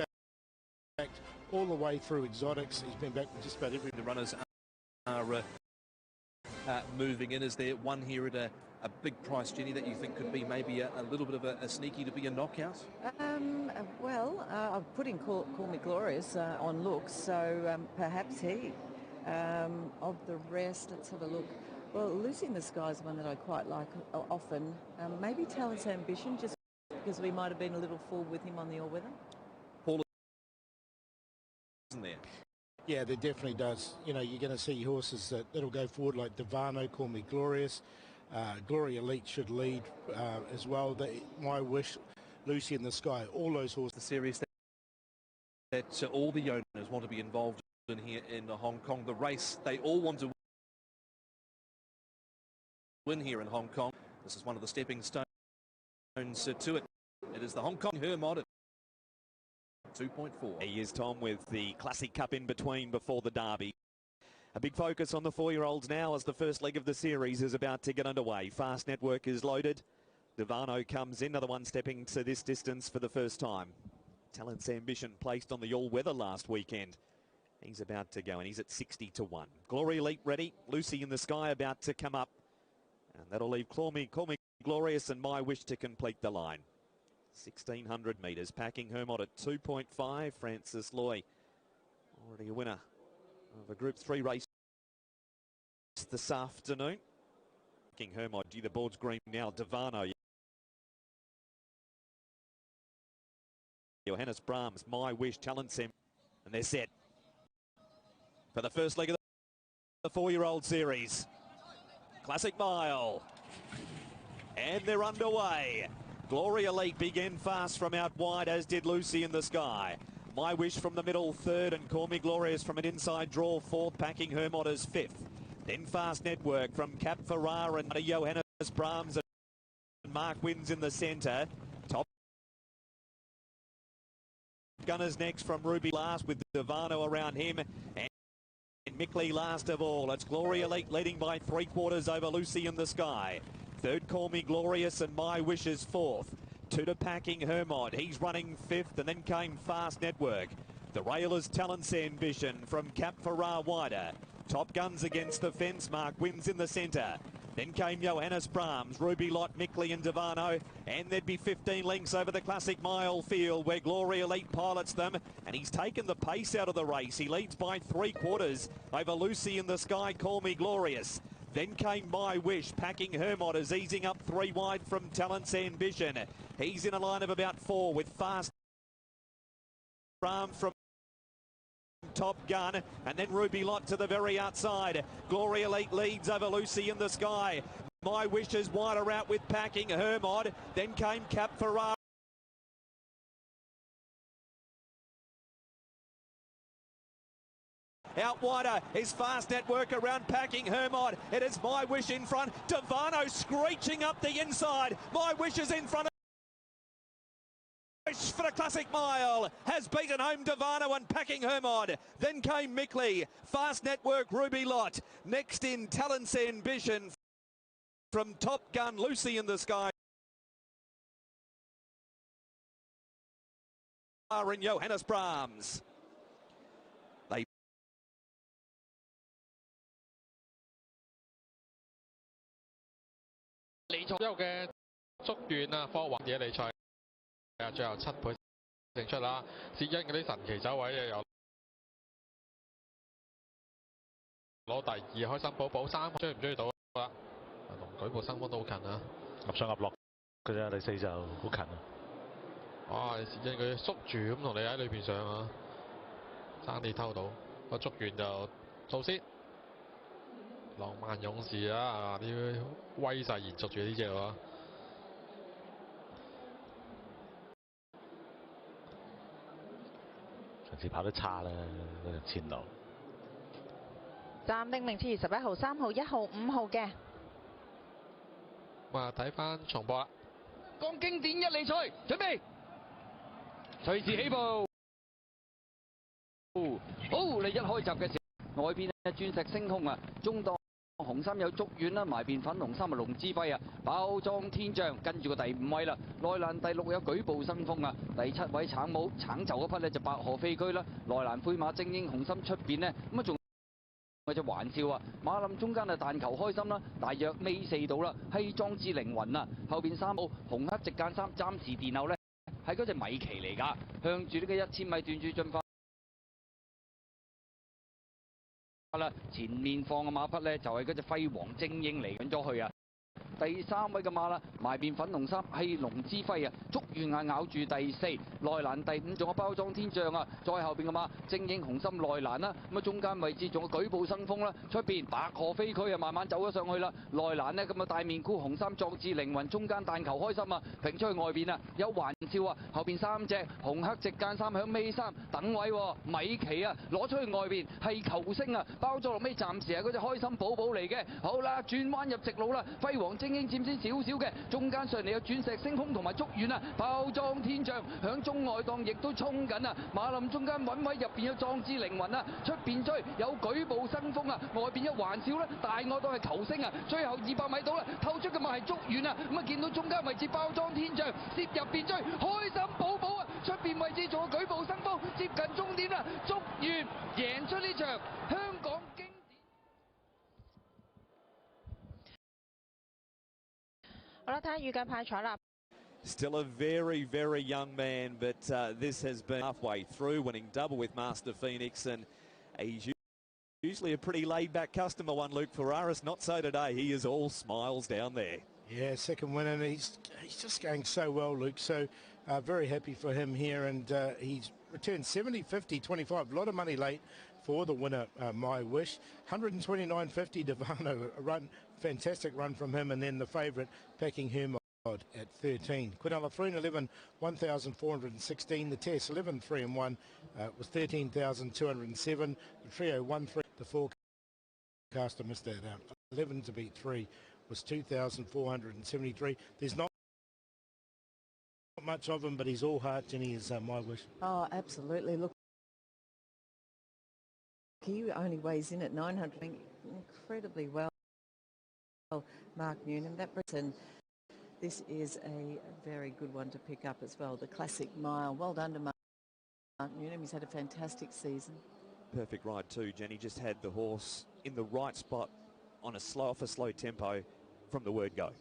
backed all the way through exotics. He's been back with just about every. The runners are moving in. Is there one here at a big price, Jenny, that you think could be maybe a little bit of a sneaky to be a knockout? Well, I've put in Call Me Glorious on looks, so perhaps he. Of the rest, let's have a look. Well, Lucy in the Sky is one that I quite like often. Maybe Talent's Ambition, just because we might have been a little full with him on the all-weather. Paul, isn't there? Yeah, there definitely does. You know, you're going to see horses that'll go forward like Devano, Call Me Glorious. Glory Elite should lead as well. My Wish, Lucy in the Sky, all those horses. The series that all the owners want to be involved in here in Hong Kong. The race, they all want to win here in Hong Kong. This is one of the stepping stones To it. It is the Hong Kong Hermod at 2.4. He is Tom with the Classic Cup in between before the Derby. A big focus on the 4-year-olds now as the first leg of the series is about to get underway. Fast Network is loaded. Devano comes in, another one stepping to this distance for the first time. Talent's Ambition placed on the all-weather last weekend. He's about to go and he's at 60 to 1. Glory Elite ready. Lucy in the Sky about to come up. And that'll leave Call Me Glorious and My Wish to complete the line. 1,600 metres. Packing Hermod at 2.5. Francis Loy, already a winner of a Group 3 race this afternoon. Packing Hermod, the board's green now. Devano. Johannes Brahms, My Wish, Talent Sim. And they're set for the first leg of the 4-year-old series. Classic Mile. And they're underway. Glory Elite began fast from out wide, as did Lucy in the Sky. My Wish from the middle, third, and Call Me Glorious from an inside draw, fourth. Packing Hermod as fifth. Then Fast Network from Cap Ferrar and Johannes Brahms and Mark Wins in the centre. Top Gunners next from Ruby last with Devano around him. And Mickley last of all. It's Glory Elite leading by 3/4 over Lucy in the Sky. Third, Call Me Glorious, and My Wish is fourth. Two to Packing Hermod. He's running fifth, and then came Fast Network. The Railers' Talent's Ambition from Cap Ferrar wider. Top Guns against the fence. Mark Wins in the centre. Then came Johannes Brahms, Ruby Lot, Mickley and Devano. And there'd be 15 lengths over the Classic Mile field where Glory Elite pilots them. And he's taken the pace out of the race. He leads by 3/4 over Lucy in the Sky, Call Me Glorious. Then came My Wish. Packing Hermod is easing up 3 wide from Talent's Ambition. He's in a line of about 4 with Fast Brahms from Top Gun, and then Ruby Lot to the very outside. Glory Elite leads over Lucy in the Sky. My Wish is wider out with Packing Hermod. Then came Cap Ferrar. Out wider is Fast Network around Packing Hermod. It is My Wish in front. Devano screeching up the inside. My Wish is in front. For the Classic Mile has beaten home Devano and Packing Hermod. Then came Mickley, Fast Network, Ruby Lot. Next in Talent's Ambition from Top Gun, Lucy in the Sky. And Johannes Brahms. They優嘅足段啊，科幻野理賽。最後7倍勝出啦，薛恩嗰啲神奇走位又攞第2，開心寶寶3追唔追到啦？同舉步生風都好近啊，合上合落嘅啫，第4就好近啊！哇！薛恩佢縮住咁同你喺裏邊上啊，爭啲偷到個捉完就做先。浪漫勇士啊，啲威勢延續住呢隻喎。上次跑得差啦，嗰條前路。暫定名次21號、3號、1號、5號嘅。咁啊，睇翻重播啦。講經典一哩賽，準備，隨時起步。好，你一開閘嘅時候，外邊咧鑽石星空啊，中檔紅衫有竹丸啦，埋邊粉紅衫啊龍之輝啊，包裝天象，跟住個第5位啦，內欄第6有舉步生風啊，第7位橙帽橙袖嗰匹咧就白河飛居啦，內欄灰馬精英紅心出邊呢，咁啊仲有隻玩笑啊，馬林中間啊但求開心啦，大約尾4度啦，係壯志凌雲啊，後邊3號紅黑直間3暫時殿後咧係嗰隻米奇嚟㗎，向住呢個1000米段住進發。啦，前面放嘅馬匹咧就係嗰隻輝煌精英嚟緊咗去啊！第3位嘅馬啦，埋邊粉紅衫係龍之輝啊，捉完眼咬住第4，內欄第5仲有包裝天象啊，再後邊嘅馬精英紅心內欄啦，咁啊中間位置仲有舉步生風啦，出邊白河飛區啊慢慢走咗上去啦，內欄呢，咁啊大面箍紅衫壯志凌雲，中間但求開心啊，平出去外邊啊有玩笑啊，後邊3隻紅黑直間3響尾3等位喎，米奇啊攞出去外邊係球星啊，包咗落尾暫時係嗰隻開心寶寶嚟嘅，好啦轉彎入直路啦，輝煌精輕輕佔先少少嘅，中間上嚟有鑽石星空同埋竹園啊，爆裝天象響中外檔亦都衝緊啊！馬林中間穩位入邊有壯志凌雲啊，出邊追有舉步生風啊，外邊一環笑啦，大外檔係球星啊，最後200米到啦，透出嘅咪係竹園啊，咁啊見到中間位置爆裝天象，攝入邊追，開心寶寶啊，出邊位置仲有舉步生風，接近終點啦，竹園贏出呢場香港經典。好啦，睇下預計派彩啦。Still a very, very young man, but this has been halfway through, winning double with Master Phoenix, and he's usually a pretty laid-back customer, one Luke Ferraris. Not so today. He is all smiles down there. Yeah, second win, and he's just going so well, Luke. So very happy for him here, and he's returned 70, 50, 25. A lot of money late for the winner, My Wish. 129.50 Devano, a run, fantastic run from him, and then the favourite, Packing Hermod at 13. Quinella 3 and 11, 1,416. The Tess 11, 3 and 1 was 13,207. The Trio 1, 3. The forecaster missed that out. 11 to beat 3 was 2,473. There's not much of him, but he's all heart, Jenny, is My Wish. Oh, absolutely. Look, he only weighs in at 900, incredibly well. Mark Newnham, that Britain. This is a very good one to pick up as well. The Classic Mile. Well done to Mark Newnham. He's had a fantastic season. Perfect ride too, Jenny. Just had the horse in the right spot on a slow tempo from the word go.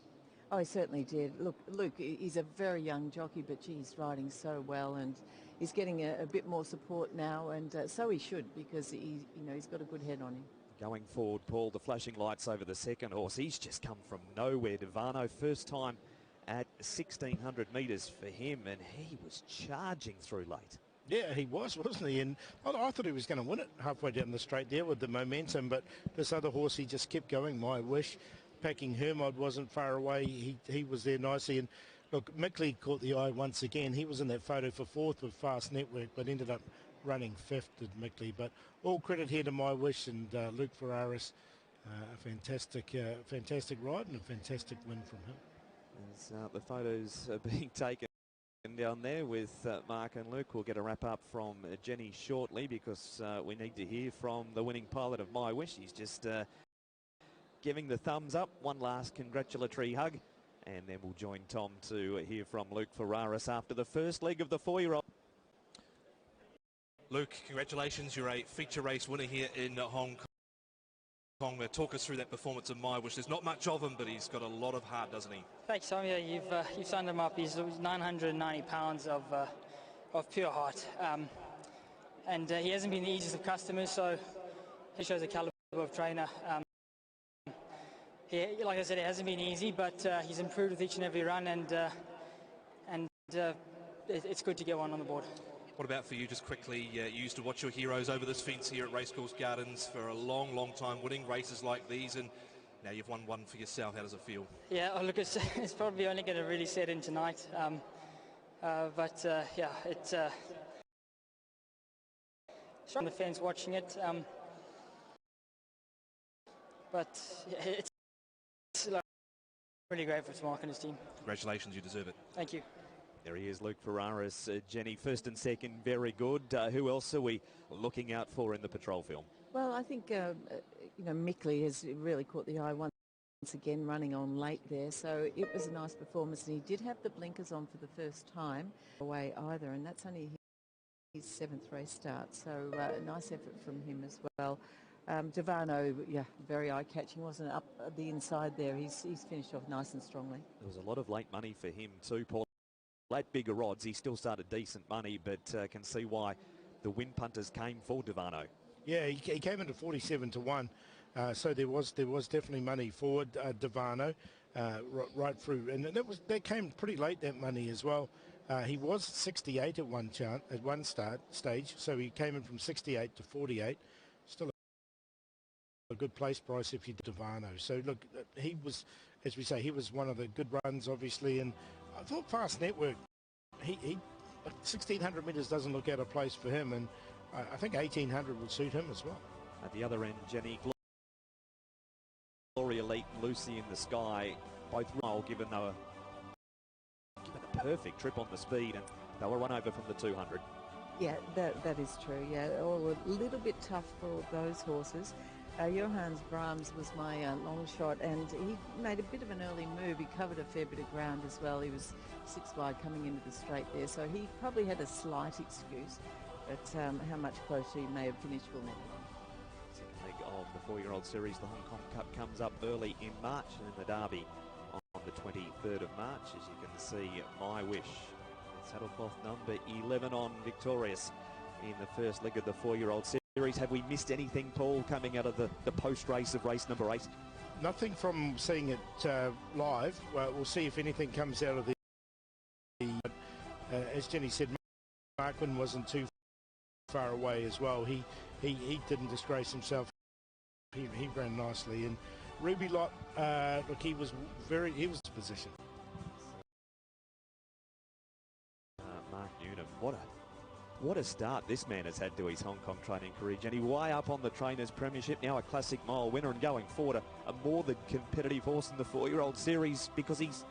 Oh, he certainly did. Look, Luke, he's a very young jockey, but gee, he's riding so well, and he's getting a bit more support now, and so he should, because he's got a good head on him. Going forward, Paul, the flashing lights over the second horse. He's just come from nowhere. Devano, first time at 1,600 metres for him, and he was charging through late. Yeah, he was, wasn't he? And I thought he was going to win it halfway down the straight there with the momentum, but this other horse, he just kept going, My Wish. Packing Hermod wasn't far away. He was there nicely. And look, Mickley caught the eye once again. He was in that photo for fourth with Fast Network, but ended up running fifth, did Mickley. But all credit here to My Wish and Luke Ferraris. A fantastic ride and a fantastic win from him. As the photos are being taken down there with Mark and Luke. We'll get a wrap up from Jenny shortly, because we need to hear from the winning pilot of My Wish. He's just giving the thumbs up, one last congratulatory hug, and then we'll join Tom to hear from Luke Ferraris after the first leg of the 4-year-old. Luke, congratulations. You're a feature race winner here in Hong Kong. Talk us through that performance of My Wish. There's not much of him, but he's got a lot of heart, doesn't he? Thanks, Tom. Yeah, you've signed him up. He's 990 pounds of pure heart, and he hasn't been the easiest of customers. So he shows a caliber of trainer. Like I said, it hasn't been easy, but he's improved with each and every run, and it's good to get one on the board. What about for you, just quickly? You used to watch your heroes over this fence here at Racecourse Gardens for a long, long time, winning races like these, and now you've won one for yourself. How does it feel? Yeah, oh, look, it's probably only going to really set in tonight, but yeah, it's on the fence watching it, but yeah, it's really grateful to Mark and his team. Congratulations, you deserve it. Thank you. There he is, Luke Ferraris. Jenny, first and second, very good. Who else are we looking out for in the patrol film? Well, I think, Mickley has really caught the eye once again, running on late there. So it was a nice performance, and he did have the blinkers on for the first time away either, and that's only his 7th race start. So a nice effort from him as well. Devano, yeah, very eye-catching, wasn't it? Up the inside there. He's finished off nice and strongly. There was a lot of late money for him too, Paul. At bigger odds, he still started decent money, but can see why the win punters came for Devano. Yeah, he came into 47 to 1, so there was definitely money for Devano right through, and that came pretty late, that money as well. He was 68 at one stage, so he came in from 68 to 48. Still a good place price if you did Devano. So look, he was, as we say, he was one of the good runs, obviously, and I thought Fast Network, he 1,600 metres doesn't look out of place for him, and I think 1,800 would suit him as well. At the other end, Jenny, Glory Elite, Lucy in the Sky, both mile, given they were given a perfect trip on the speed, and they were run over from the 200. Yeah, that is true. Yeah, all a little bit tough for those horses. Johannes Brahms was my long shot, and he made a bit of an early move. He covered a fair bit of ground as well. He was 6 wide coming into the straight there, so he probably had a slight excuse, but how much closer he may have finished, we'll never know. Second leg of the 4-year-old series, the Hong Kong Cup, comes up early in March, and then the Derby on the 23rd of March. As you can see, My Wish, saddlecloth number 11 on, victorious in the first leg of the 4-year-old series. Have we missed anything, Paul, coming out of the post-race of race number 8? Nothing from seeing it live. We'll see if anything comes out of the as Jenny said, Marquin wasn't too far away as well. He didn't disgrace himself. He ran nicely, and Ruby Lot, look, he was positioned. Mark Newnham, what a start this man has had to his Hong Kong training career, Jenny. Way up on the Trainers' Premiership, now a Classic Mile winner, and going forward a more than competitive horse in the 4-year-old series, because he's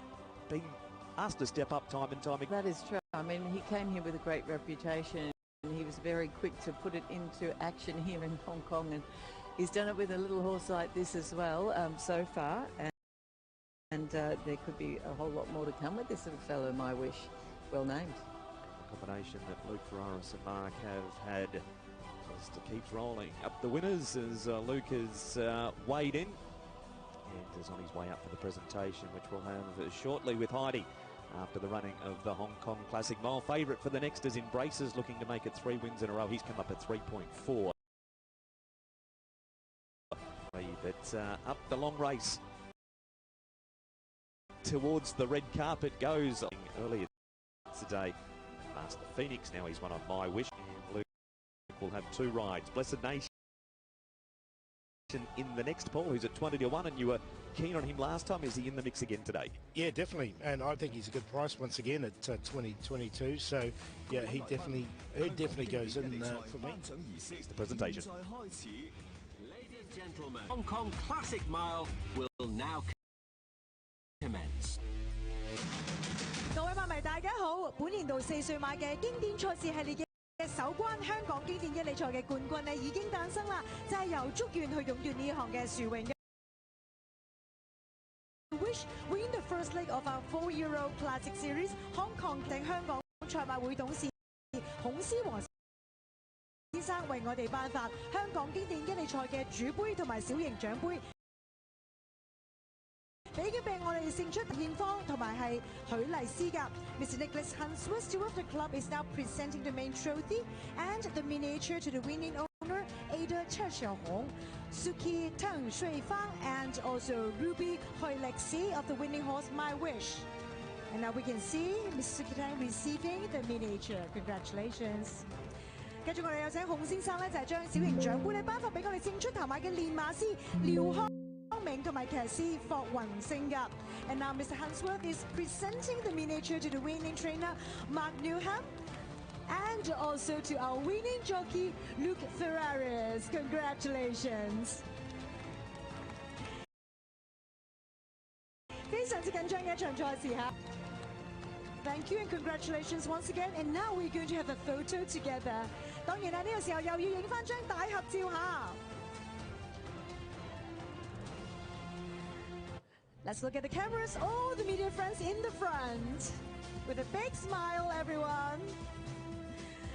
been asked to step up time and time again. That is true. I mean, he came here with a great reputation, and he was very quick to put it into action here in Hong Kong, and he's done it with a little horse like this as well so far, and there could be a whole lot more to come with this little fellow, My Wish. Well named. Combination that Luke Ferraris and Mark have had just keeps rolling up the winners as Luke has weighed in and is on his way up for the presentation, which we'll have shortly with Heidi after the running of the Hong Kong Classic Mile. Favourite for the next is Embraces, looking to make it 3 wins in a row. He's come up at 3.4. But up the long race towards the red carpet goes earlier today. Master Phoenix, now he's one on My Wish, and Luke will have 2 rides. Blessed Nation in the next, Paul, who's at 20-1, and you were keen on him last time. Is he in the mix again today? Yeah, definitely, and I think he's a good price once again at 2022. So yeah, he definitely goes in for me. It's the presentation. Ladies and gentlemen, Hong Kong Classic Mile will now commence. 各位馬迷大家好，本年度4歲馬嘅經典賽事系列嘅首關香港經典一哩賽嘅冠軍呢已經誕生啦，就係由祝願去壟斷呢項嘅殊榮嘅。Wish win the first leg of our 4-year-old Classic Series Hong Kong 定香港賽馬會董事孔思和先生為我哋頒發香港經典一哩賽嘅主杯同埋小型獎杯。 俾我哋勝出獻方同埋係許麗斯㗎。Mr. Nicholas Hansworth, steward of the club, is now presenting the main trophy and the miniature to the winning owner Ada Cherxiaohong, Suki Tang Shuifang, and also Ruby Hoylexi of the winning horse My Wish. And now we can see Miss Suki Tang receiving the miniature. Congratulations. 繼續我哋有請孔先生咧，就係將小型獎杯咧頒發俾我哋勝出頭馬嘅練馬師廖康。 同埋騎師霍雲勝㗎。And now Mr. Hansworth is presenting the miniature to the winning trainer Mark Newham and also to our winning jockey Luke Ferraris. Congratulations! 非常之緊張嘅一場賽事嚇。Thank you and congratulations once again. And now we're going to have a photo together. 當然啦，呢個時候又要影翻張大合照嚇。 Let's look at the cameras, all the media friends in the front. With a big smile, everyone.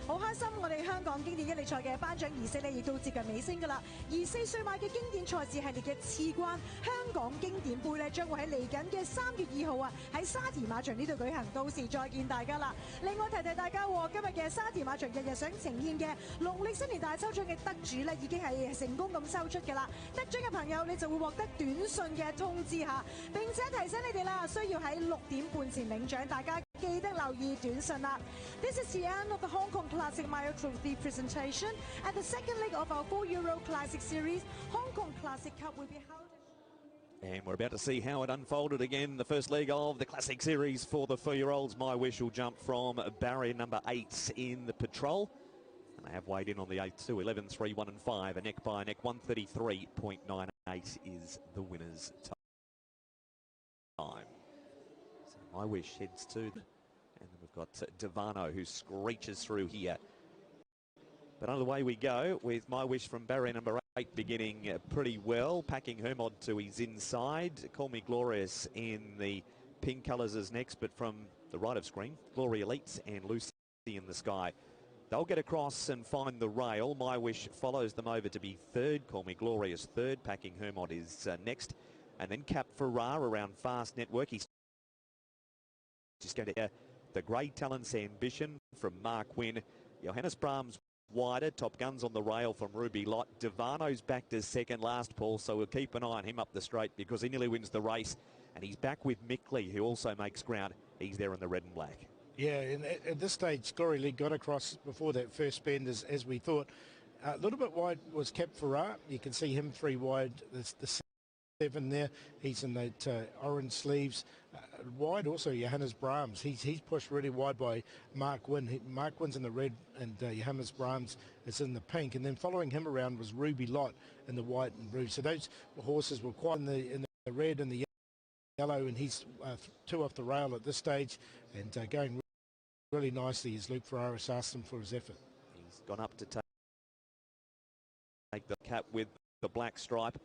好開心，我哋香港經典一哩賽嘅頒獎儀式咧，亦都接近尾聲㗎啦。而4歲馬嘅經典賽事系列嘅次關香港經典杯咧，將會喺嚟緊嘅3月2號啊，喺沙田馬場呢度舉行，到時再見大家啦。另外提大家喎，今日嘅沙田馬場日日想呈獻嘅農曆新年大抽獎嘅得主咧，已經係成功咁收出㗎啦。得獎嘅朋友你就會獲得短信嘅通知嚇，並且提醒你哋啦，需要喺6點半前領獎，大家記得留意短信啦。This is the end of the Hong Kong Classic Mile Trophy presentation and the second leg of our 4-year-old Classic Series. Hong Kong Classic Cup will be held. And we're about to see how it unfolded again. The first leg of the Classic Series for the 4-year-olds. My Wish will jump from barrier number 8 in the patrol. And they have weighed in on the 8 2, 11, 3, 1 and 5. A neck by neck, 133.98 is the winner's time. My Wish heads to, and then we've got Devano who screeches through here. But on the way we go with My Wish from barrier number 8 beginning pretty well, packing Hermod to his inside. Call Me Glorious in the pink colours is next, but from the right of screen, Glory Elites and Lucy in the Sky. They'll get across and find the rail. My Wish follows them over to be third. Call Me Glorious third. Packing Hermod is next. And then Cap Farrar around Fast Network. He's just going to the Great Talents Ambition from Mark Wynn. Johannes Brahms wider. Top Guns on the rail from Ruby Lott. Devano's back to second last, Paul, so we'll keep an eye on him up the straight because he nearly wins the race. And he's back with Mickley, who also makes ground. He's there in the red and black. Yeah, and at this stage, Glory League got across before that first bend as we thought. A little bit wide was Cap Farrar. You can see him 3 wide. The 7 there. He's in that orange sleeves. Wide also Johannes Brahms. He's pushed really wide by Mark Wynn. Mark Wynn's in the red and Johannes Brahms is in the pink. And then following him around was Ruby Lott in the white and blue. So those horses were quite in the red and the yellow, and he's 2 off the rail at this stage and going really nicely as Luke Ferraris asked him for his effort. He's gone up to take the cap with the black stripe.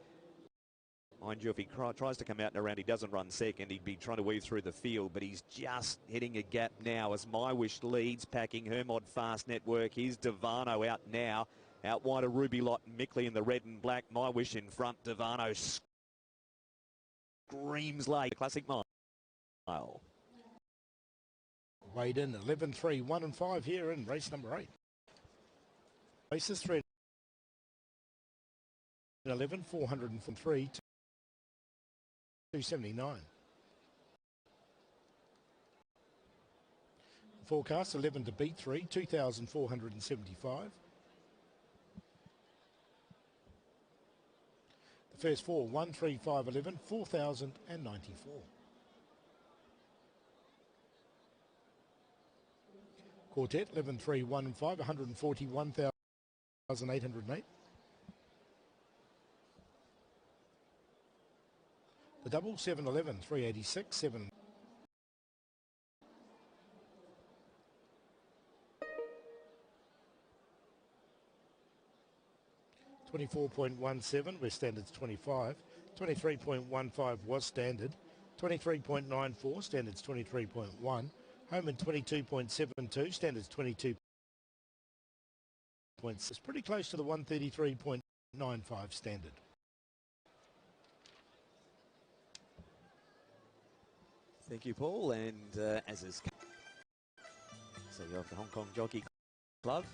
Mind you, if he tries to come out in a round, he doesn't run second. He'd be trying to weave through the field, but he's just hitting a gap now as My Wish leads, packing Hermod Fast Network. Here's Devano out now. Out wide of Ruby Lott and Mickley in the red and black. My Wish in front. Devano screams late. Classic mile. Weighed in 11-3, 1 and 5 here in race number 8. Races 3 and 11, 403, 279. Forecast 11 to beat 3, 2,475. The first 4, 1, 3, 5, 11, 4,094. Quartet 11, 3, 1 and 5, 141,808. The double 7, 11, 386, 7. $24.17 where standard's 25. 23.15 was standard. 23.94 standards 23.1. Home in 22.72, standards 22. It's pretty close to the 133.95 standard. Thank you, Paul. And as is, so you have the Hong Kong Jockey Club.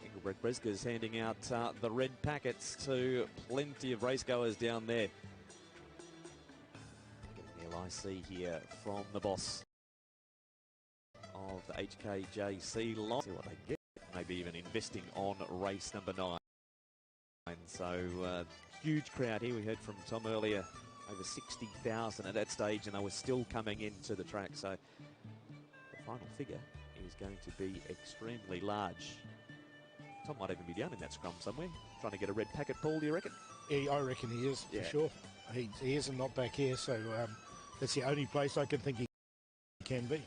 Engelbert Brisker's handing out the red packets to plenty of racegoers down there. Getting the LIC here from the boss of the HKJC. See what they get. Maybe even investing on race number 9. So huge crowd here. We heard from Tom earlier, over 60,000 at that stage, and they were still coming into the track. So the final figure is going to be extremely large. Tom might even be down in that scrum somewhere, trying to get a red packet, Paul, do you reckon? Yeah, I reckon he is, for sure. He is and not back here, so that's the only place I can think he can be.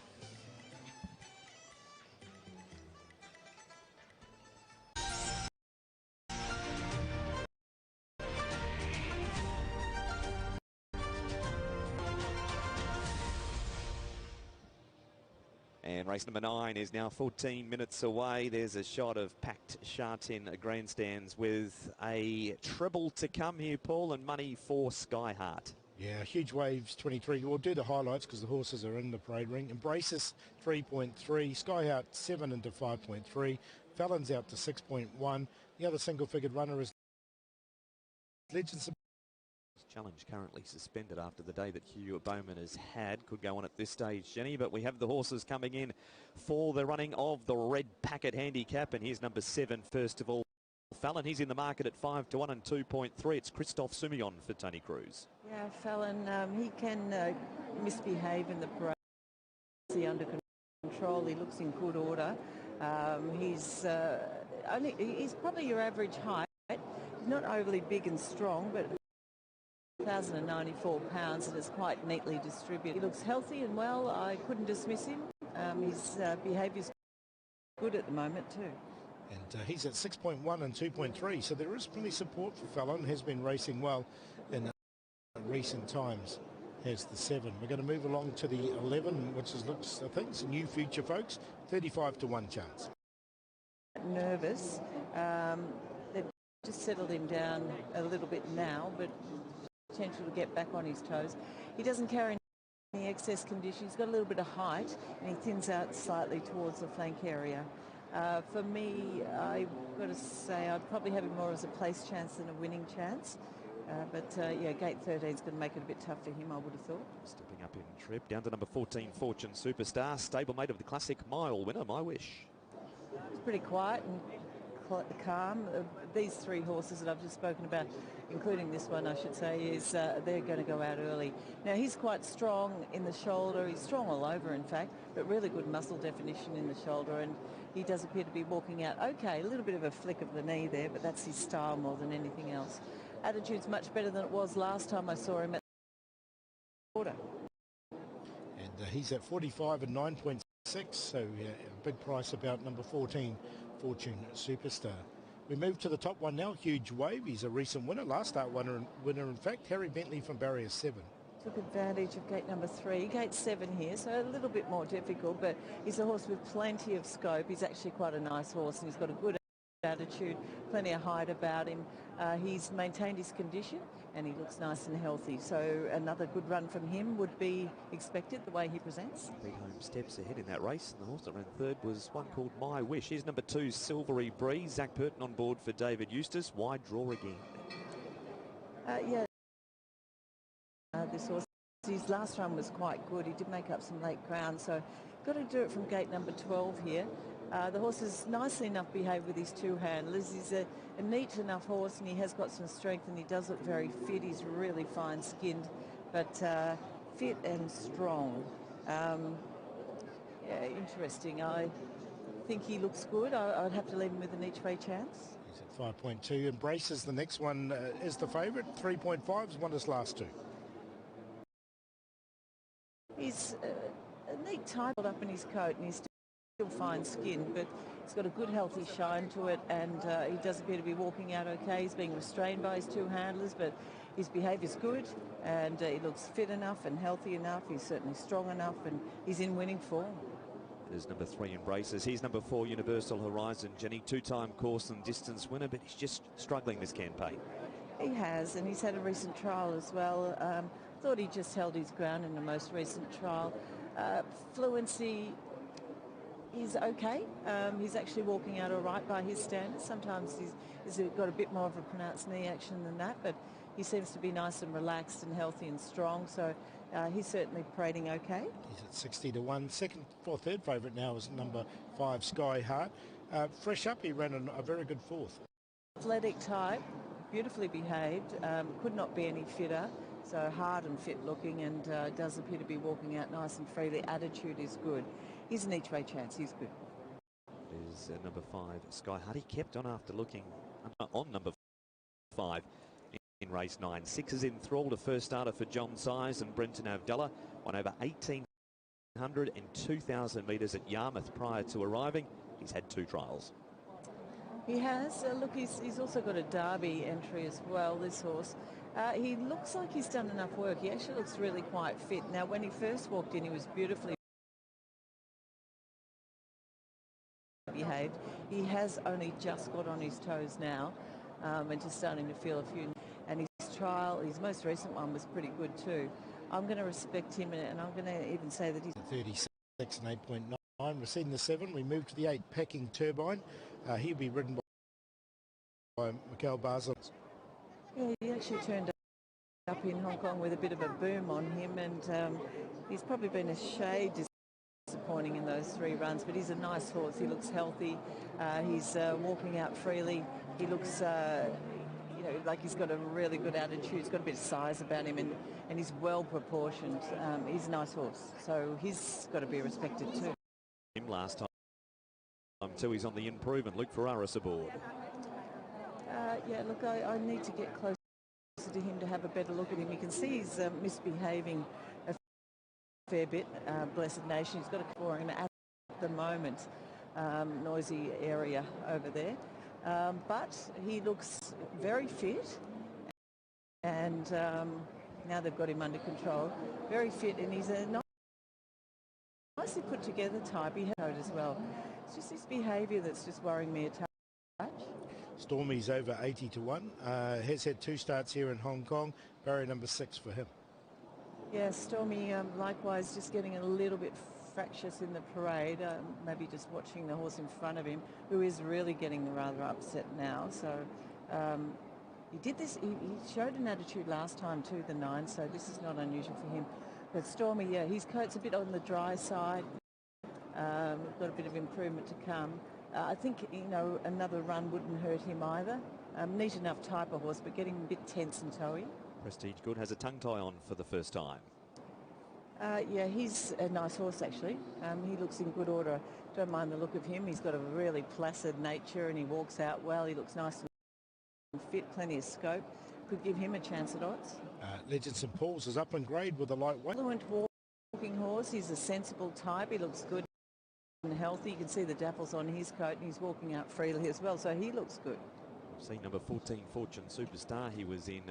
And race number 9 is now 14 minutes away. There's a shot of packed Shatin grandstands with a treble to come here, Paul, and money for Skyheart. Yeah, Huge Waves 23. We'll do the highlights because the horses are in the parade ring. Embraces 3.3. Skyheart 7 into 5.3. Fallon's out to 6.1. The other single-figured runner is Legends. Challenge currently suspended after the day that Hugh Bowman has had. Could go on at this stage, Jenny, but we have the horses coming in for the running of the red packet handicap. And here's number 7, first of all, Fallon. He's in the market at 5 to 1 and 2.3. It's Christophe Soumillon for Tony Cruz. Yeah, Fallon, he can misbehave in the parade. He's under control. He looks in good order. He's probably your average height. Not overly big and strong, but 1,094 pounds, and it's quite neatly distributed. He looks healthy and well. I couldn't dismiss him. His behaviour's good at the moment too. And he's at 6.1 and 2.3, so there is plenty of support for Fallon. Has been racing well in recent times. Has the 7. We're going to move along to the 11, which looks, I think, it's a new future, folks. 35 to 1 chance. Nervous. They've just settled him down a little bit now, but potential to get back on his toes. He doesn't carry any excess condition. He's got a little bit of height, and he thins out slightly towards the flank area. For me, I've got to say I'd probably have him more as a place chance than a winning chance. Yeah, gate 13 is going to make it a bit tough for him, I would have thought. Stepping up in trip, down to number 14, Fortune Superstar, stablemate of the Classic Mile winner, My Wish. It's pretty quiet and calm. These 3 horses that I've just spoken about, including this one, I should say, is they're going to go out early. Now, he's quite strong in the shoulder. He's strong all over, in fact, but really good muscle definition in the shoulder, and he does appear to be walking out okay. A little bit of a flick of the knee there, but that's his style more than anything else. Attitude's much better than it was last time I saw him at the quarter. And he's at 45 and 9.6, so a big price about number 14, Fortune Superstar. We move to the top one now, Huge Wave. He's a recent winner, last start winner in fact, Harry Bentley from barrier 7. Took advantage of gate number 3, gate 7 here, so a little bit more difficult, but he's a horse with plenty of scope. He's actually quite a nice horse, and he's got a good attitude, plenty of height about him. He's maintained his condition, and he looks nice and healthy, so another good run from him would be expected the way he presents. Big home steps ahead in that race, and the horse that ran third was one called My Wish. Here's number 2, Silvery Breeze. Zach Burton on board for David Eustace. Wide draw again. Yeah, this horse, his last run was quite good. He did make up some late ground, so got to do it from gate number 12 here. The horse is nicely enough behaved with his 2 handlers. He's a neat enough horse, and he has got some strength, and he does look very fit. He's really fine skinned, but fit and strong. Yeah, interesting. I think he looks good. I'd have to leave him with an each way chance. He's at 5.2. Embraces the next one is the favourite. 3.5 has won his last 2. He's a neat tie up in his coat, and he's still fine skinned, but he's got a good healthy shine to it, and he does appear to be walking out okay. He's being restrained by his 2 handlers, but his behaviour's good, and he looks fit enough and healthy enough. He's certainly strong enough, and he's in winning form. There's number 3, Embraces. He's number 4, Universal Horizon. Jenny, 2-time course and distance winner, but he's just struggling this campaign. He has, and he's had a recent trial as well. Thought he just held his ground in the most recent trial. Fluency is okay. He's actually walking out all right by his standards. Sometimes he's got a bit more of a pronounced knee action than that, but he seems to be nice and relaxed and healthy and strong, so he's certainly parading okay. He's at 60 to 1. Second or third favourite now is number 5, Sky Heart. Fresh up, he ran a very good 4th. Athletic type, beautifully behaved, could not be any fitter. So hard and fit looking, and does appear to be walking out nice and freely. Attitude is good. He's an each way chance. He's good. Is number 5, Sky Heart. He kept on after looking on number 5 in race 9. 6 is enthralled, a first starter for John Size and Brenton Avdulla. Won over 1,800 and 2,000 metres at Yarmouth prior to arriving. He's had 2 trials. He has. Look, he's also got a Derby entry as well, this horse. He looks like he's done enough work. He actually looks really quite fit. Now, when he first walked in, he was beautifully behaved. He has only just got on his toes now, and just starting to feel a few. And his trial, his most recent one, was pretty good too. I'm going to respect him, and I'm going to even say that he's 36 and 8.9. We've seen the 7. We move to the 8, Packing Turbine. He'll be ridden by Mikel Basel. Yeah, he actually turned up in Hong Kong with a bit of a boom on him, and he's probably been a shade disappointing in those 3 runs, but he's a nice horse. He looks healthy. He's walking out freely. He looks, like he's got a really good attitude. He's got a bit of size about him, and he's well proportioned. He's a nice horse, so he's got to be respected too. Him last time too. He's on the improvement. Luke Ferraris aboard. Yeah, look, I need to get close to him to have a better look at him. You can see he's misbehaving a fair bit. Blessed Nation, he's got a scoring at the moment. Noisy area over there. But he looks very fit, and now they've got him under control. Very fit, and he's a nicely put together type. He had as well. It's just his behaviour that's just worrying me a touch. Stormy's over 80 to 1. Has had 2 starts here in Hong Kong. Barrier number 6 for him. Yeah, Stormy likewise just getting a little bit fractious in the parade, maybe just watching the horse in front of him, who is really getting rather upset now. So he did this, he showed an attitude last time too, the 9, so this is not unusual for him. But Stormy, yeah, his coat's a bit on the dry side. We've got a bit of improvement to come. I think, another run wouldn't hurt him either. Neat enough type of horse, but getting a bit tense and toey. Prestige Good has a tongue tie on for the first time. Yeah, he's a nice horse actually. He looks in good order. Don't mind the look of him. He's got a really placid nature and he walks out well. He looks nice and fit, plenty of scope. Could give him a chance at odds. Legend St Paul's is up in grade with a lightweight. Fluent walking horse. He's a sensible type. He looks good and healthy. You can see the dapples on his coat and he's walking out freely as well. So he looks good. We've seen number 14 Fortune Superstar. He was in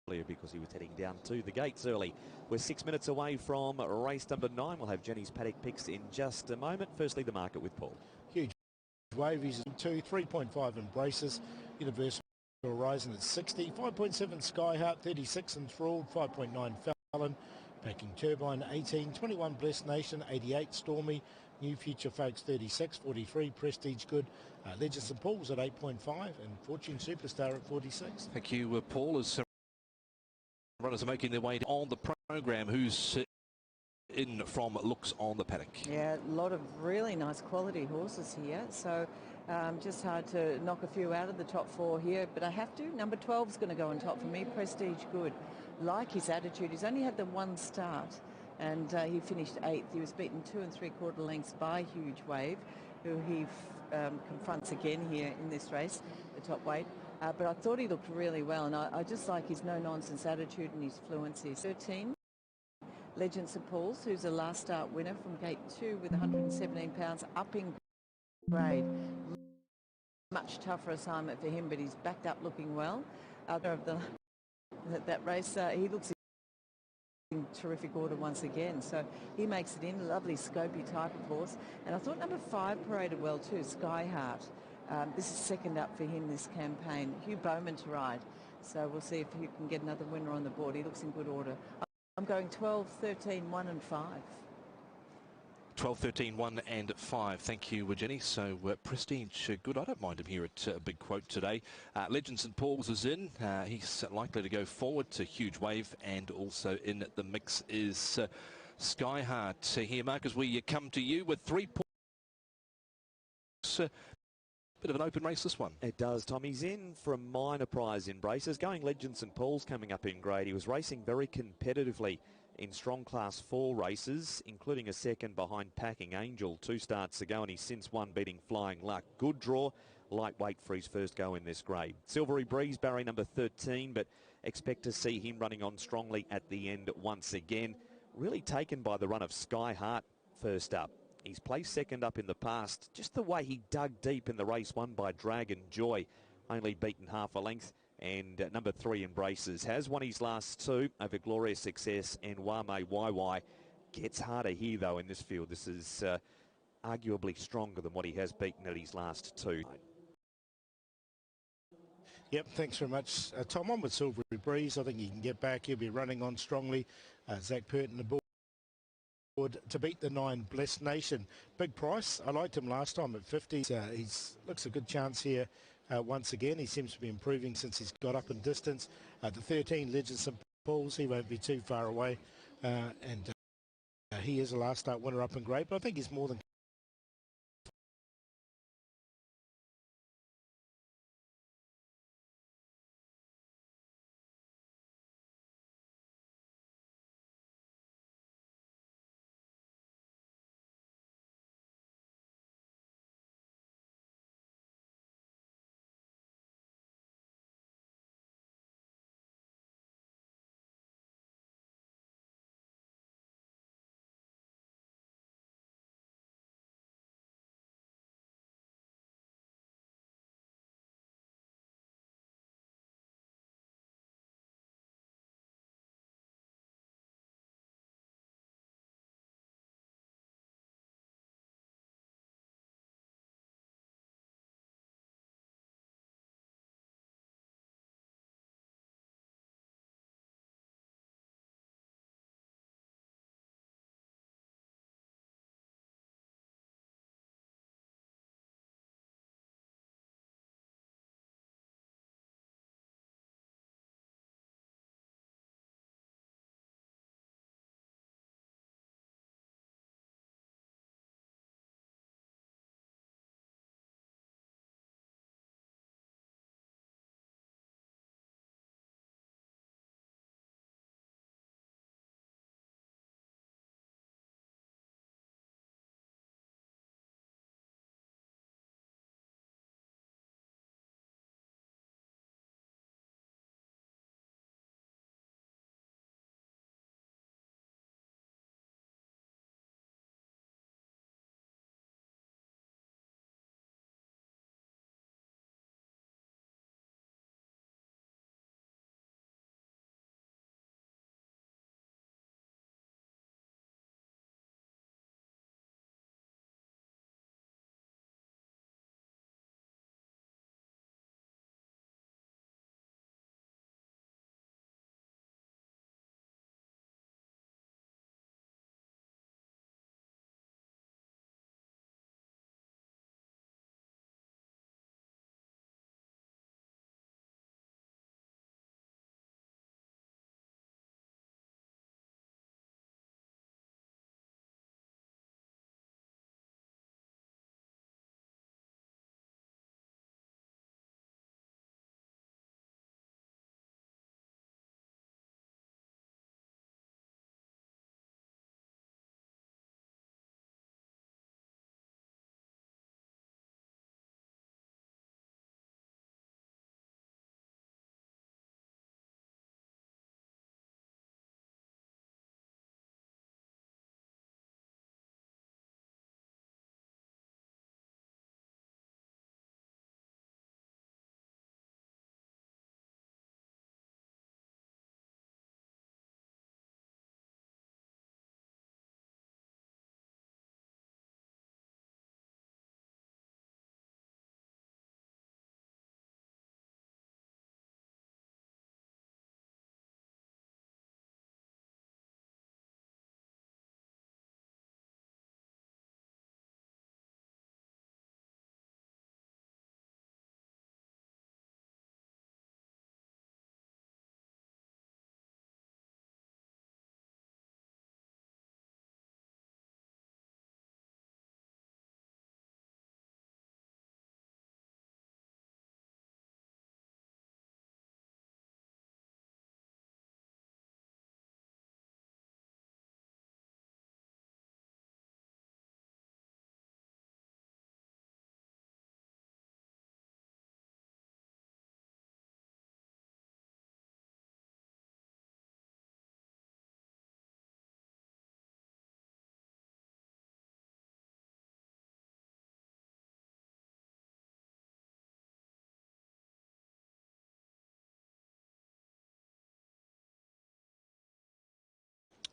earlier because he was heading down to the gates early. We're 6 minutes away from race number 9. We'll have Jenny's paddock picks in just a moment. Firstly, the market with Paul. Huge wave. He's in 2, 3.5 Embraces. Universal Horizon at 60. 5.7 Skyheart, 36 Enthralled, 5.9 Fallon. Packing Turbine 18. 21 Blessed Nation, 88 Stormy. New Future Folks 36, 43 Prestige Good. Legend St Paul's at 8.5 and Fortune Superstar at 46. Thank you, Paul. As runners are making their way on the program, who's in from looks on the paddock. Yeah, a lot of really nice quality horses here. So just hard to knock a few out of the top 4 here, but I have to. Number 12 is going to go on top for me. Prestige Good. Like his attitude. He's only had the 1 start. And he finished 8th. He was beaten 2 3/4 lengths by Huge Wave, who he confronts again here in this race, the top weight. But I thought he looked really well, and I just like his no-nonsense attitude and his fluency. 13, Legend St Paul's, who's a last start winner from gate 2 with 117 pounds, up in grade. Much tougher assignment for him, but he's backed up looking well. Of that race, he looks in terrific order once again, so he makes it in. A lovely scopy type of horse, and I thought number 5 paraded well too, Skyheart. This is second up for him this campaign. Hugh Bowman to ride, so we'll see if he can get another winner on the board. He looks in good order. I'm going 12, 13, 1 and 5. 12, 13, 1 and 5. Thank you, Jenny. So Prestige Good. I don't mind him here at Big Quote today. Legend St Paul's is in. He's likely to go forward to Huge Wave, and also in the mix is Skyheart. Here, Mark, as we come to you with 3 points. Bit of an open race, this one. It does, Tom. He's in for a minor prize in braces. Going Legend St Paul's coming up in grade. He was racing very competitively in strong class 4 races, including a second behind Packing Angel 2 starts ago, and he's since won, beating Flying Luck. Good draw, lightweight for his first go in this grade. Silvery Breeze, barrier number 13, but expect to see him running on strongly at the end once again. Really taken by the run of Skyheart first up. He's placed second up in the past. Just the way he dug deep in the race won by Dragon Joy, only beaten half a length. And number 3 Embraces has won his last 2 over Glorious Success and Wame YY. Gets harder here though in this field. This is arguably stronger than what he has beaten at his last 2. Yep, thanks very much, Tom. On with Silvery Breeze. I think he can get back. He'll be running on strongly. Zach Purton aboard to beat the 9 Blessed Nation. Big price. I liked him last time at 50. He's looks a good chance here once again. He seems to be improving since he's got up in distance. The 13 Legend St Paul's, he won't be too far away. And he is a last start winner up in grade, but I think he's more than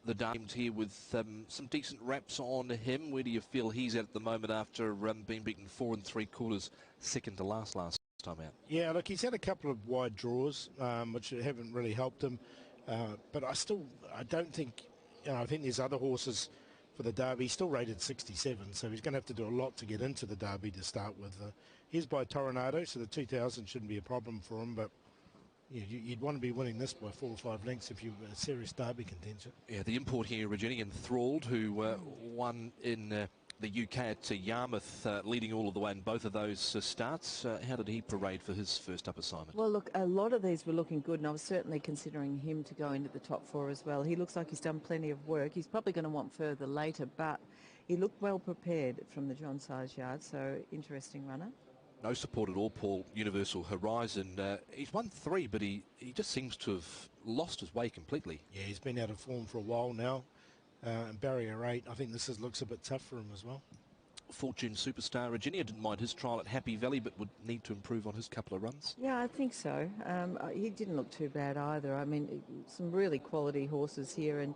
the Dames here with some decent wraps on him. Where do you feel he's at the moment after being beaten 4 3/4, second to last time out? Yeah, look, he's had a couple of wide draws, which haven't really helped him. But I don't think, I think there's other horses for the Derby. He's still rated 67, so he's going to have to do a lot to get into the Derby to start with. He's by Toronado, so the 2,000 shouldn't be a problem for him, but yeah, you'd want to be winning this by 4 or 5 lengths if you're a serious Derby contention. Yeah, the import here, Virginia Enthralled, who won in the UK at Yarmouth, leading all of the way in both of those starts. How did he parade for his first up assignment? Well, look, a lot of these were looking good, and I was certainly considering him to go into the top 4 as well. He looks like he's done plenty of work. He's probably going to want further later, but he looked well prepared from the John Size yard, so interesting runner. No support at all, Paul. Universal Horizon. He's won 3, but he just seems to have lost his way completely. Yeah, he's been out of form for a while now. And barrier 8, I think this looks a bit tough for him as well. Fortune Superstar Virginia didn't mind his trial at Happy Valley, but would need to improve on his couple of runs. Yeah, I think so. He didn't look too bad either. I mean, some really quality horses here, and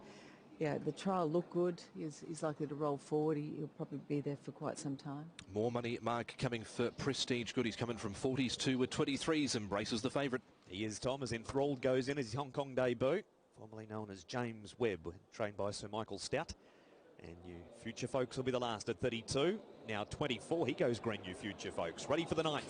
yeah, the trial looked good. He's likely to roll forward. He'll probably be there for quite some time. More money mark coming for Prestige Good. He's coming from 40s to 23s. Embraces the favourite. He is Tom, as Enthralled goes in as his Hong Kong debut, formerly known as James Webb, trained by Sir Michael Stout. And New Future Folks will be the last at 32. Now 24, he goes green, New Future Folks. Ready for the 9th.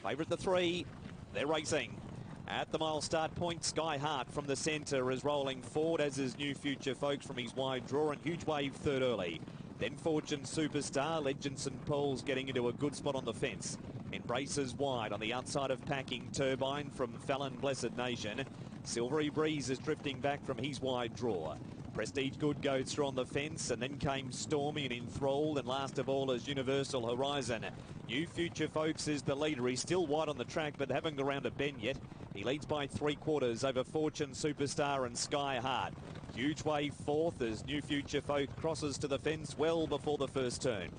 Favourite the 3. They're racing. At the mile start point, Sky Heart from the centre is rolling forward, as is New Future Folks from his wide draw, and Huge Wave third early. Then Fortune Superstar, Legend St Paul's getting into a good spot on the fence. Embraces wide on the outside of Packing Turbine from Fallon Blessed Nation. Silvery Breeze is drifting back from his wide draw. Prestige Good goes through on the fence, and then came Stormy and Enthralled, and last of all is Universal Horizon. New Future Folks is the leader. He's still wide on the track, but haven't got around a bend yet. He leads by 3/4 over Fortune Superstar and Sky Heart. Huge Wave 4th as New Future Folk crosses to the fence well before the first turn.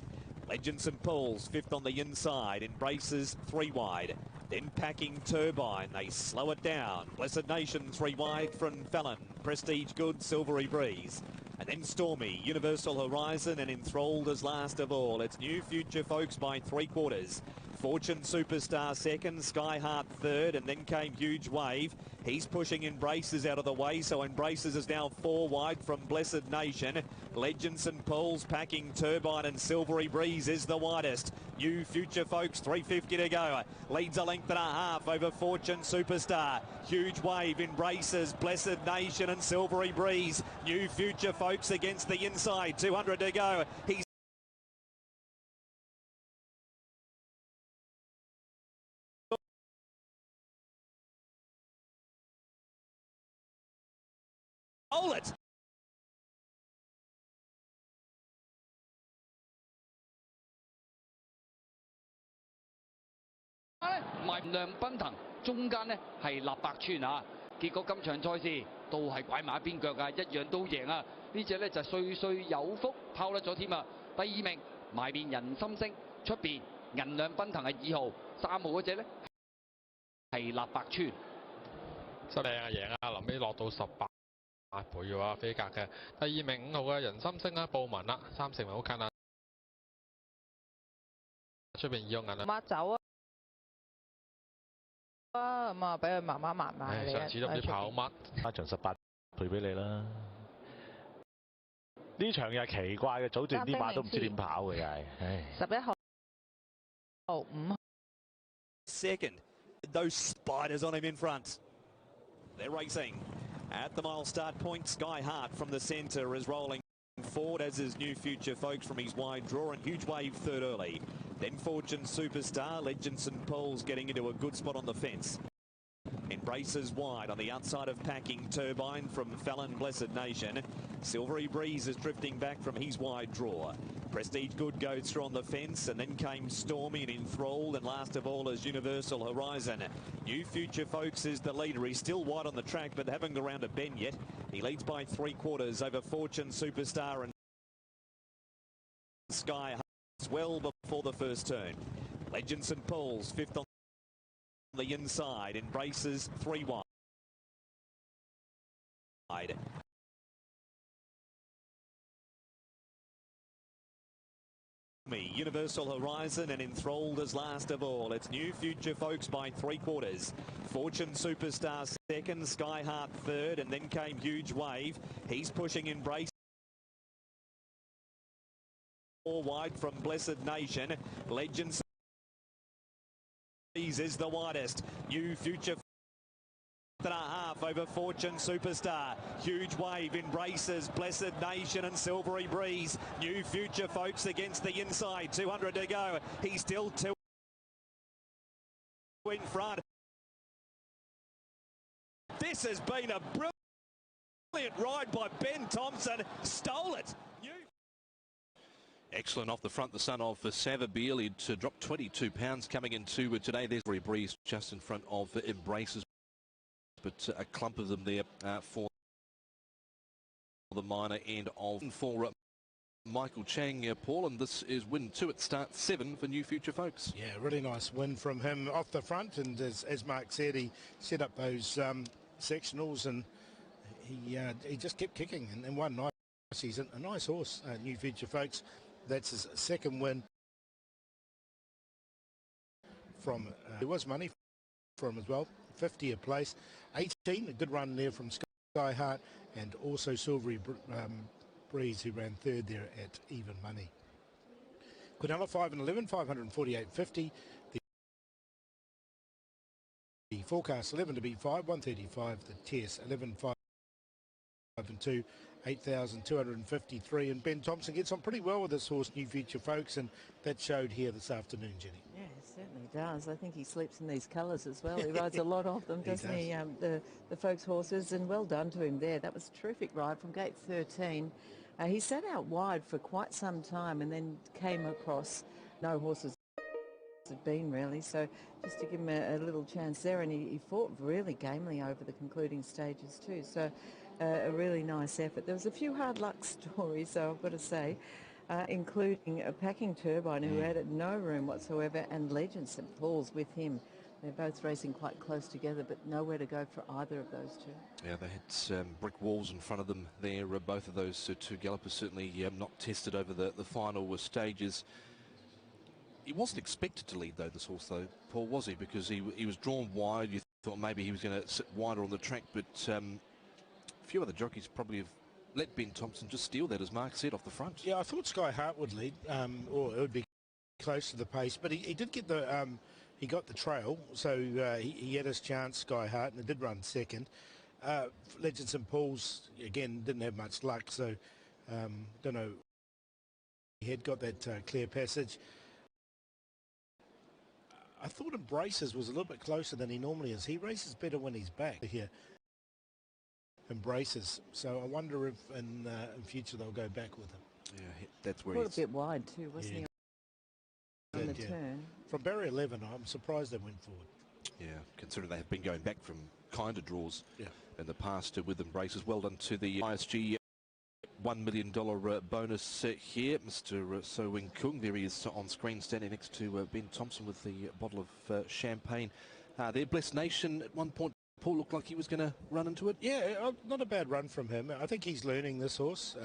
Legend St Paul's 5th on the inside, Embraces 3 wide. Then Packing Turbine, they slow it down. Blessed Nation 3 wide from Fallon. Prestige Good, Silvery Breeze. And then Stormy, Universal Horizon, and Enthralled as last of all. It's New Future Folks by 3/4. Fortune Superstar 2nd, Sky Heart 3rd, and then came Huge Wave. He's pushing Embraces out of the way, so Embraces is now 4 wide from Blessed Nation. Legend St Paul's, Packing Turbine, and Silvery Breeze is the widest. New Future Folks, 3:50 to go. Leads a length and a half over Fortune Superstar. Huge Wave, Embraces, Blessed Nation, and Silvery Breeze. New Future Folks against the inside, 200 to go. He's hold it.埋梁奔騰，中間呢係立百川啊！結果今場賽事都係拐埋一邊腳啊，一樣都贏啊！呢隻呢就歲歲有福拋甩咗添啊！第2名埋邊人心星，出邊銀亮奔騰係2號，3號嗰隻呢係立百川。真靚啊，贏啊！臨尾落到18倍嘅話，飛格嘅。第2名5號嘅人心星啦，報文啦，3成咪好近啊！出邊2號銀啦。抹走啊！咁啊，俾佢慢慢埋埋嚟。上次都唔知跑乜，加場18倍俾你啦。呢場又係奇怪嘅，早段啲馬都唔知點跑嘅，又係。11號、5號。Second, those spiders on him in front. They're racing. At the mile start point, Sky Heart from the centre is rolling forward, as is New Future Folks from his wide draw, and Huge Wave third early. Then Fortune Superstar, Legend St Paul's getting into a good spot on the fence. Embraces wide on the outside of Packing Turbine from Fallon Blessed Nation. Silvery Breeze is drifting back from his wide draw. Prestige Good goes through on the fence, and then came Stormy and Enthralled, and last of all is Universal Horizon. New Future Folks is the leader. He's still wide on the track, but haven't got around a bend yet. He leads by 3/4 over Fortune Superstar and Sky Heart well before the first turn. Legend St Paul's 5th on the inside, Embraces 3 wide. Universal Horizon and enthralled as last of all. It's New Future Folks by 3/4. Fortune Superstar second, Sky Heart third, and then came Huge Wave. He's pushing Embrace. 4 wide from Blessed Nation. Legends is the widest. New Future and a half over Fortune Superstar. Huge Wave embraces Blessed Nation and Silvery Breeze. New Future Folks against the inside. 200 to go. He's still 2 in front. This has been a brilliant ride by Ben Thompson. Stole it. Excellent off the front, the son of Savabeel. He'd dropped 22 pounds coming into today. There's Silvery Breeze just in front of Embraces. But a clump of them there for the minor end of for Michael Chang, Paul, and this is win 2 at start 7 for New Future Folks. Yeah, really nice win from him off the front, and as Mark said, he set up those sectionals, and he just kept kicking and won nice. He's a nice horse, New Future Folks. That's his second win from. There was money from as well. 50 a place, 18, a good run there from Sky Heart, and also Silvery Breeze, who ran third there at even money. Quinella 5 and 11, 548.50. The forecast 11 to beat 5, 135. The TS 11, 5 and 2, 8,253. And Ben Thompson gets on pretty well with this horse, New Future Folks, and that showed here this afternoon, Jenny. Yeah, it certainly does. I think he sleeps in these colours as well. He rides a lot of them, doesn't he? The Folks horses, and well done to him there. That was a terrific ride from gate 13. He sat out wide for quite some time and then came across. No horses had been really, so just to give him a little chance there, and he fought really gamely over the concluding stages too. So a really nice effort. There was a few hard luck stories, so I've got to say. Including a Packing Turbine who had no room whatsoever, and Legend St Paul's with him. They're both racing quite close together, but nowhere to go for either of those two. Yeah, they had brick walls in front of them there. Both of those two gallopers certainly not tested over the final stages. He wasn't expected to lead, though, this horse, though, Paul, was he? Because he was drawn wide. You thought maybe he was going to sit wider on the track, but a few other jockeys probably have let Ben Thompson just steal that, as Mark said, off the front. Yeah, I thought Sky Heart would lead, or it would be close to the pace, but he did get the he got the trail, so he had his chance, Sky Heart, and it did run second. Legend St Paul's again didn't have much luck, so don't know. He had got that clear passage. I thought Embraces was a little bit closer than he normally is. He races better when he's back here. Embraces, so I wonder if in future they'll go back with him. Yeah, that's where he's he's a bit wide too, wasn't he? On the turn. From barrier 11, I'm surprised they went forward. Yeah, considering they have been going back from kind of draws in the past with Embraces. Well done to the ISG $1 million bonus here. Mr. So Wing Kung, there he is on screen standing next to Ben Thompson with the bottle of champagne. There, Blessed Nation at one point, Paul looked like he was going to run into it. Yeah, not a bad run from him. I think he's learning this horse.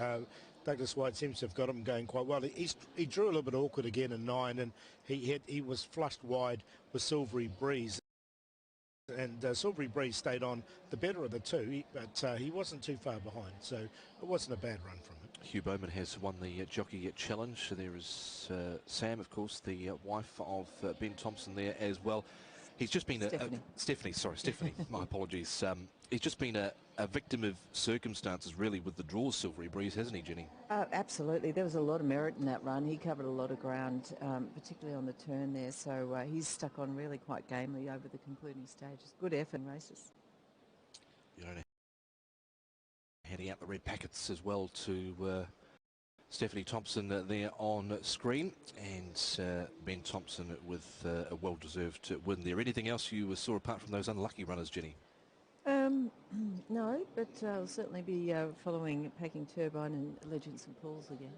Douglas White seems to have got him going quite well. He drew a little bit awkward again in 9, and he was flushed wide with Silvery Breeze. And Silvery Breeze stayed on the better of the two, but he wasn't too far behind, so it wasn't a bad run from him. Hugh Bowman has won the Jockey Challenge. There is Sam, of course, the wife of Ben Thompson there as well. He's just been Stephanie, my apologies. He's just been a victim of circumstances, really, with the draws, Silvery Breeze, hasn't he, Jenny? Absolutely. There was a lot of merit in that run. He covered a lot of ground, particularly on the turn there, so he's stuck on really quite gamely over the concluding stages. Good effort in races. You know, handing out the red packets as well to Stephanie Thompson there on screen, and Ben Thompson with a well-deserved win there. Anything else you saw apart from those unlucky runners, Jenny? No, but I'll certainly be following Packing Turbine and Legend St Paul's again.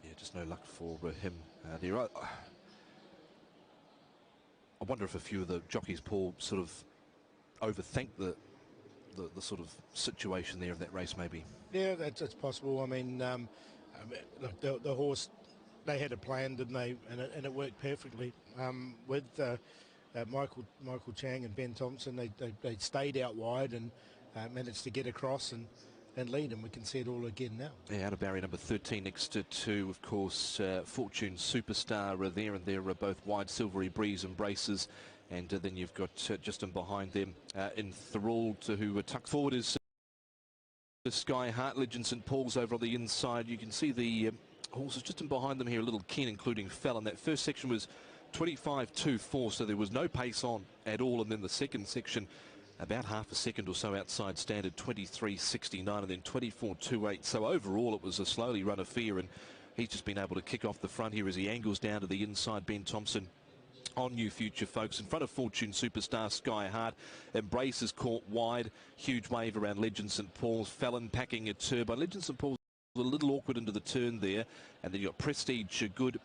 Yeah, just no luck for him there. I wonder if a few of the jockeys, Paul, sort of overthink the sort of situation there of that race, maybe. Yeah, that's possible. I mean, look, the horse They had a plan, didn't they? And it worked perfectly. With Michael Chang and Ben Thompson, they stayed out wide and managed to get across and lead, and we can see it all again now. Yeah, out of barrier number 13 next to, of course, Fortune Superstar there, and they're both wide Silvery Breeze and Braces, and then you've got just in behind them Enthralled, who were tucked forward is Sky Heart. Legend St Paul's over on the inside. You can see the horses just in behind them here, a little keen, including Fallon. That first section was 25.24, so there was no pace on at all, and then the second section about half a second or so outside standard, 23.69, and then 24.28. So overall it was a slowly run affair, and he's just been able to kick off the front here as he angles down to the inside. Ben Thompson on New Future, folks, in front of Fortune Superstar, Sky Heart. Embrace is caught wide. Huge wave around Legend St Paul's. Fallon packing a turbine. Legend St Paul's a little awkward into the turn there, and then you've got Prestige Good,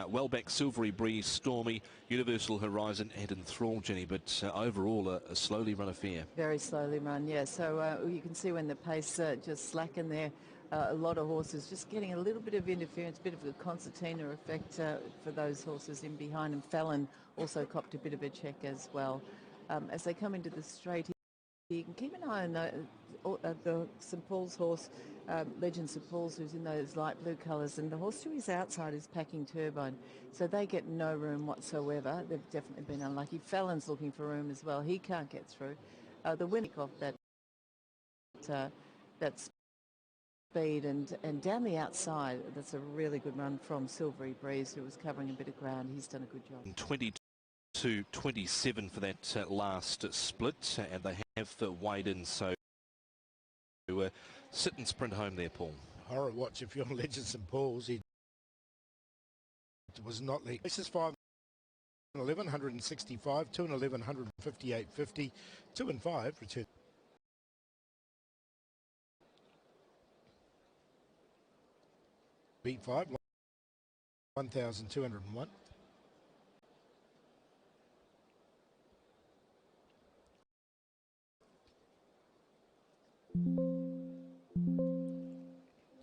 well back Silvery Breeze, Stormy, Universal Horizon and Enthralled, Jenny, but overall a slowly run affair. Very slowly run, yeah. So you can see when the pace just slackened there, a lot of horses just getting a little bit of interference, a bit of a concertina effect for those horses in behind, and Fallon also copped a bit of a check as well. As they come into the straight, you can keep an eye on the St Paul's horse, Legend St Paul's, who's in those light blue colours, and the horse to his outside is Packing Turbine, so they get no room whatsoever. They've definitely been unlucky. Fallon's looking for room as well. He can't get through. The winner off that speed and down the outside, that's a really good run from Silvery Breeze, who was covering a bit of ground. He's done a good job. 22.27 for that last split, and they have weighed in, so sit and sprint home there, Paul. Horror watch if you're on Legend St Paul's. He was not league. This is 5 and 11, 165, 2 and 11, 158.50, 2 and 5 return. Beat 5, 1,201.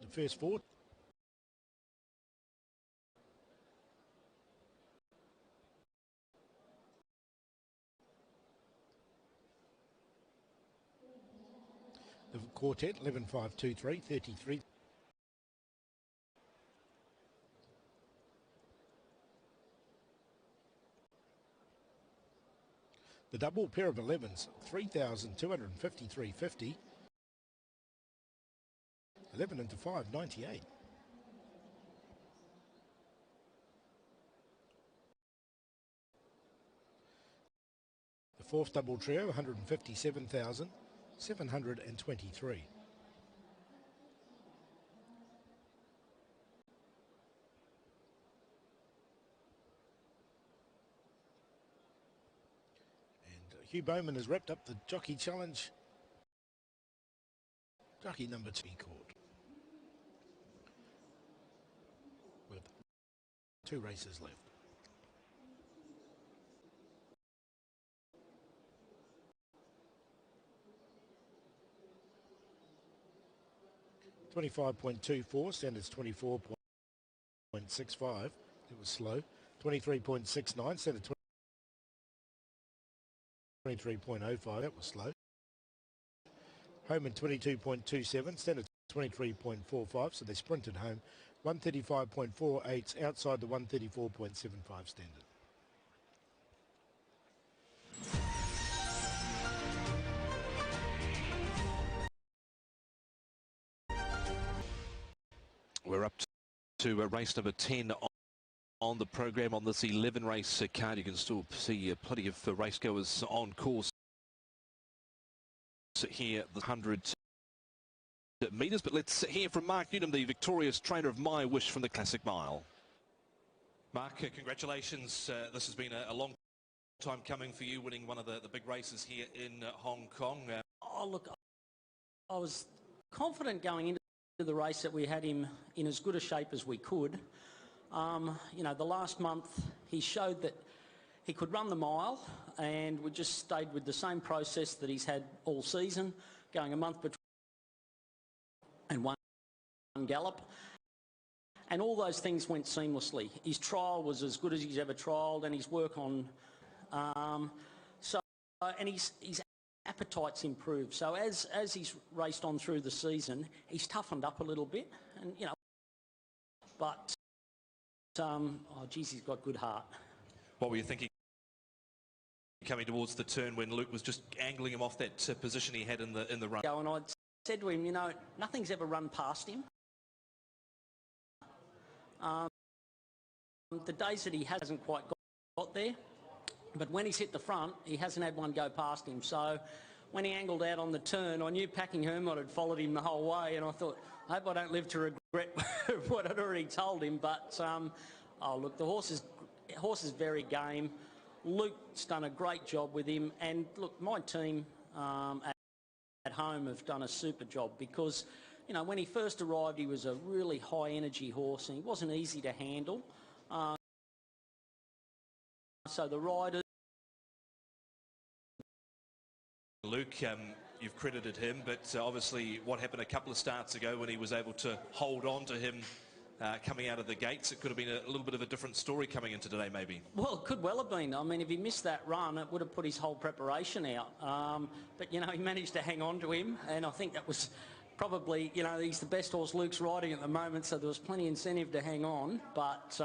The first four. The quartet, 11, 5, 2, 3, 33. The double pair of 11s, 3,253.50. 11 into 5, 98. The fourth double trio, 157,723. Hugh Bowman has wrapped up the Jockey Challenge. Jockey number 2 caught. With 2 races left. $25.24, standards 24.65. It was slow. 23.69, standard 23.05. That was slow. Homan 22.27, standard 23.45. So they sprinted home. 135.48 outside the 134.75 standard. We're up to race number 10 on the program on this 11 race card. You can still see plenty of racegoers on course here, the 100 metres. But let's hear from Mark Newnham, the victorious trainer of My Wish from the Classic Mile. Mark, congratulations. This has been a long time coming for you, winning one of the big races here in Hong Kong. Oh, look, I was confident going into the race that we had him in as good a shape as we could. You know, the last month he showed that he could run the mile, and we just stayed with the same process that he's had all season, going a month between and one gallop. And all those things went seamlessly. His trial was as good as he's ever trialled, and his work on... and his appetite's improved. So as he's raced on through the season, he's toughened up a little bit, and but oh geez, he's got good heart. What were you thinking coming towards the turn when Luke was just angling him off that position he had in the run? And I said to him, nothing's ever run past him. The days that he hasn't quite got there, but when he's hit the front, he hasn't had one go past him. So when he angled out on the turn, I knew Packing Hermod had followed him the whole way, and I thought, I hope I don't live to regret what I'd already told him. But oh look, the horse is very game. Luke's done a great job with him, and look, my team at home have done a super job because, when he first arrived, he was a really high energy horse and he wasn't easy to handle. So the riders... Luke, you've credited him, but obviously what happened a couple of starts ago when he was able to hold on to him coming out of the gates, it could have been a little bit of a different story coming into today, maybe. Well, it could well have been. I mean, if he missed that run, it would have put his whole preparation out. But, he managed to hang on to him, and I think that was probably, he's the best horse Luke's riding at the moment, so there was plenty of incentive to hang on. But,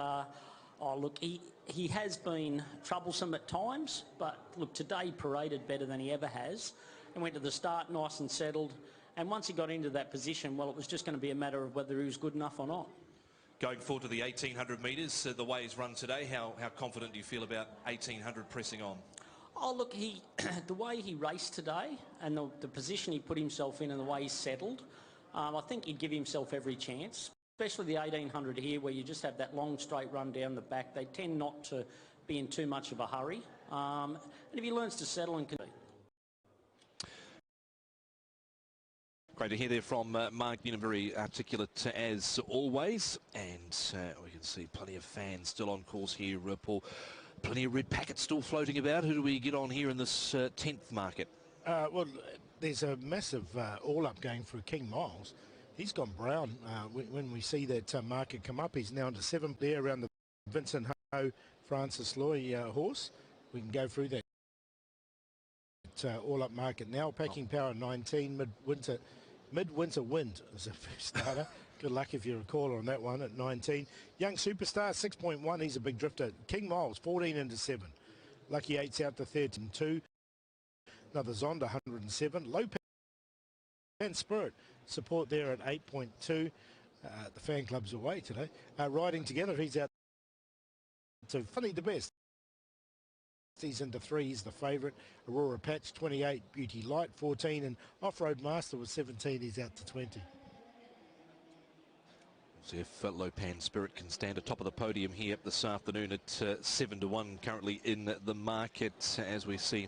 oh, look, he has been troublesome at times, but, look, today he paraded better than he ever has and went to the start nice and settled. And once he got into that position, well, it was just going to be a matter of whether he was good enough or not. Going forward to the 1,800 metres, the way he's run today, how confident do you feel about 1,800 pressing on? Oh, look, the way he raced today and the position he put himself in and the way he settled, I think he'd give himself every chance, especially the 1,800 here where you just have that long straight run down the back. They tend not to be in too much of a hurry. And if he learns to settle and... Great to hear there from Mark, very articulate as always, and we can see plenty of fans still on course here, Paul. Plenty of red packets still floating about. Who do we get on here in this 10th market? Well, there's a massive all-up going for King Miles. He's gone brown. When we see that market come up, he's now into 7th there around the Vincent Ho, Francis Loy horse. We can go through that all-up market now. Packing Power 19, Midwinter Wind is a first starter. Good luck if you're a caller on that one at 19. Young Superstar 6.1, he's a big drifter. King Miles 14 into 7. Lucky 8's out to 13.2. Another Zonda 107. Low Pan Spirit support there at 8.2. The fan club's away today. Riding Together, he's out to Funny the Best. He's into 3, he's the favourite. Aurora Patch 28, Beauty Light 14, and Off-Road Master was 17, he's out to 20. See if Low Pan Spirit can stand atop of the podium here this afternoon at 7-1 currently in the market as we see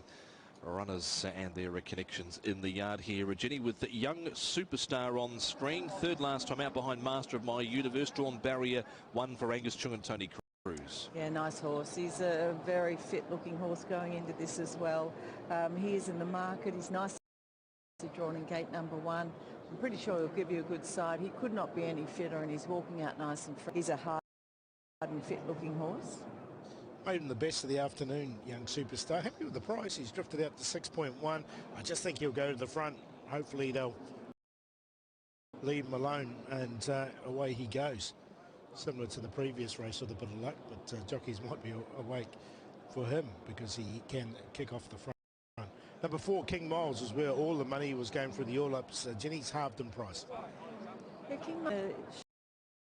runners and their connections in the yard here. Jenny with the Young Superstar on screen, third last time out behind Master of My Universe, drawn barrier 1 for Angus Chung and Tony Cruz. Yeah, nice horse. He's a very fit-looking horse going into this as well. He is in the market. He's nicely drawn in gate number 1. I'm pretty sure he'll give you a good side. He could not be any fitter, and he's walking out nice and free. He's a hard and fit-looking horse. Made him the best of the afternoon, Young Superstar. Happy with the price. He's drifted out to 6.1. I just think he'll go to the front. Hopefully they'll leave him alone, and away he goes. Similar to the previous race with a bit of luck, but jockeys might be awake for him because he can kick off the front. Number 4, King Miles, is where all the money was going for the all-ups. Jenny's halved in price. Yeah, King Miles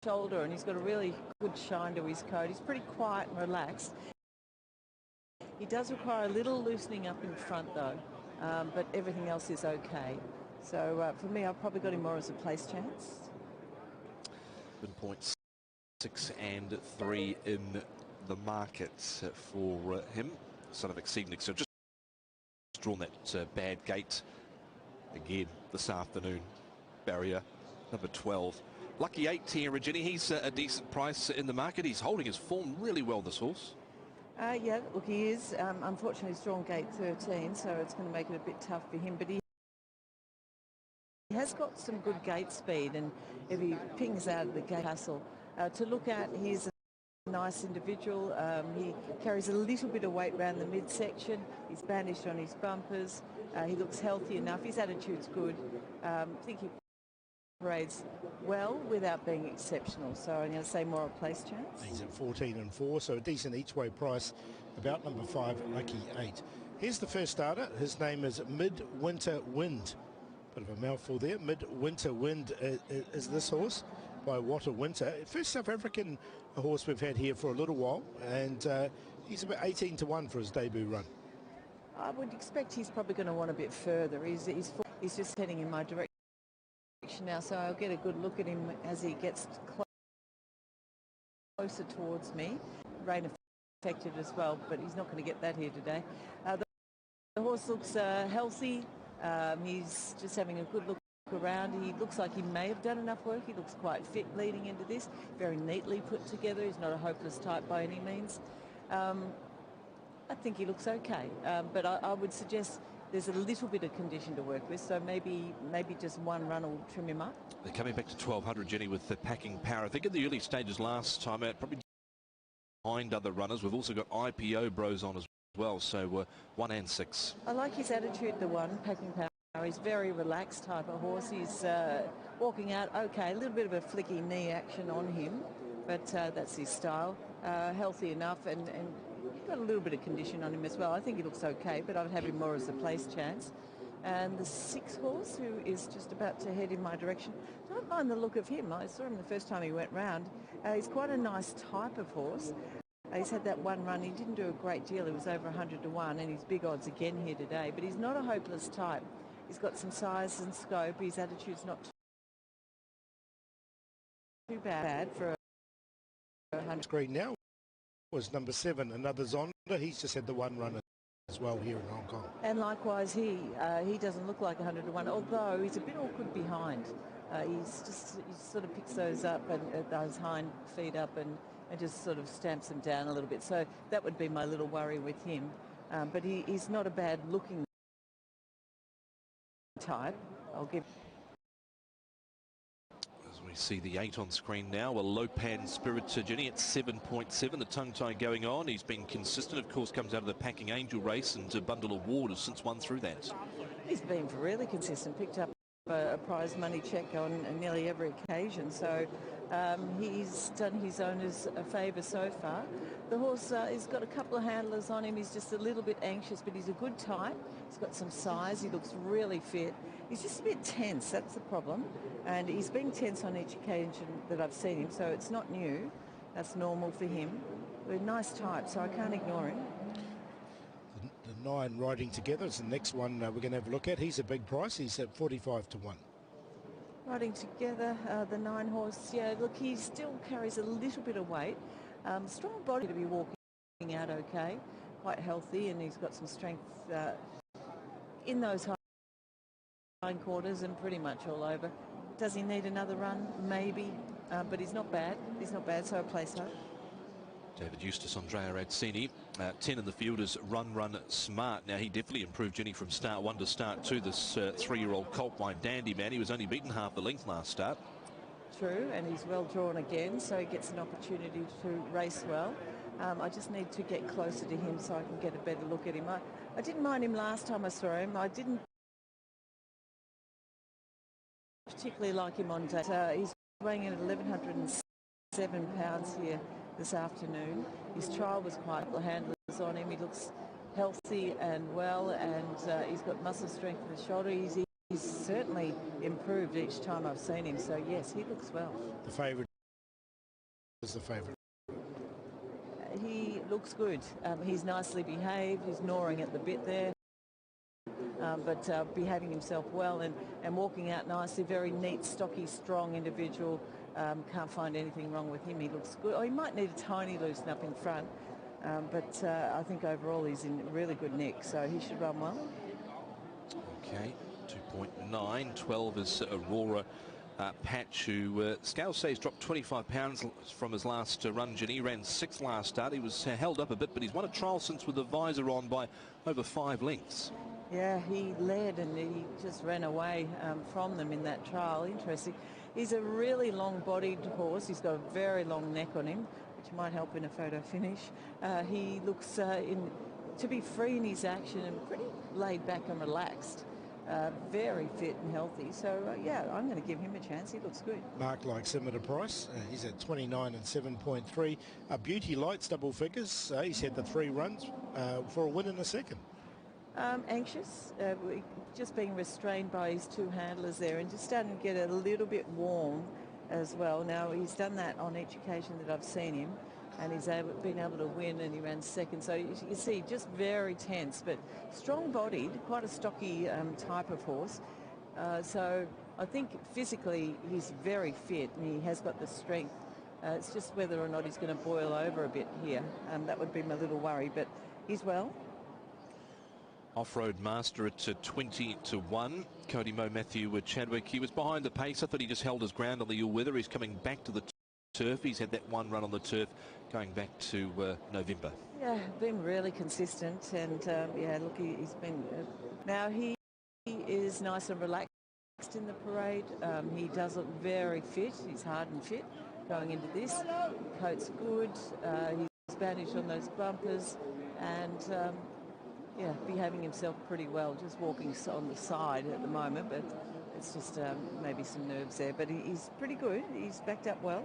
shoulder, and he's got a really good shine to his coat. He's pretty quiet and relaxed. He does require a little loosening up in front though, but everything else is okay. So for me, I've probably got him more as a place chance. 7.6 and 3 in the market for him. Son of Exceeding. So just drawn that bad gate again this afternoon. Barrier number 12. Lucky 8 here, Jenny. He's a decent price in the market. He's holding his form really well, this horse. Yeah, look, he is. Unfortunately, he's drawn gate 13, so it's going to make it a bit tough for him. But he has got some good gate speed, and if he pings out of the gate hustle, To look at, he's a nice individual. He carries a little bit of weight around the midsection. He's bandaged on his bumpers. He looks healthy enough. His attitude's good. I think he parades well without being exceptional. So I'm going to say more a place chance. He's at 14-4, so a decent each-way price, about number 5, Lucky 8. Here's the first starter. His name is Midwinter Wind. Bit of a mouthful there. Midwinter Wind is this horse by Water Winter. First South African horse we've had here for a little while, and he's about 18-1 for his debut run. I would expect he's probably going to want a bit further. He's just heading in my direction now, so I'll get a good look at him as he gets closer towards me. Rain affected as well, but he's not going to get that here today. The horse looks healthy. He's just having a good look around. He looks like he may have done enough work. He looks quite fit leading into this. Very neatly put together. He's not a hopeless type by any means. I think he looks okay, but I would suggest there's a little bit of condition to work with, so maybe just one run will trim him up. They're coming back to 1200, Jenny, with the packing power. I think in the early stages last time out, probably behind other runners. We've also got IPO Bros on as well, so 1 and 6. I like his attitude, the one, packing power. He's very relaxed type of horse. He's walking out okay, a little bit of a flicky knee action on him, but that's his style. Healthy enough and got a little bit of condition on him as well. I think he looks okay, but I would have him more as a place chance. And the 6 horse, who is just about to head in my direction, don't mind the look of him. I saw him the first time he went round. He's quite a nice type of horse. He's had that one run. He didn't do a great deal. He was over 100-1, and he's big odds again here today. But he's not a hopeless type. He's got some size and scope. His attitude's not too bad for a 100. Screen now was number 7, another Zonda. He's just had the one run as well here in Hong Kong. And likewise, he doesn't look like 100-1, although he's a bit awkward behind. He sort of picks those up and those hind feet up and just sort of stamps them down a little bit. So that would be my little worry with him. But he's not a bad looking type. I'll give. We see the 8 on screen now. A Lopan Spirit to Jenny at 7.7. The tongue tie going on. He's been consistent. Of course, comes out of the Packing Angel race, and Bundle Award has since won through that. He's been really consistent. Picked up a prize money check on nearly every occasion. So he's done his owners a favour so far. The horse has got a couple of handlers on him. He's just a little bit anxious, but he's a good type. He's got some size. He looks really fit. He's just a bit tense. That's the problem. And he's been tense on each occasion that I've seen him, so it's not new. That's normal for him. We're a nice type, so I can't ignore him. The 9 riding together is the next one we're going to have a look at. He's a big price. He's at 45-1. Riding together, the 9 horse. Yeah, look, he still carries a little bit of weight. Strong body to be walking out okay. Quite healthy, and he's got some strength in those hindquarters and pretty much all over. Does he need another run? Maybe, but he's not bad. He's not bad, so I place hope. David Eustace, Andrea Adsini, 10 in the field is Run Smart. Now, he definitely improved, Jenny, from start 1 to start 2. This 3-year-old colt by Dandy Man. He was only beaten half the length last start. True, and he's well drawn again, so he gets an opportunity to race well. I just need to get closer to him so I can get a better look at him. I didn't mind him last time I saw him. I didn't particularly like him on day. He's weighing in at 1,107 pounds here this afternoon. His trial was quite the handlers on him. He looks healthy and well, and he's got muscle strength in the shoulder. He's certainly improved each time I've seen him. So yes, he looks well. The favourite is the favourite. He looks good. He's nicely behaved. He's gnawing at the bit there. But behaving himself well and walking out nicely. Very neat, stocky, strong individual. Can't find anything wrong with him. He looks good. Oh, he might need a tiny loosen up in front, but I think overall he's in really good nick, so he should run well. Okay, 2.9. 12 is Aurora Patch, who scale says dropped 25 pounds from his last run. Jenny ran 6th last start. He was held up a bit, but he's won a trial since with the visor on by over 5 lengths. Yeah, he led and he just ran away from them in that trial. Interesting. He's a really long-bodied horse. He's got a very long neck on him, which might help in a photo finish. He looks to be free in his action and pretty laid back and relaxed. Very fit and healthy. So, yeah, I'm going to give him a chance. He looks good. Mark likes him at a price. He's at 29 and 7.3. Beauty Lights double figures. He's had the 3 runs for a win in a second. Anxious, just being restrained by his 2 handlers there and just starting to get a little bit warm as well. Now, he's done that on each occasion that I've seen him, and he's been able to win, and he ran second. So you can see just very tense, but strong-bodied, quite a stocky type of horse. So I think physically he's very fit, and he has got the strength. It's just whether or not he's going to boil over a bit here. That would be my little worry, but he's well. Off-Road Master at 20 to 1. Cody Mo Matthew Chadwick. He was behind the pace. I thought he just held his ground on the all-weather. He's coming back to the turf. He's had that 1 run on the turf going back to November. Yeah, been really consistent, and yeah, look, he's been. Now he is nice and relaxed in the parade. He does look very fit. He's hard and fit going into this. Coat's good. He's bandaged on those bumpers, and yeah, behaving himself pretty well. Just walking on the side at the moment, but it's just maybe some nerves there. But he's pretty good. He's backed up well.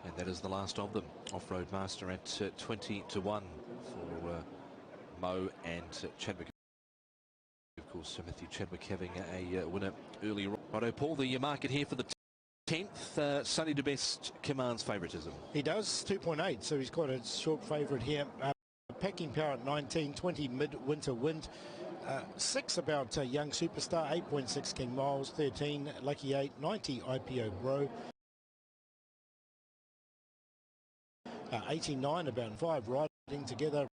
And that is the last of them. Off-Road Master at 20 to 1 for Mo and Chadwick. Of course, Matthew Chadwick having a winner earlier on. Righto, Paul, the market here for the 10th. Sunny DeBest commands favouritism. He does, 2.8, so he's quite a short favourite here. Packing power at 19, 20 mid-winter wind. 6 about Young Superstar, 8.6 King Miles, 13 Lucky 8, 90 IPO Bro. 89 about 5 riding together.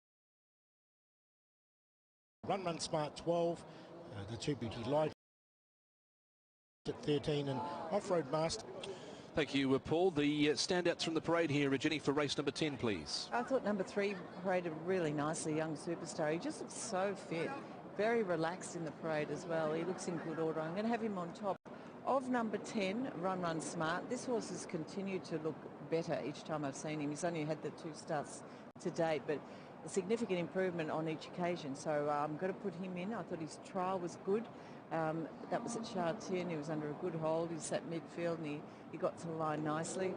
Run Smart 12, the 2 Beauty Light at 13, and Off-Road Master. Thank you, Paul. The standouts from the parade here, Jenny, for race number 10, please. I thought number 3 paraded really nicely, Young Superstar. He just looks so fit, very relaxed in the parade as well. He looks in good order. I'm going to have him on top of number 10, Run Smart. This horse has continued to look better each time I've seen him. He's only had the 2 starts to date, but a significant improvement on each occasion. So I'm going to put him in. I thought his trial was good. That was at Shatin. He was under a good hold. He's at midfield, and he got to the line nicely.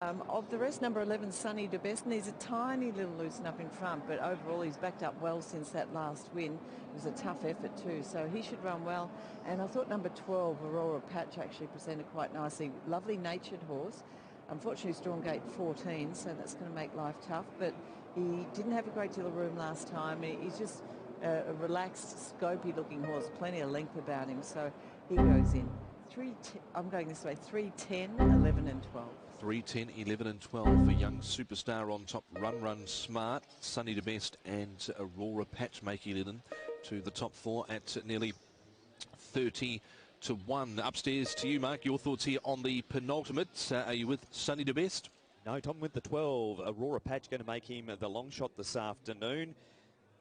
Of the rest, number 11, Sunny DeBest, needs a tiny little loosen up in front, but overall he's backed up well since that last win. It was a tough effort too, so he should run well. And I thought number 12, Aurora Patch, actually presented quite nicely. Lovely natured horse. Unfortunately, strong gate 14, so that's going to make life tough, but he didn't have a great deal of room last time. He's just a relaxed, scopy looking horse, plenty of length about him, so he goes in. I'm going this way, 3, 10, 11 and 12. 3, 10, 11 and 12 for Young Superstar on top. Run Smart, Sunny DeBest and Aurora Patch make it in to the top 4 at nearly 30 to 1. Upstairs to you, Mark. Your thoughts here on the penultimate. Are you with Sunny DeBest? No, Tom with the 12. Aurora Patch going to make him the long shot this afternoon.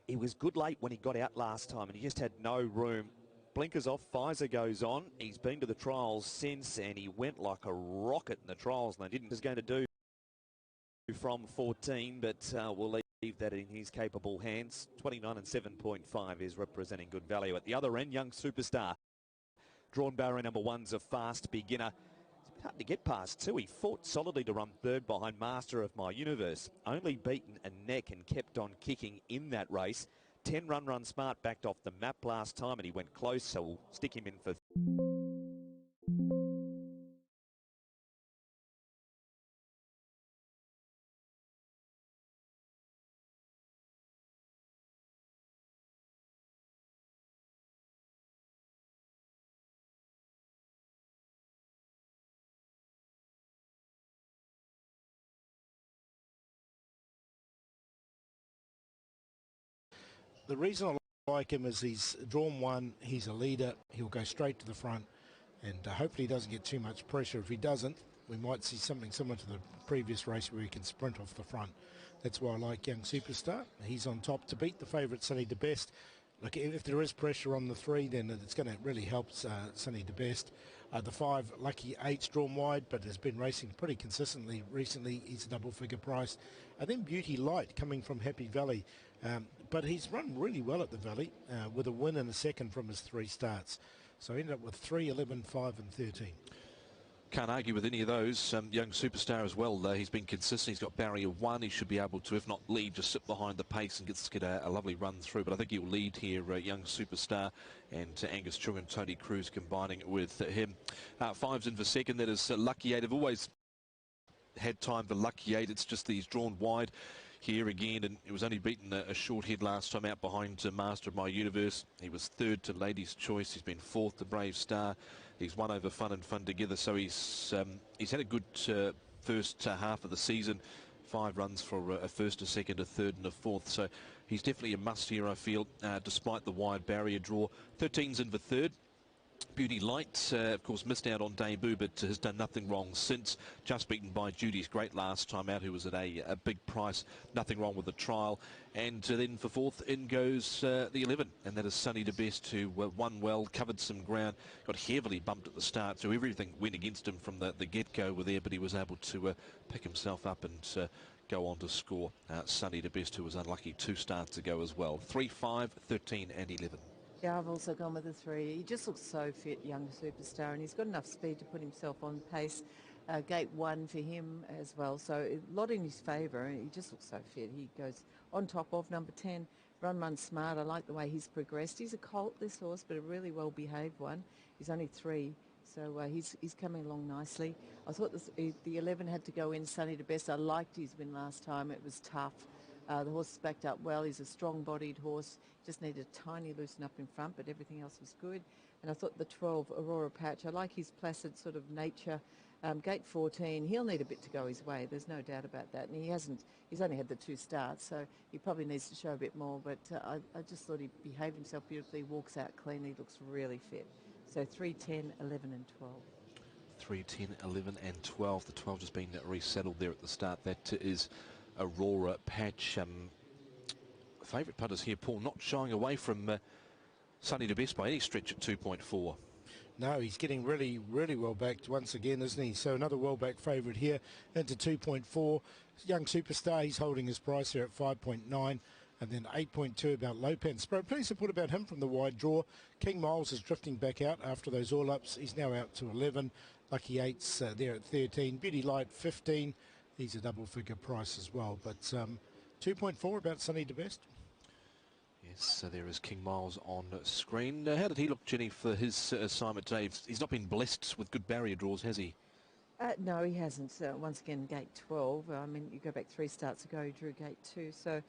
He was good late when he got out last time, and he just had no room. Blinkers off, Pfizer goes on. He's been to the trials since, and he went like a rocket in the trials, and they didn't was going to do from 14, but we'll leave that in his capable hands. 29 and 7.5 is representing good value. At the other end, Young Superstar. Drawn barrier number 1's a fast beginner. It's hard to get past too. He fought solidly to run 3rd behind Master of My Universe. Only beaten a neck and kept on kicking in that race. 10 Run Smart backed off the map last time, and he went close, so we'll stick him in for... The reason I like him is he's drawn 1, he's a leader, he'll go straight to the front, and hopefully he doesn't get too much pressure. If he doesn't, we might see something similar to the previous race where he can sprint off the front. That's why I like Young Superstar. He's on top to beat the favourite Sunny DeBest. Look, if there is pressure on the 3, then it's going to really help Sunny DeBest. The 5 Lucky 8's drawn wide, but has been racing pretty consistently recently. He's a double-figure price. And then Beauty Light coming from Happy Valley. But he's run really well at the Valley with a win and a second from his 3 starts. So he ended up with 3, 11, 5 and 13. Can't argue with any of those. Young Superstar as well. He's been consistent. He's got barrier 1. He should be able to, if not lead, just sit behind the pace and get a lovely run through. But I think he'll lead here, Young Superstar, and Angus Chung and Tony Cruz combining with him. 5's in for second. That is Lucky 8. I've always had time for Lucky 8. It's just that he's drawn wide here again, and it was only beaten a short head last time out behind Master of My Universe. He was 3rd to Ladies' Choice. He's been 4th to Brave Star. He's won over Fun and Fun Together, so he's had a good first half of the season. 5 runs for a first, a second, a third and a fourth, so he's definitely a must here, I feel, despite the wide barrier draw. 13's in for third. Beauty Light, of course, missed out on debut, but has done nothing wrong since. Just beaten by Judy's Great last time out, who was at a big price. Nothing wrong with the trial. And then for 4th, in goes the 11, and that is Sunny to Best, who won well, covered some ground, got heavily bumped at the start, so everything went against him from the get-go with there, but he was able to pick himself up and go on to score. Sunny to Best, who was unlucky 2 starts ago as well. 3, 5, 13 and 11. Yeah, I've also gone with the 3. He just looks so fit, Young Superstar, and he's got enough speed to put himself on pace. Gate 1 for him as well, so a lot in his favour. He just looks so fit. He goes on top of number 10, Run Smart. I like the way he's progressed. He's a colt, this horse, but a really well-behaved one. He's only 3, so he's coming along nicely. I thought the 11 had to go in, Sunny to Best. I liked his win last time. It was tough. The horse backed up well. He's a strong-bodied horse. Just needed a tiny loosen up in front, but everything else was good. And I thought the 12, Aurora Patch, I like his placid sort of nature. Gate 14, he'll need a bit to go his way. There's no doubt about that. And he's only had the 2 starts, so he probably needs to show a bit more. But I just thought he behaved himself beautifully, walks out clean. He looks really fit. So 3, 10, 11 and 12. 3, 10, 11 and 12. The 12 just been resettled there at the start. That is Aurora Patch. Favourite punters here, Paul, not shying away from Sunny to Best by any stretch at 2.4. No, he's getting really, really well backed once again, isn't he? So another well-backed favourite here into 2.4. Young Superstar, he's holding his price here at 5.9. And then 8.2 about Lopan. Pleased to put about him from the wide draw. King Miles is drifting back out after those all-ups. He's now out to 11. Lucky 8's there at 13. Beauty Light, 15. He's a double-figure price as well. But 2.4 about Sunny to Best. Yes, so there is King Miles on screen. How did he look, Jenny, for his assignment today? He's not been blessed with good barrier draws, has he? No, he hasn't. Once again, gate 12. I mean, you go back 3 starts ago, he drew gate 2. So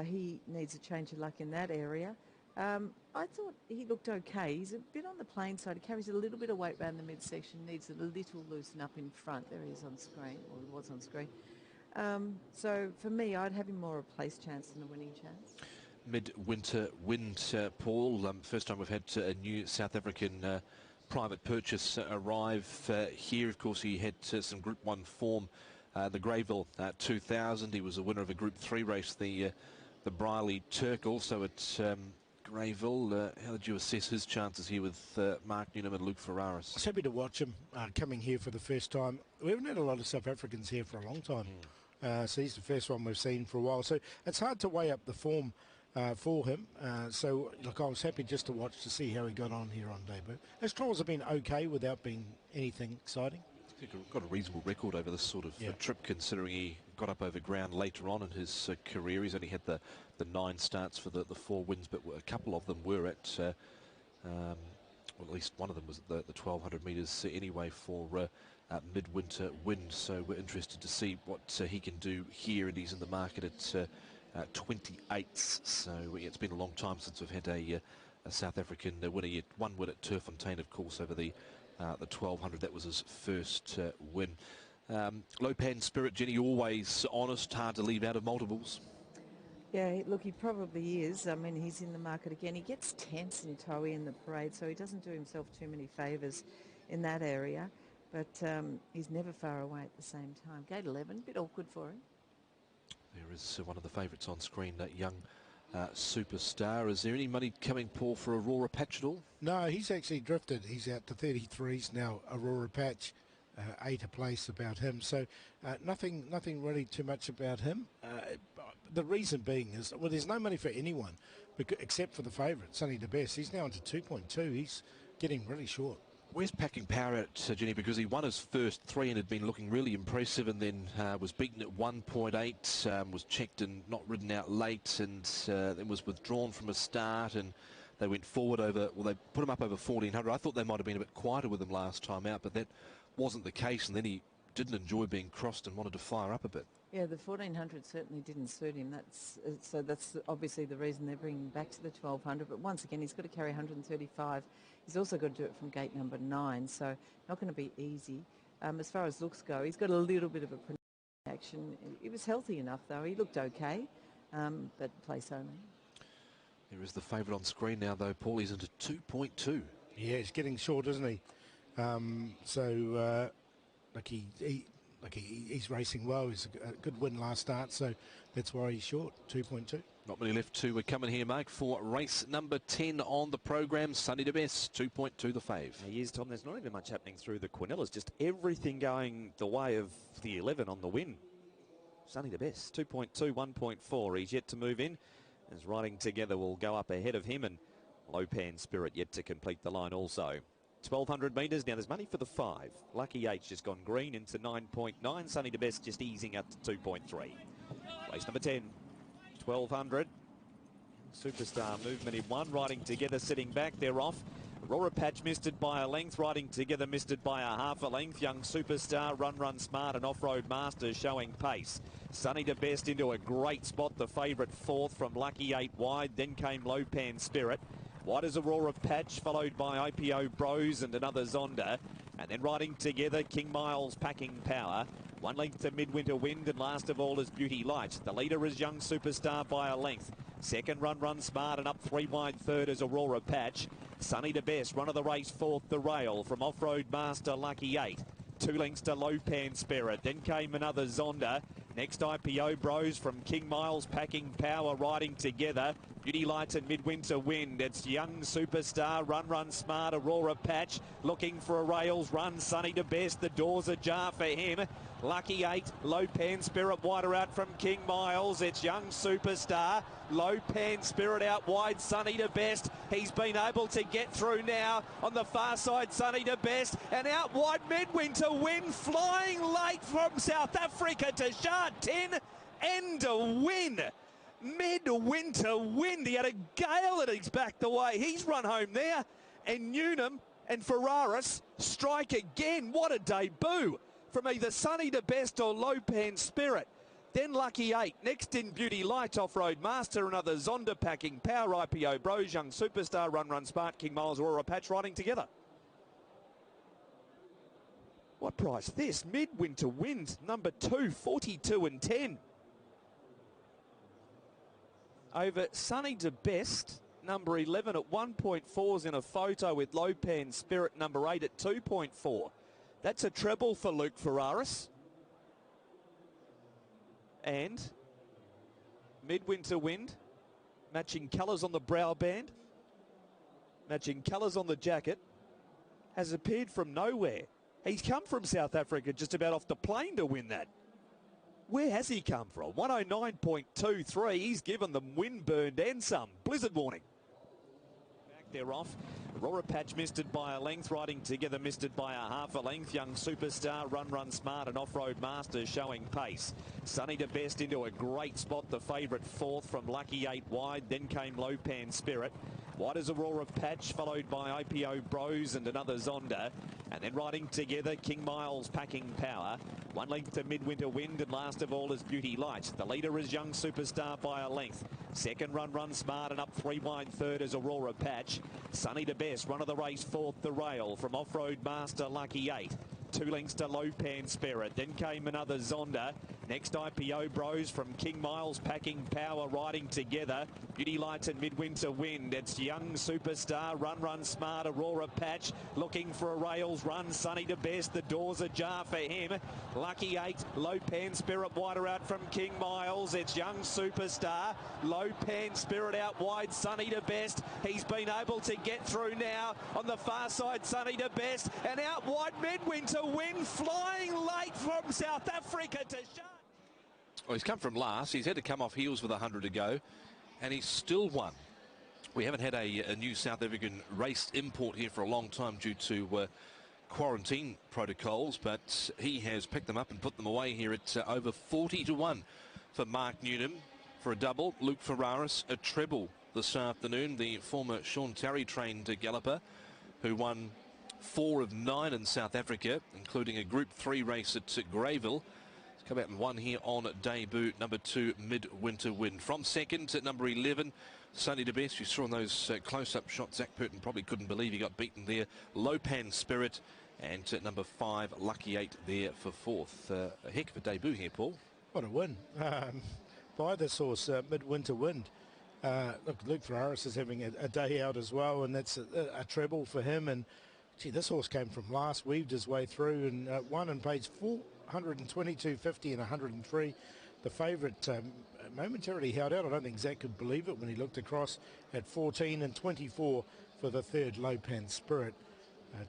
he needs a change of luck in that area. I thought he looked okay. He's a bit on the plain side. He carries a little bit of weight around the midsection, needs a little loosen up in front. There he is on screen, or he was on screen. So for me, I'd have him more a place chance than a winning chance. Midwinter Wind, Paul. First time we've had a new South African private purchase arrive here. Of course, he had some Group 1 form. The Greyville 2000. He was a winner of a Group 3 race, the Briley Turk, also at Greyville. How did you assess his chances here with Mark Newnham and Luke Ferraris? I was happy to watch him coming here for the first time. We haven't had a lot of South Africans here for a long time. So he's the first one we've seen for a while. So it's hard to weigh up the form for him. So, look, I was happy just to watch to see how he got on here on debut. His trials have been okay without being anything exciting. He's got a reasonable record over this sort of trip, considering he got up over ground later on in his career. He's only had the 9 starts for the 4 wins, but a couple of them were at, well, at least one of them was at the 1,200 metres anyway for Midwinter Wind. So we're interested to see what he can do here, and he's in the market at 28s. So it's been a long time since we've had a South African winner yet. One win at Turffontein, of course, over the 1,200. That was his first win. Lopan Spirit, Jenny, always honest, hard to leave out of multiples. Yeah, look, he probably is. I mean, he's in the market again. He gets tense and toey in the parade, so he doesn't do himself too many favours in that area. But he's never far away at the same time. Gate 11, a bit awkward for him. There is one of the favourites on screen, Young Superstar. Is there any money coming, Paul, for Aurora Patch at all? No, he's actually drifted. He's out to 33s now. Aurora Patch, 8 a place about him. So nothing really too much about him. The reason being is, well, there's no money for anyone except for the favourite, Sunny the Best. He's now into 2.2. He's getting really short. Where's Packing Power at, Jenny? Because he won his first 3 and had been looking really impressive, and then was beaten at 1.8, was checked and not ridden out late, and then was withdrawn from a start, and they went forward over, well, they put him up over 1400. I thought they might have been a bit quieter with him last time out, but that wasn't the case, and then he didn't enjoy being crossed and wanted to fire up a bit. Yeah, the 1400 certainly didn't suit him. So that's obviously the reason they're bringing him back to the 1200. But once again, he's got to carry 135. He's also got to do it from gate number 9, so not going to be easy. As far as looks go, he's got a little bit of a action. He was healthy enough, though. He looked okay, but place only. There is the favourite on screen now, though, Paul. He's into 2.2. Yeah, he's getting short, isn't he? He's racing well. He's a good win last start, so that's why he's short, 2.2. Not many left to come in here, Mark, for race number 10 on the programme. Sunny the Best, 2.2 the fave. He is, Tom. There's not even much happening through the Quinillas. Just everything going the way of the 11 on the win. Sunny the Best, 2.2, 1.4. He's yet to move in. As Riding Together will go up ahead of him, and Lopan Spirit yet to complete the line also. 1,200 metres. Now there's money for the 5. Lucky 8's just gone green into 9.9. Sunny the Best just easing up to 2.3. Race number 10. 1,200. Superstar movement in 1. Riding Together sitting back. They're off. Aurora Patch missed it by a length. Riding Together missed it by a half a length. Young Superstar, Run Smart and Off-Road Master showing pace. Sunny the Best into a great spot. The favourite 4th from Lucky 8 wide. Then came Lopan Spirit. Wide as Aurora Patch, followed by IPO Bros and another Zonda. And then Riding Together, King Miles Packing Power. 1 length to Midwinter Wind, and last of all is Beauty Light. The leader is Young Superstar by a length. Second Run Smart, and up 3 wide. Third is Aurora Patch. Sunny the Best, run of the race, 4th the rail from Off-Road Master Lucky 8. 2 lengths to Lopan Spirit. Then came another Zonda. Next IPO Bros from King Miles Packing Power, Riding Together. Beauty Lights and Midwinter Wind. It's Young Superstar, Run Smart, Aurora Patch looking for a rails run. Sunny the Best, the doors ajar for him. Lucky 8, Lopan Spirit wider out from King Miles. It's Young Superstar, Lopan Spirit out wide. Sunny the Best, he's been able to get through now on the far side. Sunny the Best, and out wide Midwinter Wind, flying late from South Africa to Shatin, and a win. Midwinter Wind, he had a gale at his back the way he's run home there, and Newnham and Ferraris strike again. What a debut from either Sunny the Best or Lopan Spirit. Then Lucky 8, next in Beauty Light, Off-Road Master, another Zonda Packing Power, IPO Bros, Young Superstar, Run Smart, King Miles, Aurora Patch Riding Together. What price this? Midwinter Wind, number 2, 42 and 10. Over Sunny the Best, number 11 at 1.4's in a photo with Lopan Spirit, number 8 at 2.4. That's a treble for Luke Ferraris. And Midwinter Wind, matching colours on the brow band, matching colours on the jacket, has appeared from nowhere. He's come from South Africa just about off the plane to win that. Where has he come from? 109.23. He's given them wind burned and some. Blizzard warning. Back they're off. Aurora Patch missed it by a length. Riding Together missed it by a half a length. Young Superstar, Run Smart and Off-Road Master showing pace. Sunny the Best into a great spot. The favourite 4th from Lucky 8 wide. Then came Lopan Spirit. Wide as Aurora Patch, followed by IPO Bros and another Zonda. And then Riding Together, King Miles Packing Power. 1 length to Midwinter Wind, and last of all is Beauty Light. The leader is Young Superstar by a length. Second Run Smart, and up 3 wide. Third is Aurora Patch. Sunny the Best, run of the race, 4th the rail from Off-Road Master Lucky 8. 2 lengths to Lopan Spirit. Then came another Zonda. Next IPO Bros from King Miles, packing power, riding together. Beauty Lights and Midwinter Wind. It's Young Superstar, Run Smart, Aurora Patch, looking for a rails run. Sunny to best, the doors ajar for him. Lucky 8, Low Pan Spirit wider out from King Miles. It's Young Superstar, Low Pan Spirit out wide, Sunny to best. He's been able to get through now on the far side, Sunny to best, and out wide Midwinter Wind, flying late from South Africa to shut. Well, he's come from last. He's had to come off heels with 100 to go, and he's still won. We haven't had a new South African race import here for a long time due to quarantine protocols, but he has picked them up and put them away here at over 40 to 1 for Mark Newnham for a double. Luke Ferraris a treble this afternoon, the former Sean Tarry trained galloper who won 4 of 9 in South Africa, including a Group 3 race at Greyville. He's come out and won here on debut. Number 2, Midwinter Wind. From second to number 11, Sunny to best. You saw in those close-up shots, Zach Purton probably couldn't believe he got beaten there. Low Pan Spirit, and number 5, Lucky 8 there for fourth. A heck of a debut here, Paul. What a win by this horse, Midwinter Wind. Look, Luke Ferraris is having a day out as well, and that's a treble for him. And gee, this horse came from last, weaved his way through, and won and paid 422.50 and 103. The favourite momentarily held out. I don't think Zach could believe it when he looked across at 14 and 24 for the third, Low Pan Spirit,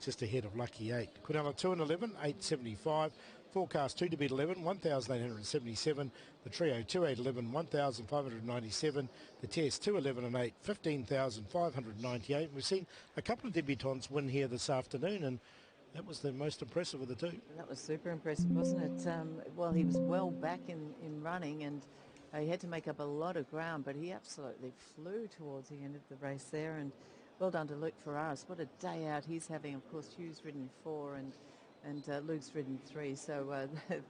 just ahead of Lucky 8. Quinella 2 and 11, 875. Forecast 2 to beat 11, 1,877. The trio 2, 8, 11, 1,597. The test 2, 11 and 8, 15,598. We've seen a couple of debutants win here this afternoon, and that was the most impressive of the two. That was super impressive, wasn't it? Well, he was well back in running, and he had to make up a lot of ground, but he absolutely flew towards the end of the race there. And well done to Luke Ferraris. What a day out he's having. Of course, Hugh's ridden 4 and Luke's ridden 3, so they've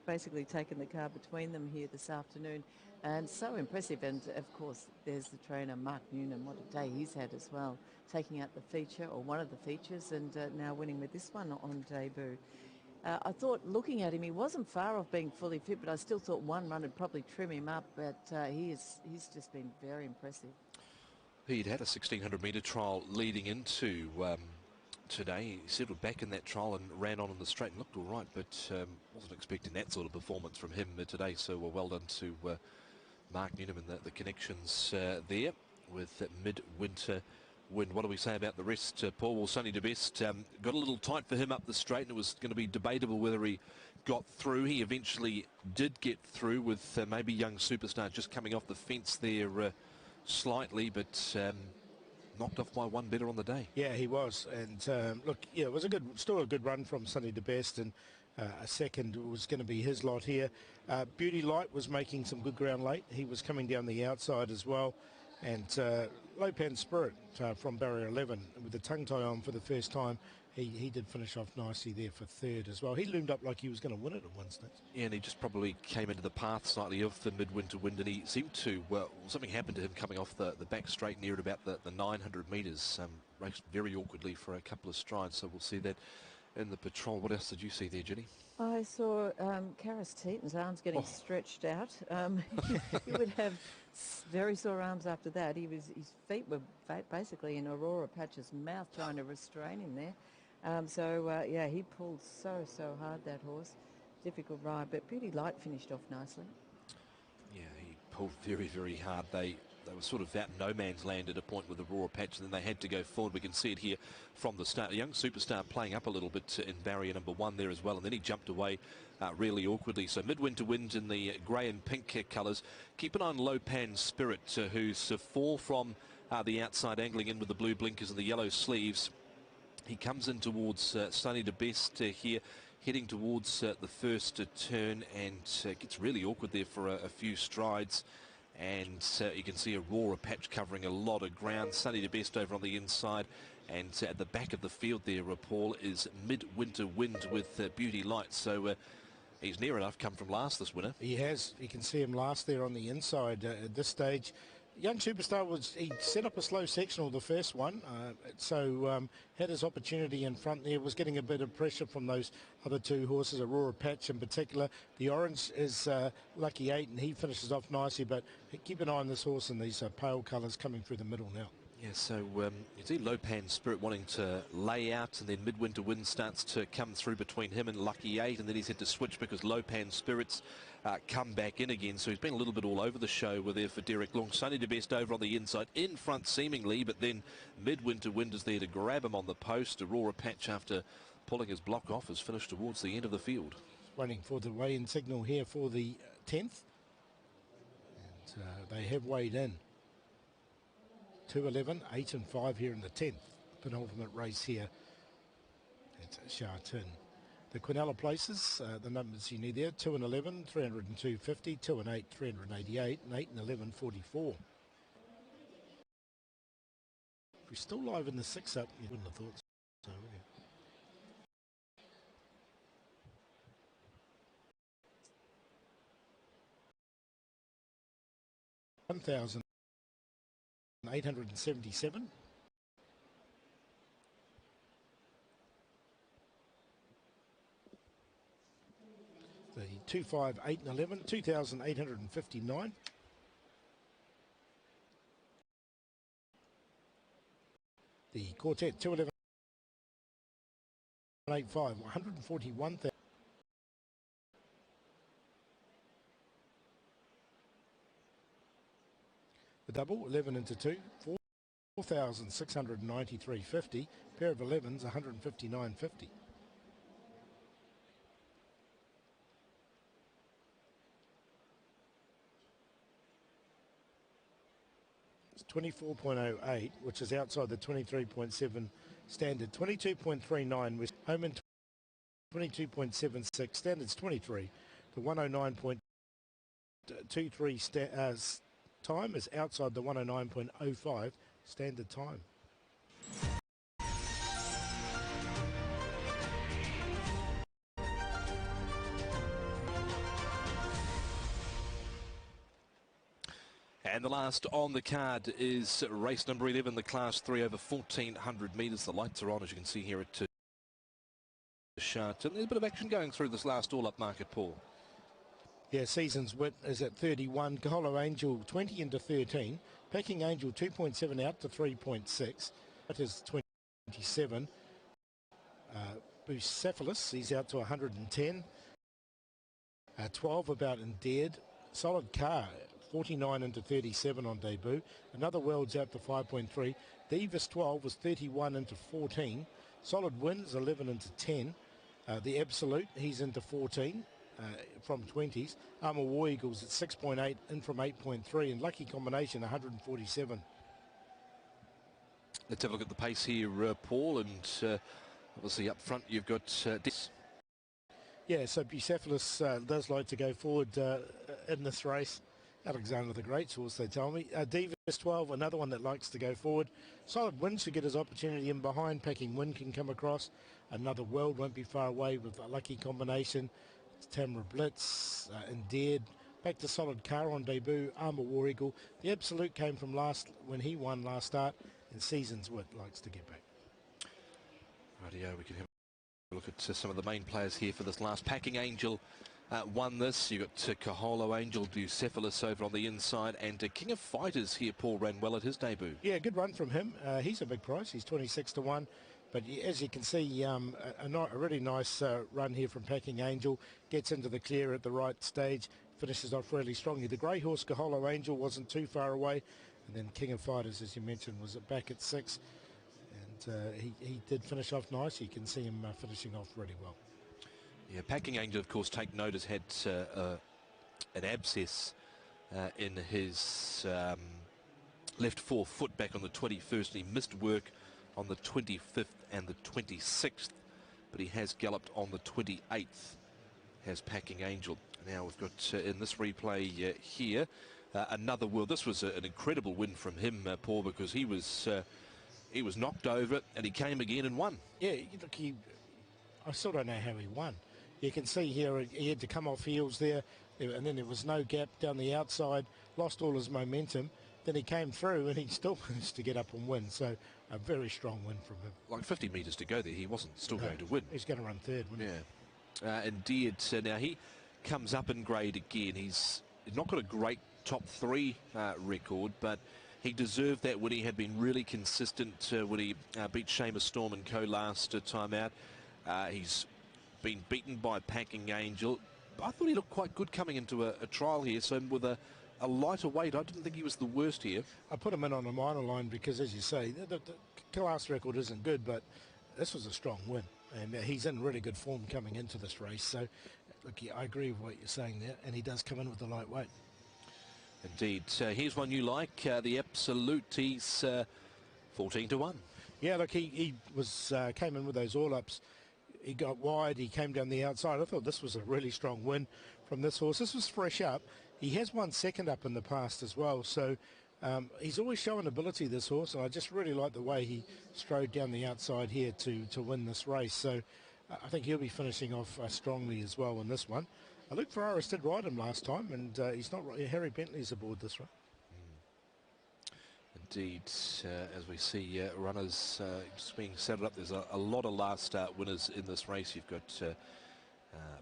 basically taken the car between them here this afternoon, and so impressive. And of course there's the trainer Mark Newnham. What a day he's had as well, taking out the feature, or one of the features, and now winning with this one on debut. I thought, looking at him, he wasn't far off being fully fit, but I still thought one run would probably trim him up, but he's just been very impressive. He'd had a 1600 metre trial leading into today. He settled back in that trial and ran on in the straight and looked all right, but wasn't expecting that sort of performance from him today. So well done to Mark Newnham and the connections there with Midwinter Wind. What do we say about the rest, Paul? Well, Sunny to best got a little tight for him up the straight, and it was going to be debatable whether he got through. He eventually did get through with maybe Young Superstar just coming off the fence there slightly, but knocked off by one better on the day. Yeah, he was. And look, yeah, it was still a good run from Sunny to best, and a second was going to be his lot here. Beauty Light was making some good ground late. He was coming down the outside as well. And Low Pan Spirit from barrier 11 with the tongue tie on for the first time. He did finish off nicely there for third as well. He loomed up like he was going to win it at one stage. Yeah, and he just probably came into the path slightly of the Midwinter Wind, and he seemed to, well, something happened to him coming off the back straight near at about the 900 metres. Raced very awkwardly for a couple of strides, so we'll see that in the patrol. What else did you see there, Jenny? I saw Karis Teeton's arms getting stretched out. He would have very sore arms after that. His feet were basically in Aurora Patch's mouth, trying to restrain him there. Yeah, he pulled so hard, that horse. Difficult ride, but Beauty Light finished off nicely. Yeah, he pulled very, very hard. They were sort of out no man's land at a point with Aurora Patch, and then they had to go forward. We can see it here from the start. A Young Superstar playing up a little bit in barrier number 1 there as well, and then he jumped away really awkwardly. So Midwinter Wind in the grey and pink colours. Keep an eye on Low Pan Spirit, who's 4 from the outside, angling in with the blue blinkers and the yellow sleeves. He comes in towards Sunny to best here, heading towards the first turn, and gets really awkward there for a few strides. And you can see Aurora Patch covering a lot of ground. Sunny to best over on the inside, and at the back of the field there, Paul, is Midwinter Wind with Beauty Light. So he's near enough come from last, this winner. He has. You can see him last there on the inside at this stage. Young Superstar he set up a slow sectional, the first one, had his opportunity in front there, was getting a bit of pressure from those other two horses, Aurora Patch in particular. The orange is Lucky 8, and he finishes off nicely, but keep an eye on this horse in these pale colours coming through the middle now. Yeah, so you see Lopan Spirit wanting to lay out, and then Midwinter Wind starts to come through between him and Lucky 8, and then he's had to switch because Lopan Spirit's come back in again. So he's been a little bit all over the show with there for Derek Long. Sunny to Best over on the inside, in front seemingly, but then Midwinter Wind is there to grab him on the post. Aurora Patch, after pulling his block off, has finished towards the end of the field. Waiting for the weigh-in signal here for the 10th. And they have weighed in. 2:11, 8 and 5 here in the 10th. Penultimate race here at Shatin. The Quinella places, the numbers you need there, 2 and 11, 302.50, 2 and 8, 388, and 8 and 11, 44. If we're still live in the 6-up, you wouldn't have thought so, would you? $1,877. The 2, 5, 8 and 11, 2,859. The Quartet 2, 11, 8, 5, 141,000. The double 11 into 2, 4,693.50. Pair of 11s 159.50. It's 24.08, which is outside the 23.7 standard. 22.39 was home in 22.76. Standards 23. The 109.23 time is outside the 109.05 standard time. And the last on the card is race number 11, the Class 3 over 1,400 metres. The lights are on, as you can see here at Shatin. There's a bit of action going through this last all-up market, Paul. Yeah, Season's Wit is at 31. Kaholo Angel 20 into 13. Packing Angel 2.7 out to 3.6. That is 27. Bucephalus, he's out to 110. 12 about Endeared. Solid Car 49 into 37 on debut. Another World's out to 5.3. Davis 12 was 31 into 14. Solid Wins 11 into 10. The Absolute, he's into 14. From 20s. Armour War Eagles at 6.8 in from 8.3, and Lucky Combination 147. Let's have a look at the pace here, Paul, and obviously up front you've got yeah, so Bucephalus does like to go forward in this race. Alexander the Great's horse, they tell me. Davis 12, another one that likes to go forward. Solid Win should get his opportunity in behind. Packing Win can come across. Another World won't be far away with a Lucky Combination. Tamara Blitz, Endeared, back to Solid Car on debut, Armour War Eagle. The Absolute came from when he won last start, and Season's Wit likes to get back. Rightio, we can have a look at some of the main players here for this last. Packing Angel won this. You've got Kaholo Angel, Bucephalus over on the inside, and King of Fighters here, Paul, ran well at his debut. Yeah, good run from him. He's a big price. He's 26 to 1. But as you can see, a really nice run here from Packing Angel. Gets into the clear at the right stage, finishes off really strongly. The grey horse, Kaholo Angel, wasn't too far away. And then King of Fighters, as you mentioned, was back at 6. And he did finish off nice. You can see him finishing off really well. Yeah, Packing Angel, of course, take note, has had an abscess in his left forefoot back on the 21st. He missed work on the 25th and the 26th, but he has galloped on the 28th, has Packing Angel. Now we've got in this replay here another World. This was an incredible win from him, Paul, because he was knocked over and he came again and won. Yeah, look, I still don't know how he won. You can see here he had to come off heels there, and then there was no gap down the outside, lost all his momentum, then he came through and he still managed to get up and win. So a very strong win from him. Like 50 metres to go there, he wasn't still going to win. He's going to run third, wouldn't he? Indeed. Now he comes up in grade again. He's not got a great top 3 record, but he deserved that when he had been really consistent when he beat Seamus Storm and co last time out. He's been beaten by Packing Angel. I thought he looked quite good coming into a trial here, so with a lighter weight, I didn't think he was the worst here. I put him in on a minor line because, as you say, the class record isn't good, but this was a strong win, and he's in really good form coming into this race. So, look, I agree with what you're saying there, and he does come in with the lightweight. Indeed. Here's one you like, the Absolute. He's 14 to 1. Yeah, look, he was came in with those all-ups. He got wide, he came down the outside. I thought this was a really strong win from this horse. This was fresh up. He has won second up in the past as well, so he's always shown ability, this horse, and I just really like the way he strode down the outside here to win this race. So I think he'll be finishing off strongly as well in this one. Luke Ferraris did ride him last time, and he's not right. Harry Bentley's aboard this one. Indeed, as we see runners just being set up, there's a lot of last start winners in this race. You've got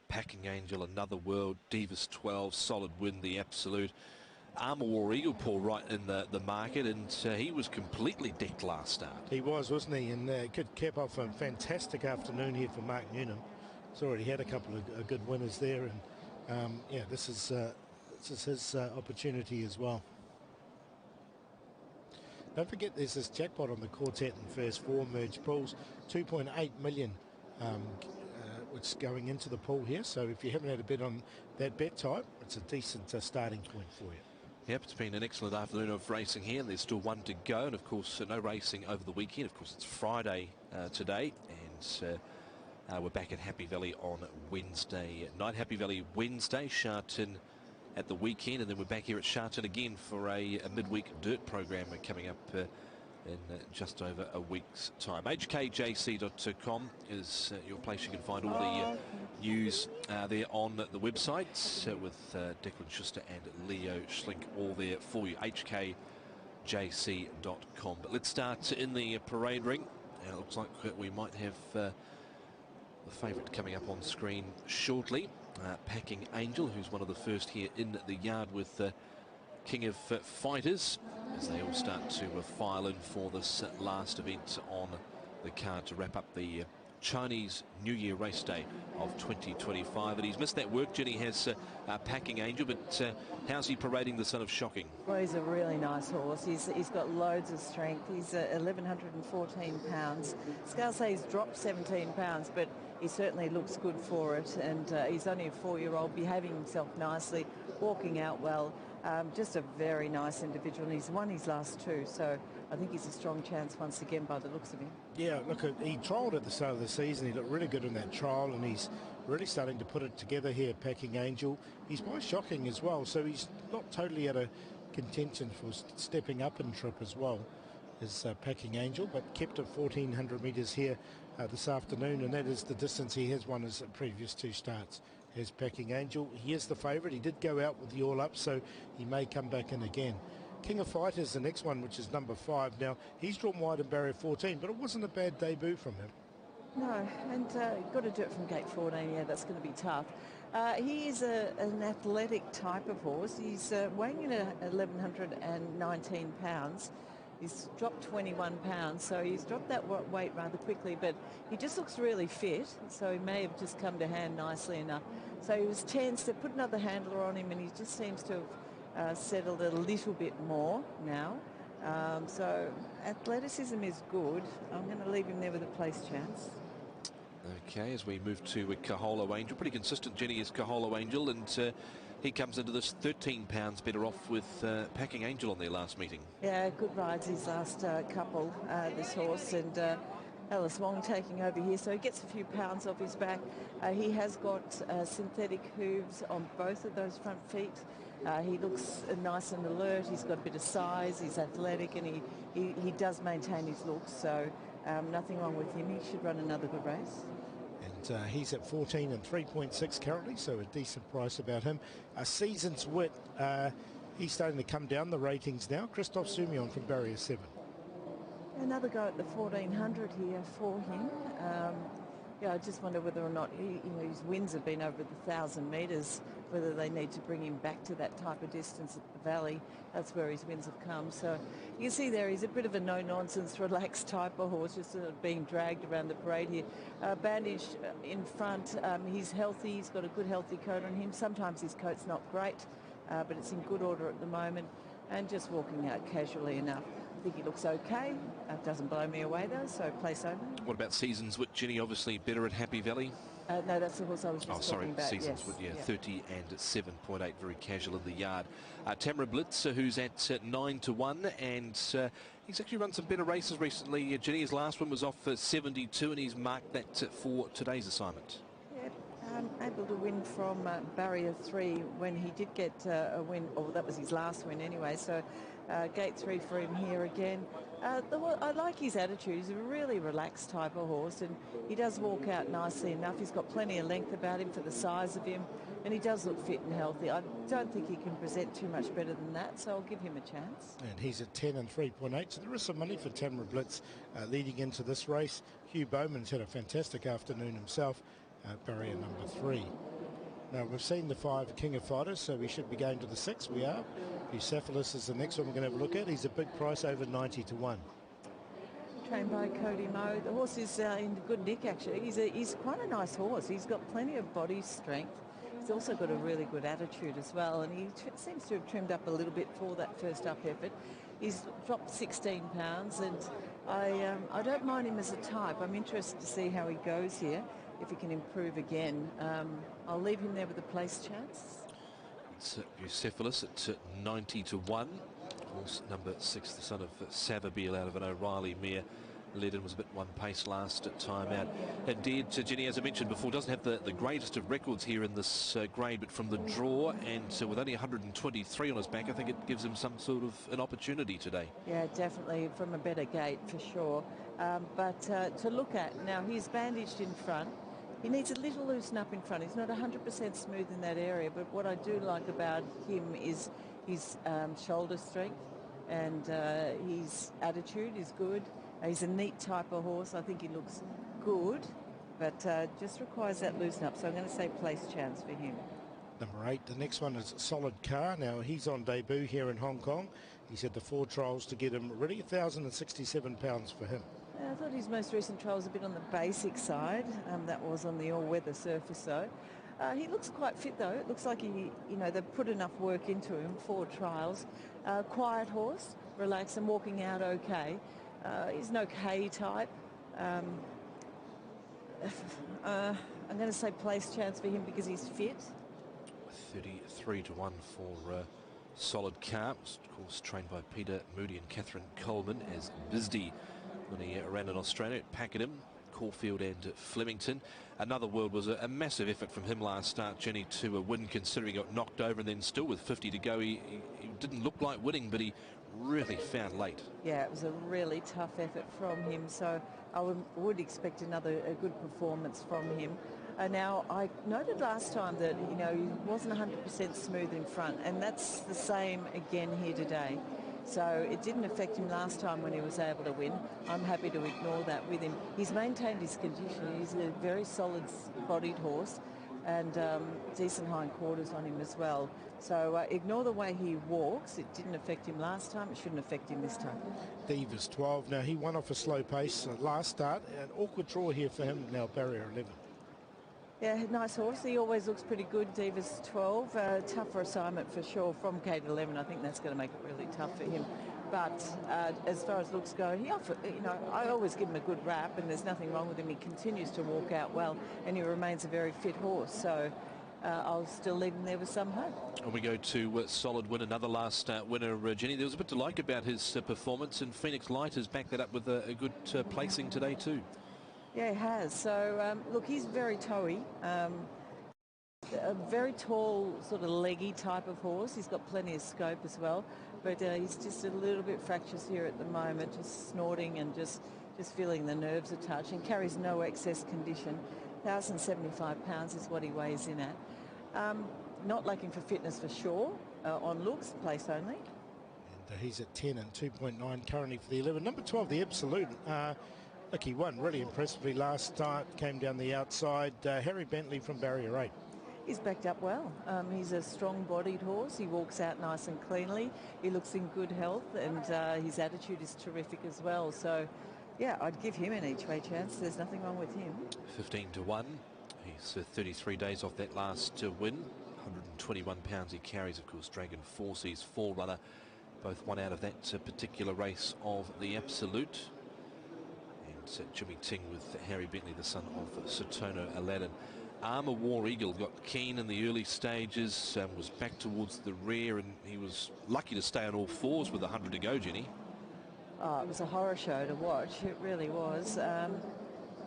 Packing Angel, Another World, Divas 12, solid win, the Absolute. Armour War Eagle Paul right in the market, and he was completely decked last start. He was, wasn't he? And kept off a fantastic afternoon here for Mark Newnham. He's already had a couple of good winners there, and yeah, this is his opportunity as well. Don't forget there's this jackpot on the quartet and first 4 merged pools, 2.8 million which is going into the pool here. So if you haven't had a bet on that bet type, it's a decent starting point for you. Yep, it's been an excellent afternoon of racing here, and there's still one to go. And of course, no racing over the weekend. Of course, it's Friday today, and we're back at Happy Valley on Wednesday night. Happy Valley Wednesday, Shatin at the weekend, and then we're back here at Shatin again for a midweek dirt program coming up in just over a week's time. HKJC.com is your place. You can find all the news there on the website with Declan Schuster and Leo Schlink all there for you. HKJC.com. But let's start in the parade ring. It looks like we might have the favourite coming up on screen shortly. Packing Angel, who's one of the first here in the yard with King of Fighters, as they all start to file in for this last event on the card to wrap up the Chinese New Year race day of 2025. And he's missed that work, Jenny has Packing Angel, but how's he parading the son of Shocking? Well, he's a really nice horse. He's got loads of strength. He's 1,114 pounds. Scales say he's dropped 17 pounds, but he certainly looks good for it. And he's only a 4-year-old, behaving himself nicely, walking out well. Just a very nice individual, and he's won his last 2, so I think he's a strong chance once again by the looks of him. Yeah, look, he trialled at the start of the season. He looked really good in that trial, and he's really starting to put it together here, Packing Angel. He's by Shocking as well, so he's not totally out of contention for stepping up in trip as well as Packing Angel, but kept at 1,400 metres here this afternoon, and that is the distance he has won his previous 2 starts. As Packing Angel, he is the favourite. He did go out with the all-up, so he may come back in again. King of Fighters, the next one, which is number 5. Now, he's drawn wide in barrier 14, but it wasn't a bad debut from him. No, and got to do it from gate 14. Yeah, that's going to be tough. He is an athletic type of horse. He's weighing in at 1,119 pounds. He's dropped 21 pounds, so he's dropped that weight rather quickly, but he just looks really fit, so he may have just come to hand nicely enough. So he was chanced to put another handler on him, and he just seems to have settled a little bit more now. So athleticism is good. I'm going to leave him there with a place chance. Okay, as we move to Kaholo Angel, pretty consistent, Jenny, is Kaholo Angel, and he comes into this 13 pounds better off with Packing Angel on their last meeting. Yeah, good rides his last couple, this horse, and Alice Wong taking over here, so he gets a few pounds off his back. He has got synthetic hooves on both of those front feet. He looks nice and alert. He's got a bit of size. He's athletic, and he does maintain his looks, so nothing wrong with him. He should run another good race. And he's at 14 and 3.6 currently, so a decent price about him. Season's Wit, He's starting to come down the ratings now. Christophe Soumillon from barrier 7. Another go at the 1400 here for him. Yeah, I just wonder whether or not his wins have been over the 1,000 metres, whether they need to bring him back to that type of distance at the Valley. That's where his wins have come. So you can see there he's a bit of a no-nonsense, relaxed type of horse, just sort of being dragged around the parade here. Bandaged in front. He's healthy. He's got a good healthy coat on him. Sometimes his coat's not great, but it's in good order at the moment, and just walking out casually enough. I think he looks okay. Doesn't blow me away though, so place over. What about Seasons with Jenny? Obviously better at Happy Valley. No, that's the horse I was just talking about. Seasons yes. with 30 and 7.8, very casual in the yard. Tamara Blitz, who's at 9-1, and he's actually run some better races recently. Jenny, his last one was off 72, and he's marked that for today's assignment. Able to win from barrier 3 when he did get a win, or that was his last win anyway, so gate 3 for him here again. I like his attitude. He's a really relaxed type of horse, and he does walk out nicely enough. He's got plenty of length about him for the size of him, and he does look fit and healthy. I don't think he can present too much better than that, so I'll give him a chance. And he's at 10 and 3.8, so there is some money for Tamara Blitz leading into this race. Hugh Bowman's had a fantastic afternoon himself. Barrier number 3. Now we've seen the 5 King of Fighters, so we should be going to the 6. We are. Bucephalus is the next one we're going to have a look at. He's a big price, over 90-1. Trained by Cody Moe. The horse is in good nick actually. He's quite a nice horse. He's got plenty of body strength. He's also got a really good attitude as well, and he seems to have trimmed up a little bit for that first up effort. He's dropped 16 pounds, and I don't mind him as a type. I'm interested to see how he goes here, if he can improve again. I'll leave him there with a place chance. It's Bucephalus at 90-1. Horse number 6, the son of Savabeel, out of an O'Reilly mare. Led in, was a bit one pace last time out. Indeed, Jenny, as I mentioned before, doesn't have the greatest of records here in this grade, but from the draw, and with only 123 on his back, I think it gives him some sort of an opportunity today. Yeah, definitely from a better gate for sure. But to look at, now he's bandaged in front. He needs a little loosen up in front. He's not 100% smooth in that area, but what I do like about him is his shoulder strength, and his attitude is good. He's a neat type of horse. I think he looks good, but just requires that loosen up. So I'm going to say place chance for him. Number 8, the next one is Solid Car. Now he's on debut here in Hong Kong. He's had the 4 trials to get him ready. £1,067 for him. I thought his most recent trial was a bit on the basic side. That was on the all-weather surface though. He looks quite fit though. It looks like they've put enough work into him. 4 trials. Quiet horse, relaxed and walking out okay. He's an okay type. I'm going to say place chance for him because he's fit. 33-1 for Solid Car. Of course, trained by Peter Moody and Catherine Coleman as Bisdee when he ran in Australia at Pakenham, Caulfield and Flemington. Another World was a massive effort from him last start, Jenny, to win, considering he got knocked over, and then still with 50 to go, he didn't look like winning, but he really found late. Yeah, it was a really tough effort from him, so I would expect a good performance from him. Now, I noted last time that, he wasn't 100% smooth in front, and that's the same again here today. So it didn't affect him last time when he was able to win. I'm happy to ignore that with him. He's maintained his condition. He's a very solid-bodied horse, and decent hindquarters on him as well. So ignore the way he walks. It didn't affect him last time. It shouldn't affect him this time. Divas 12. Now he won off a slow pace last start. An awkward draw here for him. Now barrier 11. Yeah, nice horse. He always looks pretty good. Divas 12. Tougher assignment for sure from gate 11. I think that's going to make it really tough for him. But as far as looks go, I always give him a good rap, and there's nothing wrong with him. He continues to walk out well, and he remains a very fit horse. So I'll still leave him there with some hope. And we go to Solid Win, another last winner, Jenny. There was a bit to like about his performance, and Phoenix Light has backed that up with a good placing today too. Yeah, he has. So, look, he's very toey. A very tall, sort of leggy type of horse. He's got plenty of scope as well, but he's just a little bit fractious here at the moment, just snorting and just feeling the nerves a touch, and carries no excess condition. £1,075 is what he weighs in at. Not lacking for fitness for sure. On looks, place only. And he's at 10 and 2.9 currently for the 11. Number 12, the Absolute. Look, he won really impressively last start, came down the outside. Harry Bentley from barrier 8. He's backed up well. He's a strong-bodied horse. He walks out nice and cleanly. He looks in good health, and his attitude is terrific as well. So, yeah, I'd give him an each-way chance. There's nothing wrong with him. 15 to 1. He's 33 days off that last win. 121 pounds he carries, of course. Dragon Force's forerunner. Both won out of that particular race of the Absolute. And Jimmy Ting with Harry Bentley, the son of Sotono Aladdin. Armour War Eagle got keen in the early stages, was back towards the rear, and he was lucky to stay on all fours with 100 to go, Jenny. Oh, it was a horror show to watch. It really was.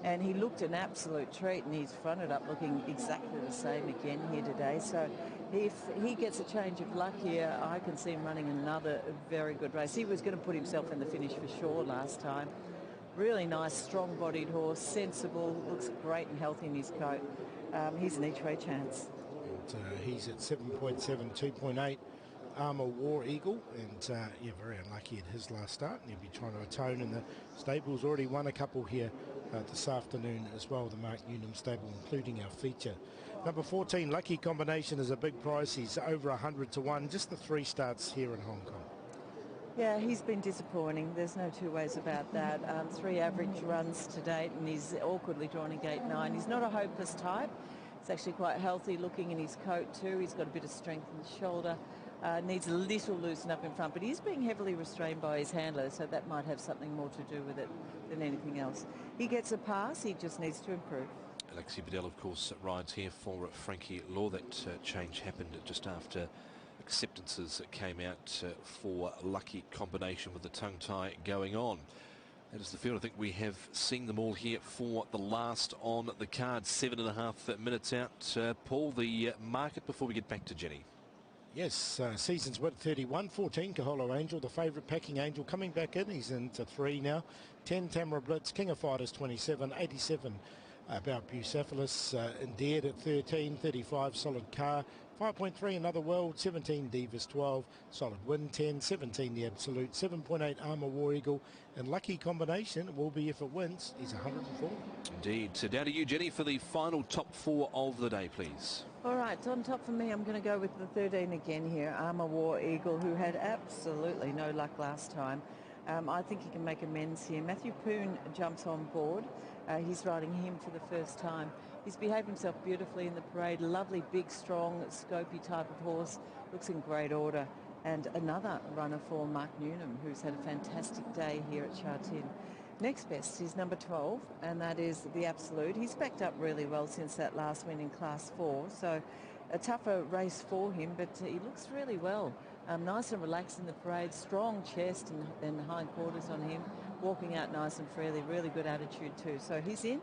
And he looked an absolute treat, and he's fronted up looking exactly the same again here today. So if he gets a change of luck here, I can see him running another very good race. He was going to put himself in the finish for sure last time. Really nice, strong-bodied horse, sensible, looks great and healthy in his coat. He's an each-way chance. And, he's at 7.7, 2.8. Armour War Eagle, and yeah, very unlucky at his last start, and he'll be trying to atone, and the stable's already won a couple here this afternoon as well, the Mark Newnham stable, including our feature. Number 14, Lucky Combination, is a big price. He's over 100 to 1, just the 3 starts here in Hong Kong. Yeah, he's been disappointing. There's no two ways about that. 3 average runs to date, and he's awkwardly drawn in gate 9. He's not a hopeless type. He's actually quite healthy looking in his coat too. He's got a bit of strength in the shoulder. Needs a little loosen up in front, but he's being heavily restrained by his handler, so that might have something more to do with it than anything else. He gets a pass. He just needs to improve. Alexi Bedell, of course, rides here for Frankie Law. That change happened just after acceptances that came out for Lucky Combination with the tongue tie going on. That is the field. I think we have seen them all here for the last on the card. 7.5 minutes out. Paul, the market before we get back to Jenny. Yes, season's win 31, 14 Kaholo Angel, the favourite Packing Angel coming back in. He's into 3 now. 10 Tamara Blitz, King of Fighters 27, 87 about Bucephalus, Endeared at 13, 35 Solid Car, 5.3 Another World, 17 Divas 12, Solid Win 10, 17 The Absolute, 7.8 Armour War Eagle, and Lucky Combination will be, if it wins, is 104. Indeed. So down to you, Jenny, for the final top 4 of the day, please. All right, on top for me, I'm going to go with the 13 again here, Armour War Eagle, who had absolutely no luck last time. I think he can make amends here. Matthew Poon jumps on board. He's riding him for the first time. He's behaved himself beautifully in the parade. Lovely, big, strong, scopy type of horse. Looks in great order. And another runner for Mark Newnham, who's had a fantastic day here at Shatin. Next best is number 12, and that is the Absolute. He's backed up really well since that last win in Class 4, so a tougher race for him, but he looks really well. Nice and relaxed in the parade, strong chest and hindquarters on him, walking out nice and freely, really good attitude too. So he's in.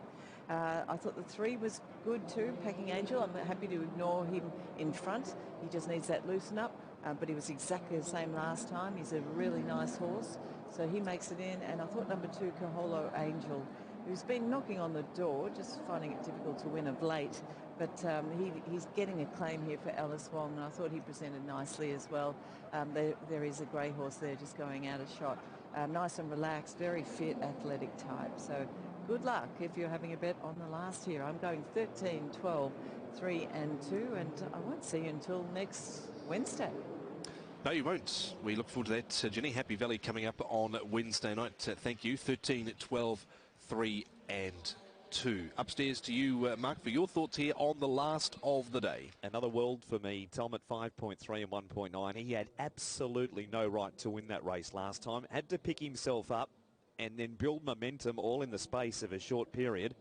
I thought the 3 was good too, Packing Angel. I'm happy to ignore him in front. He just needs that loosen up, but he was exactly the same last time. He's a really nice horse. So he makes it in, and I thought number 2, Kaholo Angel, who's been knocking on the door, just finding it difficult to win of late, but he's getting a claim here for Alice Wong, and I thought he presented nicely as well. There is a grey horse there just going out a shot. Nice and relaxed, very fit, athletic type. So good luck if you're having a bet on the last here. I'm going 13, 12, 3 and 2, and I won't see you until next Wednesday. No, you won't. We look forward to that. Jenny, Happy Valley coming up on Wednesday night. Thank you. 13, 12, 3 and 2. Upstairs to you, Mark, for your thoughts here on the last of the day. Another World for me. Tom at 5.3 and 1.9. He had absolutely no right to win that race last time. Had to pick himself up and then build momentum all in the space of a short period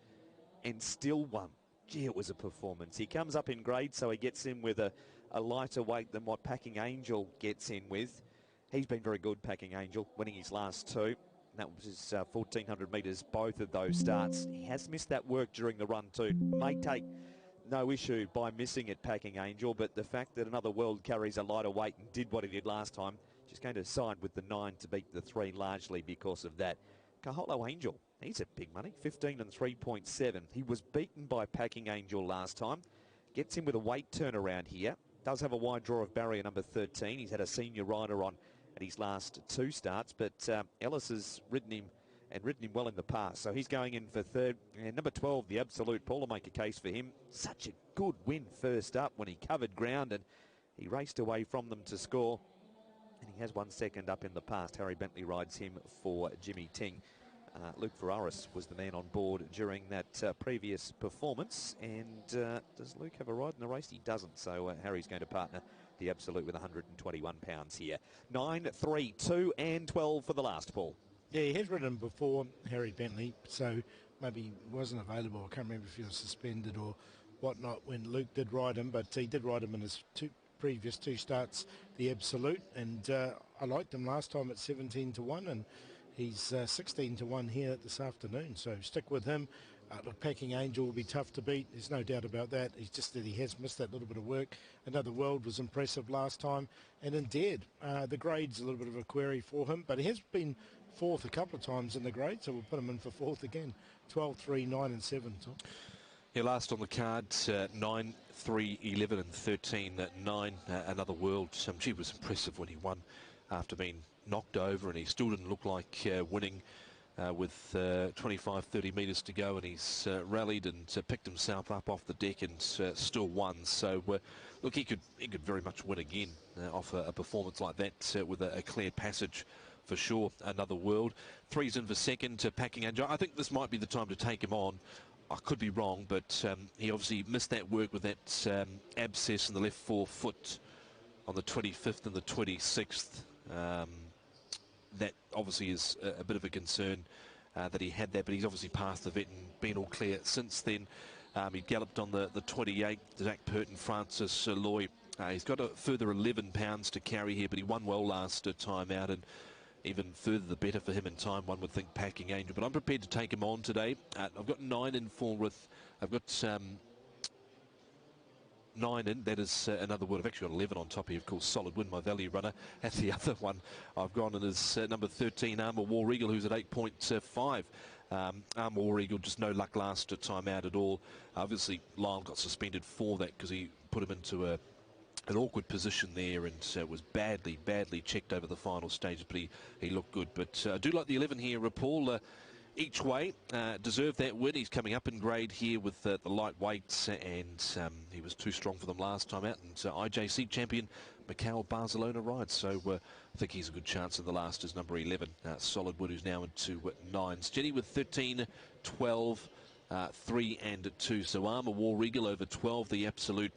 and still won. Gee, it was a performance. He comes up in grade, so he gets in with a lighter weight than what Packing Angel gets in with. He's been very good, Packing Angel, winning his last 2. That was his 1,400 metres, both of those starts. He has missed that work during the run too. May take no issue by missing it, Packing Angel, but the fact that Another World carries a lighter weight and did what he did last time, just going to side with the 9 to beat the 3 largely because of that. Kaholo Angel, he's a big money, 15 and 3.7. He was beaten by Packing Angel last time. Gets in with a weight turnaround here. Does have a wide draw of barrier number 13. He's had a senior rider on at his last 2 starts, but Ellis has ridden him well in the past. So he's going in for third. And number 12, the Absolute. Paul will make a case for him. Such a good win first up when he covered ground and he raced away from them to score. And he has 1 second up in the past. Harry Bentley rides him for Jimmy Ting. Luke Ferraris was the man on board during that previous performance. And does Luke have a ride in the race? He doesn't. So Harry's going to partner the Absolute with 121 pounds here. 9, 3, 2 and 12 for the last, Paul. Yeah, he has ridden before, Harry Bentley, so maybe he wasn't available. I can't remember if he was suspended or whatnot when Luke did ride him, but he did ride him in his previous 2 starts, the Absolute, and I liked him last time at 17 to 1, and he's 16 to 1 here this afternoon, so stick with him. Look, Packing Angel will be tough to beat, there's no doubt about that. It's just that he has missed that little bit of work. Another World was impressive last time, and indeed, the grade's a little bit of a query for him, but he has been 4th a couple of times in the grade, so we'll put him in for 4th again. 12, 3, 9 and 7. Tom. Yeah, last on the card, 9, 3, 11 and 13, 9, another World. Gee, was impressive when he won after being knocked over, and he still didn't look like winning with 25, 30 metres to go, and he's rallied and picked himself up off the deck and still won. So, look, he could very much win again off a performance like that with a clear passage. For sure, another World. 3's in for second to Packing Angel. I think this might be the time to take him on. I could be wrong, but he obviously missed that work with that abscess in the left forefoot on the 25th and the 26th. That obviously is a bit of a concern that he had that, but he's obviously passed the vet and been all clear since then. He galloped on the 28th, Zach Purton, Francis Loy. He's got a further 11 pounds to carry here, but he won well last time out, and even further the better for him in time, one would think, Packing Angel. But I'm prepared to take him on today. I've got 9 in for with, I've got 9 in, that is another World. I've actually got 11 on top here, of course. Solid Win, my value runner. That's the other one I've gone in is number 13, Armour War Eagle, who's at 8.5. Armour War Eagle, just no luck last time out at all. Obviously, Lyle got suspended for that because he put him into an awkward position there and was badly checked over the final stage, but he looked good. But I do like the 11 here, Paul. Each way, deserved that win. He's coming up in grade here with the lightweights, and he was too strong for them last time out. And IJC champion Mikhail Barcelona rides, so I think he's a good chance in the last is number 11, Solid Wood, who's now into 9s. Jenny with 13, 12, 3 and 2. So Armour War Eagle over 12, the Absolute,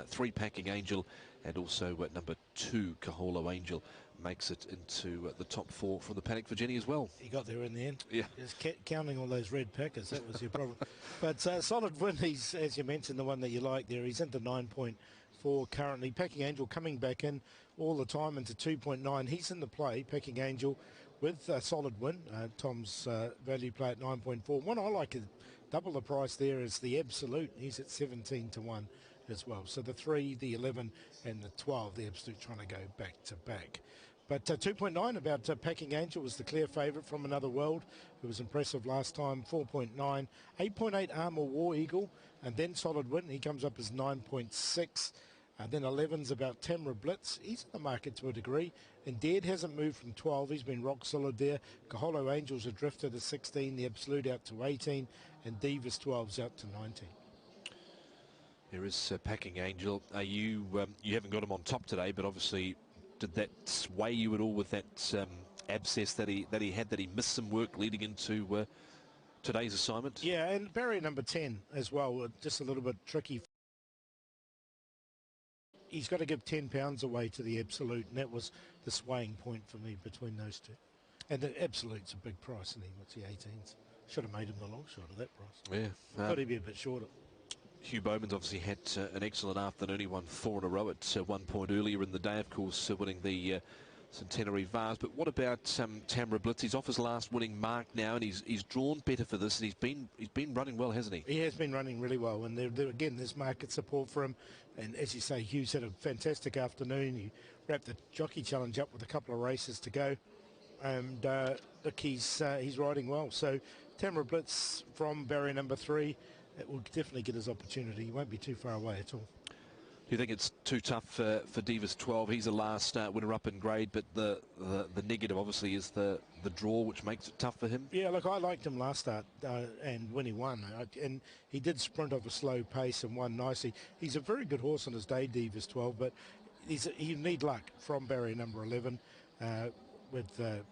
3 Packing Angel, and also number 2 Kaholo Angel makes it into the top 4 from the paddock for Jenny as well. He got there in the end. Yeah. Just counting all those red packers, that was your problem. But Solid Win, he's, as you mentioned, the one that you like there. He's into 9.4 currently. Packing Angel coming back in all the time into 2.9. He's in the play, Packing Angel, with Solid Win. Tom's value play at 9.4. One I like is double the price there is the Absolute. He's at 17 to 1 as well. So the 3, the 11 and the 12, the Absolute trying to go back to back. But 2.9 about Packing Angel was the clear favourite from Another World, who was impressive last time, 4.9. 8.8 Armour War Eagle, and then Solid Win. He comes up as 9.6. And then 11's about Tamra Blitz. He's in the market to a degree. Indeed hasn't moved from 12. He's been rock solid there. Kaholo Angels are drifted to 16. The Absolute out to 18. And Divas 12's out to 19. There is Packing Angel. You haven't got him on top today, but obviously did that sway you at all with that abscess that he had, that he missed some work leading into today's assignment? Yeah, and barrier number 10 as well, just a little bit tricky. He's got to give £10 away to the Absolute, and that was the swaying point for me between those two. And the Absolute's a big price, isn't he? What's the 18s? Should have made him the long shot of that price. Yeah. Could he be a bit shorter? Hugh Bowman's obviously had an excellent afternoon. He won 4 in a row at 1 point earlier in the day, of course, winning the Centenary Vase. But what about Tamra Blitz? He's off his last winning mark now, and he's drawn better for this, and he's been running well, hasn't he? He has been running really well, and again, there's market support for him. And as you say, Hugh's had a fantastic afternoon. He wrapped the Jockey Challenge up with a couple of races to go, and look, he's riding well. So Tamra Blitz from barrier number 3. it will definitely get his opportunity. He won't be too far away at all. Do you think it's too tough for Divas 12? He's the last winner up in grade, but the negative obviously is the draw, which makes it tough for him. Yeah, look, I liked him last start, and when he won, and he did sprint off a slow pace and won nicely. He's a very good horse on his day, Divas 12, but he need luck from barrier number 11 with.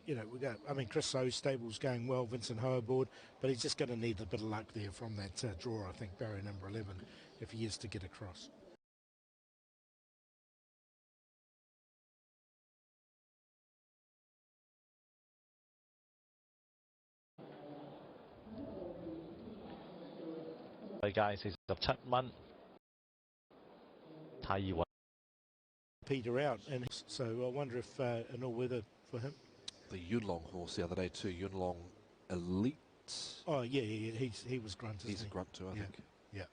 You know, Chris So's stable's going well, Vincent Ho aboard, but he's just going to need a bit of luck there from that draw, I think, barrier number 11, if he is to get across. Hey guys, 47蚊，太易揾。Peter out, and so I wonder if an all-weather for him. The Yunlong horse the other day too, Yunlong Elite. Oh yeah, he was grunt. He's a grunt too, I think. Yeah,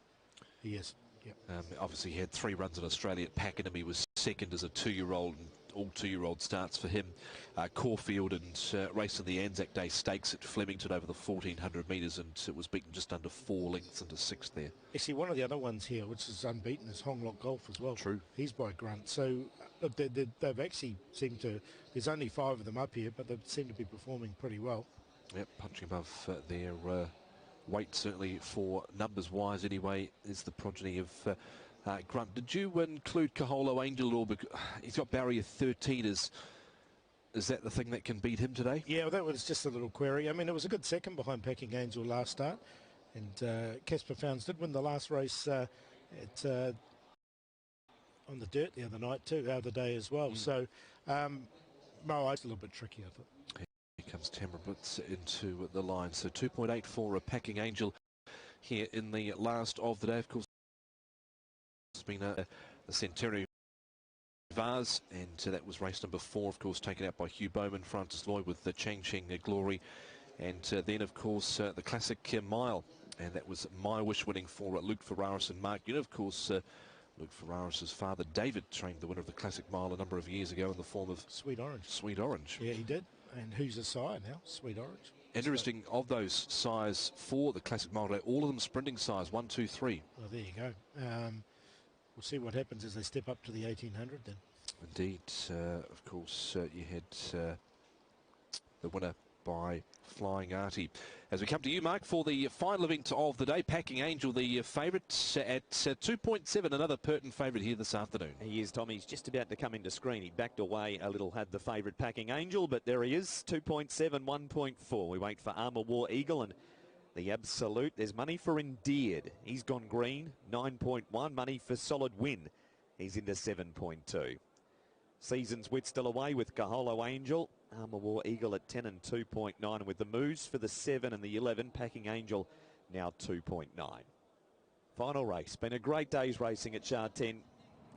he is. Yeah. Obviously, he had 3 runs in Australia at Pakenham. He was second as a 2-year-old, and all 2-year-old starts for him. Caulfield and racing the Anzac Day Stakes at Flemington over the 1400 metres, and it was beaten just under 4 lengths into 6th there. Actually, one of the other ones here, which is unbeaten, is Honglock Golf as well. True. He's by grunt. So look, they've actually seemed to. There's only 5 of them up here, but they seem to be performing pretty well. Yep, punching above their weight, certainly for numbers-wise anyway, is the progeny of Grunt. Did you include Kaholo Angel at all? Because he's got barrier 13. Is that the thing that can beat him today? Yeah, well, that was just a little query. I mean, it was a good second behind Packing Angel last start. And Casper Founds did win the last race on the dirt the other night too, the other day as well. So, Moai's a little bit tricky, I thought. Here comes Tamara Blitz into the line. So 2.8 for a Packing Angel here in the last of the day. Of course, it's been the Centenary Vase, and that was race number 4, of course, taken out by Hugh Bowman, Francis Lloyd with the Chang Cheng Glory, and then, of course, the Classic Mile, and that was My Wish winning for Luke Ferraris and Mark. You know, of course, Luke Ferraris' father, David, trained the winner of the Classic Mile a number of years ago in the form of Sweet Orange. Sweet Orange. Yeah, he did. And who's the sire now? Sweet Orange. Interesting, of those sires for the Classic Mile today, all of them sprinting sires, 1, 2, 3. Well, there you go. We'll see what happens as they step up to the 1800 then. Indeed. Of course, you had the winner by Flying Artie. As we come to you, Mark, for the final event of the day, Packing Angel, the favourite at 2.7, another pertinent favourite here this afternoon. He is, Tom. He's just about to come into screen. He backed away a little, had the favourite Packing Angel, but there he is, 2.7, 1.4. We wait for Armour War Eagle and the Absolute. There's money for Endeared. He's gone green, 9.1. Money for Solid Win. He's into 7.2. Season's Wit still away with Kaholo Angel. Armour War Eagle at 10 and 2.9. And with the moves for the 7 and the 11, Packing Angel now 2.9. Final race. Been a great day's racing at Shatin.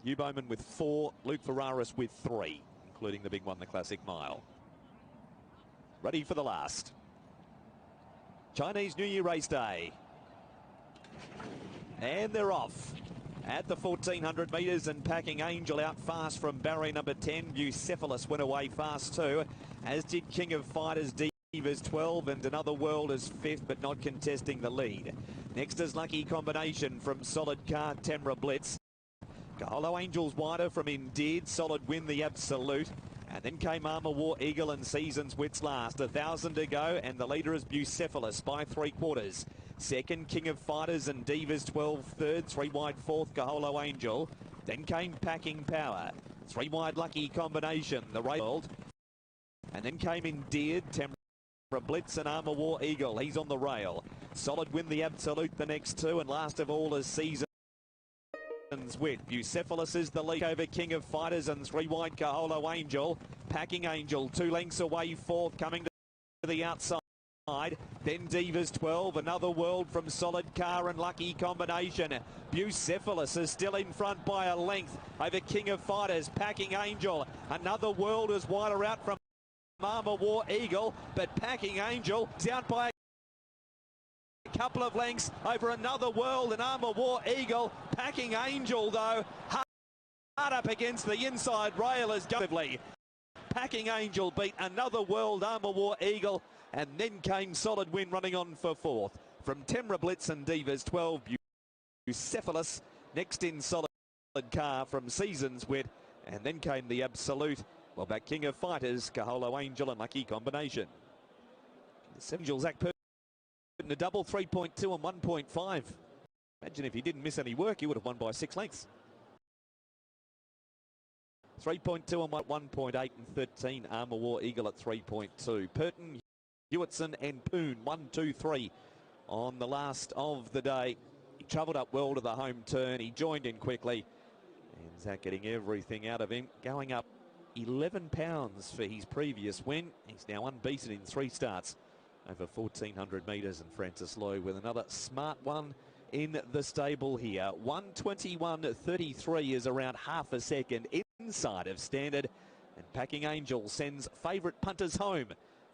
Hugh Bowman with 4, Luke Ferraris with 3, including the big one, the Classic Mile. Ready for the last. Chinese New Year race day. And they're off. At the 1400 metres, and Packing Angel out fast from barrier number 10. Bucephalus went away fast too, as did King of Fighters, Divas 12, and Another World is 5th, but not contesting the lead. Next is Lucky Combination from Solid Car, Tamra Blitz. Kaholo Angel's wider from Indeed, Solid Win, the Absolute. And then came Armour War Eagle and Season's Wits last. 1,000 to go, and the leader is Bucephalus by 3/4. Second, King of Fighters and Divas 12. Third, 3 wide 4th, Kaholo Angel. Then came Packing Power. 3 wide Lucky Combination, the World. And then came Endeared, Tamra Blitz and Armour War Eagle. He's on the rail. Solid Win, the Absolute, the next 2. And last of all is Season's Wit. Bucephalus is the lead over King of Fighters and 3 wide Kaholo Angel. Packing Angel 2 lengths away 4th, coming to the outside. Then Divas 12, Another World from Solid Car and Lucky Combination. Bucephalus is still in front by a length over King of Fighters. Packing Angel, Another World is wider out from Armour War Eagle, but Packing Angel is out by a couple of lengths over Another World and Armour War Eagle. Packing Angel, though, hard up against the inside rail as governably. Packing Angel beat Another World, Armour War Eagle, and then came Solid Win running on for 4th. from Temra Blitz and Divas 12, Bucephalus. Next in Solid Car from Seasons Wit. And then came the Absolute. Well, back King of Fighters, Kaholo Angel and Lucky Combination. The Angel, Zach Purton, a double 3.2 and 1.5. Imagine if he didn't miss any work, he would have won by 6 lengths. 3.2 and 1.8 and 13. Armour War Eagle at 3.2. Purton, Hewitson and Poon 1, 2, 3 on the last of the day. He travelled up well to the home turn. He joined in quickly. And Zach getting everything out of him. Going up 11 pounds for his previous win. He's now unbeaten in 3 starts over 1,400 metres. And Francis Loy with another smart one in the stable here. 1:21.33 is around half a second inside of standard. And Packing Angel sends favourite punters home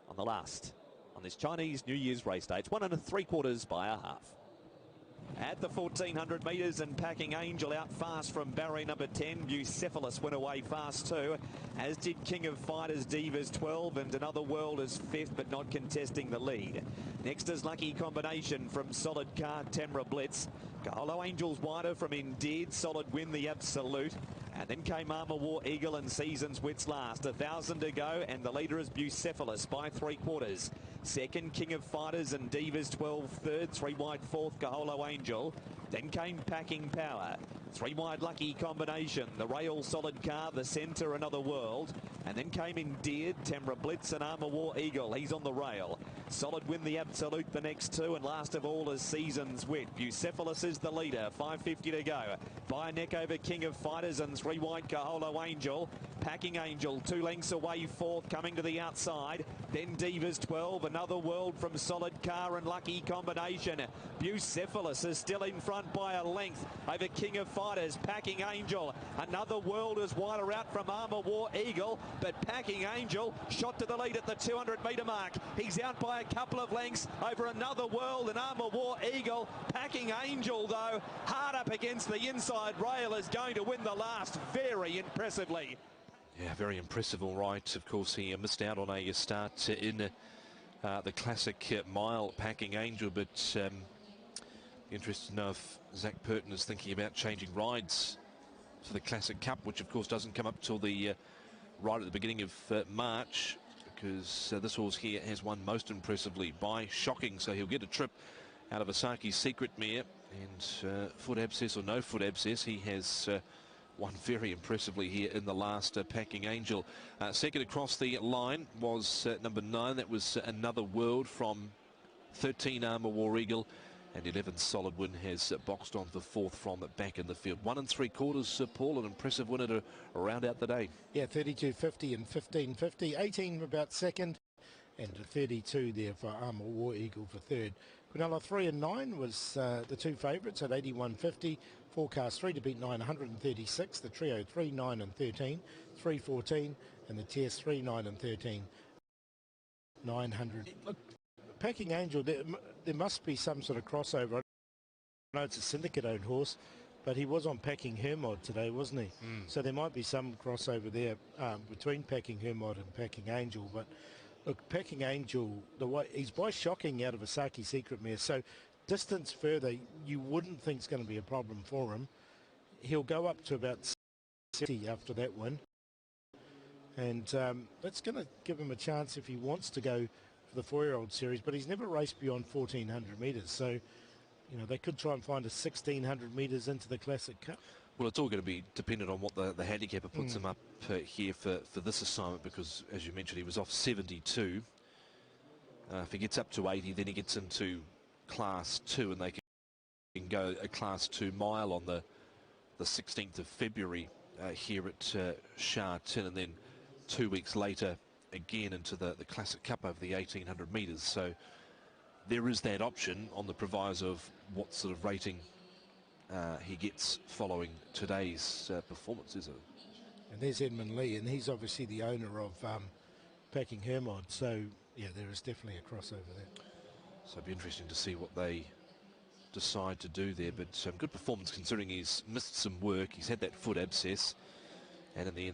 on the last on this Chinese New Year's race day. It's 1 3/4 by a half. At the 1,400 metres, and Packing Angel out fast from barrier number 10. Bucephalus went away fast too, as did King of Fighters Divas 12, and Another World is 5th but not contesting the lead. Next is Lucky Combination from Solid Car, Temra Blitz. Kaholo Angel's wider from Indeed, Solid Win the Absolute. And then came Armour War Eagle and Seasons Wits last. 1,000 to go, and the leader is Bucephalus by 3/4. Second, King of Fighters and Divas 12. Third, 3 wide fourth, Kaholo Angel. Then came Packing Power. 3 wide Lucky Combination. The rail Solid Car, the centre Another World. And then came Endeared, Temra Blitz and Armour War Eagle. He's on the rail. Solid Win the Absolute, the next 2. And last of all is Seasons Wit. Bucephalus is the leader. 5:50 to go. By a neck over King of Fighters and 3 wide Kaholo Angel. Packing Angel 2 lengths away fourth, coming to the outside. Then Divas 12. Another World from Solid Car and Lucky Combination. Bucephalus is still in front by a length over King of Fighters. Packing Angel. Another World is wider out from Armour War Eagle, but Packing Angel shot to the lead at the 200 metre mark. He's out by a couple of lengths over Another World and Armour War Eagle. Packing Angel, though, hard up against the inside rail, is going to win the last very impressively. Yeah, very impressive, all right. Of course, he missed out on a start in the Classic Mile, Packing Angel, but interested to know if Zach Purton is thinking about changing rides for the Classic Cup, which of course doesn't come up till the right at the beginning of March, because this horse here has won most impressively by Shocking, so he'll get a trip out of Asaki's Secret Mare, and foot abscess or no foot abscess, he has won very impressively here in the last Packing Angel. Second across the line was number 9. That was Another World from 13 Armour War Eagle, and 11 Solid Win has boxed on the 4th from back in the field. 1 3/4, Paul, an impressive winner to round out the day. Yeah, 32.50 and 15.50. 18 about second, and 32 there for Armour War Eagle for third. Quinella 3 and 9 was the 2 favourites at 81.50. Forecast 3 to beat 9, 136. The trio 3, 9 and 13, 314, and the Tiers 3, 9 and 13, 900. Look, Packing Angel, there must be some sort of crossover. I know it's a syndicate-owned horse, but he was on Packing Hermod today, wasn't he? So there might be some crossover there between Packing Hermod and Packing Angel. But look, Packing Angel, the way he's by Shocking out of Asaki's Secret Mare, so distance further, you wouldn't think it's going to be a problem for him. He'll go up to about 60 after that win, and that's going to give him a chance if he wants to go for the 4-year-old series. But he's never raced beyond 1,400 metres, so you know they could try and find a 1,600 metres into the Classic Cup. Well, it's all going to be dependent on what the handicapper puts him up here for this assignment, because as you mentioned, he was off 72. If he gets up to 80, then he gets into Class 2, and they can go a Class 2 mile on the 16th of February here at Shatin, and then 2 weeks later again into the Classic Cup over the 1,800 metres. So there is that option on the proviso of what sort of rating he gets following today's performance, isn't it? And there's Edmund Lee, and he's obviously the owner of Packing Hermod, so yeah, there is definitely a crossover there. So it'll be interesting to see what they decide to do there, but good performance considering he's missed some work. He's had that foot abscess, and in the end